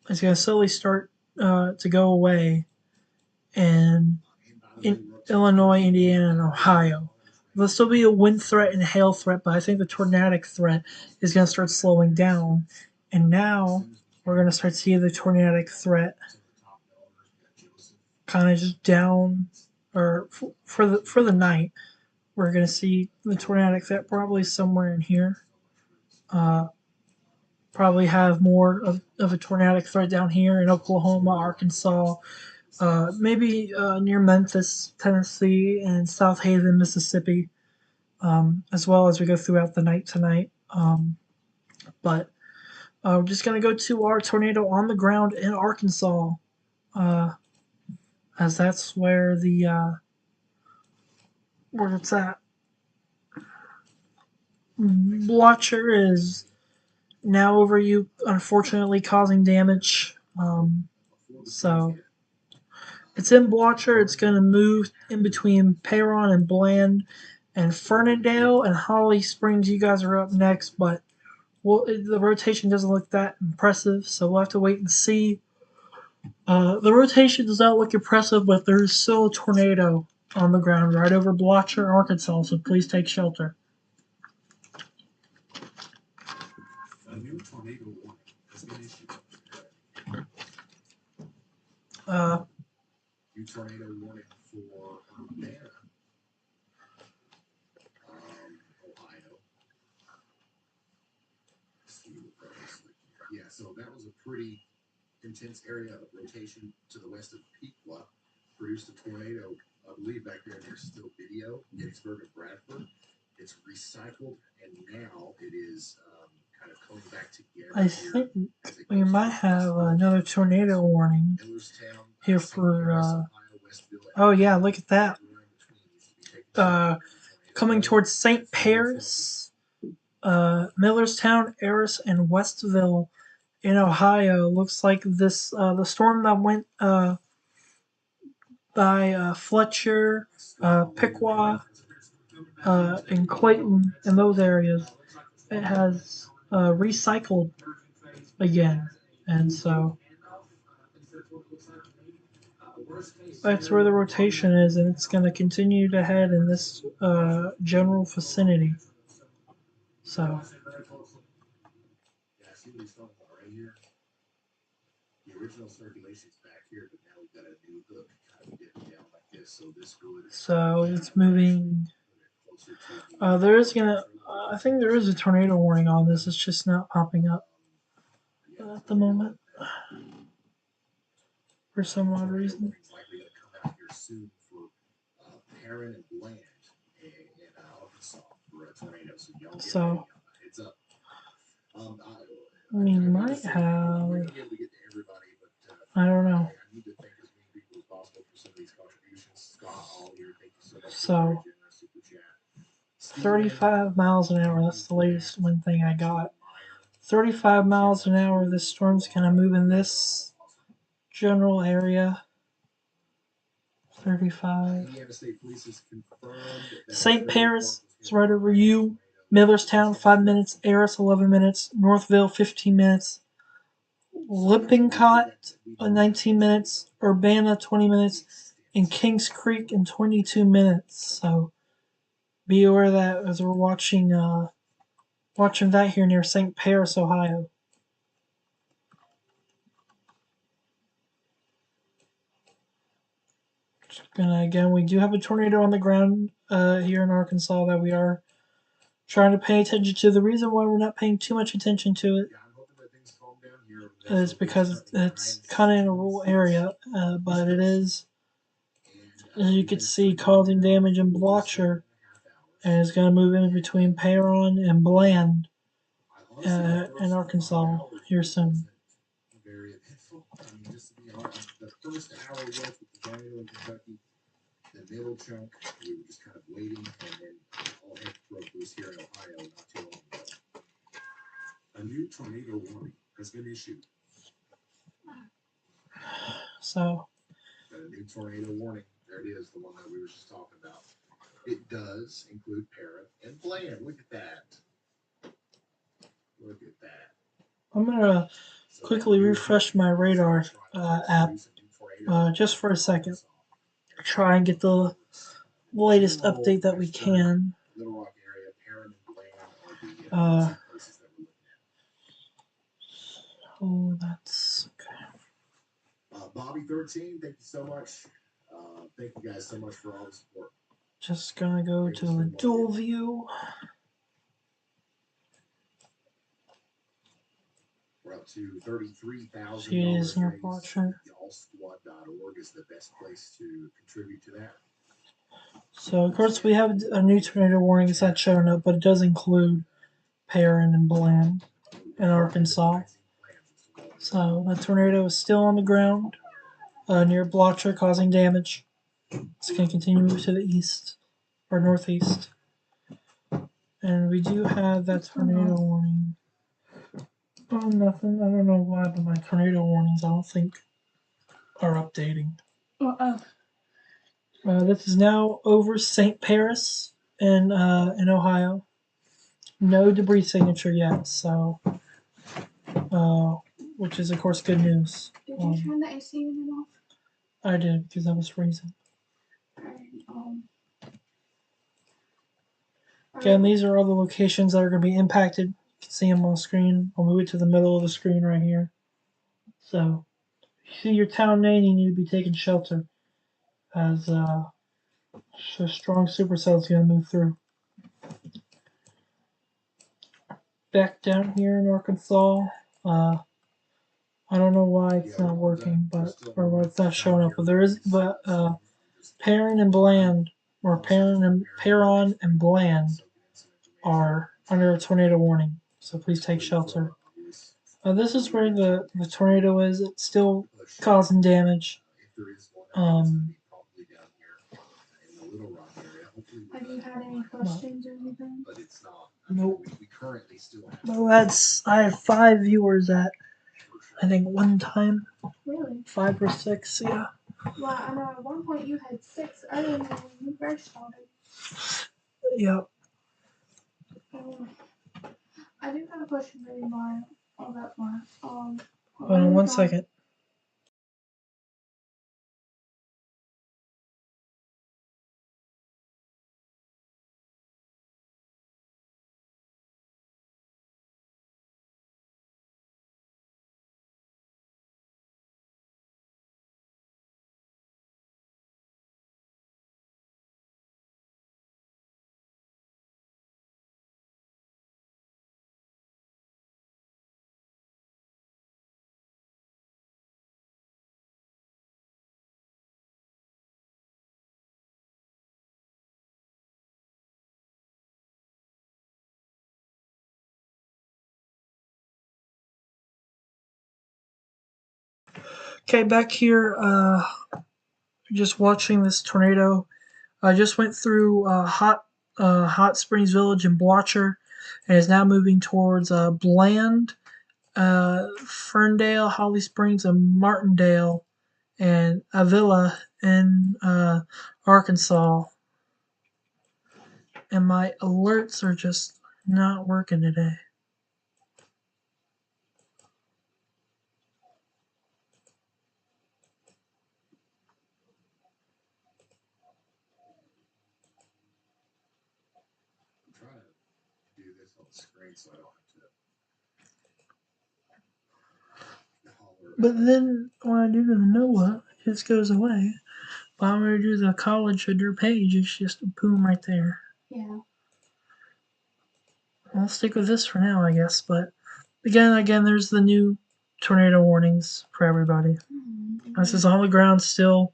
A: to slowly start to go away in Illinois, Indiana, and Ohio. There'll still be a wind threat and hail threat, but I think the tornadic threat is going to start slowing down. And now we're going to start seeing the tornadic threat kind of just down, or for the night. We're going to see the tornadic threat probably somewhere in here. Probably have more of a tornadic threat down here in Oklahoma, Arkansas, maybe near Memphis, Tennessee, and South Haven, Mississippi, as well as we go throughout the night tonight. But we're just going to go to our tornado on the ground in Arkansas, as that's where where it's at. Blotcher is now over you, unfortunately causing damage. So it's in Blotcher. It's going to move in between Perron and Bland and Fernandale and Holly Springs. You guys are up next, but the rotation doesn't look that impressive, so we'll have to wait and see. The rotation does not look impressive, but there's still a tornado on the ground right over Blotcher, Arkansas, so please take shelter.
C: A new tornado warning has been issued. New tornado warning for Urbana, Ohio. Yeah, so that was a pretty intense area of rotation to the west of Pequot. Produced a tornado, I believe back there, and there's still video, Gettysburg and Bradford. It's recycled, and now it is kind of coming back together.
A: I think we might have another tornado warning here for. Oh yeah, look at that. Coming towards St. Paris, Millerstown, Eris, and Westville in Ohio. Looks like this the storm that went by Fletcher, Piqua, and Clayton, in those areas, it has recycled again. And so that's where the rotation is, and it's going to continue to head in this general vicinity. So,
C: Yeah, I see what he's talking about right here. The original circulation's back here, but now we've got a new hook kind of dipping down like this. So this would
A: so it's moving.
C: closer to
A: There is gonna. I think there is a tornado warning on this. It's just not popping up at the moment for some odd reason.
C: likely going to come out here soon for Perrin and Bland in Arkansas for a tornado. So y'all get
A: So,
C: ready on that. It's up.
A: we might have.
C: We're gonna be able to get to everybody, but
A: I don't know.
C: I need to thank as many people as possible for some of these contributions. Scott Ollier, thank you so much for
A: So,
C: the very generous super chat.
A: 35 miles an hour. That's the latest one thing I got. 35 miles an hour. This storm's gonna move in this general area. 35.
C: Indiana State Police has confirmed that
A: St. Paris is right over you. Millerstown, 5 minutes. Eris, 11 minutes. Northville, 15 minutes. Lippincott, 19 minutes. Urbana, 20 minutes. And Kings Creek in 22 minutes. So be aware of that as we're watching that here near St. Paris, Ohio. Again, we do have a tornado on the ground here in Arkansas that we are trying to pay attention to. The reason why we're not paying too much attention to it is because it's kind of in a rural area, but it is, as you can see, causing damage in Blotcher, and it's going to move in between Perron and Bland in Arkansas here soon.
C: Very eventful. I mean, just to be honest, the first hour was with the tornado in Kentucky. The middle chunk, we were just kind of waiting, and then all heck broke loose here in Ohio not too long ago. A new tornado warning has been issued.
A: So,
C: Got a new tornado warning. There it is, the one that we were just talking about. It does include Perrin and Bland. Look at that. Look at that.
A: I'm going to quickly refresh my radar app just for a second. Try and get the latest update that we can.
C: Little Rock area, Perrin and Bland are the places that we're looking at.
A: Oh, that's okay.
C: Bobby 13, thank you so much. Thank you guys so much for all the support.
A: Just gonna go to the dual view.
C: We're up to $33,000.
A: See, it is near Blotcher.
C: Y'allsquad.org is the best place to contribute to that.
A: So, of course, we have a new tornado warning. It's not showing up, but it does include Perrin and Bland in Arkansas. So, the tornado is still on the ground near Blotcher, causing damage. It's going to continue to move to the east or northeast. And we do have that tornado warning. Oh, nothing. I don't know why, but my tornado warnings, I don't think, are updating. This is now over St. Paris in Ohio. No debris signature yet, so which is of course good news.
B: Did you turn the AC unit off?
A: I did because I was freezing. Again, these are all the locations that are going to be impacted. You can see them on the screen. I'll move it to the middle of the screen right here. So, if you see your town name, you need to be taking shelter, as a strong supercell is going to move through. Back down here in Arkansas, I don't know why it's not working, or why it's not showing up. But there is, Perrin and Bland, or Perron and Bland, are under a tornado warning. So please take shelter. This is where the tornado is. It's still causing damage.
B: Have you had any questions or anything?
A: Nope. Well, I have 5 viewers at, I think, one time.
B: Really?
A: 5 or 6, yeah.
B: Well, I know at one point you had 6 earlier when you first started.
A: Yep.
B: I do have a question for you, Mario, on that one.
A: Hold on one second. Okay, back here, just watching this tornado. I just went through Hot Springs Village and Blotcher, and is now moving towards Bland, Ferndale, Holly Springs, and Martindale, and Avila in Arkansas. And my alerts are just not working today.
C: I'm trying to do this on the screen so I don't have to holler.
A: But then when I do the NOAA, it just goes away. But when I do the college at your page, it's just boom right there.
B: Yeah.
A: I'll stick with this for now, I guess. But again, there's the new tornado warnings for everybody.
B: Mm-hmm.
A: This is on the ground still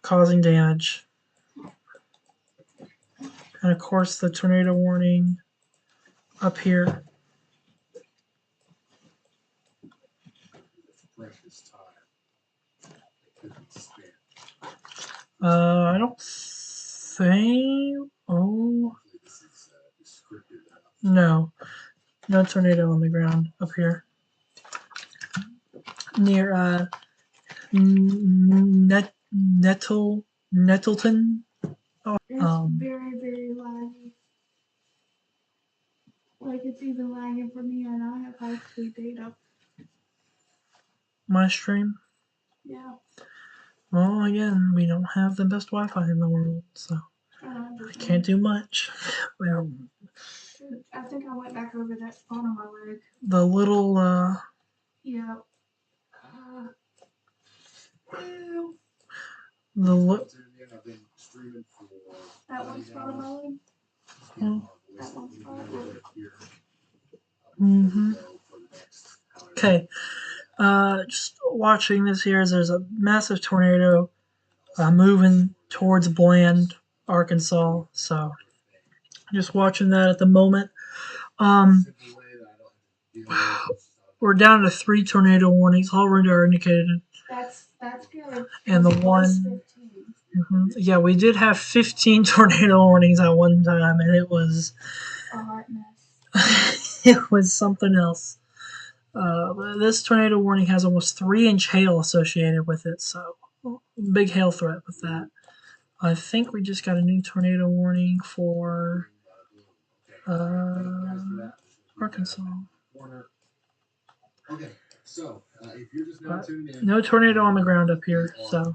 A: causing damage. And of course, the tornado warning up here.
C: Precious time. It could be spent.
A: I don't think. Oh,
C: Hopefully this is descriptive
A: no
C: enough.
A: tornado on the ground up here near Nettleton.
B: It's very, very laggy. Like, it's even lagging for me, and I have high-speed data.
A: My stream.
B: Yeah.
A: Well, again, we don't have the best Wi-Fi in the world, so I can't do much. Well,
B: Shoot, I think I went back over that spot on my leg.
A: the little
B: Yeah.
A: the li-
C: I've been streaming for
B: That one spot on my leg?
A: Oh.
B: That one spot?
A: Mm-hmm. Okay. Just watching this here as there's a massive tornado moving towards Bland, Arkansas. So just watching that at the moment. We're down to 3 tornado warnings. All radar indicated.
B: That's good.
A: And the one. Yeah, we did have 15 tornado warnings at one time, and it was
B: a hot mess.
A: it was something else. This tornado warning has almost 3-inch hail associated with it, so big hail threat with that. I think we just got a new tornado warning for Arkansas.
C: Okay, so if you're just now tuning in,
A: no tornado on the ground up here, so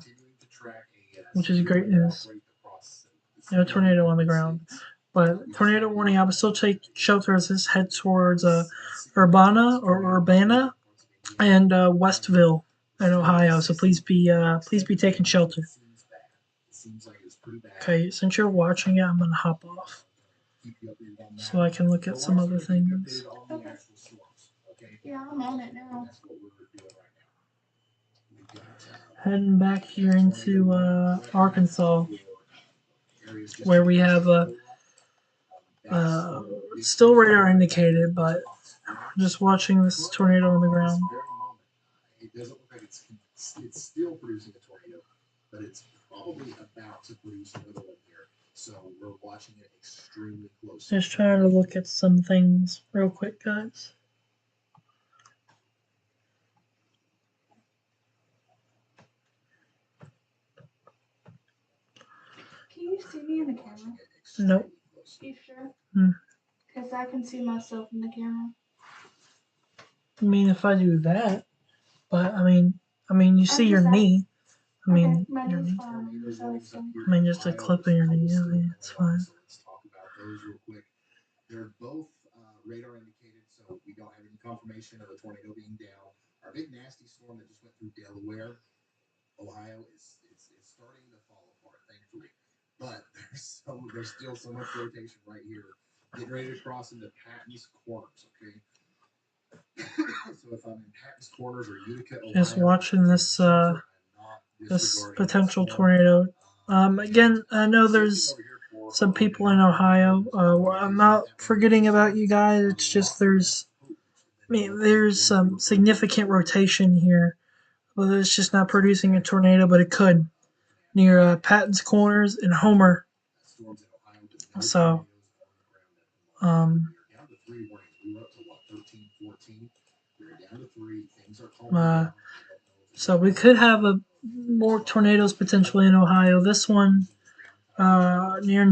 A: which is great news. No tornado on the ground. But tornado warning, I would still take shelter as this head towards Urbana and Westville in Ohio. So please be taking shelter. Okay, since you're watching it, I'm gonna hop off so I can look at some other things.
B: Okay. Yeah, I'm on it now.
A: Heading back here into Arkansas, where we have still radar indicated, but just watching this tornado on the ground.
C: It doesn't look like it's still producing a tornado, but it's probably about to produce another one here. So we're watching it extremely closely.
A: Just trying to look at some things real quick, guys.
B: Can you see me in the camera?
A: Nope.
B: You sure?
A: Hmm.
B: Because I can see myself in the camera.
A: I mean, if I do that, but I mean, you see your knee. I mean,
B: okay, my
A: your
B: knee's
A: knee.
B: fine.
A: I mean, just a clip in your knee. I mean, it's fine.
C: So let's talk about those real quick. They're both radar indicated, so we don't have any confirmation of a tornado being down. Our big nasty storm that just went through Delaware, Ohio, is starting to fall apart, thankfully. But there's still so much rotation right here, getting ready to cross into Patton's Corners. Okay. So if I'm in Patton's Corners or Utica, Ohio,
A: Just watching this this potential tornado. Again, I know there's some people in Ohio. I'm not forgetting about you guys. It's just there's some significant rotation here. Well, it's just not producing a tornado, but it could near Patton's Corners and Homer. So, um, so we could have more tornadoes potentially in Ohio. This one near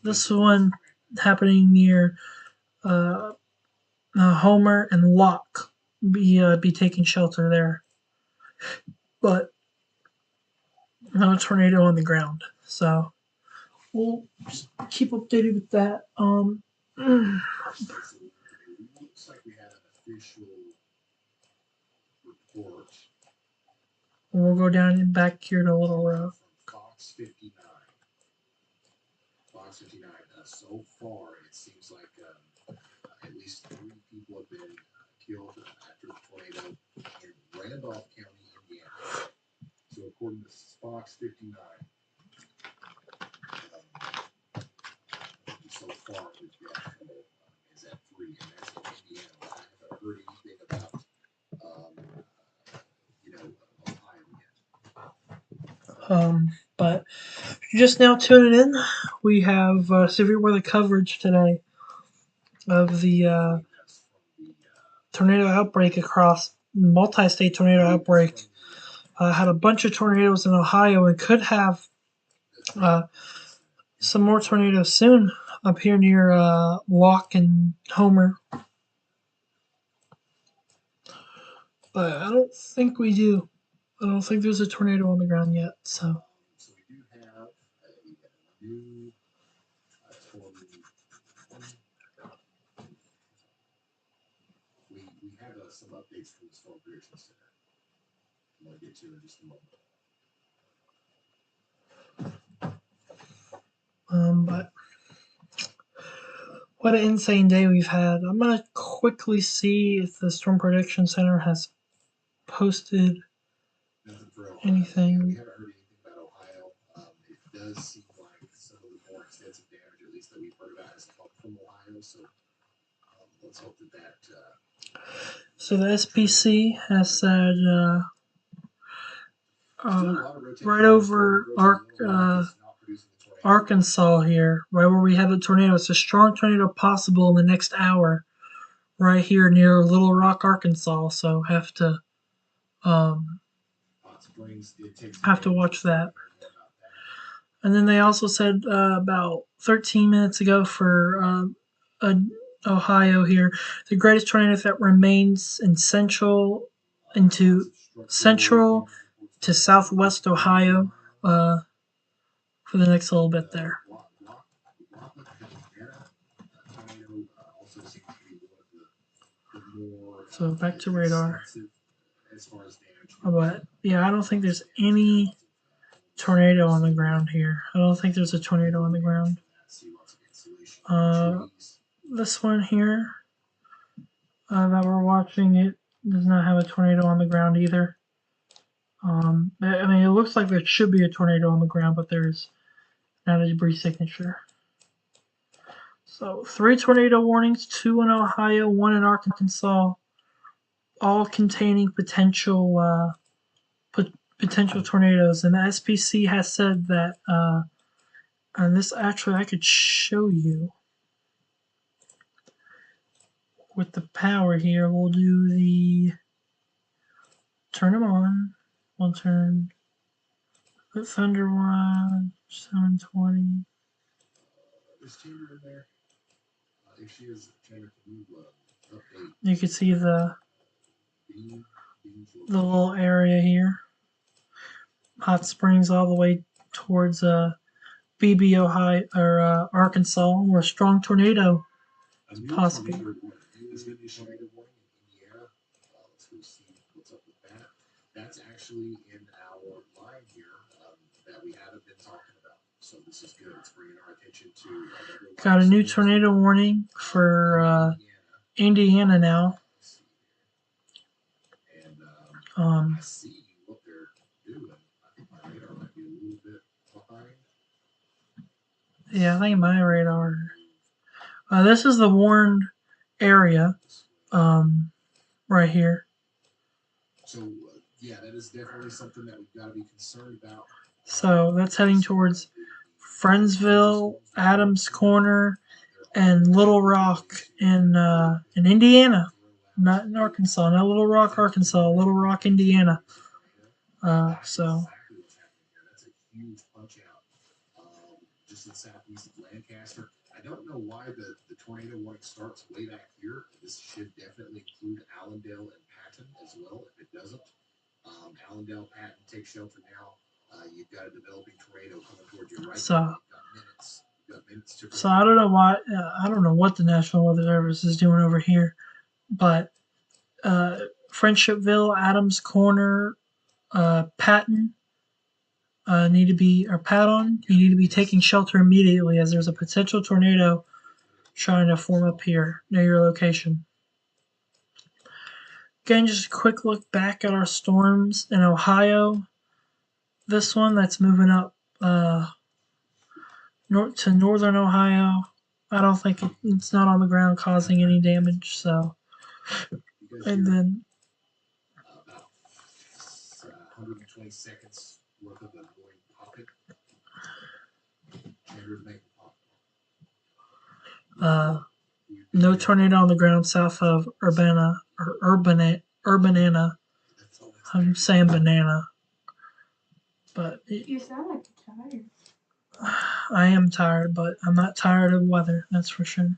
A: this one happening near Homer and Locke. Be taking shelter there, but no tornado on the ground. So we'll just keep updated with that.
C: Looks like we had an official report.
A: We'll go down back here to Little Rock.
C: Fox 59. Fox 59. So far, it seems like at least 3 people have been killed after the tornado in Randolph County, Indiana. So according to Fox 59, so far the death toll is at 3, and that's in Indiana. I haven't heard anything about Ohio yet.
A: But if you're just now tuning in, we have severe weather coverage today of the tornado outbreak across multi-state tornado outbreak. Had a bunch of tornadoes in Ohio and could have some more tornadoes soon up here near Locke and Homer. But I don't think we do. I don't think there's a tornado on the ground yet. So
C: we do have a new we have some updates from the Storm Prediction Center. I'm going to get to in just a moment.
A: But what an insane day we've had. I'm going to quickly see if the Storm Prediction Center has posted anything.
C: We haven't heard anything about Ohio. It does seem like some of the more extensive damage, at least that we've heard about, has come from Ohio. So let's hope that.
A: So the SPC has said right over Arkansas here, right where we have the tornado. It's a strong tornado possible in the next hour, right here near Little Rock, Arkansas. So have to watch that. And then they also said about 13 minutes ago for Ohio here, the greatest tornado that remains in central to southwest Ohio for the next little bit there. So back to radar. But yeah, I don't think there's any tornado on the ground here. I don't think there's a tornado on the ground. This one here that we're watching, it does not have a tornado on the ground either. I mean, it looks like there should be a tornado on the ground, but there's not a debris signature. So 3 tornado warnings, 2 in Ohio, 1 in Arkansas, all containing potential tornadoes. And the SPC has said that, and this actually I could show you with the power here. We'll do the turn them on. We'll turn Put Thunder Watch 720.
C: Is Chamber in there? If she is, Chamber, can you update
A: You can see the
C: Bean's
A: little area here. Hot Springs all the way towards BB, Ohio, or Arkansas, where a strong tornado is possible.
C: There's going to be a tornado warning in Indiana. Let's go see what's up with that. That's actually in our line here that we haven't been talking about. So this is good. It's bringing our attention to.
A: Got a new tornado warning for Indiana now.
C: And I see what they're doing. I think my radar might be a little bit behind.
A: Yeah, I think my radar. This is the warned area, right here.
C: So yeah, that is definitely something that we've got to be concerned about.
A: So that's heading towards Friendsville, Adams Corner, and Little Rock in Indiana, not in Arkansas, not Little Rock, Arkansas, Little Rock, Indiana. So.
C: That's a huge punch out. Just in southeast of Lancaster. I don't know why the tornado warning starts way back here. This should definitely include Allendale and Patton as well. If it doesn't, Allendale, Patton, take shelter now. You've got a developing tornado coming towards you right now. You've got minutes to prepare.
A: So I don't know why. I don't know what the National Weather Service is doing over here, but Friendshipville, Adams Corner, Patton. Need to be, or Patton, you need to be taking shelter immediately as there's a potential tornado trying to form up here near your location. Again, just a quick look back at our storms in Ohio. This one that's moving up to northern Ohio. I don't think it's not on the ground causing any damage. So, and then
C: about 120 seconds worth of a annoying pocket.
A: no tornado on the ground south of Urbana or Urbanana. I'm saying banana, but
B: You sound like you're tired.
A: I am tired, but I'm not tired of weather. That's for sure.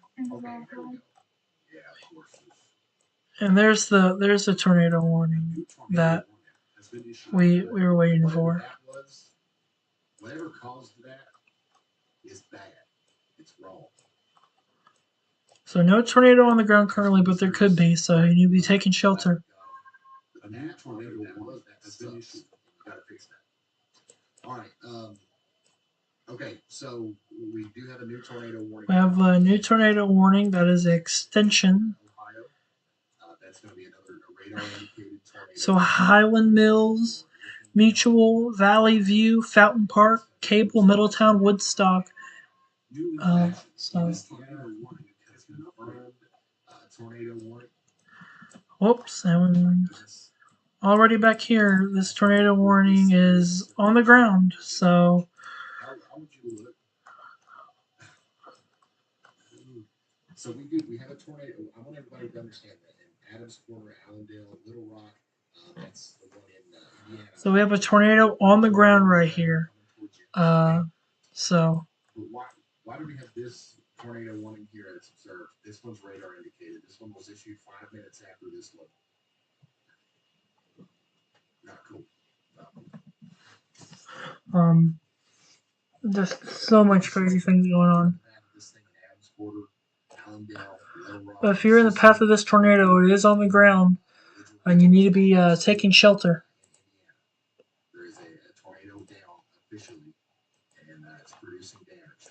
A: And there's the tornado warning that we were waiting for.
C: Whatever caused that is bad. It's wrong.
A: So no tornado on the ground currently, but there could be. So you need to be taking shelter.
C: A new tornado has been issued. You got to fix that. All right. Okay. So we do have a new tornado warning.
A: We have a new tornado warning that is an extension.
C: Ohio. That's going to be another radar indicated tornado.
A: So Highland Mills, Mutual, Valley View, Fountain Park, Cable, Middletown, Woodstock. Whoops, that one. Already back here, this tornado warning is on the ground. So.
C: How would you look? So we have a tornado. I want everybody to understand that in Adams Corner, Allendale, Little Rock, that's the one in Indiana.
A: So we have a tornado on the ground right here. So.
C: Why do we have this tornado warning here that's observed? This one's radar indicated. This one was issued 5 minutes after this one. Not cool.
A: Just so much crazy things going on. But if you're in the path of this tornado, it is on the ground, and you need to be taking shelter.
C: There is a tornado down officially, and it's producing damage.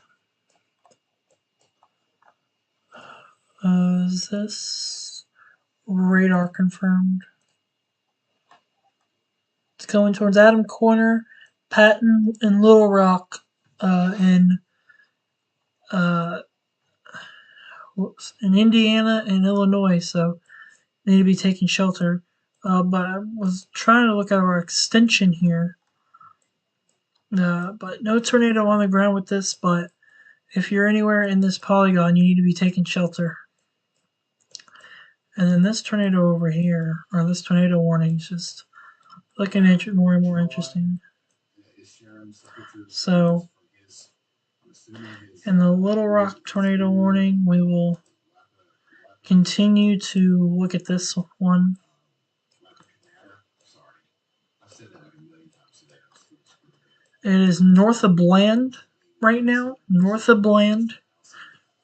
A: Is this radar confirmed? It's going towards Adam Corner, Patton, and Little Rock in Indiana and Illinois. So need to be taking shelter. But I was trying to look at our extension here. But no tornado on the ground with this. But if you're anywhere in this polygon, you need to be taking shelter. And then this tornado over here, or this tornado warning, is just looking at it more and more interesting.
C: Is Sharon
A: So, in the Little Rock tornado warning, we will continue to look at this one. It is north of Bland right now. North of Bland.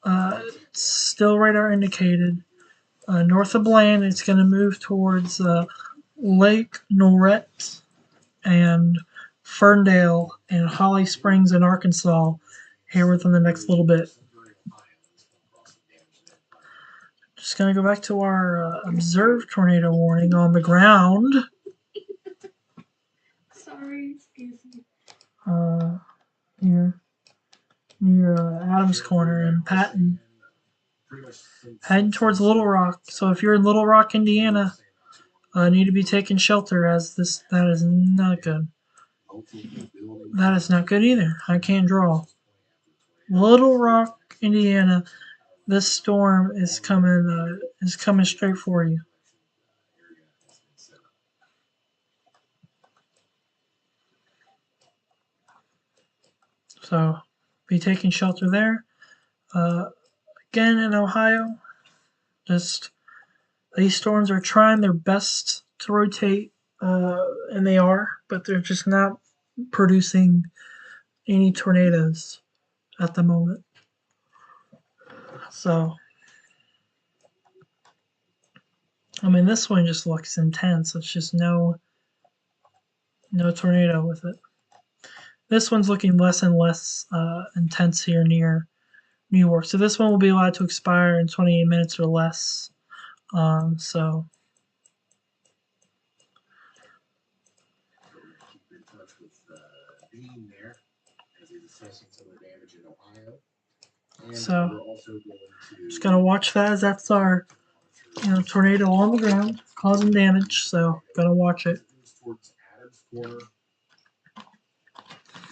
A: It's still radar indicated. North of Bland, it's going to move towards Lake Norette and Ferndale and Holly Springs in Arkansas here within the next little bit. Just going to go back to our observed tornado warning on the ground.
B: Sorry, excuse me.
A: Here near Adams Corner in Patton. Heading towards Little Rock. So if you're in Little Rock, Indiana, need to be taking shelter as that is not good. That is not good either. I can't draw. Little Rock, Indiana, this storm is coming straight for you. So be taking shelter there. Again in Ohio, just these storms are trying their best to rotate, and they are, but they're just not producing any tornadoes at the moment. So, I mean, this one just looks intense. It's just no tornado with it. This one's looking less and less intense here near New York. So this one will be allowed to expire in 28 minutes or less. So.
C: Keep in touch with Dean there as he's assessing some of the damage in Ohio. And
A: So,
C: we're also going to
A: just gonna watch that as that's our tornado on the ground causing damage. So gonna watch it.
C: towards Adams Corner,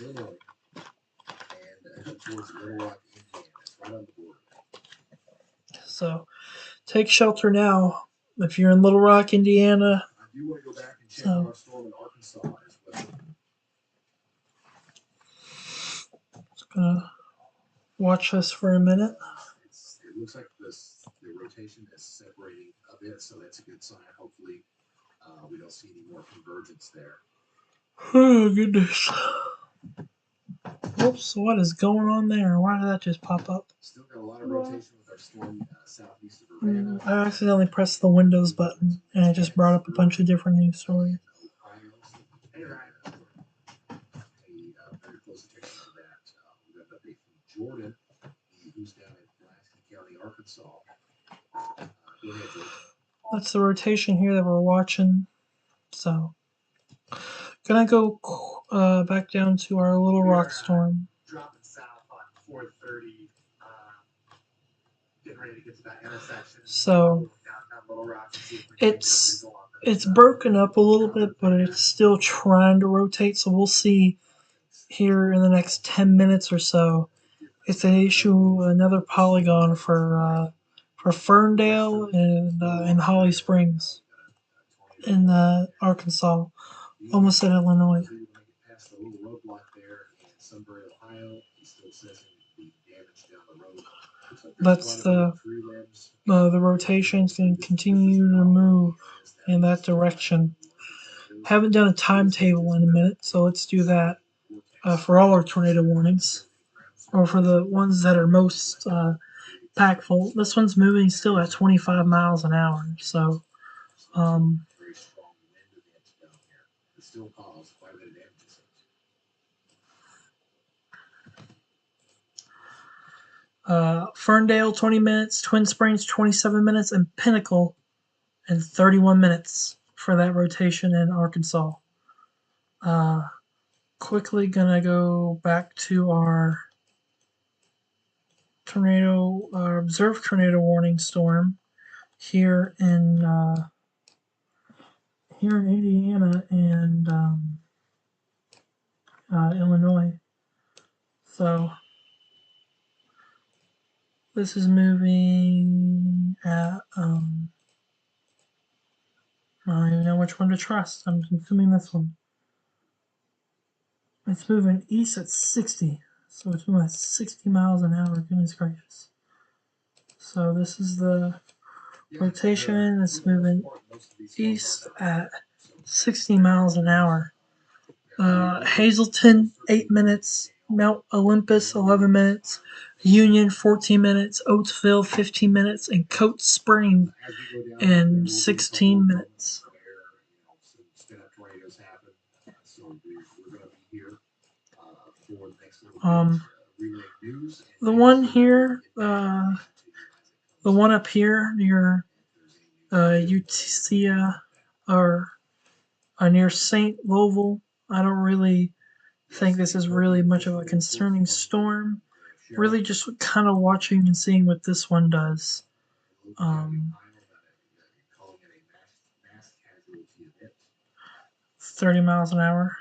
C: Illinois, and towards Little Rock, Indiana. It's right on the border.
A: So take shelter now if you're in Little Rock, Indiana.
C: I do want to go back and check on our storm in Arkansas as well.
A: Just gonna watch this for a minute.
C: It looks like the rotation is separating a bit, so that's a good sign. Hopefully, we don't see any more convergence there.
A: Oh goodness. Oops, what is going on there? Why did that just pop up?
C: Still got a lot of rotation with our storm southeast of Urbana.
A: I accidentally pressed the Windows button and it just brought up a bunch of different news stories.
C: Hey, Ryan. Very close attention to that. We got an update from Jordan, who's down in Pulaski County, Arkansas. Go ahead, Jordan.
A: That's the rotation here that we're watching. So, gonna go back down to our Little Rock storm.
C: Dropping south on 430, getting ready to get to that intersection.
A: So, it's broken up a little bit, but it's still trying to rotate. So we'll see here in the next 10 minutes or so if they issue another polygon for Ferndale and Holly Springs in Arkansas, almost at Illinois. That's the rotation's going to continue to move in that direction. Haven't done a timetable in a minute, so let's do that for all our tornado warnings, or for the ones that are most impactful. This one's moving still at 25 miles an hour, so Ferndale 20 minutes, Twin Springs 27 minutes, and Pinnacle in 31 minutes for that rotation in Arkansas. Quickly gonna go back to our observed tornado warning storm here in Indiana and Illinois. So this is moving at I don't even know which one to trust. I'm assuming this one. It's moving east at 60. So it's moving at 60 miles an hour. Goodness gracious. So this is the rotation. It's moving east at 60 miles an hour. Hazleton, 8 minutes. Mount Olympus, 11 minutes. Union, 14 minutes. Oatsville, 15 minutes. And Coat Spring in 16 minutes. The one here, the one up here near Utica or near St. Louisville, I don't really think this is really much of a concerning storm. Really just kind of watching and seeing what this one does. 30 miles an hour.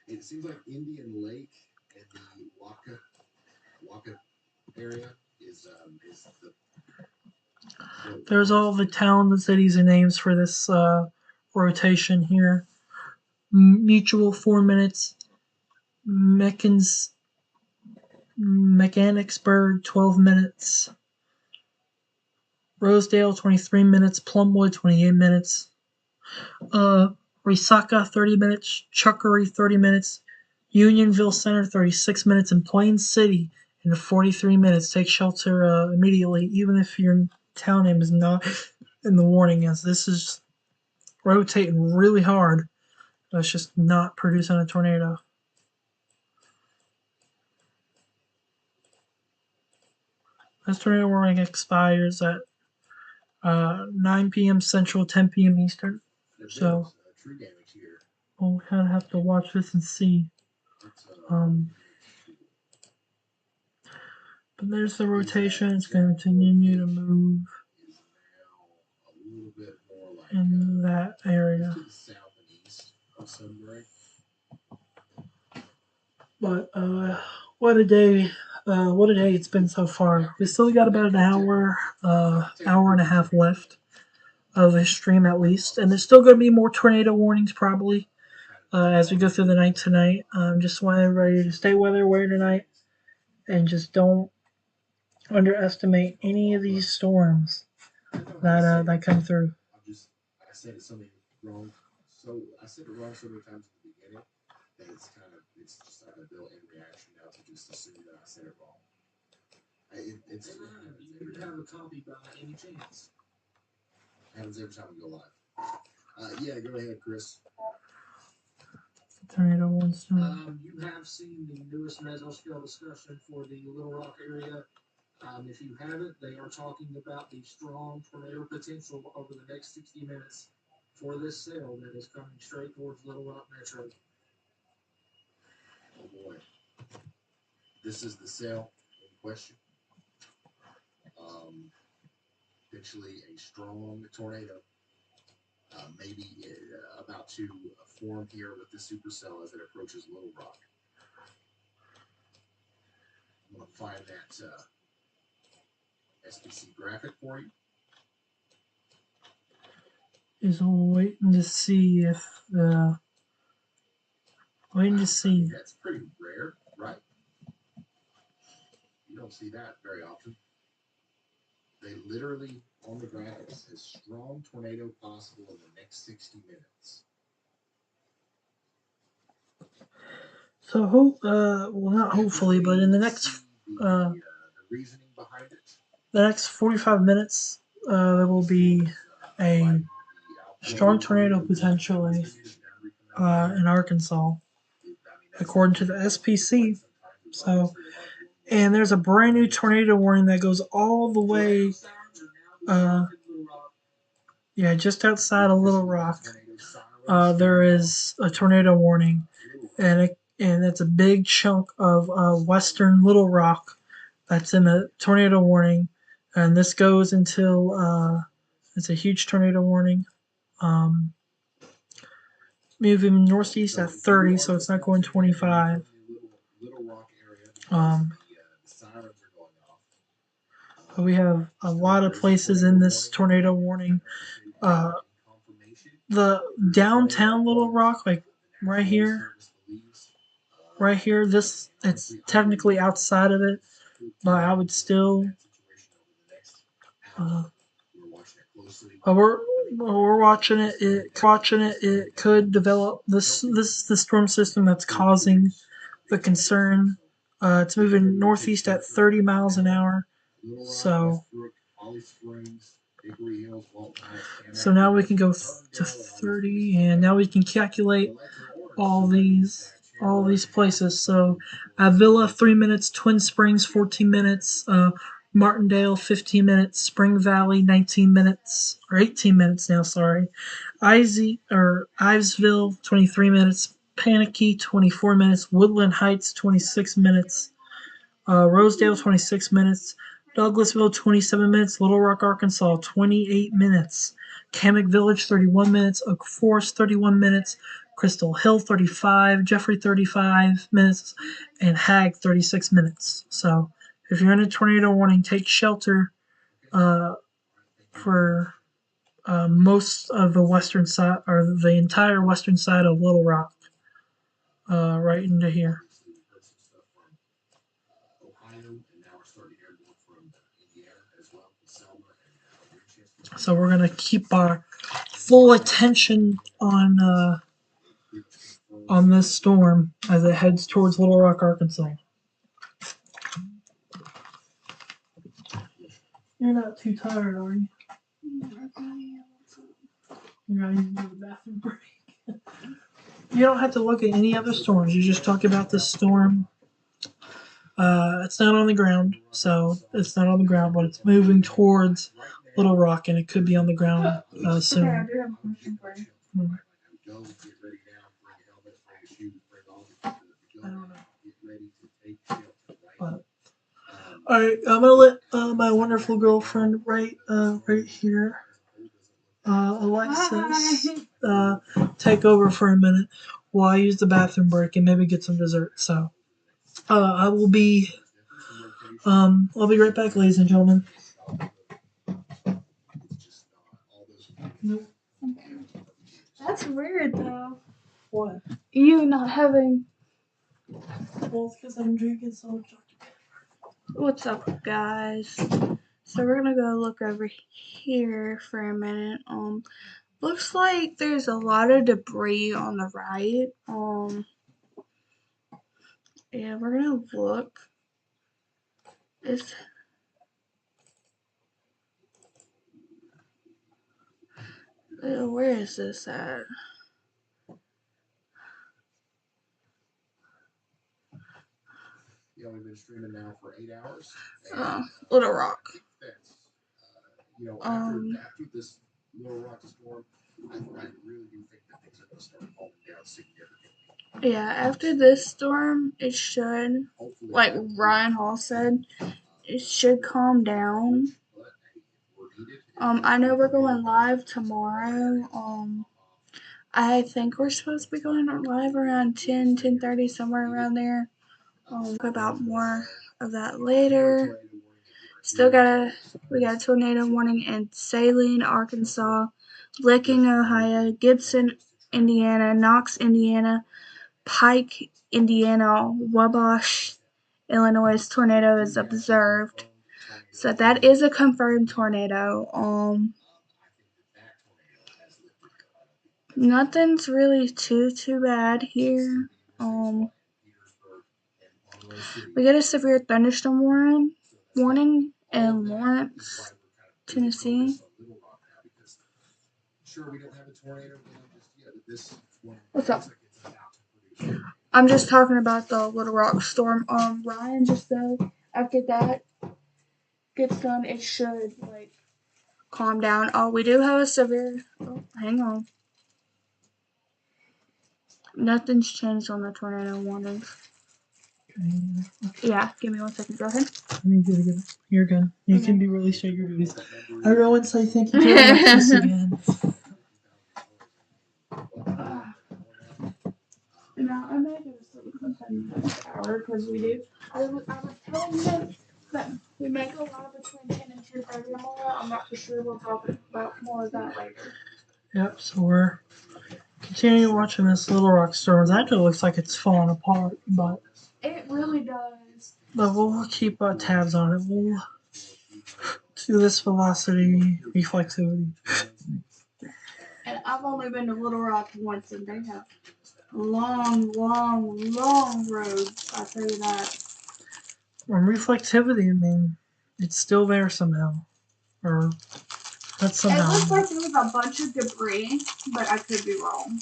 C: It seems like Indian Lake and the Waka area is the.
A: There's all the towns and cities and names for this rotation here. Mutual, 4 minutes. Mechanicsburg, 12 minutes. Rosedale, 23 minutes. Plumwood, 28 minutes. Resaca, 30 minutes. Chuckery, 30 minutes. Unionville Center, 36 minutes. And Plain City, in 43 minutes. Take shelter immediately, even if your town name is not in the warning, as this is rotating really hard. It's just not producing a tornado. This tornado warning expires at 9 p.m. Central, 10 p.m. Eastern. So we'll kind of have to watch this and see. But there's the rotation. It's going to continue to move in that area. But what a day! What a day it's been so far. We still got about an hour and a half left of this stream at least, and there's still going to be more tornado warnings probably as we go through the night tonight. Just want everybody to stay weather aware tonight, and just don't underestimate any of these storms that come through.
C: I said something wrong. I said it wrong so many times at the beginning that it's just like a built-in reaction now to just assume that I said it wrong. Do you have a copy by any chance? Happens every time we go live. Yeah, go ahead, Chris.
A: Tornado warnings.
D: You have seen the newest mesoscale discussion for the Little Rock area. If you haven't, they are talking about the strong tornado potential over the next 60 minutes for this cell that is coming straight towards Little Rock Metro.
C: Oh boy. This is the cell in question. Potentially a strong tornado. Maybe about to form here with the supercell as it approaches Little Rock. I'm going to find that SPC graphic for you.
A: Is waiting to see if waiting to see.
C: That's pretty rare, right? You don't see that very often. They literally on the graphics says strong tornado possible in the next 60 minutes.
A: So well, not hopefully, but in the next
C: the reasoning behind it.
A: The next 45 minutes, there will be a strong tornado potentially in Arkansas, according to the SPC. So, and there's a brand new tornado warning that goes all the way, just outside of Little Rock. There is a tornado warning, and it's a big chunk of western Little Rock that's in a tornado warning, and this goes until it's a huge tornado warning. Moving northeast at 30, so it's not going 25. But we have a lot of places in this tornado warning. the downtown Little Rock, like right here, right here. This it's technically outside of it, but I would still. Uh, but we're watching it. It could develop. This is the storm system that's causing the concern. It's moving northeast at 30 miles an hour. So now we can go to 30, and now we can calculate all these places. So Avila 3 minutes, Twin Springs 14 minutes, Martindale 15 minutes, Spring Valley 19 minutes or 18 minutes now. Sorry, Ivesville 23 minutes, Panicky 24 minutes, Woodland Heights 26 minutes, Rosedale 26 minutes, Douglasville 27 minutes, Little Rock, Arkansas 28 minutes, Kamek Village 31 minutes, Oak Forest 31 minutes, Crystal Hill 35, Jeffrey 35 minutes, and Hag 36 minutes. So if you're in a tornado warning, take shelter for most of the western side or the entire western side of Little Rock, right into here. So we're gonna keep our full attention on this storm as it heads towards Little Rock, Arkansas. You're not too tired, are you? You're not even to the bathroom break. You don't have to look at any other storms. You just talk about this storm. It's not on the ground, so it's not on the ground, but it's moving towards Little Rock, and it could be on the ground soon.
B: Okay, I do have a question for you.
A: I don't know. But, all right, I'm gonna let my wonderful girlfriend right here, Alexis, take over for a minute while I use the bathroom break and maybe get some dessert. So, I'll be right back, ladies and gentlemen. Nope.
B: That's weird though.
A: What?
B: You not having.
A: Well, it's because I'm drinking so much.
B: What's up, guys? So we're gonna go look over here for a minute. Looks like there's a lot of debris on the right. Yeah, we're gonna look. Where is this at?
C: Yeah, we've been streaming now for 8 hours.
B: Little Rock.
C: After this Little Rock storm, I really do think that things are going to start falling down significantly.
B: Yeah, after this storm, it should, like Ryan Hall said, it should calm down. I know we're going live tomorrow. I think we're supposed to be going live around 10:30, somewhere around there. Talk about more of that later. We got a tornado warning in Saline, Arkansas, Licking, Ohio, Gibson, Indiana, Knox, Indiana, Pike, Indiana, Wabash, Illinois. Tornado is observed. So that is a confirmed tornado. Nothing's really too bad here. We get a severe thunderstorm warning in Lawrence, Tennessee. What's up? I'm just talking about the Little Rock storm. Ryan just said after that gets done, it should calm down. Oh, we do have a severe. Oh, hang on. Nothing's changed on the tornado warnings. Yeah, give me 1 second. Go ahead.
A: I need you to get it. You're good. You can be released at your duties. Everyone say thank you to Alexis again.
B: Now, I may do something this hour because we do. I was telling you that we may go live between 10 and 10:30 tomorrow. I'm not for sure. We'll talk about more of that later.
A: Yep, so we're continuing watching this Little Rock Storms. Actually looks like it's falling apart, but
B: It really does.
A: we'll keep tabs on it. We'll do this velocity, reflexivity.
B: And I've only been to Little Rock once, and they have long, long, long roads. I'll tell you that.
A: And reflexivity, I mean, it's still there somehow. Or that's
B: It
A: somehow.
B: looks like there was a bunch of debris, but I could be wrong.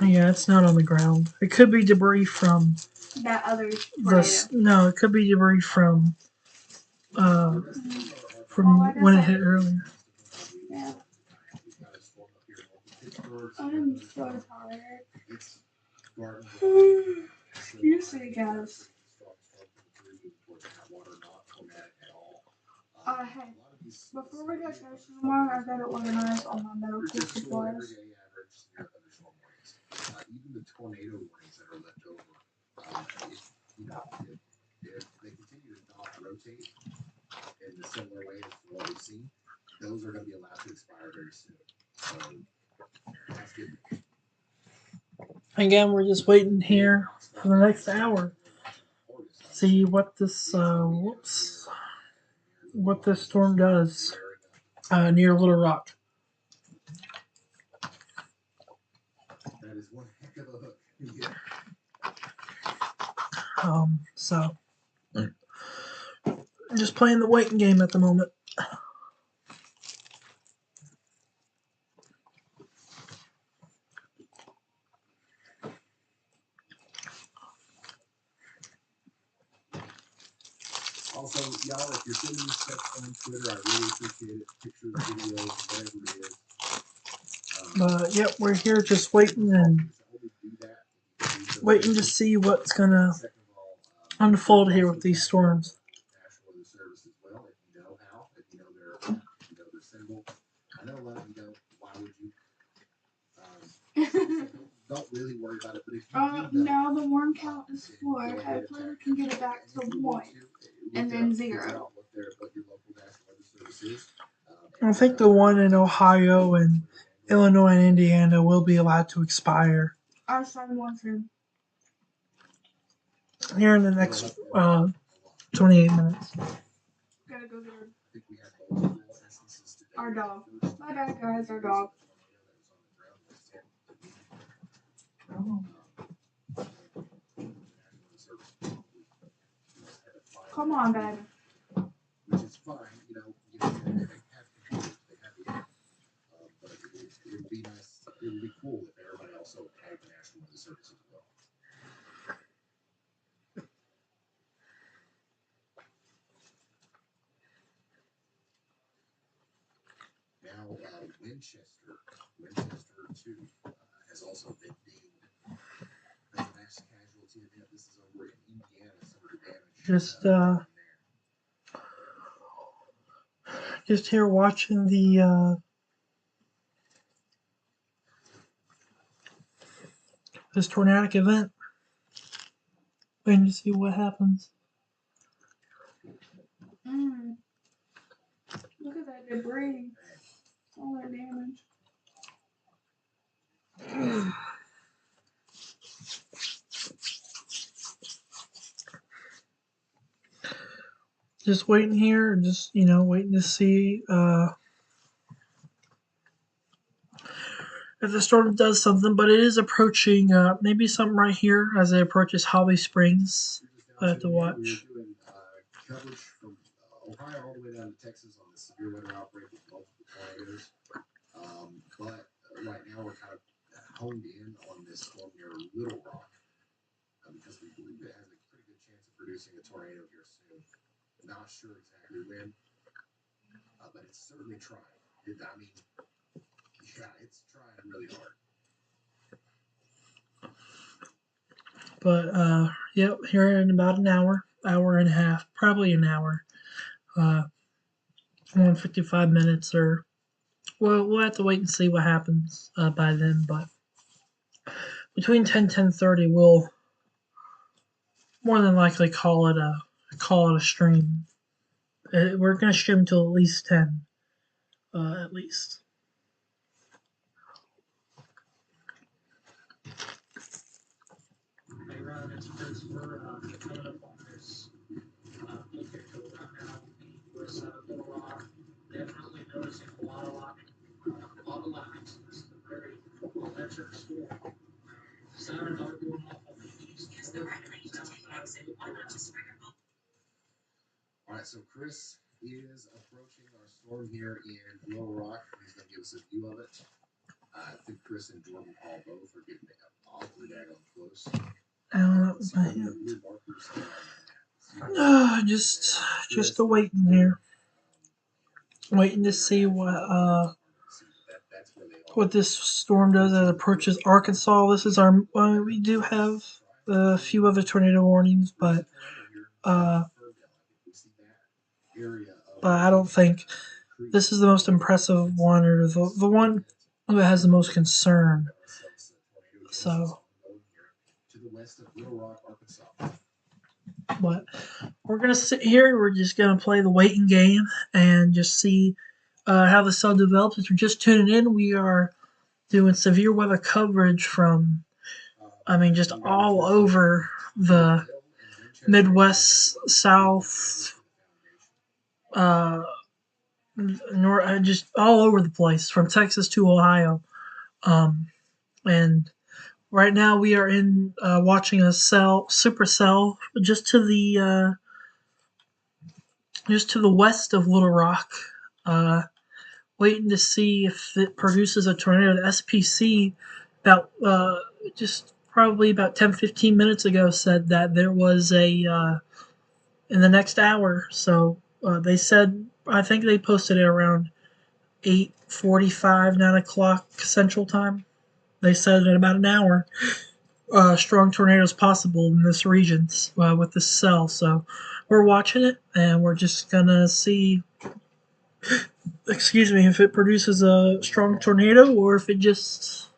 A: Yeah, it's not on the ground. It could be debris from
B: That other tornado.
A: no, it could be debris from when it hit earlier.
B: Yeah. I'm so tired. Excuse me, guys. Hey, before we go coaching tomorrow, I gotta organize all my medical supplies.
C: Even the tornado warnings that are left over, if they continue to not rotate in the similar way as what we've seen, those are going to be allowed to expire very soon. So that's good.
A: Again, we're just waiting here for the next hour. See what this what this storm does near Little Rock.
C: That is one heck of a hook. Yeah.
A: So just playing the waiting game at the moment.
C: Also, y'all, if you're sending me stuff on Twitter, I really appreciate it. Pictures, videos, whatever it is.
A: Yep, we're here just waiting and waiting to see what's gonna unfold here with these storms.
C: I know a lot of you don't. Why would you? Don't really worry about it. But if you do
B: now the worm count is 4. Hopefully we can get it back to 1 and then 0.
A: I think the one in Ohio and Illinois and Indiana will be allowed to expire
B: Our son wants him.
A: here in the next 28 minutes.
B: Gotta go get our dog. My bad, guys, our dog. Come on, baby.
C: Which is fine, they have computers, they have the app. But it would be nice, it would be cool if everybody also had the National Weather Service as well. Now, Winchester too, has also been deemed as a mass casualty event. This is over in Indiana, some of the damage.
A: Just here watching the this tornadic event, waiting to see what happens.
B: Look at that debris. All that damage.
A: Just waiting here, just waiting to see if the storm does something. But it is approaching, maybe something right here as it approaches Holly Springs. I have to watch.
C: We're doing coverage from Ohio all the way down to Texas on the severe weather outbreak with multiple tornadoes. But right now we're kind of honed in on this storm near Little Rock because we believe it has a pretty good chance of producing a tornado here soon. Not sure exactly when, but it's certainly trying. It's trying really hard.
A: But yep, here in about an hour and a half, probably an hour. 155 minutes, or we'll have to wait and see what happens by then. But between 10:30, we'll more than likely call it a stream. We're gonna stream till at least 10, at least.
D: experts were coming up on this weekend right now in the U.S. side of Little Rock. Definitely noticing a lot of lightning. So this is a very electric storm. Sirens are going off on the east.
C: All right, so Chris is approaching our storm here in Little Rock. He's going to give us a view of it. I think Chris and Jordan Paul both are getting awfully daggone close.
A: My hand. Just waiting here, waiting to see what this storm does as it approaches Arkansas. This is our. We do have a few other tornado warnings, but I don't think this is the most impressive one, or the one that has the most concern. So, but we're gonna sit here. We're just gonna play the waiting game and just see how the cell develops. If you're just tuning in, we are doing severe weather coverage from, just all over the Midwest, South, North, just all over the place, from Texas to Ohio. And right now we are in watching a supercell just to the west of Little Rock. Waiting to see if it produces a tornado. The SPC about just probably about 10-15 minutes ago said that there was a in the next hour. So they said, I think they posted it around 8:45, 9 o'clock Central Time. They said in about an hour, strong tornadoes possible in this region with this cell. So we're watching it, and we're just gonna see. Excuse me, if it produces a strong tornado or if it just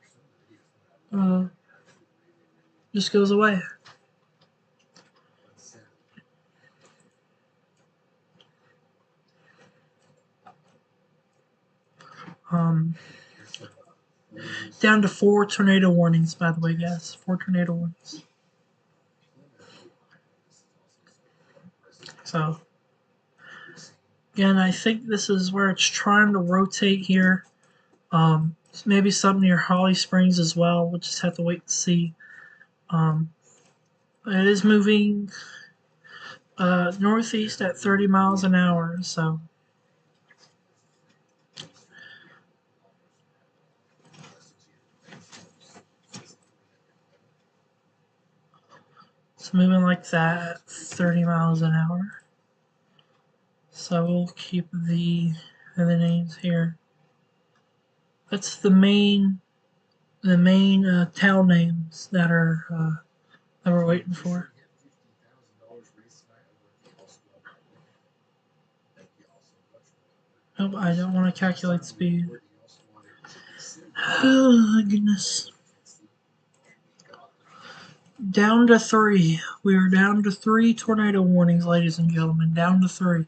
A: goes away. Down to 4 tornado warnings, by the way, guys. 4 tornado warnings. So, again, I think this is where it's trying to rotate here. Maybe some near Holly Springs as well. We'll just have to wait and see. It is moving northeast at 30 miles an hour, so. It's moving like that, 30 miles an hour. So we'll keep the names here. That's the main town names that we're waiting for. Oh, I don't want to calculate speed. Oh my goodness. Down to 3. We are down to 3 tornado warnings, ladies and gentlemen. Down to 3.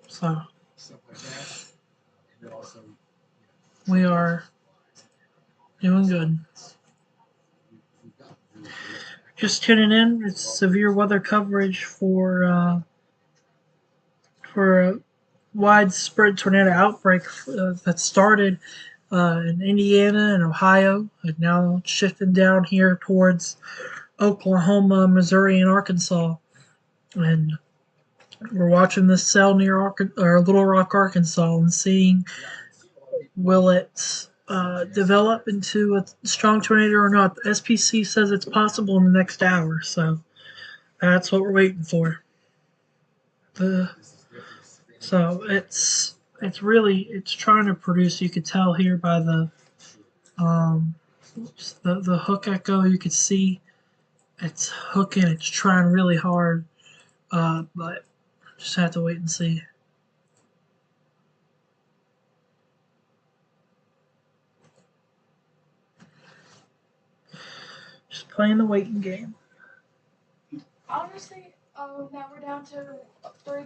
A: So we are doing good. Just tuning in. It's severe weather coverage for a widespread tornado outbreak that started in Indiana and Ohio, and now shifting down here towards Oklahoma, Missouri, and Arkansas. And we're watching this cell near Little Rock, Arkansas, and seeing will it develop into a strong tornado or not. The SPC says it's possible in the next hour, so that's what we're waiting for. So it's trying to produce. You could tell here by the hook echo. You could see it's hooking. It's trying really hard, but just have to wait and see. Just playing the waiting game.
B: Honestly, now we're down to 3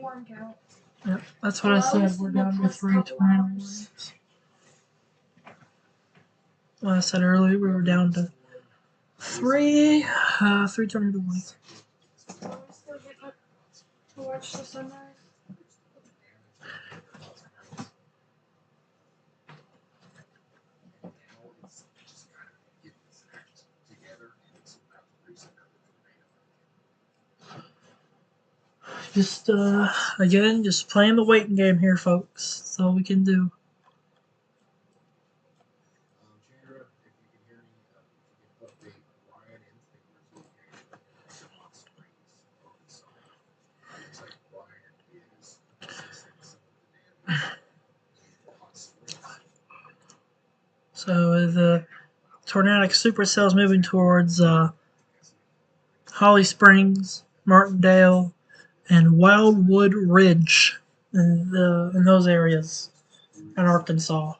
B: warning count.
A: Yep, that's what I said. We're down to 3 tornado warnings. Like I said earlier, we were down to three tornado warnings.
B: Are we still getting up to watch the sunrise?
C: Now it's just kind of getting its act together, and it's about to produce another tornado.
A: Just again, just playing the waiting game here, folks. That's all we can do.
C: Chandra, if you can hear me, if you can update Ryan and Finger's location in Hot Springs, Arkansas. Looks like Ryan is assessing some of the damage in Hot Springs.
A: So the tornadic supercell is moving towards Holly Springs, Martindale, and Wildwood Ridge in those areas in Arkansas.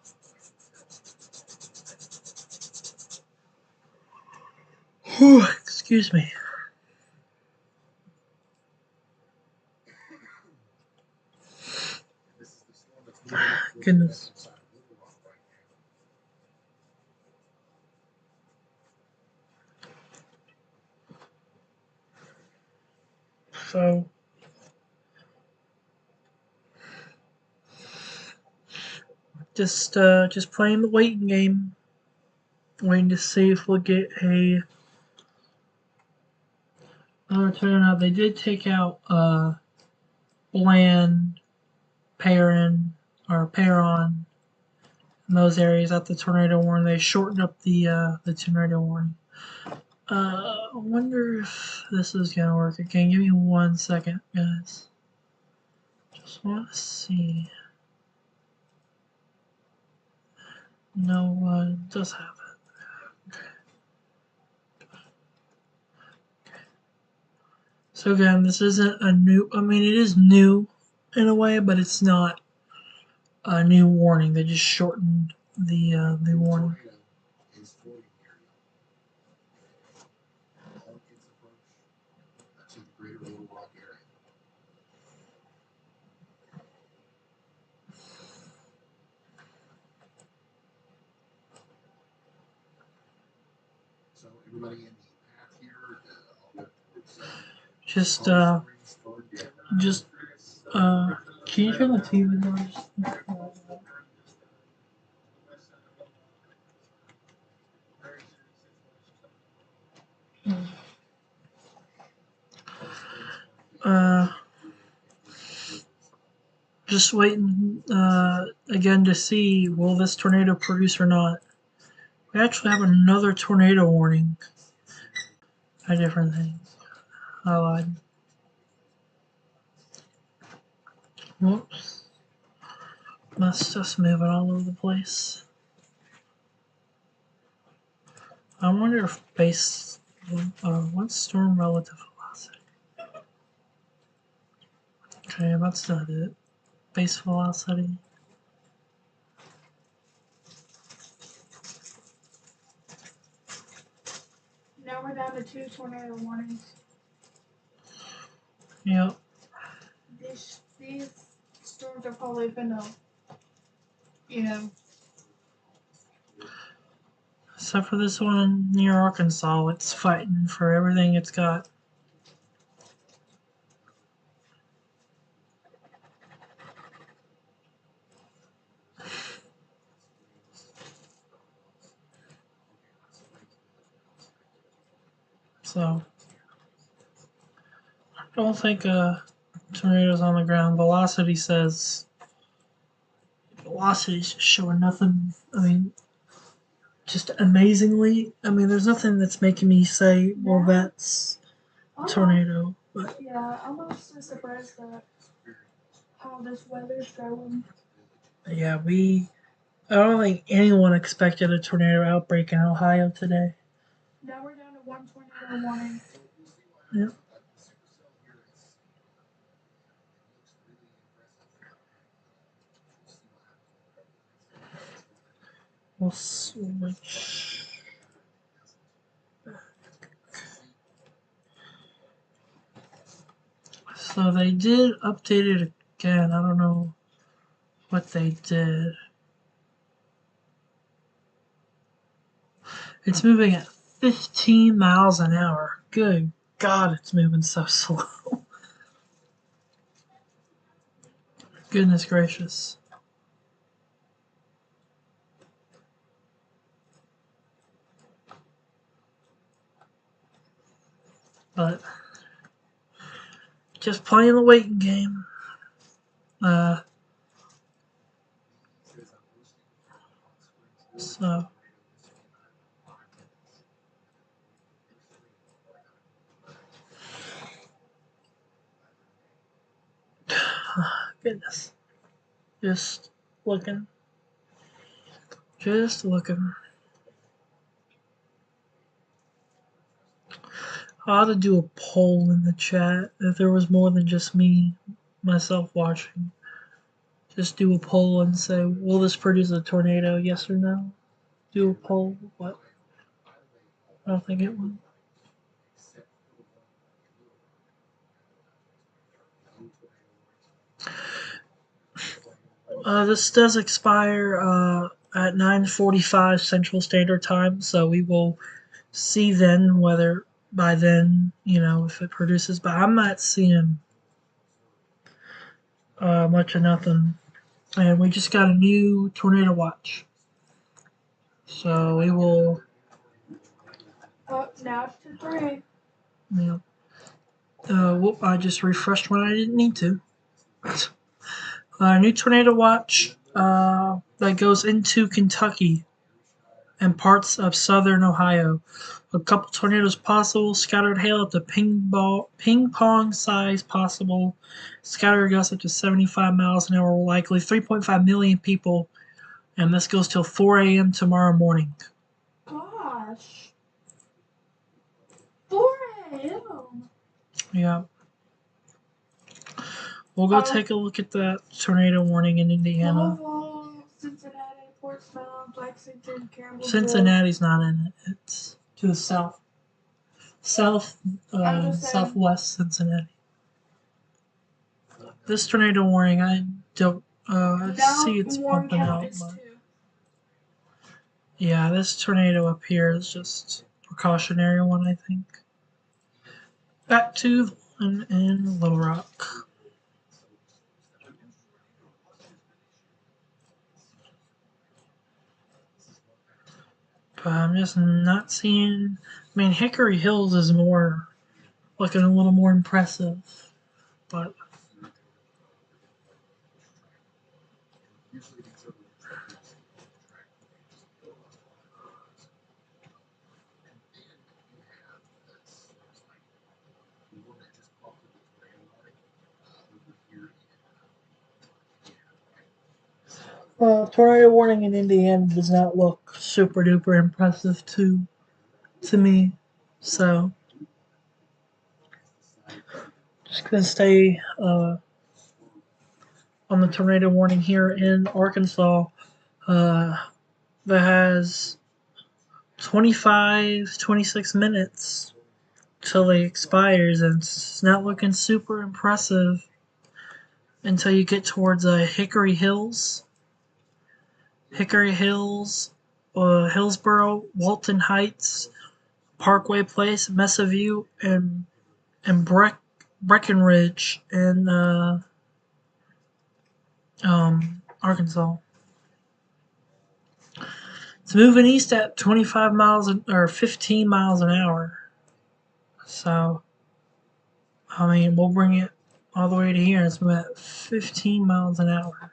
A: Whew, excuse me.
C: This is the storm that's moving up towards
A: Goodness.
C: the western side of Little Rock right now.
A: So just playing the waiting game, waiting to see if we'll get another tornado. They did take out Bland, Perrin, in those areas at the tornado warning. They shortened up the tornado warning. I wonder if this is gonna work again. Give me 1 second, guys. Just want to see. No, it does have it. So again, this isn't a new. I mean, it is new in a way, but it's not a new warning. They just shortened the warning.
C: Tornado is forming here on its approach to the greater Little Rock area. So everybody in the path here, all up towards
A: Just
C: Holly Springs, Ferndale.
A: just can you turn the TV down? Uh, just waiting again to see will this tornado produce or not. We actually have another tornado warning. A different thing. I lied. Whoops. That's just moving all over the place. I wonder if what's storm relative velocity? Okay, that's not it. Base velocity.
B: Now we're down to 2 tornado warnings.
A: Yep.
B: These storms are probably gonna, you know.
A: Except for this one near Arkansas, it's fighting for everything it's got. So I don't think tornadoes on the ground. Velocity's showing nothing. I mean, just amazingly. I mean, there's nothing that's making me say, well, that's a tornado. But
B: Yeah, I'm also surprised at how this weather's going.
A: yeah, I don't think anyone expected a tornado outbreak in Ohio today.
B: Now we're down to 1 tornado warning.
A: Yep. We'll switch. So they did update it again. I don't know what they did. It's moving at 15 miles an hour. Good God, it's moving so slow. Goodness gracious. But just playing the waiting game. So goodness. Just looking. Just looking. I ought to do a poll in the chat if there was more than just myself watching. Just do a poll and say, will this produce a tornado? Yes or no? Do a poll. What? I don't think it would. This does expire at 9:45 Central Standard Time, so we will see then whether by then, if it produces. But I'm not seeing much of nothing. And we just got a new tornado watch. So we will.
B: Oh, now it's to 3.
A: Yeah. Whoop, I just refreshed when I didn't need to. New tornado watch that goes into Kentucky and parts of southern Ohio. A couple tornadoes possible. Scattered hail up to ping pong size possible. Scattered gusts up to 75 miles an hour likely. 3.5 million people. And this goes till 4 a.m. tomorrow morning.
B: Gosh. 4 a.m.
A: Yeah. We'll go take a look at that tornado warning in Indiana.
B: Louisville, Cincinnati, Portsmouth, Lexington, Campbellsville.
A: Cincinnati's not in it. It's to the south. Southwest Cincinnati. This tornado warning, I don't see it's pumping out. But yeah, this tornado up here is just precautionary one, I think. Back to the one in Little Rock. But I'm just not seeing. I mean, Hickory Hills is looking a little more impressive, but. Tornado warning in Indiana does not look super duper impressive to me, so just gonna stay on the tornado warning here in Arkansas. That has 26 minutes till it expires, and it's not looking super impressive until you get towards Hickory Hills. Hillsboro, Walton Heights, Parkway Place, Mesa View, and Breckenridge in Arkansas. It's moving east at 25 miles or 15 miles an hour. So, I mean, we'll bring it all the way to here. It's moving at 15 miles an hour.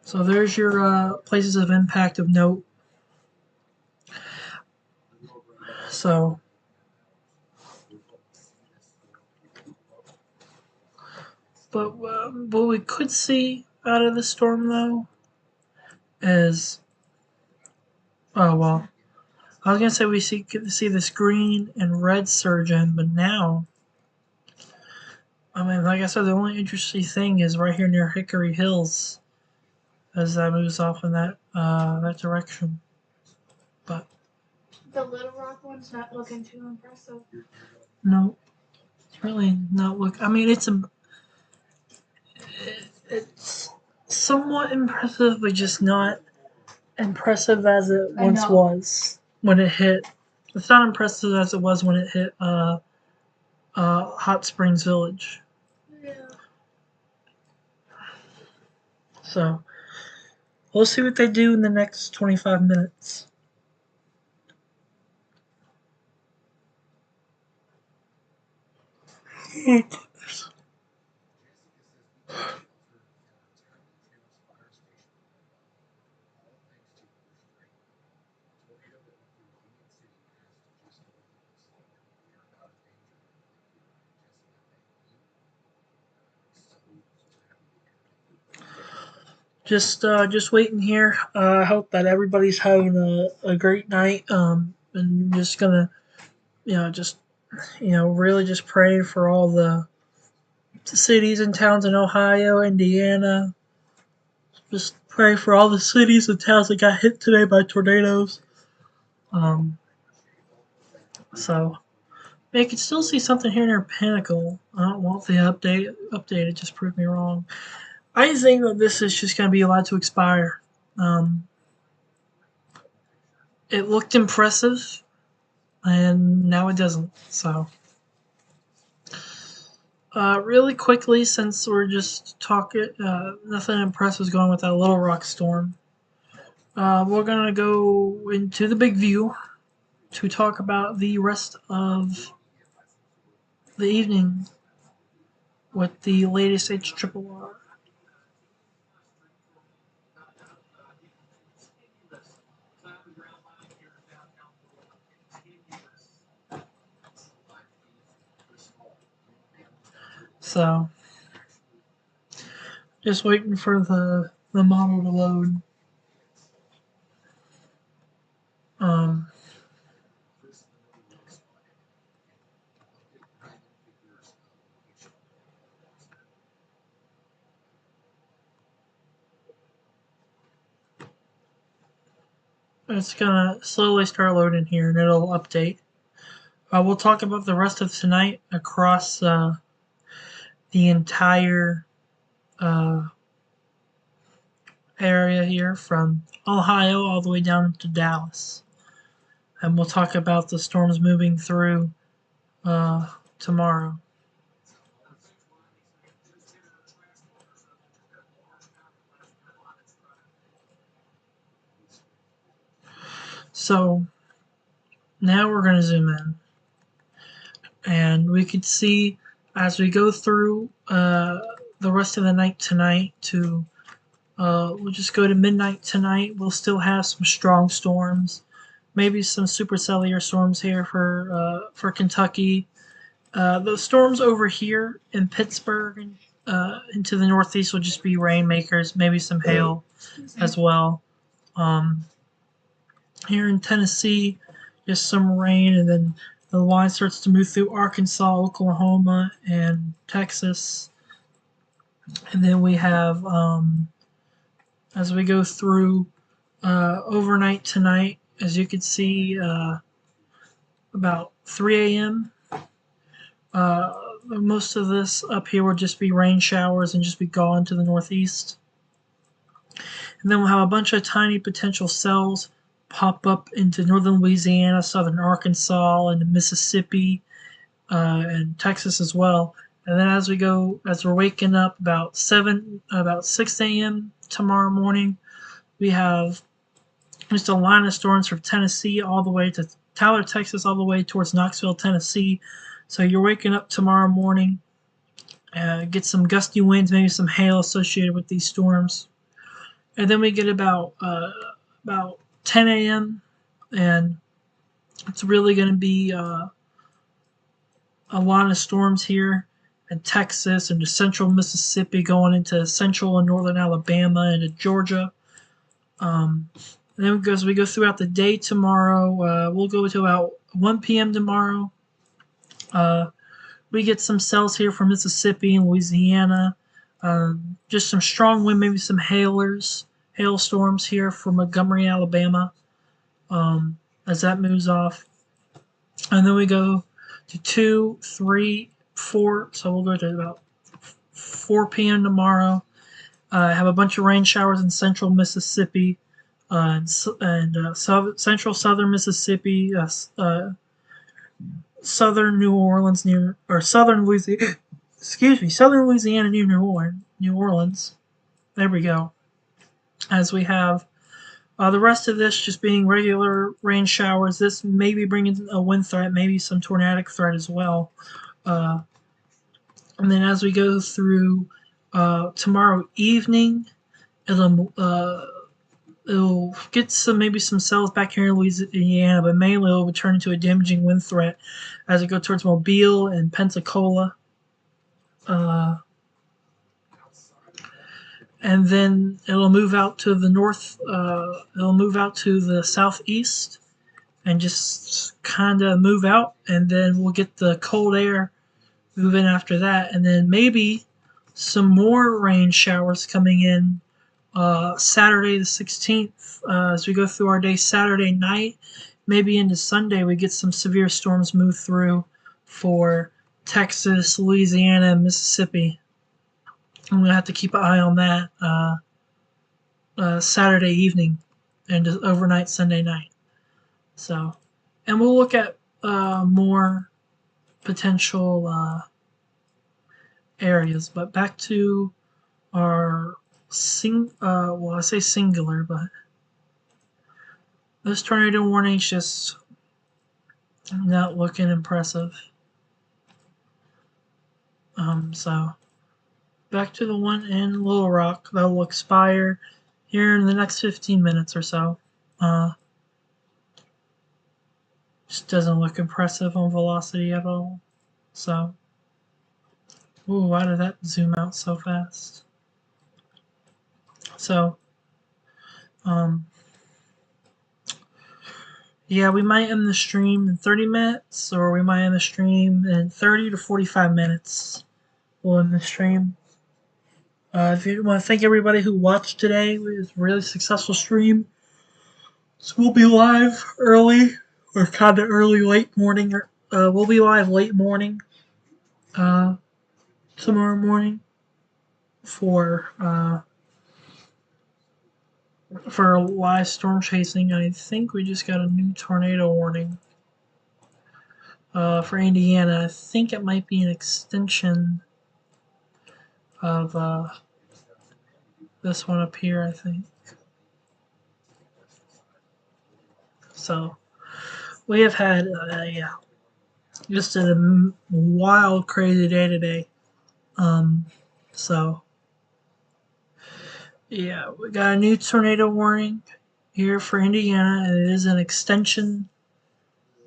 A: So there's your places of impact of note. So, but what we could see out of the storm though is, oh well, I was gonna say we get to see this green and red surge in, but now, I mean, like I said, the only interesting thing is right here near Hickory Hills as that moves off in that direction. But
B: the Little Rock one's not looking too impressive.
A: no, it's really not look. I mean, it's somewhat impressive, but just not impressive as it
B: I
A: once
B: know.
A: was when it hit. It's not impressive as it was when it hit Hot Springs Village.
B: Yeah.
A: So we'll see what they do in the next 25 minutes. Just waiting here. I hope that everybody's having a great night. And just gonna, just really just pray for all the cities and towns in Ohio, Indiana. Just pray for all the cities and towns that got hit today by tornadoes. Um, so I can still see something here near Pinnacle. I don't want the update. It just proved me wrong. I think that this is just going to be allowed to expire. Um, it looked impressive, and now it doesn't. So, really quickly, since we're just talking, nothing impressive is going with that Little Rock storm. We're gonna go into the big view to talk about the rest of the evening with the latest HRRR. So, just waiting for the model to load. Um, it's gonna slowly start loading here, and it'll update. We'll talk about the rest of tonight across the entire uh, area here from Ohio all the way down to Dallas. And we'll talk about the storms moving through tomorrow. So now we're going to zoom in. And we could see as we go through the rest of the night tonight to we'll just go to midnight tonight. We'll still have some strong storms, maybe some supercellular storms here for Kentucky. Those storms over here in Pittsburgh and into the Northeast will just be rainmakers, maybe some hail as well. Um, Here in Tennessee, just some rain, and then the line starts to move through Arkansas, Oklahoma, and Texas. And then we have, as we go through overnight tonight, as you can see, about 3 a.m. Most of this up here will just be rain showers and just be gone to the northeast. And then we'll have a bunch of tiny potential cells pop up into northern Louisiana, southern Arkansas, and Mississippi, and Texas as well. And then as we're waking up about 6 a.m. tomorrow morning, we have just a line of storms from Tennessee all the way to Tyler, Texas, all the way towards Knoxville, Tennessee. So you're waking up tomorrow morning, get some gusty winds, maybe some hail associated with these storms. And then we get about 10 a.m. and it's really going to be a lot of storms here in Texas and to central Mississippi, going into central and northern Alabama and to Georgia. And then as we go throughout the day tomorrow, we'll go to about 1 p.m. tomorrow. We get some cells here from Mississippi and Louisiana. Just some strong wind, maybe some hailstorms here from Montgomery, Alabama, as that moves off. And then we go to 2, 3, 4. So we'll go to about 4 p.m. tomorrow. Have a bunch of rain showers in central Mississippi. central southern Mississippi, southern New Orleans near or southern Louisiana. Excuse me, southern Louisiana near New Orleans. There we go. As we have the rest of this just being regular rain showers. This may be bringing a wind threat, maybe some tornadic threat as well. Uh, and then as we go through tomorrow evening, it'll get some cells back here in Louisiana, but mainly it'll turn into a damaging wind threat as it goes towards Mobile and Pensacola. And then it'll move out to the north. It'll move out to the southeast and just kind of move out, and then we'll get the cold air move in after that, and then maybe some more rain showers coming in Saturday the 16th as we go through our day Saturday night, maybe into Sunday we get some severe storms move through for Texas, Louisiana, and Mississippi. I'm going to have to keep an eye on that Saturday evening and overnight Sunday night. So, and we'll look at more potential areas. But back to our well, I say singular, but this tornado warning is just not looking impressive. So back to the one in Little Rock that will expire here in the next 15 minutes or so. Just doesn't look impressive on velocity at all. So, ooh, why did that zoom out so fast? So, yeah, we might end the stream in 30 minutes, or we might end the stream in 30 to 45 minutes. We'll end the stream. If you want to thank everybody who watched today, it was a really successful stream. So we'll be live early, or kind of early, late morning. We'll be live late morning tomorrow morning for live storm chasing. I think we just got a new tornado warning for Indiana. I think it might be an extension of this one up here, I think. So we have had just a wild, crazy day today. So yeah, we got a new tornado warning here for Indiana, and it is an extension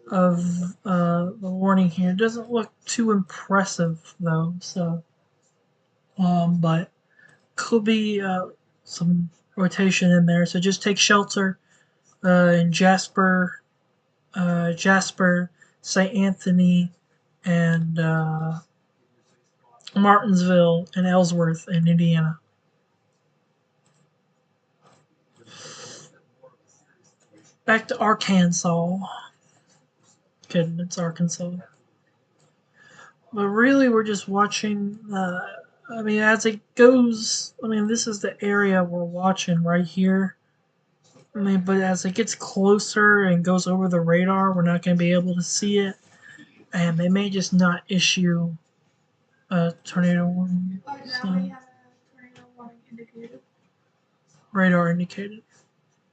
A: of the warning here. It doesn't look too impressive though, so but could be some rotation in there. So just take shelter in Jasper, St. Anthony, and Martinsville and Ellsworth in Indiana. Back to Arkansas. Kidding, it's Arkansas. But really, we're just watching. I mean, as it goes, I mean, this is the area we're watching right here. I mean, but as it gets closer and goes over the radar, we're not going to be able to see it, and they may just not issue a tornado warning.
B: Now we have a tornado warning indicated.
A: Radar indicated.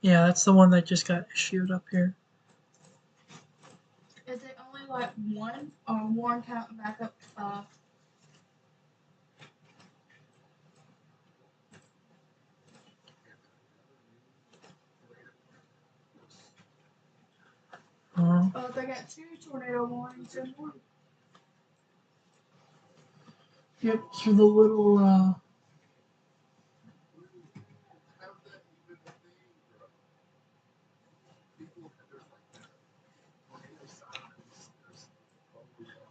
A: Yeah, that's the one that just got issued up here.
B: Is it only like one or more counting back up to 5? Oh, they got 2 tornado warnings in one.
A: Yep, for the little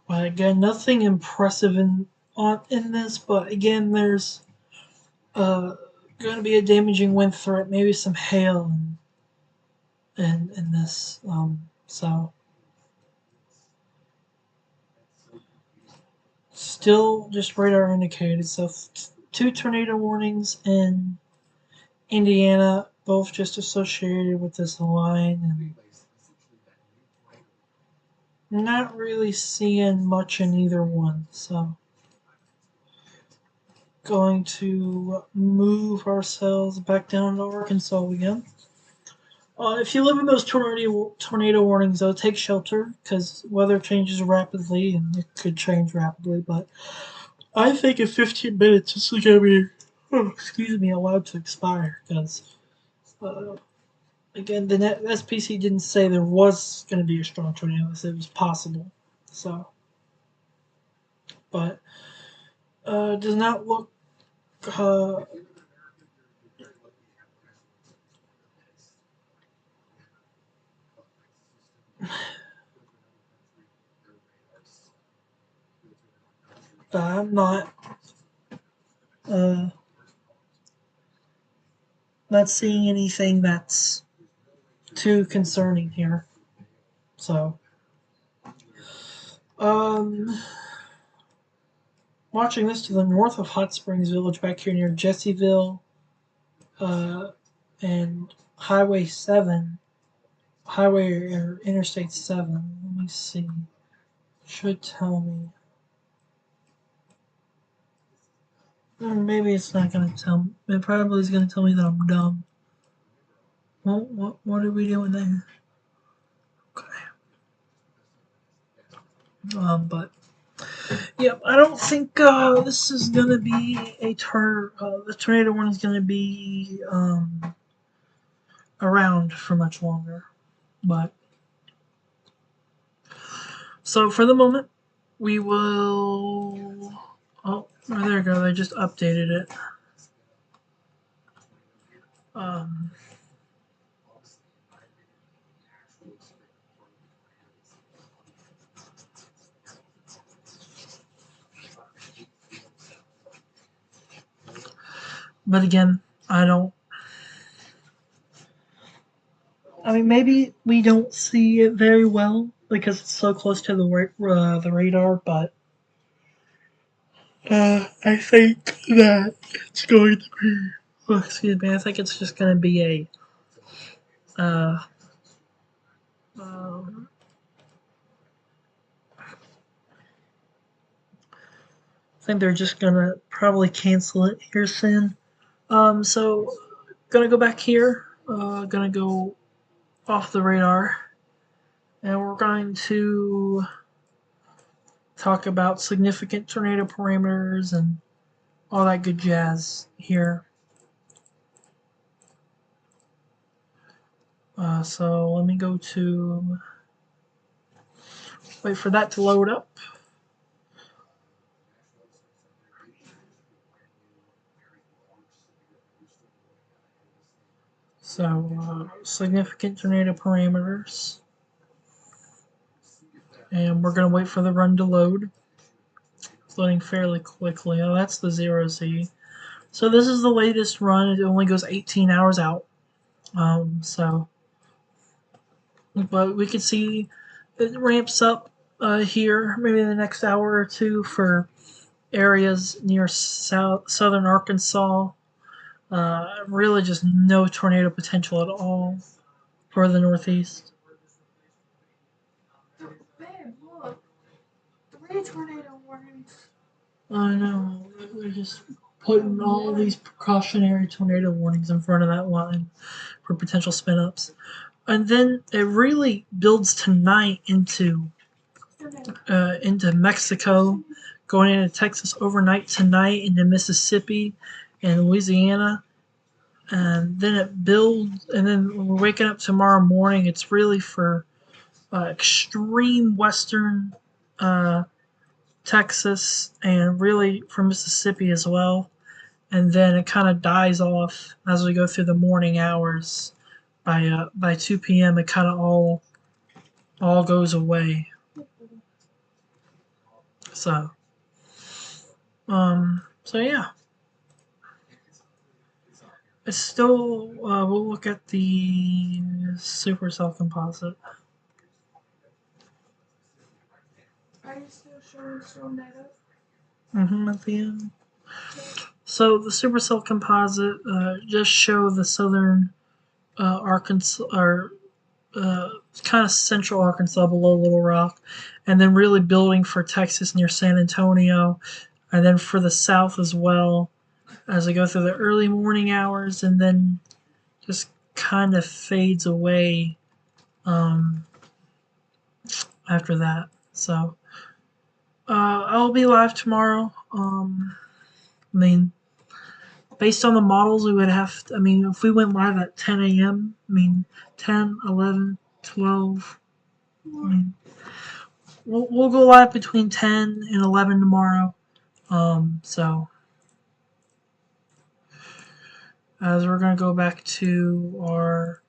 A: well, again, nothing impressive in this, but again, there's going to be a damaging wind threat, maybe some hail in this. So still just radar indicated. So 2 tornado warnings in Indiana, both just associated with this line, and not really seeing much in either one. So, going to move ourselves back down to Arkansas again. If you live in those tornado warnings, though, take shelter because weather changes rapidly and it could change rapidly. But I think in 15 minutes this is gonna be, allowed to expire because, uh, again, the SPC didn't say there was gonna be a strong tornado; they said it was possible. So, but does not look. Uh, I'm uh, not seeing anything that's too concerning here. So, um, watching this to the north of Hot Springs Village, back here near Jessieville, uh, and Highway 7, Highway or Interstate 7. Let me see. Should tell me. Maybe it's not gonna tell me. It probably is gonna tell me that I'm dumb. What are we doing there? Okay. But yeah, I don't think this is gonna be the tornado warning is gonna be around for much longer. But so for the moment, we will. Oh, there you go. They just updated it. Um, but again, I don't. I mean, maybe we don't see it very well because it's so close to the radar. But I think that it's going to be. Oh, excuse me. I think it's just going to be a. Uh, um, I think they're just gonna probably cancel it here soon. So gonna go back here. Gonna go off the radar, and we're going to talk about significant tornado parameters and all that good jazz here. So let me go to wait for that to load up. So significant tornado parameters, and we're gonna wait for the run to load. It's loading fairly quickly. Oh, that's the 0Z. So this is the latest run. It only goes 18 hours out. So, but we can see it ramps up here, maybe in the next hour or two for areas near southern Arkansas. Really, just no tornado potential at all for the Northeast.
B: Babe, look. 3 tornado warnings.
A: I know. We're just putting all these precautionary tornado warnings in front of that line for potential spin ups. And then it really builds tonight into Mexico, going into Texas overnight tonight, into Mississippi and Louisiana, and then it builds. And then we're waking up tomorrow morning. It's really for extreme western uh, Texas and really for Mississippi as well. And then it kind of dies off as we go through the morning hours. By 2 p.m., it kind of all goes away. So so yeah, it's still. We'll look at the supercell composite.
B: Are you still showing storm data?
A: At the end. So the supercell composite just show the southern Arkansas, or kind of central Arkansas below Little Rock, and then really building for Texas near San Antonio, and then for the south as well as I go through the early morning hours, and then just kind of fades away um, after that. So I'll be live tomorrow. I mean, based on the models, we would have to, I mean, if we went live at 10 a.m., I mean, 10, 11, 12, I mean, we'll go live between 10 and 11 tomorrow. So, as we're going to go back to our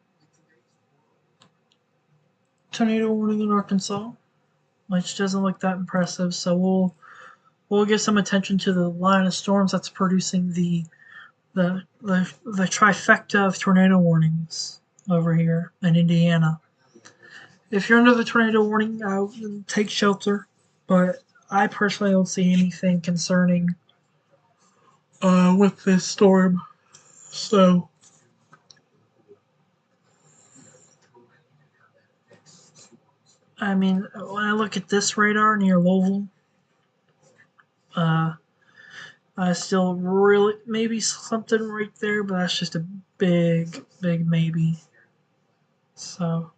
A: tornado warning in Arkansas, which doesn't look that impressive. So we'll give some attention to the line of storms that's producing the trifecta of tornado warnings over here in Indiana. If you're under the tornado warning, take shelter. But I personally don't see anything concerning with this storm. So, I mean, when I look at this radar near Louisville, I still really maybe something right there, but that's just a big, big maybe. So,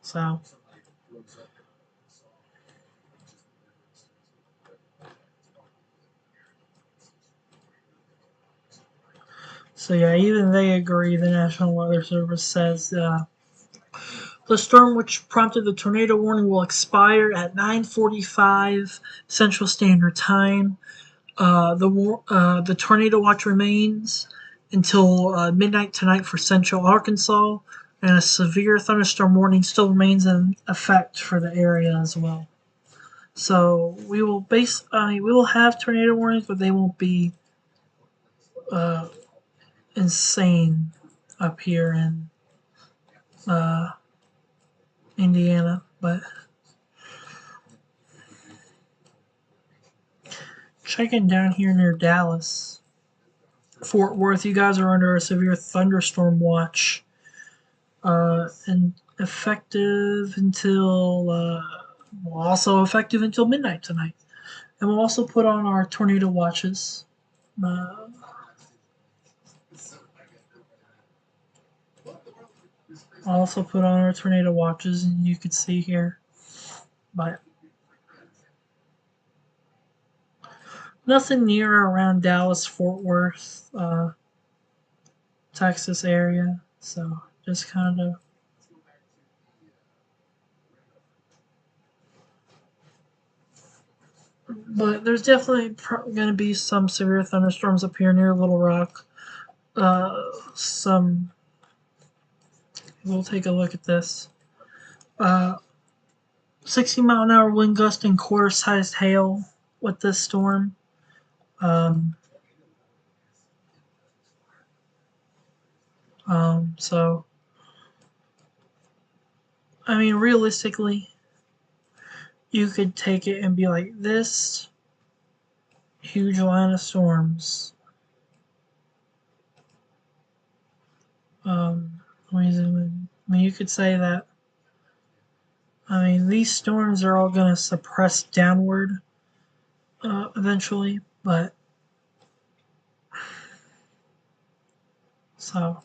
A: so. So yeah, even they agree. The National Weather Service says the storm, which prompted the tornado warning, will expire at 9:45 Central Standard Time. The tornado watch remains until midnight tonight for Central Arkansas, and a severe thunderstorm warning still remains in effect for the area as well. So we will we will have tornado warnings, but they won't be insane up here in Indiana, but checking down here near Dallas, Fort Worth, you guys are under a severe thunderstorm watch, and effective until also effective until midnight tonight. And we'll also put on our tornado watches. Uh, I'll also put on our tornado watches, and you can see here, but nothing near or around Dallas, Fort Worth, Texas area. So just kind of. But there's definitely going to be some severe thunderstorms up here near Little Rock. Some. We'll take a look at this. 60-mile-an-hour wind gust and quarter-sized hail with this storm. So, I mean, realistically, you could take it and be like, this huge line of storms. I mean, you could say that. I mean, these storms are all going to suppress downward eventually, but so.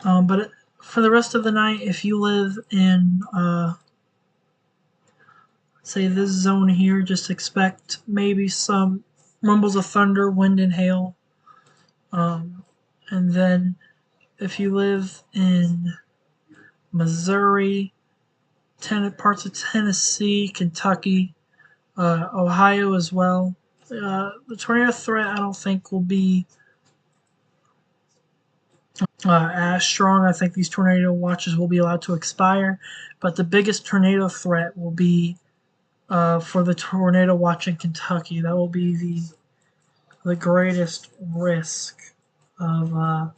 A: But for the rest of the night, if you live in, say, this zone here, just expect maybe some rumbles of thunder, wind, and hail. And then if you live in Missouri, parts of Tennessee, Kentucky, Ohio as well, the tornado threat I don't think will be as strong. I think these tornado watches will be allowed to expire, but the biggest tornado threat will be for the tornado watch in Kentucky. That will be the greatest risk of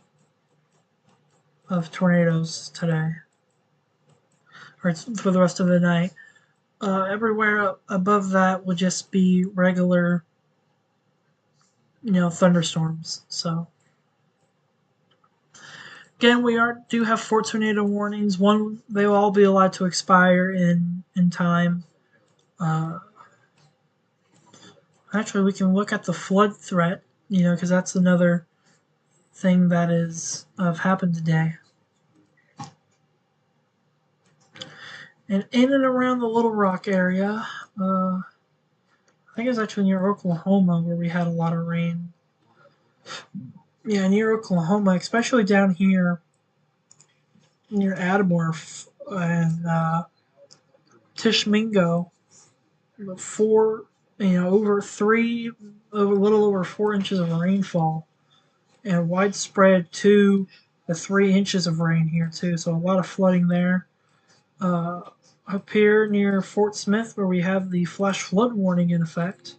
A: tornadoes today, or for the rest of the night. Everywhere above that will just be regular, thunderstorms. So again, do have 4 tornado warnings. One, they will all be allowed to expire in time. Uh, Actually, we can look at the flood threat, because that's another thing that is happened today. And in and around the Little Rock area, I think it's actually near Oklahoma where we had a lot of rain. Yeah, near Oklahoma, especially down here near Adamorph and Tishmingo, a little over 4 inches of rainfall, and widespread 2 to 3 inches of rain here too. So a lot of flooding there. Up here near Fort Smith, where we have the flash flood warning in effect.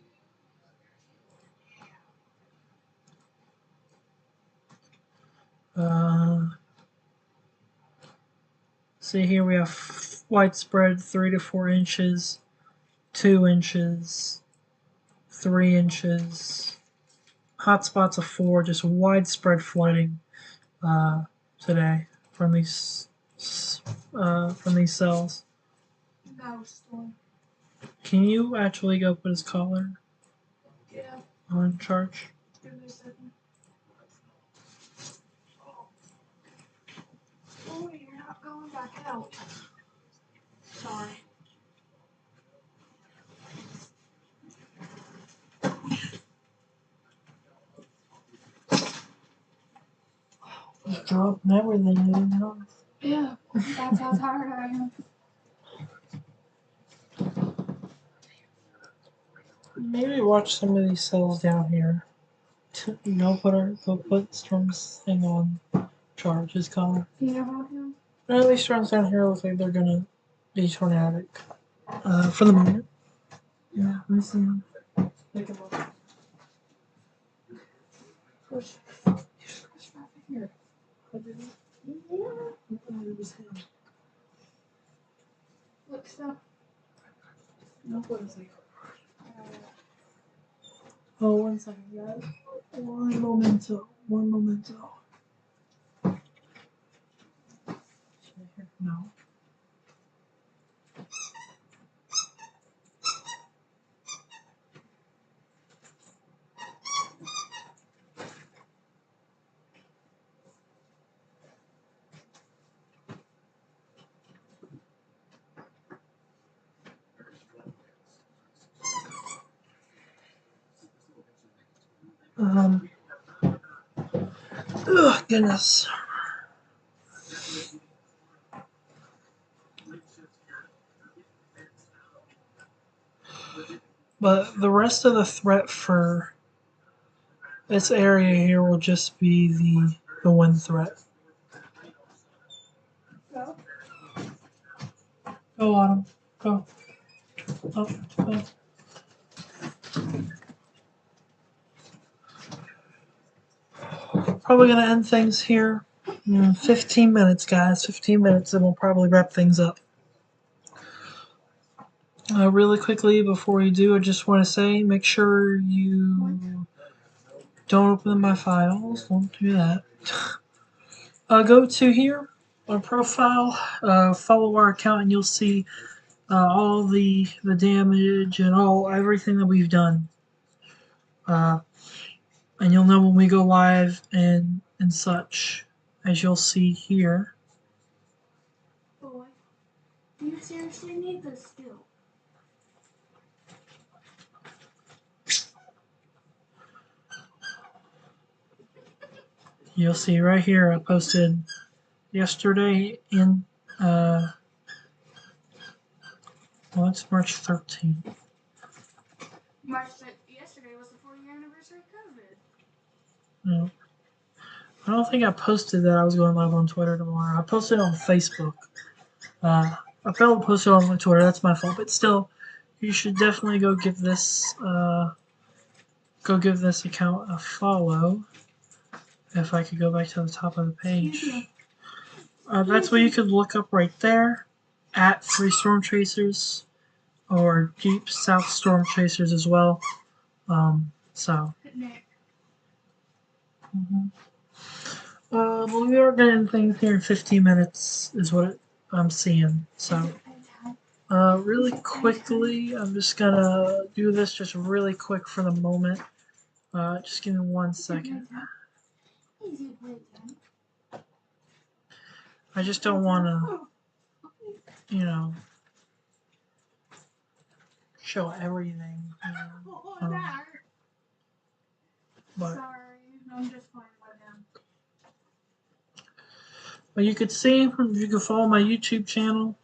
A: See here we have widespread 3 to 4 inches, 2 inches, 3 inches, hot spots of 4, just widespread flooding today from these cells.
B: No storm.
A: Can you actually go put his collar
B: Yeah.
A: on charge?
B: Give me a second. Oh, you're not going back out. Sorry.
A: Dropping everything.
B: Yeah, that's how tired I am.
A: Maybe watch some of these cells down here. Go put Storm's thing on charge, his collar.
B: You know about him?
A: None of these storms down here look like they're gonna be tornadic. For the moment. Yeah, let me see him. Take a look.
B: Push. Push my finger. Yeah. Look, stop.
A: No, what is it? Oh, 1 second, guys. One momento. No. Ugh, goodness. But the rest of the threat for this area here will just be the wind threat.
B: Go.
A: Go, Autumn. Go. Up, go. Probably gonna end things here. 15 minutes, guys. 15 minutes, and we'll probably wrap things up. Really quickly, before we do, I just want to say, make sure you don't open my files. Don't do that. Go to here, our profile, follow our account, and you'll see all the damage and everything that we've done. And you'll know when we go live and such, as you'll see here.
B: Boy, you seriously need this skill.
A: You'll see right here I posted yesterday in well, it's March 13th.
B: Yesterday was the 40th anniversary of COVID.
A: No. I don't think I posted that I was going live on Twitter tomorrow. I posted on Facebook. I failed to post it on my Twitter. That's my fault. But still, you should definitely go give this account a follow. If I could go back to the top of the page. That's what you could look up right there. At 3 Storm Chasers. or deep south storm chasers as well. So.
B: Nick.
A: Mhm. Well, we are getting things here in 15 minutes, is what I'm seeing. So, really quickly, I'm just gonna do this just really quick for the moment. Just give me 1 second. I just don't want to, show everything. But
B: Sorry, I'm just playing with him.
A: But you could see, you can follow my YouTube channel.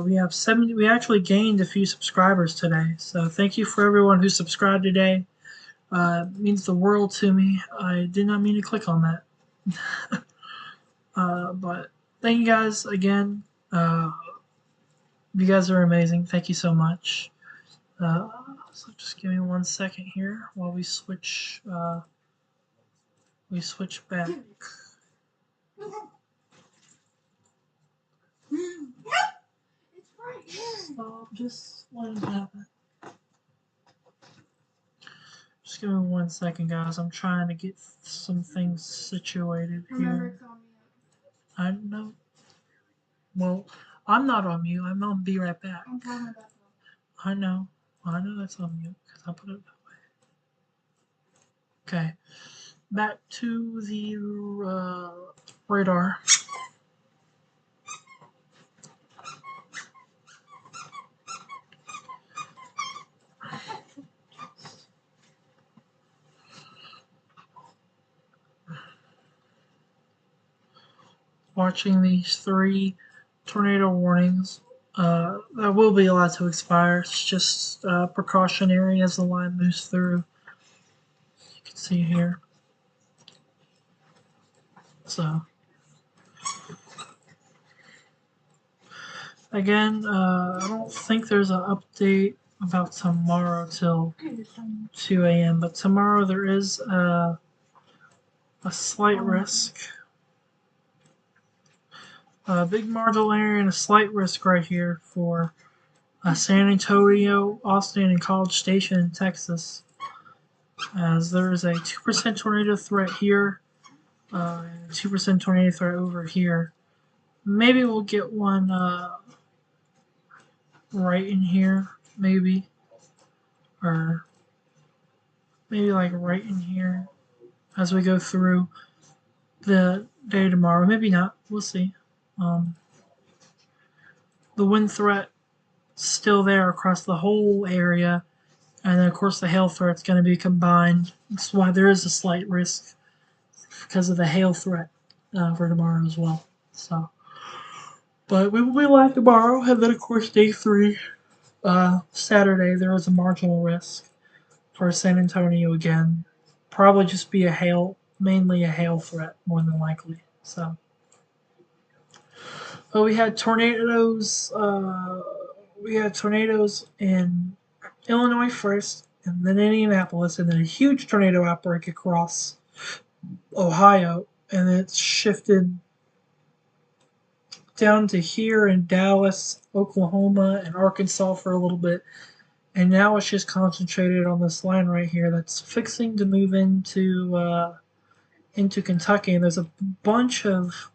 A: We have 70. We actually gained a few subscribers today, so thank you for everyone who subscribed today. It means the world to me. I did not mean to click on that, but thank you guys again. You guys are amazing. Thank you so much. So just give me 1 second here while we switch. We switch back.
B: It's right here.
A: So just let it happen. Just give me 1 second, guys. I'm trying to get some things situated
B: Remember,
A: here.
B: it's on mute.
A: I know. Well, I'm not on mute. I'm on Be Right Back.
B: I'm talking about the
A: I know. I know that's on mute because I put it that way. Okay. Back to the radar. Watching these 3 tornado warnings. That will be allowed to expire. It's just precautionary as the line moves through. You can see here. So, again, I don't think there's an update about tomorrow till 2 a.m., but tomorrow there is a slight risk. A big marginal area and a slight risk right here for San Antonio, Austin, and College Station in Texas, as there is a 2% tornado threat here, and a 2% tornado threat over here. Maybe we'll get one right in here, maybe, or maybe like right in here as we go through the day tomorrow. Maybe not. We'll see. The wind threat still there across the whole area, and then of course the hail threat's going to be combined. That's why there is a slight risk because of the hail threat for tomorrow as well. So, but we will be live tomorrow, and then of course day 3, Saturday, there is a marginal risk for San Antonio again. Probably just be mainly a hail threat more than likely. So, but we had tornadoes. We had tornadoes in Illinois first, and then Indianapolis, and then a huge tornado outbreak across Ohio, and it's shifted down to here in Dallas, Oklahoma, and Arkansas for a little bit, and now it's just concentrated on this line right here that's fixing to move into Kentucky. And there's a bunch of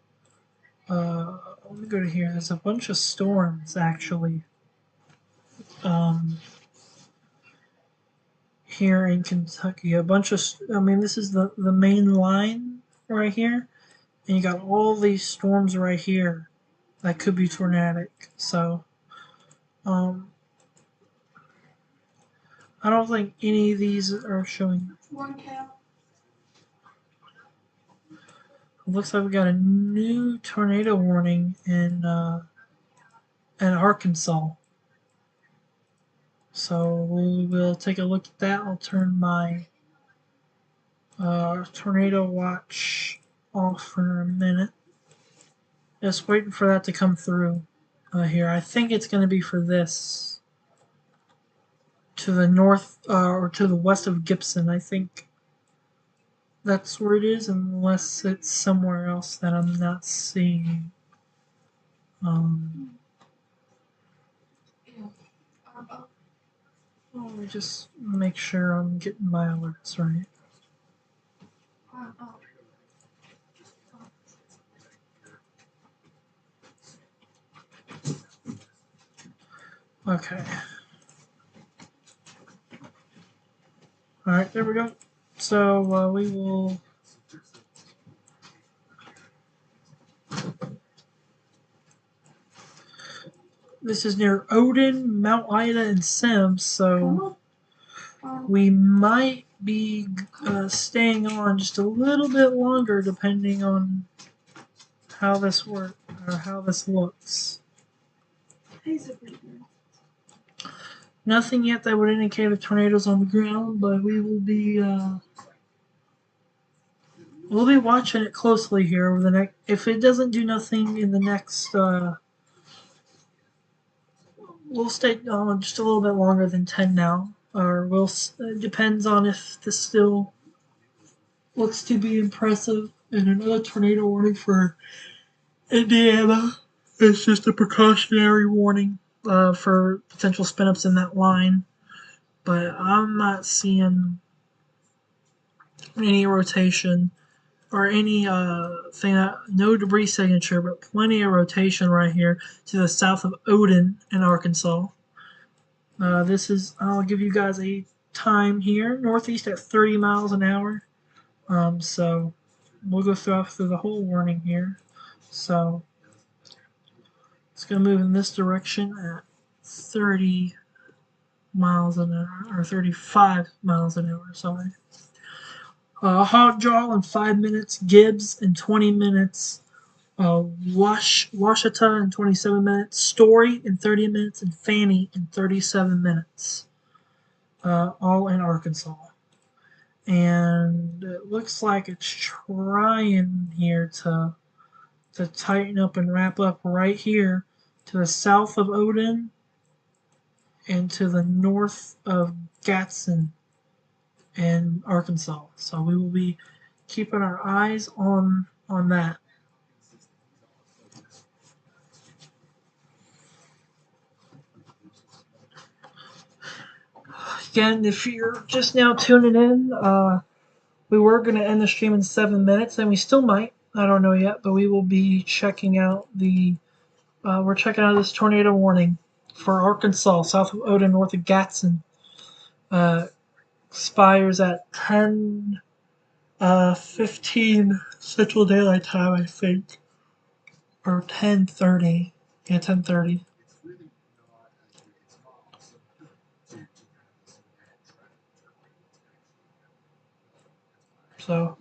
A: let me go to here. There's a bunch of storms actually here in Kentucky. A bunch of, I mean, this is the main line right here, and you got all these storms right here that could be tornadic. So, I don't think any of these are showing.
B: one count.
A: It looks like we got a new tornado warning in Arkansas. So we will take a look at that. I'll turn my tornado watch off for a minute. Just waiting for that to come through here. I think it's going to be for this to the north or to the west of Gibson. I think that's where it is, unless it's somewhere else that I'm not seeing. Let me just make sure I'm getting my alerts right. Okay. Alright, there we go. So we will. This is near Odin, Mount Ida, and Sims, so we might be staying on just a little bit longer depending on how this works or how this looks. Nothing yet that would indicate a tornado's on the ground, but we will be we'll be watching it closely here over the next. If it doesn't do nothing in the next, we'll stay on just a little bit longer than 10 now, or we'll. Depends on if this still looks to be impressive. And another tornado warning for Indiana. It's just a precautionary warning for potential spin ups in that line. But I'm not seeing any rotation or any thing that no debris signature, but plenty of rotation right here to the south of Odin in Arkansas. This is I'll give you guys a time here northeast at 30 miles an hour. So we'll go through the whole warning here. So it's going to move in this direction at 30 miles an hour, or 35 miles an hour, sorry. Hogjaw in 5 minutes, Gibbs in 20 minutes, Washita in 27 minutes, Story in 30 minutes, and Fanny in 37 minutes, all in Arkansas. And it looks like it's trying here to tighten up and wrap up right here to the south of Odin and to the north of Gadsden in Arkansas. So we will be keeping our eyes on that. Again, if you're just now tuning in, we were going to end the stream in 7 minutes, and we still might. I don't know yet, but we will be checking out we're checking out this tornado warning for Arkansas, south of Odin, north of Gadsden. Expires at 10:15 Central Daylight Time, I think, or 10:30. Yeah, 10:30. So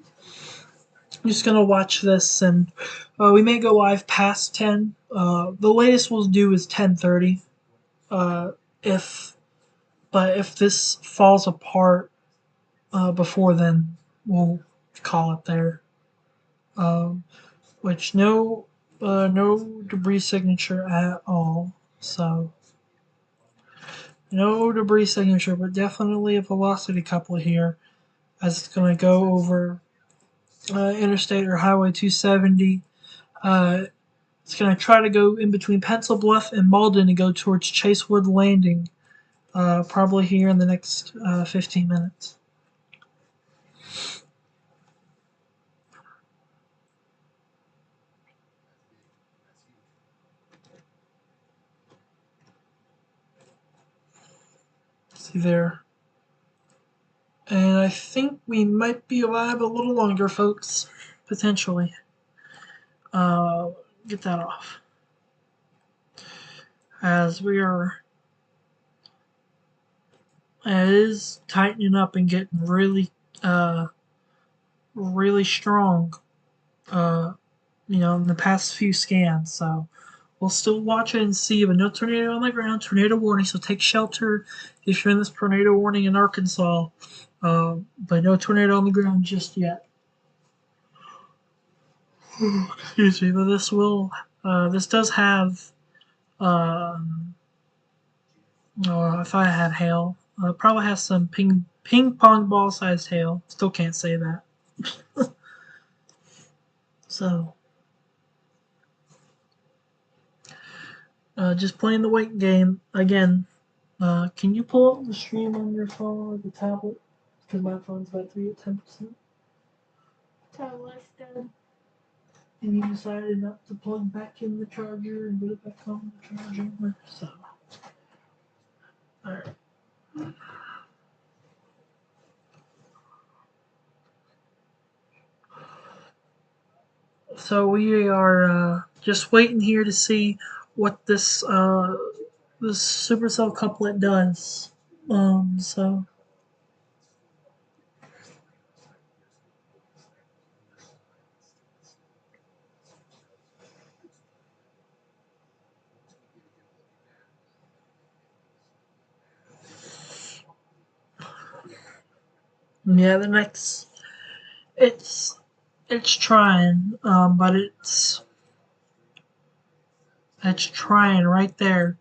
A: I'm just gonna watch this, and we may go live past 10. The latest we'll do is 10:30. If if this falls apart before then, we'll call it there. Which no debris signature at all. So no debris signature, but definitely a velocity coupler here, as it's going to go over Interstate or Highway 270. It's going to try to go in between Pencil Bluff and Malden to go towards Chasewood Landing, probably here in the next 15 minutes. See there. And I think we might be alive a little longer, folks. Potentially. Get that off. As we are. It is tightening up and getting really strong. In the past few scans. So we'll still watch it and see. But no tornado on the ground. Tornado warning. So take shelter if you're in this tornado warning in Arkansas. But no tornado on the ground just yet. Excuse me. But this does have. If I had hail, probably has some ping pong ball sized hail. Still can't say that. So, just playing the waiting game again. Can you pull up the stream on your phone or the tablet? Because my phone's about to be at 10%.
B: Tablet's dead.
A: And you decided not to plug back in the charger and put it back on the charger. So, alright. So we are just waiting here to see what this supercell couplet does. So yeah, the next it's trying, but it's trying right there,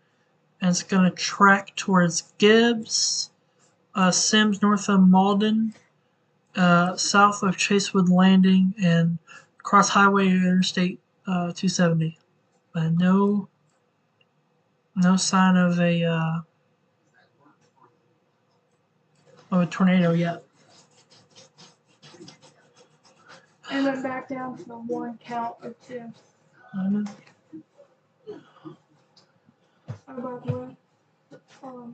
A: and it's gonna track towards Gibbs, Sims north of Malden, south of Chasewood Landing, and cross Highway Interstate 270. But no sign of a tornado yet.
B: And then back down to the 1 count of 2. Oh, by the way,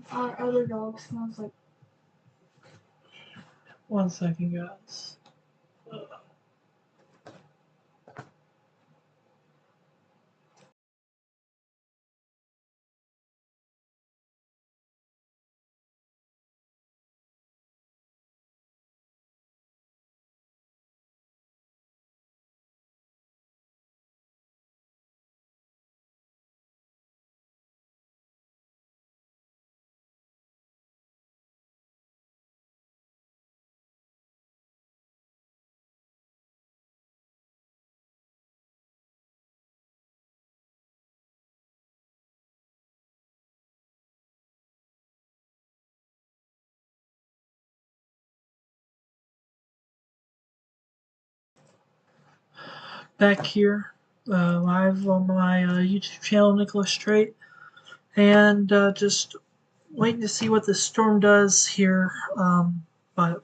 B: our other dog smells like.
A: One second, guys. Back here, live on my YouTube channel, Nicholas Strait, and just waiting to see what the storm does here. But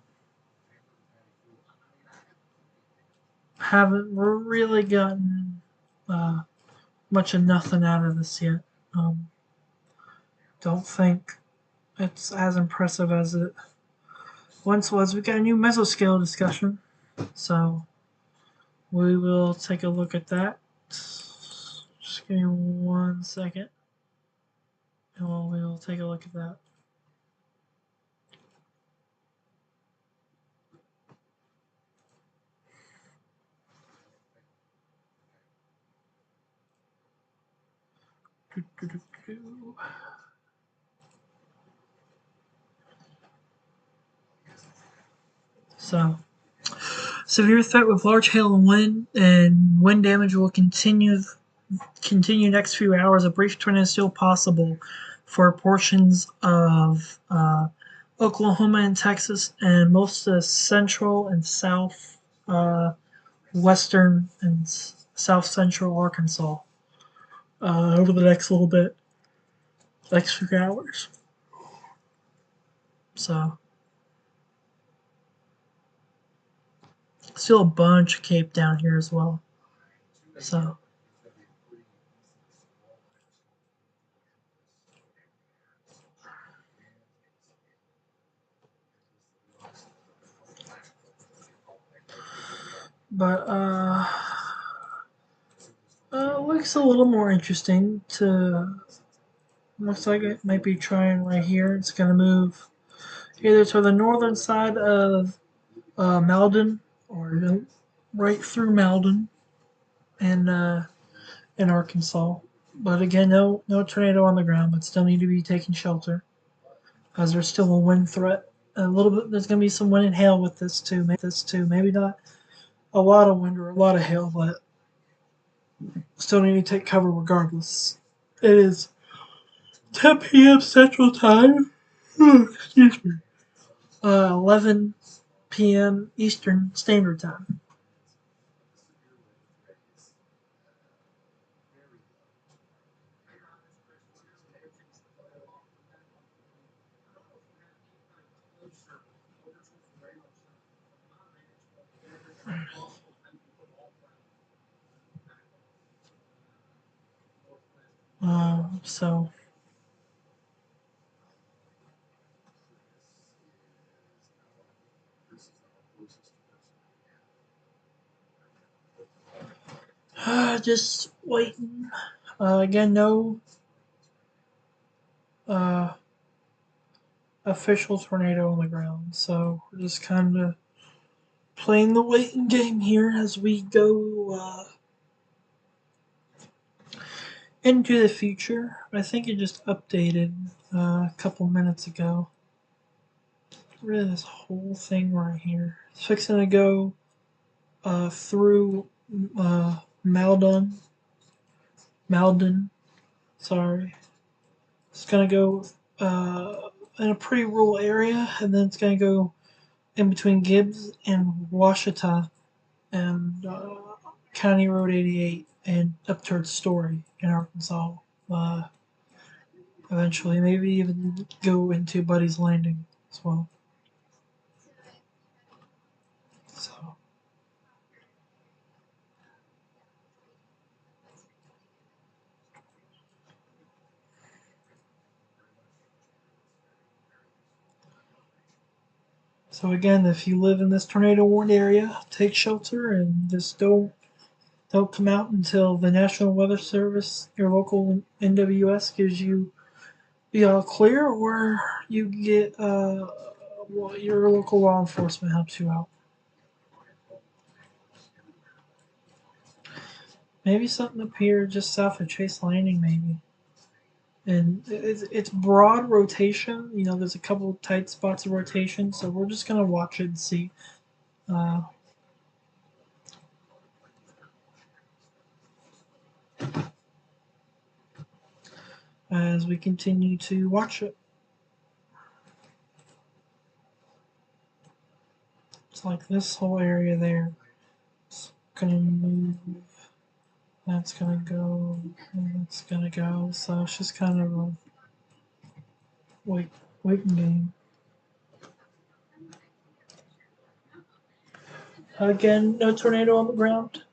A: haven't really gotten much of nothing out of this yet. Don't think it's as impressive as it once was. We got a new mesoscale discussion, so we will take a look at that. Just give me 1 second, and we'll take a look at that. So, severe threat with large hail and wind damage will continue next few hours. A brief tornado is still possible for portions of Oklahoma and Texas and most of central and south western and south central Arkansas over the next little bit, next few hours. So still a bunch of Cape down here as well. So but looks a little more interesting to looks like it might be trying right here. It's gonna move either to the northern side of Malden or right through Malden and in Arkansas. But again, no tornado on the ground, but still need to be taking shelter as there's still a wind threat. A little bit. There's gonna be some wind and hail with this too. Maybe not a lot of wind or a lot of hail, but still need to take cover regardless. It is 10 p.m. Central Time. Excuse me. 11 p.m. Eastern Standard Time. So
C: This is our closest person.
A: just waiting. Again, no uh, official tornado on the ground, so we're just kind of playing the waiting game here as we go into the future. I think it just updated a couple minutes ago. Get rid of this whole thing right here. It's fixing to go through Malden. Malden, sorry. It's gonna go in a pretty rural area, and then it's gonna go in between Gibbs and Washita and County Road 88 and up towards Story in Arkansas. Uh, Eventually, maybe even go into Buddy's Landing as well. So, so again, if you live in this tornado warned area, take shelter and just don't come out until the National Weather Service, your local NWS, gives you the all clear, or you get your local law enforcement helps you out. Maybe something up here just south of Chase Landing, maybe. And it's broad rotation. You know, there's a couple tight spots of rotation, so we're just gonna watch it and see uh, as we continue to watch it. It's like this whole area there. It's gonna move. That's gonna go. And that's gonna go. So it's just kind of a wait, waiting game. Again, no tornado on the ground.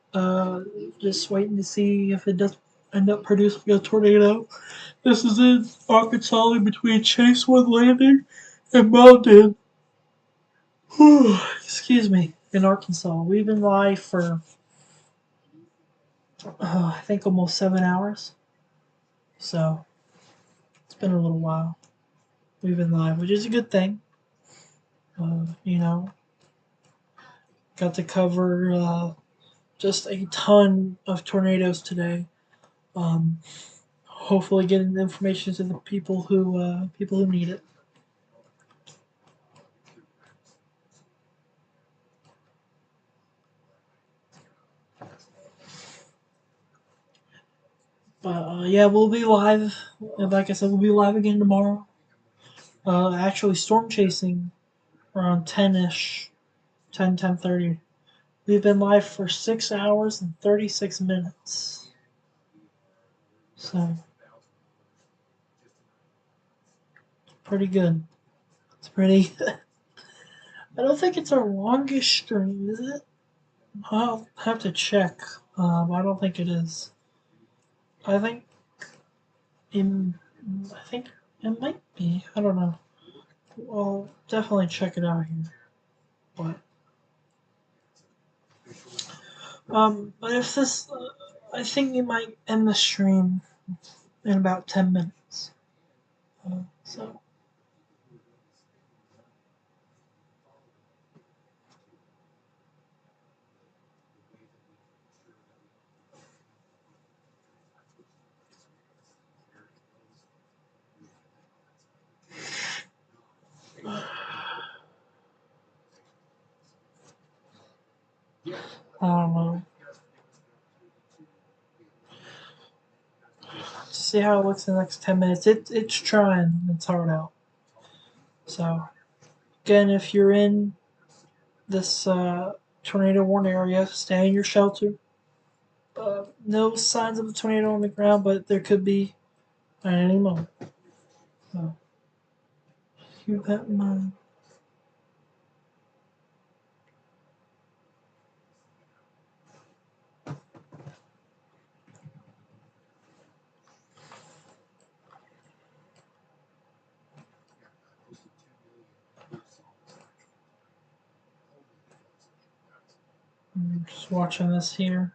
A: Just waiting to see if it does end up producing a tornado. This is in Arkansas in between Chasewood Landing and Mountain. Excuse me, in Arkansas. We've been live for, I think, almost 7 hours. So it's been a little while. We've been live, which is a good thing. You know, got to cover just a ton of tornadoes today. Um, Hopefully, getting the information to the people who need it. But yeah, we'll be live. Like I said, we'll be live again tomorrow. Actually, storm chasing around 10ish, 10:30. We've been live for 6 hours and 36 minutes. So pretty good. It's pretty. I don't think it's our longest stream, is it? I'll have to check. I don't think it is. I think in. I think it might be. I don't know. I'll definitely check it out here. But but if this, I think we might end the stream in about 10 minutes. So I don't know. See how it looks in the next 10 minutes. It's trying its heart out. So again, if you're in this tornado warned area, stay in your shelter. No signs of a tornado on the ground, but there could be at any moment. So keep that in mind. Just watching this here.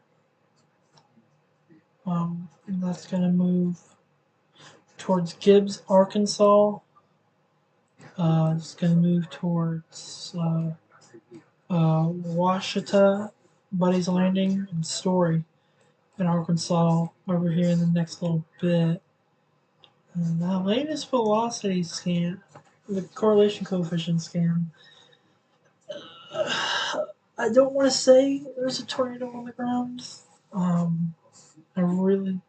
A: That's gonna move towards Gibbs, Arkansas. It's gonna move towards Washita, Buddy's Landing, and Story in Arkansas over here in the next little bit. And the latest velocity scan, the correlation coefficient scan. I don't want to say there's a tornado on the ground. I really.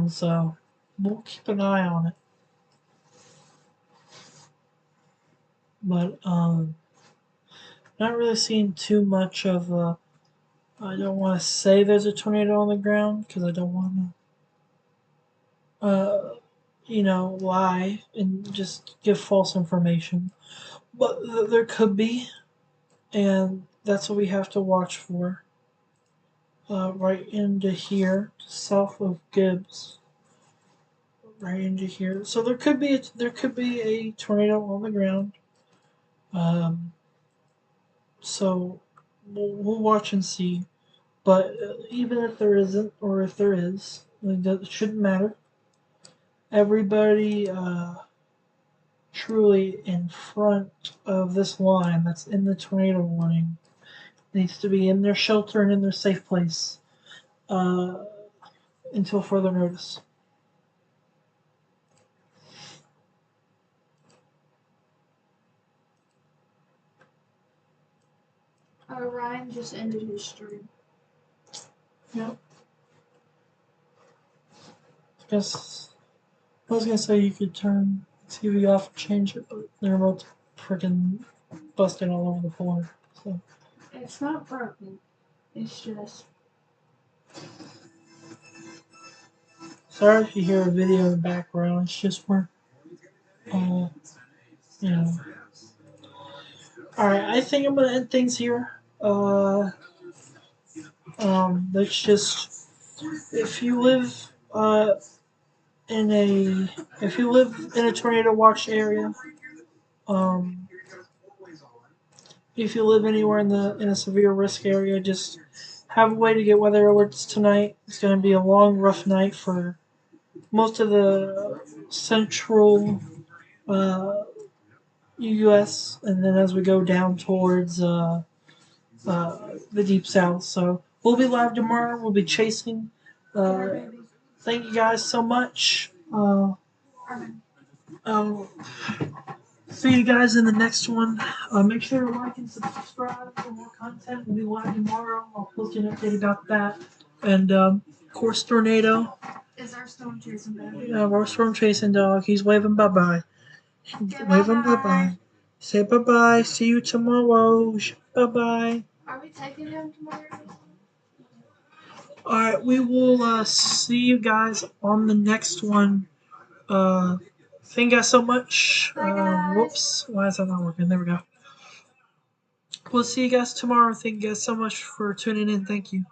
A: So we'll keep an eye on it. But not really seeing too much of a. I don't want to say there's a tornado on the ground because I don't want to, lie and just give false information. But there could be, and that's what we have to watch for. Right into here, south of Gibbs, right into here. So there could be a tornado on the ground. Um, so we'll watch and see. But even if there isn't, or if there is, it shouldn't matter. Everybody truly in front of this line that's in the tornado warning needs to be in their shelter and in their safe place until further notice.
B: Ryan just ended his stream.
A: Yep. I was gonna say you could turn TV off and change it, but the remote's freaking busted all over the floor. So
B: It's not broken. It's just.
A: sorry if you hear a video in the background. It's just we're, you know. All right, I think I'm gonna end things here. Let's just if you live in a tornado watch area, um, if you live anywhere in a severe risk area, just have a way to get weather alerts tonight. It's going to be a long, rough night for most of the central U.S. and then as we go down towards the deep south. So we'll be live tomorrow. We'll be chasing. Thank you guys so much. I'll see you guys in the next one. Make sure to like and subscribe for more content. We'll be live tomorrow. I'll post an update about that. And of course, Tornado.
B: Is our storm chasing dog?
A: Yeah, our storm chasing dog. He's waving bye bye. Waving bye bye. Say bye bye. See you tomorrow. Bye bye.
B: Are we taking him tomorrow?
A: Alright, we will see you guys on the next one. Thank you guys so much.
B: Bye, guys.
A: Whoops. Why is that not working? There we go. We'll see you guys tomorrow. Thank you guys so much for tuning in. Thank you.